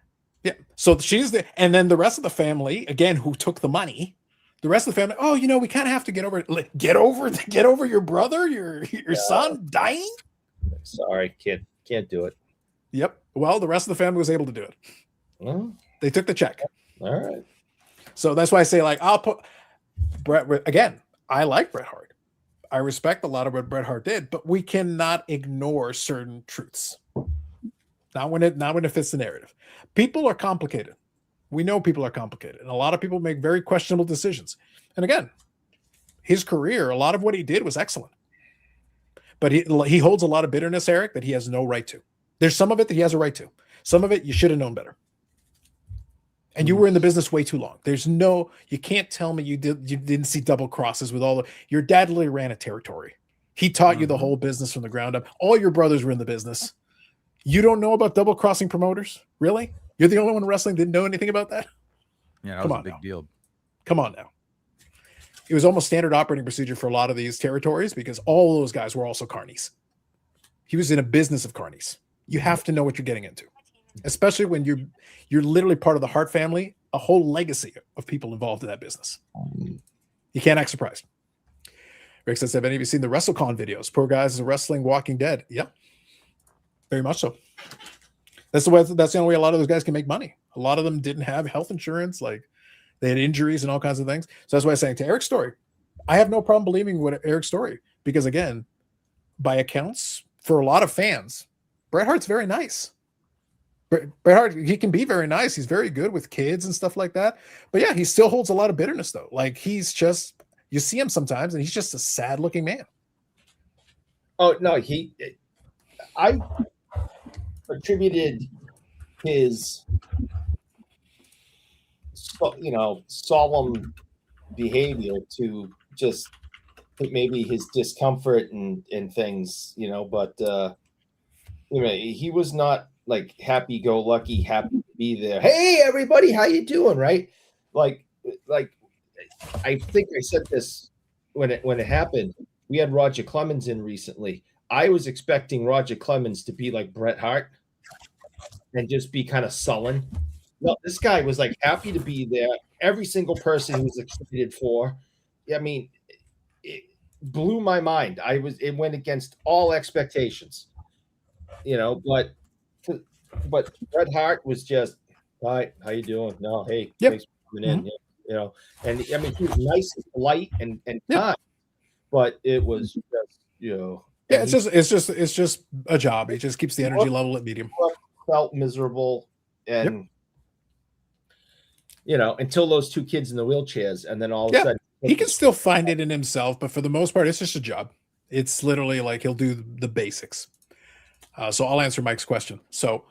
So she's and then the rest of the family, again, who took the money, the rest of the family, oh, you know, we kind of have to get over your brother, your son dying. Sorry, kid. Can't do it. Yep. Well, the rest of the family was able to do it. Well, they took the check. All right. So that's why I say, like, I'll put Bret again. I like Bret Hart. I respect a lot of what Bret Hart did, but we cannot ignore certain truths. Not when it fits the narrative. People are complicated. We know people are complicated, and a lot of people make very questionable decisions. And again, his career, a lot of what he did was excellent, but he holds a lot of bitterness, Eric, that he has no right to. There's some of it that he has a right to. Some of it you should have known better. And you were in the business way too long. You can't tell me you didn't see double crosses with your dad literally ran a territory. He taught you the whole business from the ground up. All your brothers were in the business. You don't know about double crossing promoters? Really? You're the only one in wrestling that didn't know anything about that? Yeah, that was a big deal. Come on now. It was almost standard operating procedure for a lot of these territories because all those guys were also carnies. He was in a business of carnies. You have to know what you're getting into, especially when you're literally part of the Hart family, a whole legacy of people involved in that business. You can't act surprised. Rick says, have any of you seen the WrestleCon videos? Poor guys are wrestling Walking Dead. Yeah, very much so. That's the only way a lot of those guys can make money. A lot of them didn't have health insurance. Like, they had injuries and all kinds of things. So that's why I'm saying to Eric's story, I have no problem believing what Eric's story, because again, by accounts, for a lot of fans, Bret Hart's very nice. Bret Hart, he can be very nice. He's very good with kids and stuff like that. But yeah, he still holds a lot of bitterness though. Like, he's just, you see him sometimes and he's just a sad looking man. Oh no, I attributed his, solemn behavior to just maybe his discomfort and things, but he was not like happy-go-lucky, happy to be there. Hey, everybody, how you doing? Right? Like I think I said this when it happened. We had Roger Clemens in recently. I was expecting Roger Clemens to be like Bret Hart and just be kind of sullen. No, this guy was like happy to be there. Every single person he was excited for. I mean, it blew my mind. It went against all expectations, but Bret Hart was just, hi, how you doing? No, hey, thanks for coming in. And I mean, he was nice and polite and kind, but it was just, Yeah, it's just a job. It just keeps the energy level at medium. Felt miserable, and until those two kids in the wheelchairs, and then all of a sudden he can still find it in himself, but for the most part, it's just a job. It's literally like he'll do the basics. So I'll answer Mike's question. So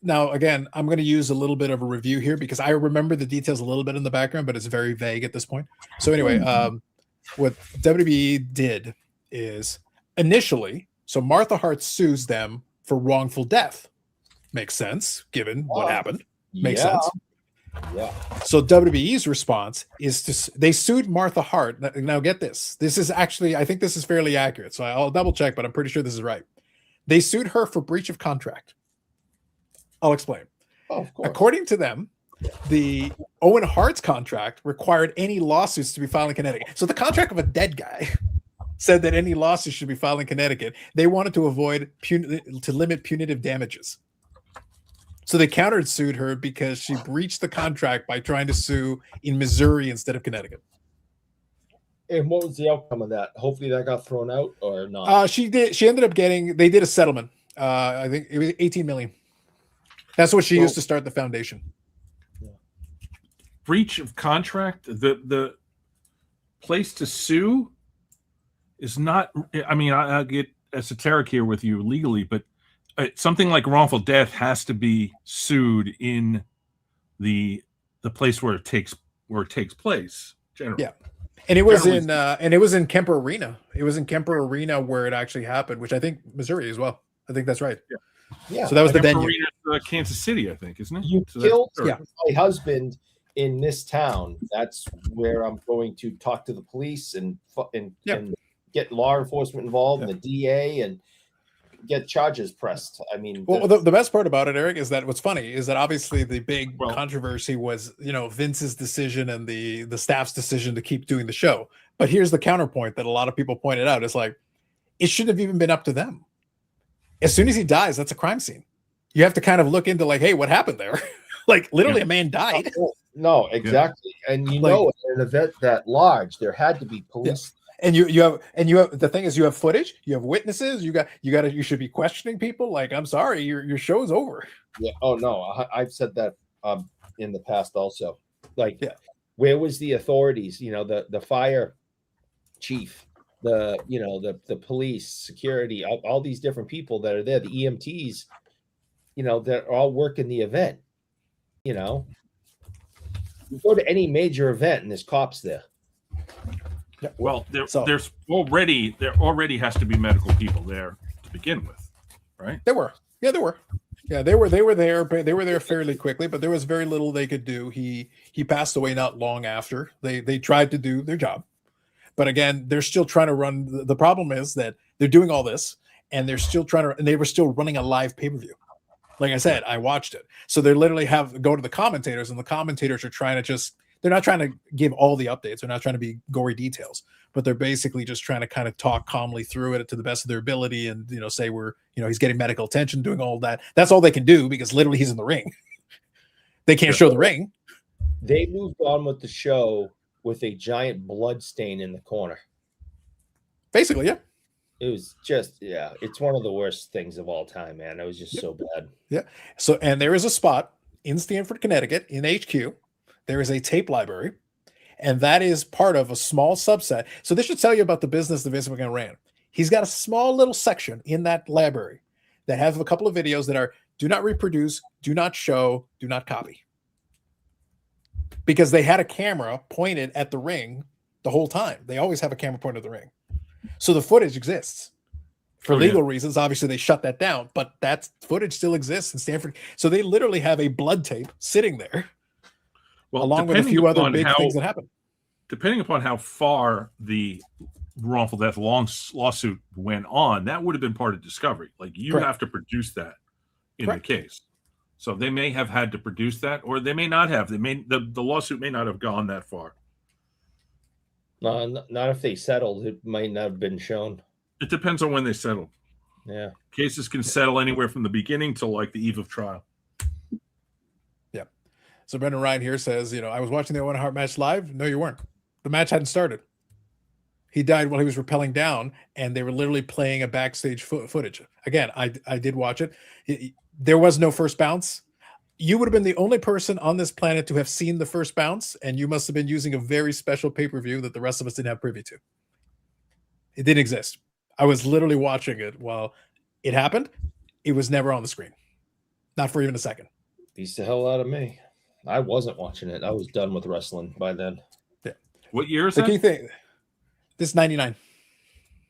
now, again, I'm going to use a little bit of a review here because I remember the details a little bit in the background, but it's very vague at this point. So anyway, what WWE did is initially, so Martha Hart sues them for wrongful death. Makes sense, given what happened. Makes sense. Yeah. So WWE's response is they sued Martha Hart. Now get this. This is actually, I think this is fairly accurate. So I'll double check, but I'm pretty sure this is right. They sued her for breach of contract. I'll explain. Oh, of course. According to them, the Owen Hart's contract required any lawsuits to be filed in Connecticut. So the contract of a dead guy said that any lawsuits should be filed in Connecticut. They wanted to limit punitive damages. So they counter-sued her because she breached the contract by trying to sue in Missouri instead of Connecticut. And what was the outcome of that? Hopefully that got thrown out or not? She ended up they did a settlement. I think it was $18 million. That's what she used to start the foundation. breach of contract, the place to sue is not. I mean, I'll get esoteric here with you legally, but something like wrongful death has to be sued in the place where it takes place. Generally. Yeah. And it was in Kemper Arena. It was in Kemper Arena where it actually happened, which I think Missouri as well. I think that's right. Yeah. So that was the Kemper venue. Arena, Kansas City, I think, isn't it? You So killed that's- my husband in this town. That's where I'm going to talk to the police and get law enforcement involved, and the DA, and get charges pressed. I mean, well, the best part about it, Eric, is that what's funny is that obviously the big controversy was, Vince's decision and the staff's decision to keep doing the show. But here's the counterpoint that a lot of people pointed out. It's like, it shouldn't have even been up to them. As soon as he dies, that's a crime scene. You have to kind of look into like, hey, what happened there? Like literally a man died. No, exactly. And in an event that large, there had to be police. And you have the thing is, you have footage, you have witnesses, you should be questioning people. Like, I'm sorry, your show's over. Yeah. Oh no, I've said that in the past also. Like, where was the authorities? The fire chief, the police, security, all these different people that are there, the EMTs, that all work in the event. You go to any major event and there's cops there. Well, there already has to be medical people there to begin with, right? There were. They were there. They were there fairly quickly, but there was very little they could do. He passed away not long after. They tried to do their job, but again, they're still trying to run. The problem is that they're doing all this, and they're still trying to. And they were still running a live pay-per-view. Like I said, I watched it. So they literally go to the commentators, and the commentators are trying to they're not trying to give all the updates. They're not trying to be gory details, but they're basically just trying to kind of talk calmly through it to the best of their ability. And, say he's getting medical attention, doing all that. That's all they can do because literally he's in the ring. They can't show the ring. They moved on with the show with a giant blood stain in the corner. Basically, yeah. It was just, it's one of the worst things of all time, man. It was just so bad. Yeah. So, and there is a spot in Stamford, Connecticut, in HQ. There is a tape library, and that is part of a small subset. So this should tell you about the business that Vince McMahon ran. He's got a small little section in that library that has a couple of videos that are do not reproduce, do not show, do not copy. Because they had a camera pointed at the ring the whole time. They always have a camera pointed at the ring. So the footage exists. For legal reasons, obviously they shut that down, but that footage still exists in Stanford. So they literally have a blood tape sitting there, along with a few other big things that happened. Depending upon how far the wrongful death lawsuit went on, that would have been part of discovery. Like you have to produce that in the case. So they may have had to produce that, or they may not have. The lawsuit may not have gone that far. No, not if they settled. It might not have been shown. It depends on when they settle. Yeah. Cases can settle anywhere from the beginning to like the eve of trial. Yeah. So Brendan Ryan here says, I was watching the Owen Hart match live. No, you weren't. The match hadn't started. He died while he was rappelling down, and they were literally playing a backstage footage. Again, I did watch it. There was no first bounce. You would have been the only person on this planet to have seen the first bounce, and you must have been using a very special pay-per-view that the rest of us didn't have privy to. It didn't exist. I was literally watching it while it happened. It was never on the screen. Not for even a second. Beats the hell out of me. I wasn't watching it. I was done with wrestling by then. Yeah. What year is the that? key thing. This is 99.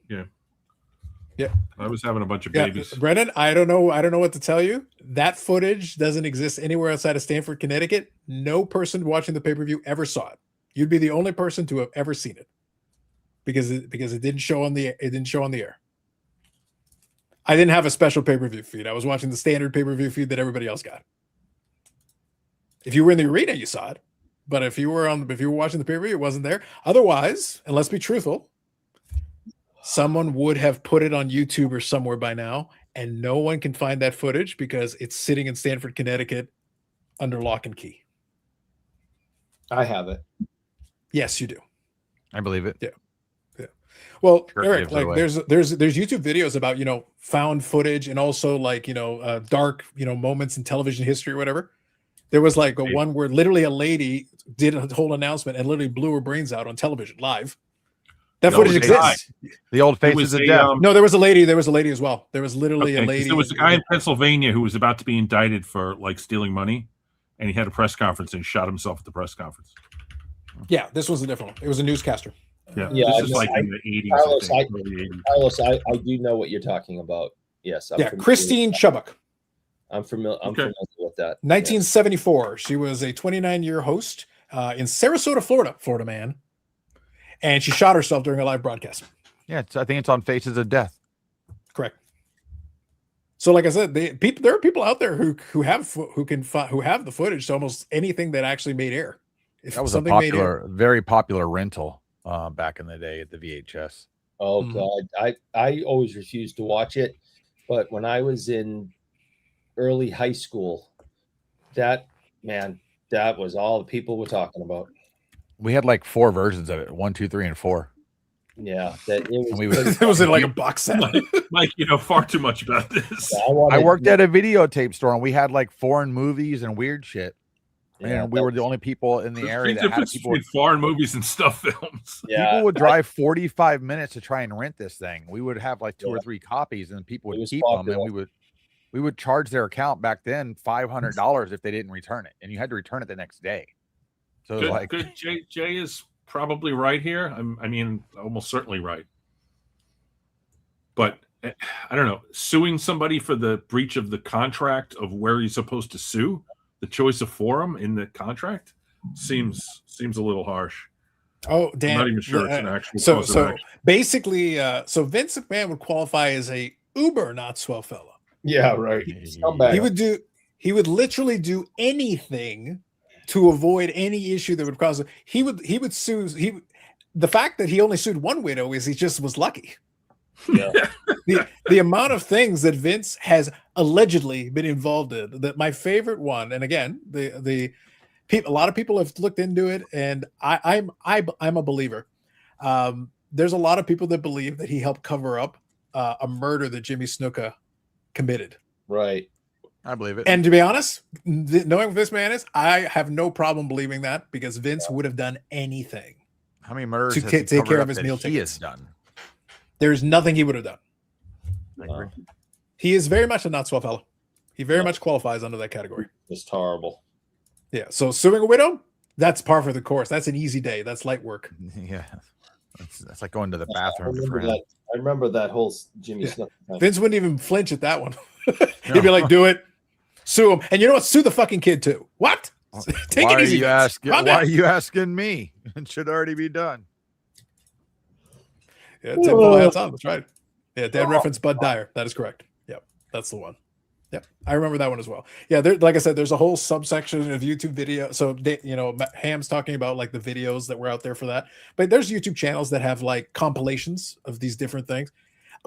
Yeah. Yeah. I was having a bunch of babies. Brendan, I don't know what to tell you. That footage doesn't exist anywhere outside of Stamford, Connecticut. No person watching the pay-per-view ever saw it. You'd be the only person to have ever seen it. Because it didn't show on the air. I didn't have a special pay-per-view feed. I was watching the standard pay-per-view feed that everybody else got. If you were in the arena, you saw it. But if you were watching the pay-per-view, it wasn't there. Otherwise, and let's be truthful, someone would have put it on YouTube or somewhere by now, and no one can find that footage because it's sitting in Stamford, Connecticut under lock and key. I have it. Yes, you do. I believe it. Yeah. Well, Eric, like there's YouTube videos about, found footage and also like, dark, moments in television history or whatever. There was like a one where literally a lady did a whole announcement and literally blew her brains out on television live. That footage exists. The old faces of death. No, there was a lady. There was a lady as well. There was literally a lady. There was a guy in Pennsylvania who was about to be indicted for like stealing money, and he had a press conference and he shot himself at the press conference. Yeah, this was a different one. It was a newscaster. Yeah, Yeah, this is like in the 80s. Carlos, I do know what you're talking about. Yes. Christine Chubbuck. I'm familiar with that. 1974. She was a 29-year host in Sarasota, Florida man. And she shot herself during a live broadcast. Yeah, I think it's on Faces of Death. Correct. So, like I said, there are people out there who have the footage to almost anything that actually made air. If that was a very popular rental back in the day at the VHS. Oh God, I always refused to watch it, but when I was in early high school, that was all the people were talking about. We had like 4 versions of it: 1, 2, 3, and 4. Yeah, it was it like a box set. Mike, you know far too much about this. I worked at a videotape store, and we had like foreign movies and weird shit. Yeah, and we were the only people in the area that had people between foreign movies and stuff films. Yeah, people would drive 45 minutes to try and rent this thing. We would have like 2 or 3 copies, and people would keep them, and we would charge their account back then $500 if they didn't return it, and you had to return it the next day. So good. Jay is probably right here. I mean, almost certainly right. But I don't know, suing somebody for the breach of the contract of where you're supposed to sue, the choice of forum in the contract seems a little harsh. Oh, damn! I'm not even sure it's an actual. So basically, so Vince McMahon would qualify as a uber not swell fella. Yeah, right. He would literally do anything to avoid any issue that would cause it. He would sue. The fact that he only sued one widow is he just was lucky. Yeah. the amount of things that Vince has allegedly been involved in. That my favorite one, and again, a lot of people have looked into it, and I'm a believer. There's a lot of people that believe that he helped cover up a murder that Jimmy Snuka committed. Right. I believe it. And to be honest, knowing who this man is, I have no problem believing that, because Vince would have done anything. How many murders to take care of his meal tickets? Done. There's nothing he would have done. I agree. He is very much a not swell fellow. He very much qualifies under that category. Just horrible. Yeah. So suing a widow, that's par for the course. That's an easy day. That's light work. Yeah. That's like going to the bathroom. I remember that whole Jimmy Snuka thing. Vince wouldn't even flinch at that one. He'd be like, do it. Sue him. And you know what? Sue the fucking kid too. What? Take it easy. Why are you asking me? It should already be done. Yeah, Tim Hats on. That's right. Yeah, Dad referenced Bud Dyer. That is correct. Yep, that's the one. Yep, I remember that one as well. Yeah, like I said, there's a whole subsection of YouTube video. So, Ham's talking about like the videos that were out there for that. But there's YouTube channels that have like compilations of these different things.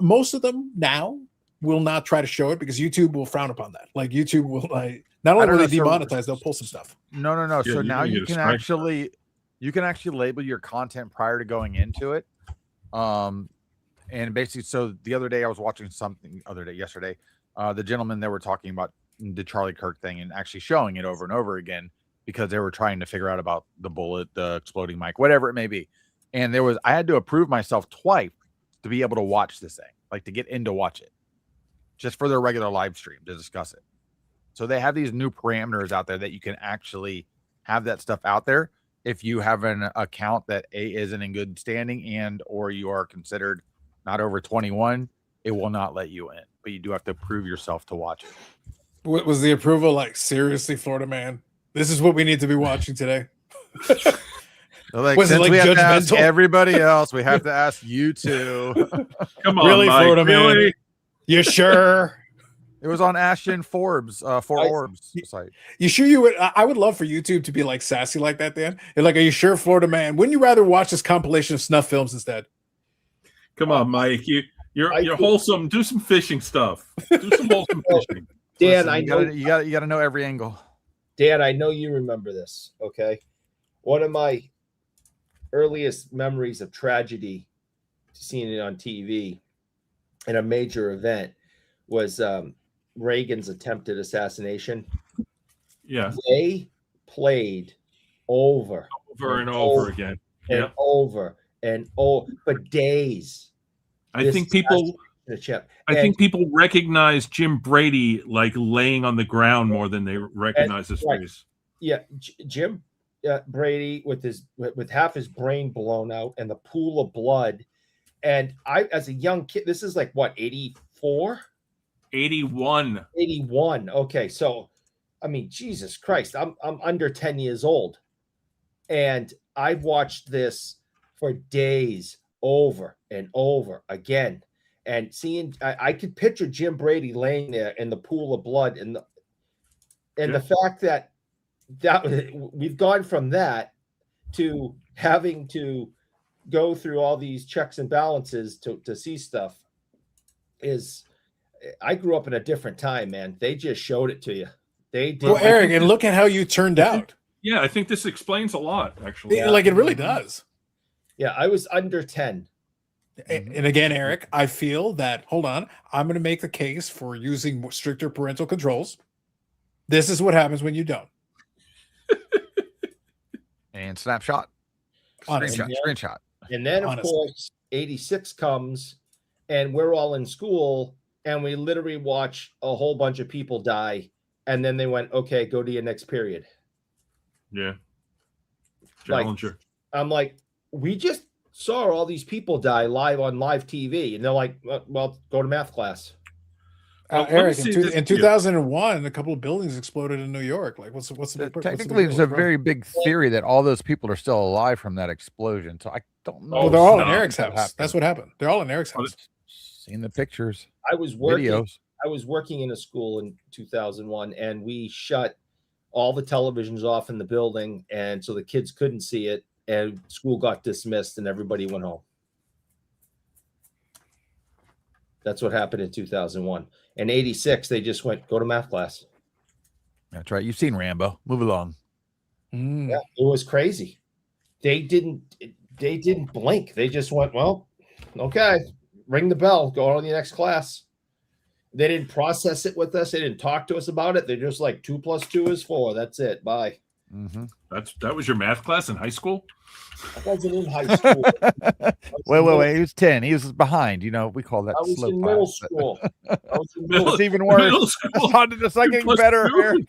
Most of them now will not try to show it because YouTube will frown upon that. Like YouTube will not only will they demonetize, they'll pull some stuff. No. Yeah, so now you can actually label your content prior to going into it. And basically, so the other day I was watching yesterday, the gentleman they were talking about the Charlie Kirk thing and actually showing it over and over again because they were trying to figure out about the bullet, the exploding mic, whatever it may be. And I had to approve myself twice to be able to watch this thing, like to get in to watch it, just for their regular live stream to discuss it. So they have these new parameters out there that you can actually have that stuff out there. If you have an account that isn't in good standing and or you are considered not over 21, it will not let you in. But you do have to prove yourself to watch it. What was the approval like? Seriously, Florida man, this is what we need to be watching today. Since we have to ask everybody else, we have to ask you too. Come on, really, Mike, Florida really? man? You sure? It was on Ashton Forbes, Orbs site. You sure you would? I would love for YouTube to be like sassy like that, Dan. They're like, are you sure, Florida man? Wouldn't you rather watch this compilation of snuff films instead? Come on, Mike. You're wholesome. Do some fishing stuff. Do some wholesome fishing. Dan, listen, you got to know every angle. Dan, I know you remember this. Okay, one of my earliest memories of tragedy, seeing it on TV, in a major event, was Reagan's attempted assassination. Yeah. They played over and over again. And Yeah. over and over for days. I think people recognize Jim Brady like laying on the ground more than they recognize his face. Yeah, Jim Brady with half his brain blown out and the pool of blood. And I, as a young kid, this is like what, 84? 81. 81. Okay, so I mean, Jesus Christ, I'm under 10 years old, and I've watched this for days, over and over again, and seeing. I could picture Jim Brady laying there in the pool of blood, and the fact that we've gone from that to having to go through all these checks and balances to see stuff is. I grew up in a different time, man. They just showed it to you. They did. Well, Eric, and look at how you turned out. Yeah, I think this explains a lot, actually. Like, it really does. Yeah, I was under 10. And again, Eric, I feel that, hold on, I'm going to make the case for using stricter parental controls. This is what happens when you don't. And snapshot. Screenshot. And then, of course, 86 comes, and we're all in school, and we literally watch a whole bunch of people die. And then they went, okay, go to your next period. Yeah. Challenger. Like, I'm like, we just saw all these people die live on live TV. And they're like, well, go to math class. Eric, in 2001, a couple of buildings exploded in New York. Like, what's the technically, there's a very big theory that all those people are still alive from that explosion. So I don't know. Well, they're all in Eric's house. That's what happened. They're all in Eric's house. Seen the pictures. I was working. Videos. I was working in a school in 2001, and we shut all the televisions off in the building, and so the kids couldn't see it, and school got dismissed, and everybody went home. That's what happened in 2001. In 86, they just went, go to math class. That's right. You've seen Rambo. Move along. Yeah, it was crazy. They didn't blink. They just went, well, okay, ring the bell, go on to the next class. They didn't process it with us. They didn't talk to us about it. They're just like 2 + 2 is 4. That's it. Bye. Mm-hmm. That was your math class in high school? I wasn't in high school. Wait. He was 10. He was behind. You know, we call that. I was slow in class, middle school. I was in middle. It's even worse. It's not getting better, Eric.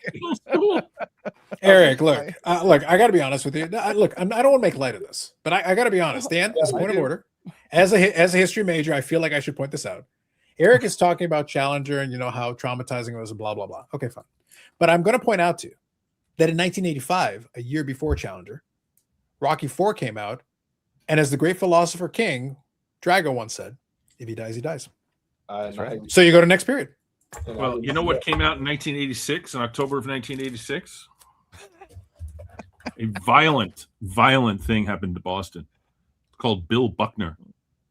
Eric, look, I got to be honest with you. I don't want to make light of this, but I got to be honest. Dan, as a point of order, as a history major, I feel like I should point this out. Eric is talking about Challenger and how traumatizing it was and blah, blah, blah. Okay, fine. But I'm going to point out to you that in 1985, a year before Challenger, Rocky IV came out. And as the great philosopher King Drago once said, if he dies, he dies. Right. So you go to next period. Well, you know what came out in 1986, in October of 1986? A violent thing happened to Boston. It's called Bill Buckner.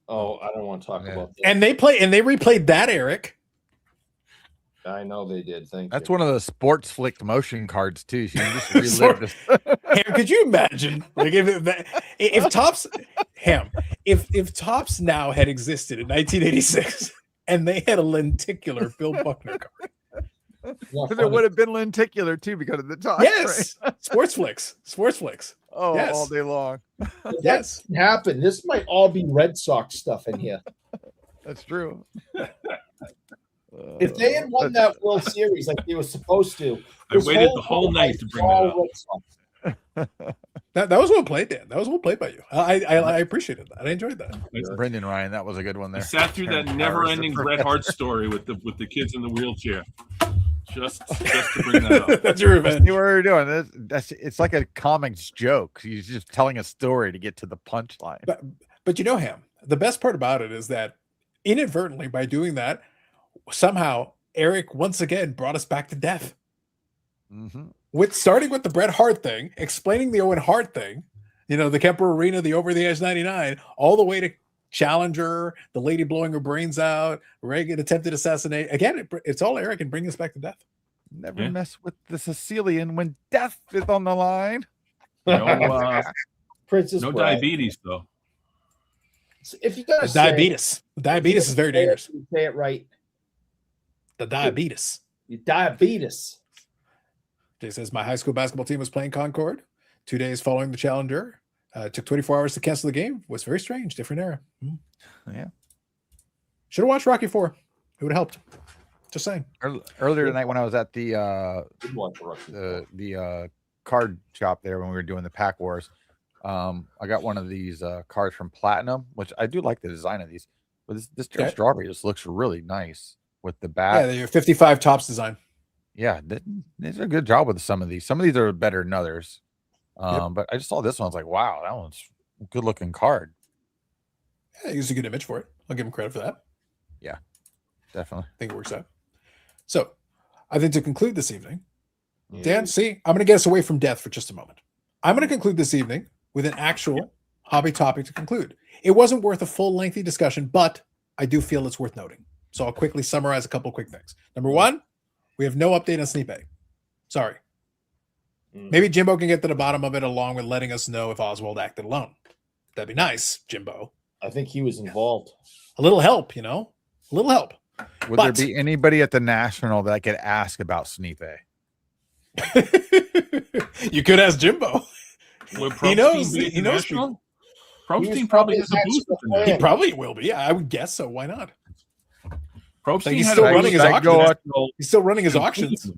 Oh, I don't want to talk about that. And they replayed that, Eric. I know they did. That's one of the sports flick motion cards too. So you just relive this. Could you imagine? Like if Topps now had existed in 1986 and they had a lenticular Bill Buckner card. Because it would have been lenticular too, because of the top. Yes, right? Sports flicks. Oh, yes. All day long. Yes, happened. This might all be Red Sox stuff in here. That's true. If they had won that World Series like they were supposed to, I waited the whole night to bring that up. That was well played, Dan. That was well played by you. I apprecited that. I enjoyed that. Brendan Ryan, that was a good one there. I sat through that never-ending Bret Hart story with the kids in the wheelchair. Just to bring that up. That's your revenge. You were doing this. It's like a comics joke. He's just telling a story to get to the punchline. But Ham, the best part about it is that inadvertently, by doing that, somehow Eric once again brought us back to death. Mm-hmm. Starting with the Bret Hart thing, explaining the Owen Hart thing, the Kemper Arena, the Over the Edge 99, all the way to Challenger, the lady blowing her brains out, Reagan attempted assassinate. Again, it's all Eric and bring us back to death. Never mess with the Sicilian when death is on the line. No, Princess no Bride. Diabetes though. So if you got diabetes is very dangerous. Say it right. The diabetes. Diabetes. Jay says, my high school basketball team was playing Concord 2 days following the Challenger. It took 24 hours to cancel the game. Was very strange. Different era. Yeah. Should have watched Rocky 4. It would have helped. Just saying. Earlier tonight when I was at the The card shop there when we were doing the Pack Wars, I got one of these cards from Platinum, which I do like the design of these. But this Joe Strawberry just looks really nice with the back. Yeah, your 55 tops design. Yeah, they did a good job with some of these. Some of these are better than others. But I just saw this one. I was like, wow, that one's a good looking card. Yeah, he used a good image for it. I'll give him credit for that. Yeah, definitely. I think it works out. So I think to conclude this evening, Dan, see, I'm going to get us away from death for just a moment. I'm going to conclude this evening with an actual hobby topic to conclude. It wasn't worth a full lengthy discussion, but I do feel it's worth noting. So I'll quickly summarize a couple of quick things. Number one, we have no update on Sneak Bay. Sorry. Maybe Jimbo can get to the bottom of it along with letting us know if Oswald acted alone. That'd be nice, Jimbo. I think he was involved. A little help, you know? A little help. Would there be anybody at the National that I could ask about Sneepe? You could ask Jimbo. He knows. He knows. Probst team probably has a booth. He probably will be. I would guess so. Why not? Probst he's still running his auctions. He's still running his auctions.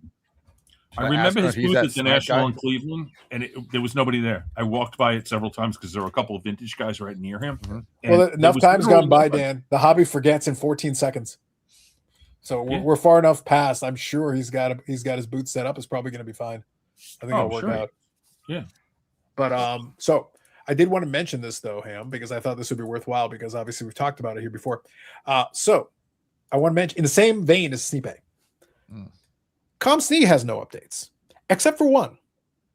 I remember his booth at the National in Cleveland, and there was nobody there. I walked by it several times because there were a couple of vintage guys right near him. Well, enough time's gone by, Dan. The hobby forgets in 14 seconds. So we're far enough past. I'm sure he's got his booth set up. It's probably going to be fine. I think it'll work out. Yeah. But so I did want to mention this though, Ham, because I thought this would be worthwhile because obviously we've talked about it here before. So I want to mention in the same vein as Sneepe. ComSnee has no updates except for one.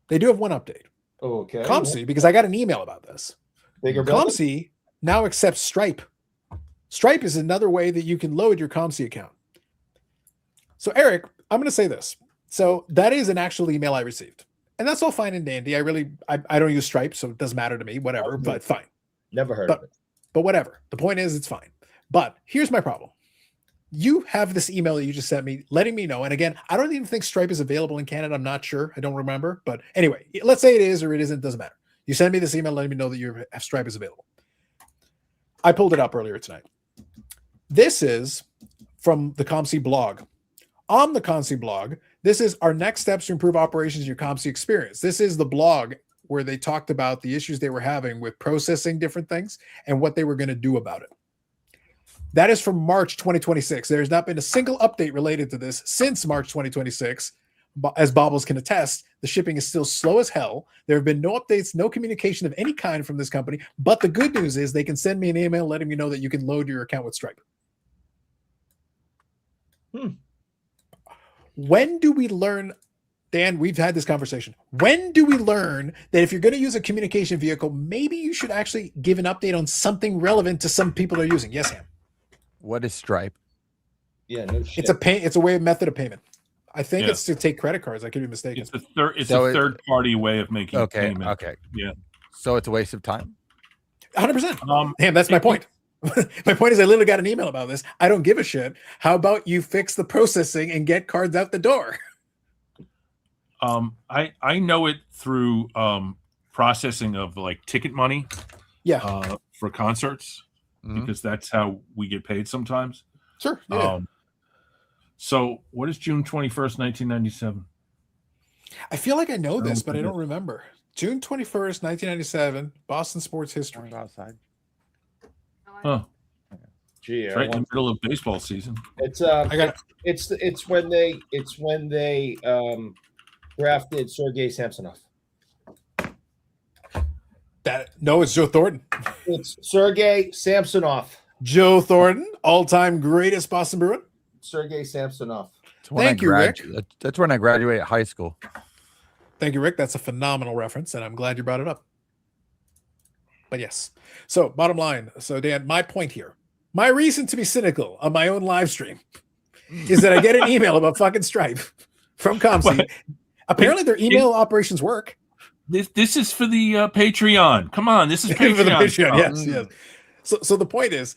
They do have one update. Okay. ComSnee, because I got an email about this. ComSnee now accepts Stripe. Stripe is another way that you can load your ComSnee account. So Eric, I'm going to say this. So that is an actual email I received, and that's all fine and dandy. I don't use Stripe, so it doesn't matter to me. Whatever, but fine. Never heard of it. But whatever. The point is, it's fine. But here's my problem. You have this email that you just sent me letting me know. And again, I don't even think Stripe is available in Canada. I'm not sure. I don't remember. But anyway, let's say it is or it isn't. Doesn't matter. You send me this email letting me know that your Stripe is available. I pulled it up earlier tonight. This is from the ComSnee blog. On the ComSnee blog, this is our next steps to improve operations in your ComSnee experience. This is the blog where they talked about the issues they were having with processing different things and what they were going to do about it. That is from March 2026. There has not been a single update related to this since March 2026. As Bobbles can attest, the shipping is still slow as hell. There have been no updates, no communication of any kind from this company. But the good news is they can send me an email letting me know that you can load your account with Stripe. When do we learn, Dan, we've had this conversation. When do we learn that if you're going to use a communication vehicle, maybe you should actually give an update on something relevant to some people are using? Yes, Ham. What is Stripe? Yeah, no shit. It's a method of payment. I think it's to take credit cards. I could be mistaken. It's a third party way of making payment. Okay. Yeah. So it's a waste of time. 100%. Damn, that's my point. My point is I literally got an email about this. I don't give a shit. How about you fix the processing and get cards out the door? I know it through processing of like ticket money. Yeah. For concerts. Because that's how we get paid sometimes. Sure. Yeah. So what is June 21st, 1997? I feel like I know this, but I don't remember. June 21st, 1997, Boston sports history. Outside. Huh. Gee, it's right in the middle of baseball season. It's when they drafted Sergei Samsonov. It's Joe Thornton. It's Sergei Samsonov. Joe Thornton, all-time greatest Boston Bruin. Sergei Samsonov. Thank you, Rick. That's when I graduated high school. Thank you, Rick. That's a phenomenal reference, and I'm glad you brought it up. But yes. So, bottom line. So, Dan, my point here, my reason to be cynical on my own live stream is that I get an email about fucking Stripe from ComSnee. Apparently, their email operations work. This is for the Patreon. Come on, this is Patreon. For the Patreon, yes. So the point is,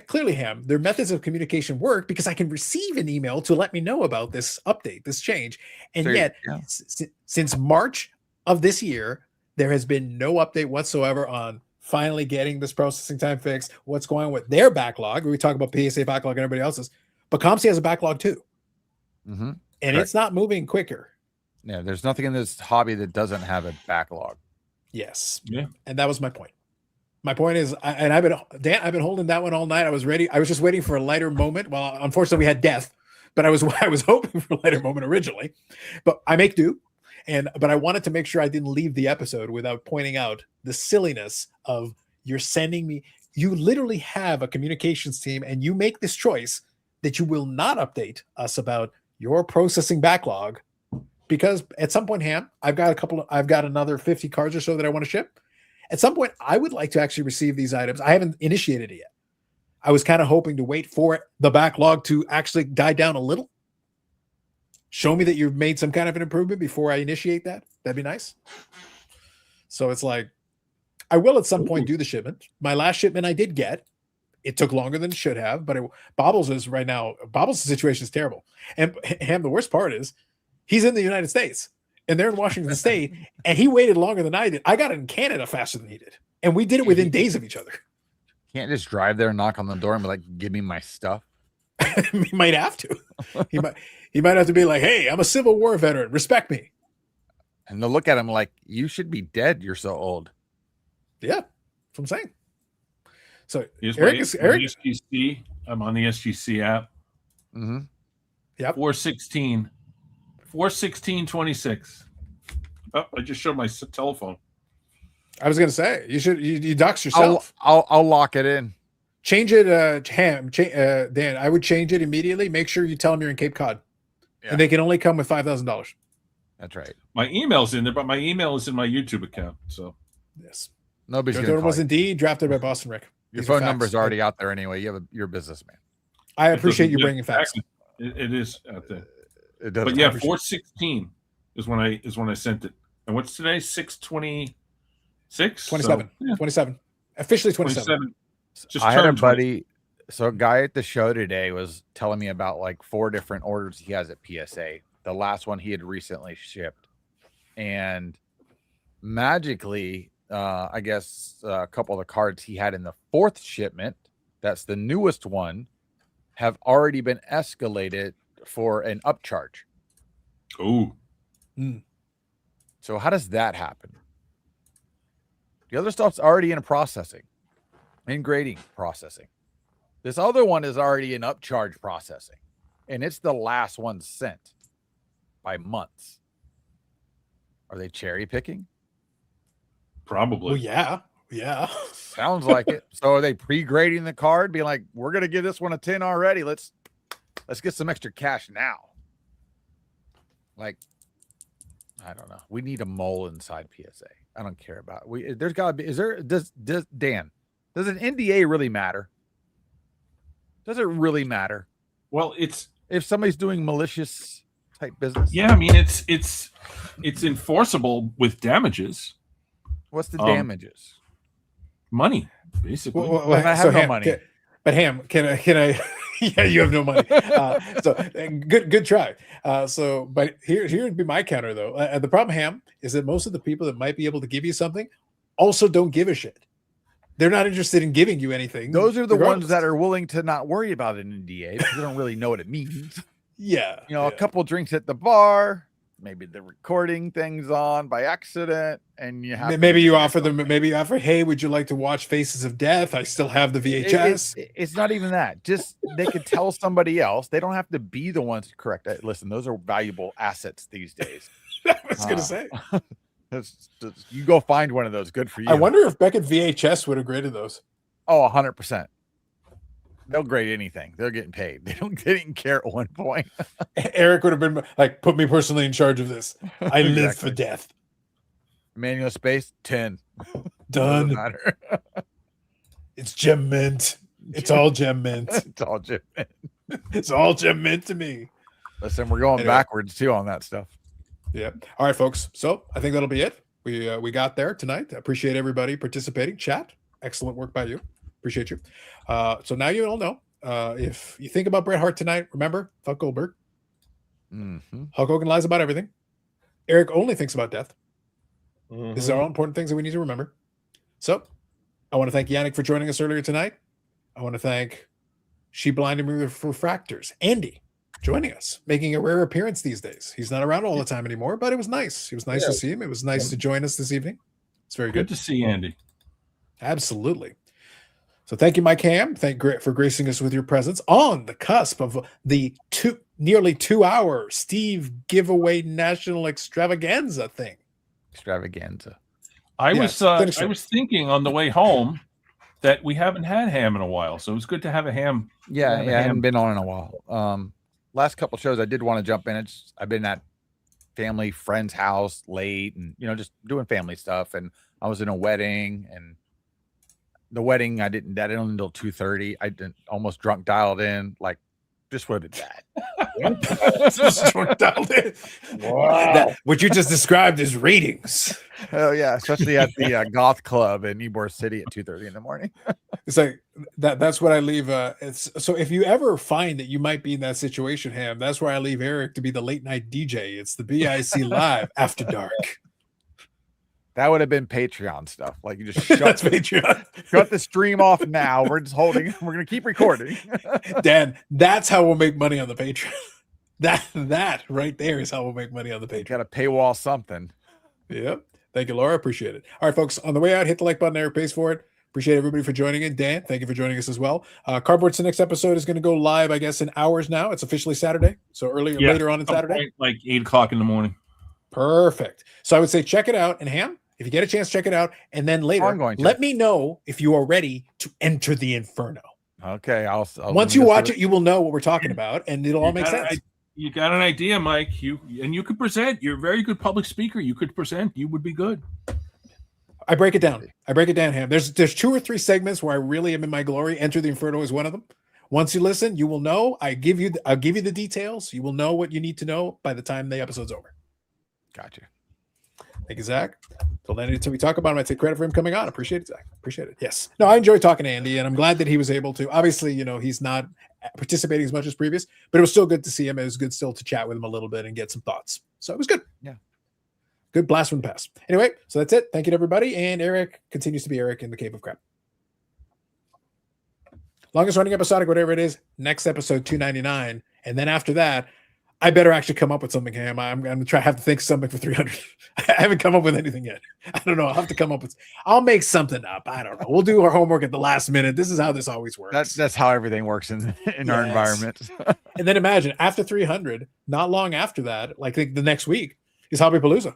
clearly, Ham, their methods of communication work because I can receive an email to let me know about this update, this change, and yet since March of this year, there has been no update whatsoever on finally getting this processing time fixed. What's going on with their backlog? We talk about PSA backlog and everybody else's, but COMC has a backlog too, and it's not moving quicker. Yeah, there's nothing in this hobby that doesn't have a backlog. Yes, and that was my point. My point is, I've been holding that one all night. I was ready. I was just waiting for a lighter moment. Well, unfortunately, we had death, but I was hoping for a lighter moment originally. But I make do, but I wanted to make sure I didn't leave the episode without pointing out the silliness of you're sending me. You literally have a communications team, and you make this choice that you will not update us about your processing backlog because at some point, Ham, I've got another 50 cards or so that I want to ship. At some point, I would like to actually receive these items. I haven't initiated it yet. I was kind of hoping to wait for the backlog to actually die down a little. Show me that you've made some kind of an improvement before I initiate that. That'd be nice. So it's like, I will at some point do the shipment. My last shipment I did get. It took longer than it should have, but Bobbles is right now. Bobbles' situation is terrible. And the worst part is he's in the United States. And they're in Washington State, and he waited longer than I did. I got it in Canada faster than he did, and we did it within days of each other. Can't just drive there and knock on the door and be like, "Give me my stuff." He might have to. He might have to be like, "Hey, I'm a Civil War veteran. Respect me." And they'll look at him like, "You should be dead. You're so old." Yeah, that's what I'm saying. So Eric. SGC. I'm on the SGC app. Mm-hmm. Yep. 4/16/26. Oh, I just showed my telephone. I was gonna say you dox yourself. I'll lock it in. Change it, Dan. I would change it immediately. Make sure you tell them you're in Cape Cod, and they can only come with $5,000. That's right. My email's in there, but my email is in my YouTube account. So yes, nobody's going to was indeed drafted by Boston Rick. Your phone number is already out there anyway. You're a businessman. I appreciate you bringing facts. It is out there. It does. But yeah, 4/16 is when I sent it. And what's today? 6/26? 27. So, yeah. 27. Officially 27. I had a buddy. So a guy at the show today was telling me about like 4 different orders he has at PSA. The last one he had recently shipped. And magically, I guess a couple of the cards he had in the 4th shipment, that's the newest one, have already been escalated for an upcharge. Oh. So how does that happen? The other stuff's already in processing, in grading processing. This other one is already in upcharge processing, and it's the last one sent by months. Are they cherry picking? Probably. Well, yeah. Sounds like it. So are they pre-grading the card, being like, "We're gonna give this one a 10 already. Let's get some extra cash now." Like, I don't know. We need a mole inside PSA. I don't care about it. There's got to be. Does Dan? Does an NDA really matter? Does it really matter? Well, it's if somebody's doing malicious type business. Yeah, I mean it's enforceable with damages. What's the damages? Money, basically. Well, I have no money. But Ham, can I? Yeah, you have no money. So good try. But here would be my counter though. The problem, Ham, is that most of the people that might be able to give you something also don't give a shit. They're not interested in giving you anything. Those are the ones that are willing to not worry about an NDA because they don't really know what it means. Yeah. A couple drinks at the bar, maybe the recording thing's on by accident, and you have maybe you offer, hey, would you like to watch Faces of Death? I still have the VHS. It's not even that. Just they could tell somebody else. They don't have to be the ones to correct it. Listen, those are valuable assets these days. I was gonna say. You go find one of those. Good for you. I wonder if Beckett VHS would have graded those. Oh, 100%. They'll grade anything. They're getting paid. They didn't care at one point. Eric would have been like, put me personally in charge of this. I live for death. Manual space 10. Done. Matter. It's gem mint. It's all gem mint. It's all gem mint. It's all gem mint to me. Listen, we're going backwards too on that stuff. Yeah. All right, folks. So I think that'll be it. We got there tonight. I appreciate everybody participating. Chat, excellent work by you. Appreciate you. So now you all know. If you think about Bret Hart tonight, remember, fuck Goldberg. Mm-hmm. Hulk Hogan lies about everything. Eric only thinks about death. Mhm. These are all important things that we need to remember. So I want to thank Yannick for joining us earlier tonight. I want to thank She Blinded Me with Refractors, Andy, joining us, making a rare appearance these days. He's not around all the time anymore, but it was nice. It was nice to see him. It was nice to join us this evening. It's very Good good. to see Andy. Absolutely. So thank you, Mike Ham. Thank you for gracing us with your presence on the cusp of the nearly 2-hour Steve giveaway national extravaganza thing. Extravaganza. I Yes, was thinking on the way home that we haven't had Ham in a while, so it's good to have a Ham. Yeah, have a I Ham. haven't been on in a while. Last couple shows I did want to jump in. I've been at family friend's house late, and just doing family stuff. And I was in a wedding, and the wedding I didn't until 2:30. I didn't almost drunk dialed in, like just would have been bad. Just drunk dialed in. Wow. What you just described is ratings. Hell yeah, especially at the goth club in Ybor City at 2:30 in the morning. It's like that's what I leave. So if you ever find that you might be in that situation, Ham, that's where I leave Eric to be the late night DJ. It's the BIC Live After Dark. That would have been Patreon stuff. Like you just That's Patreon. Shut the stream off now. We're just holding. We're gonna keep recording. Dan, that's how we'll make money on the Patreon. That right there is how we'll make money on the Patreon. Got to paywall something. Yep. Thank you, Laura. Appreciate it. All right, folks. On the way out, hit the like button. Eric pays for it. Appreciate everybody for joining in. Dan, thank you for joining us as well. Cardboard Cynics episode is going to go live, I guess, in hours now. It's officially Saturday, so later on in Saturday, like 8 o'clock in the morning. Perfect. So I would say check it out. And Ham, if you get a chance, check it out. And then later, let me know if you are ready to enter the Inferno. Okay. I'll Once you watch it, you will know what we're talking about, and it'll all make sense. You got an idea, Mike. You could present. You're a very good public speaker. You could present. You would be good. I break it down. Ham. There's 2 or 3 segments where I really am in my glory. Enter the Inferno is one of them. Once you listen, you will know. I'll give you the details. You will know what you need to know by the time the episode's over. Gotcha. Thank you, Zach. Till then, until we talk about him, I take credit for him coming on. Appreciate it, Zach. Appreciate it. Yes. No, I enjoyed talking to Andy, and I'm glad that he was able to. Obviously, he's not participating as much as previous, but it was still good to see him. It was good still to chat with him a little bit and get some thoughts. So it was good. Yeah. Good blast from the past. Anyway, so that's it. Thank you to everybody. And Eric continues to be Eric in the Cave of Crap. Longest running episodic, whatever it is, next episode 299. And then after that, I better actually come up with something, Ham. I'm going to have to think of something for 300. I haven't come up with anything yet. I don't know. I'll have to come up with. I'll make something up. I don't know. We'll do our homework at the last minute. This is how this always works. That's how everything works in our environment. And then imagine after 300, not long after that, like the next week, is Hobby Palooza.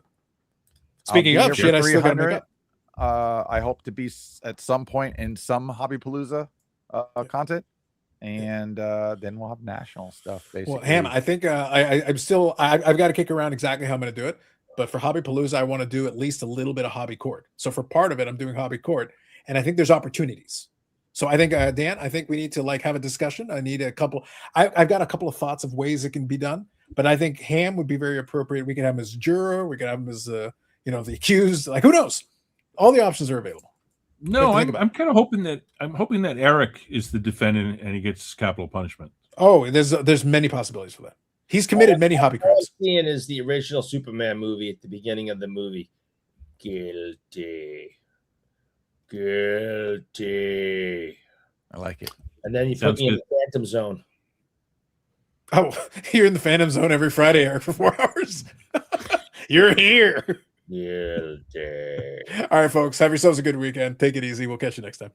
Speaking of shit, I still got to make up. I hope to be at some point in some Hobby Palooza content. And then we'll have national stuff. Basically, well, Ham, I think I've got to kick around exactly how I'm going to do it. But for Hobby Palooza, I want to do at least a little bit of Hobby Court. So for part of it, I'm doing Hobby Court, and I think there's opportunities. So I think Dan, I think we need to have a discussion. I need a couple. I've got a couple of thoughts of ways it can be done, but I think Ham would be very appropriate. We could have him as juror. We could have him as the accused. Like, who knows? All the options are available. No, I'm kind of hoping that Eric is the defendant and he gets capital punishment. Oh, there's many possibilities for that. He's committed many hobby crimes. All I'm seeing is the original Superman movie at the beginning of the movie. Guilty. I like it. And then you put me in the Phantom Zone. Oh, you're in the Phantom Zone every Friday, Eric, for 4 hours. You're here. Guilty. All right, folks. Have yourselves a good weekend. Take it easy. We'll catch you next time.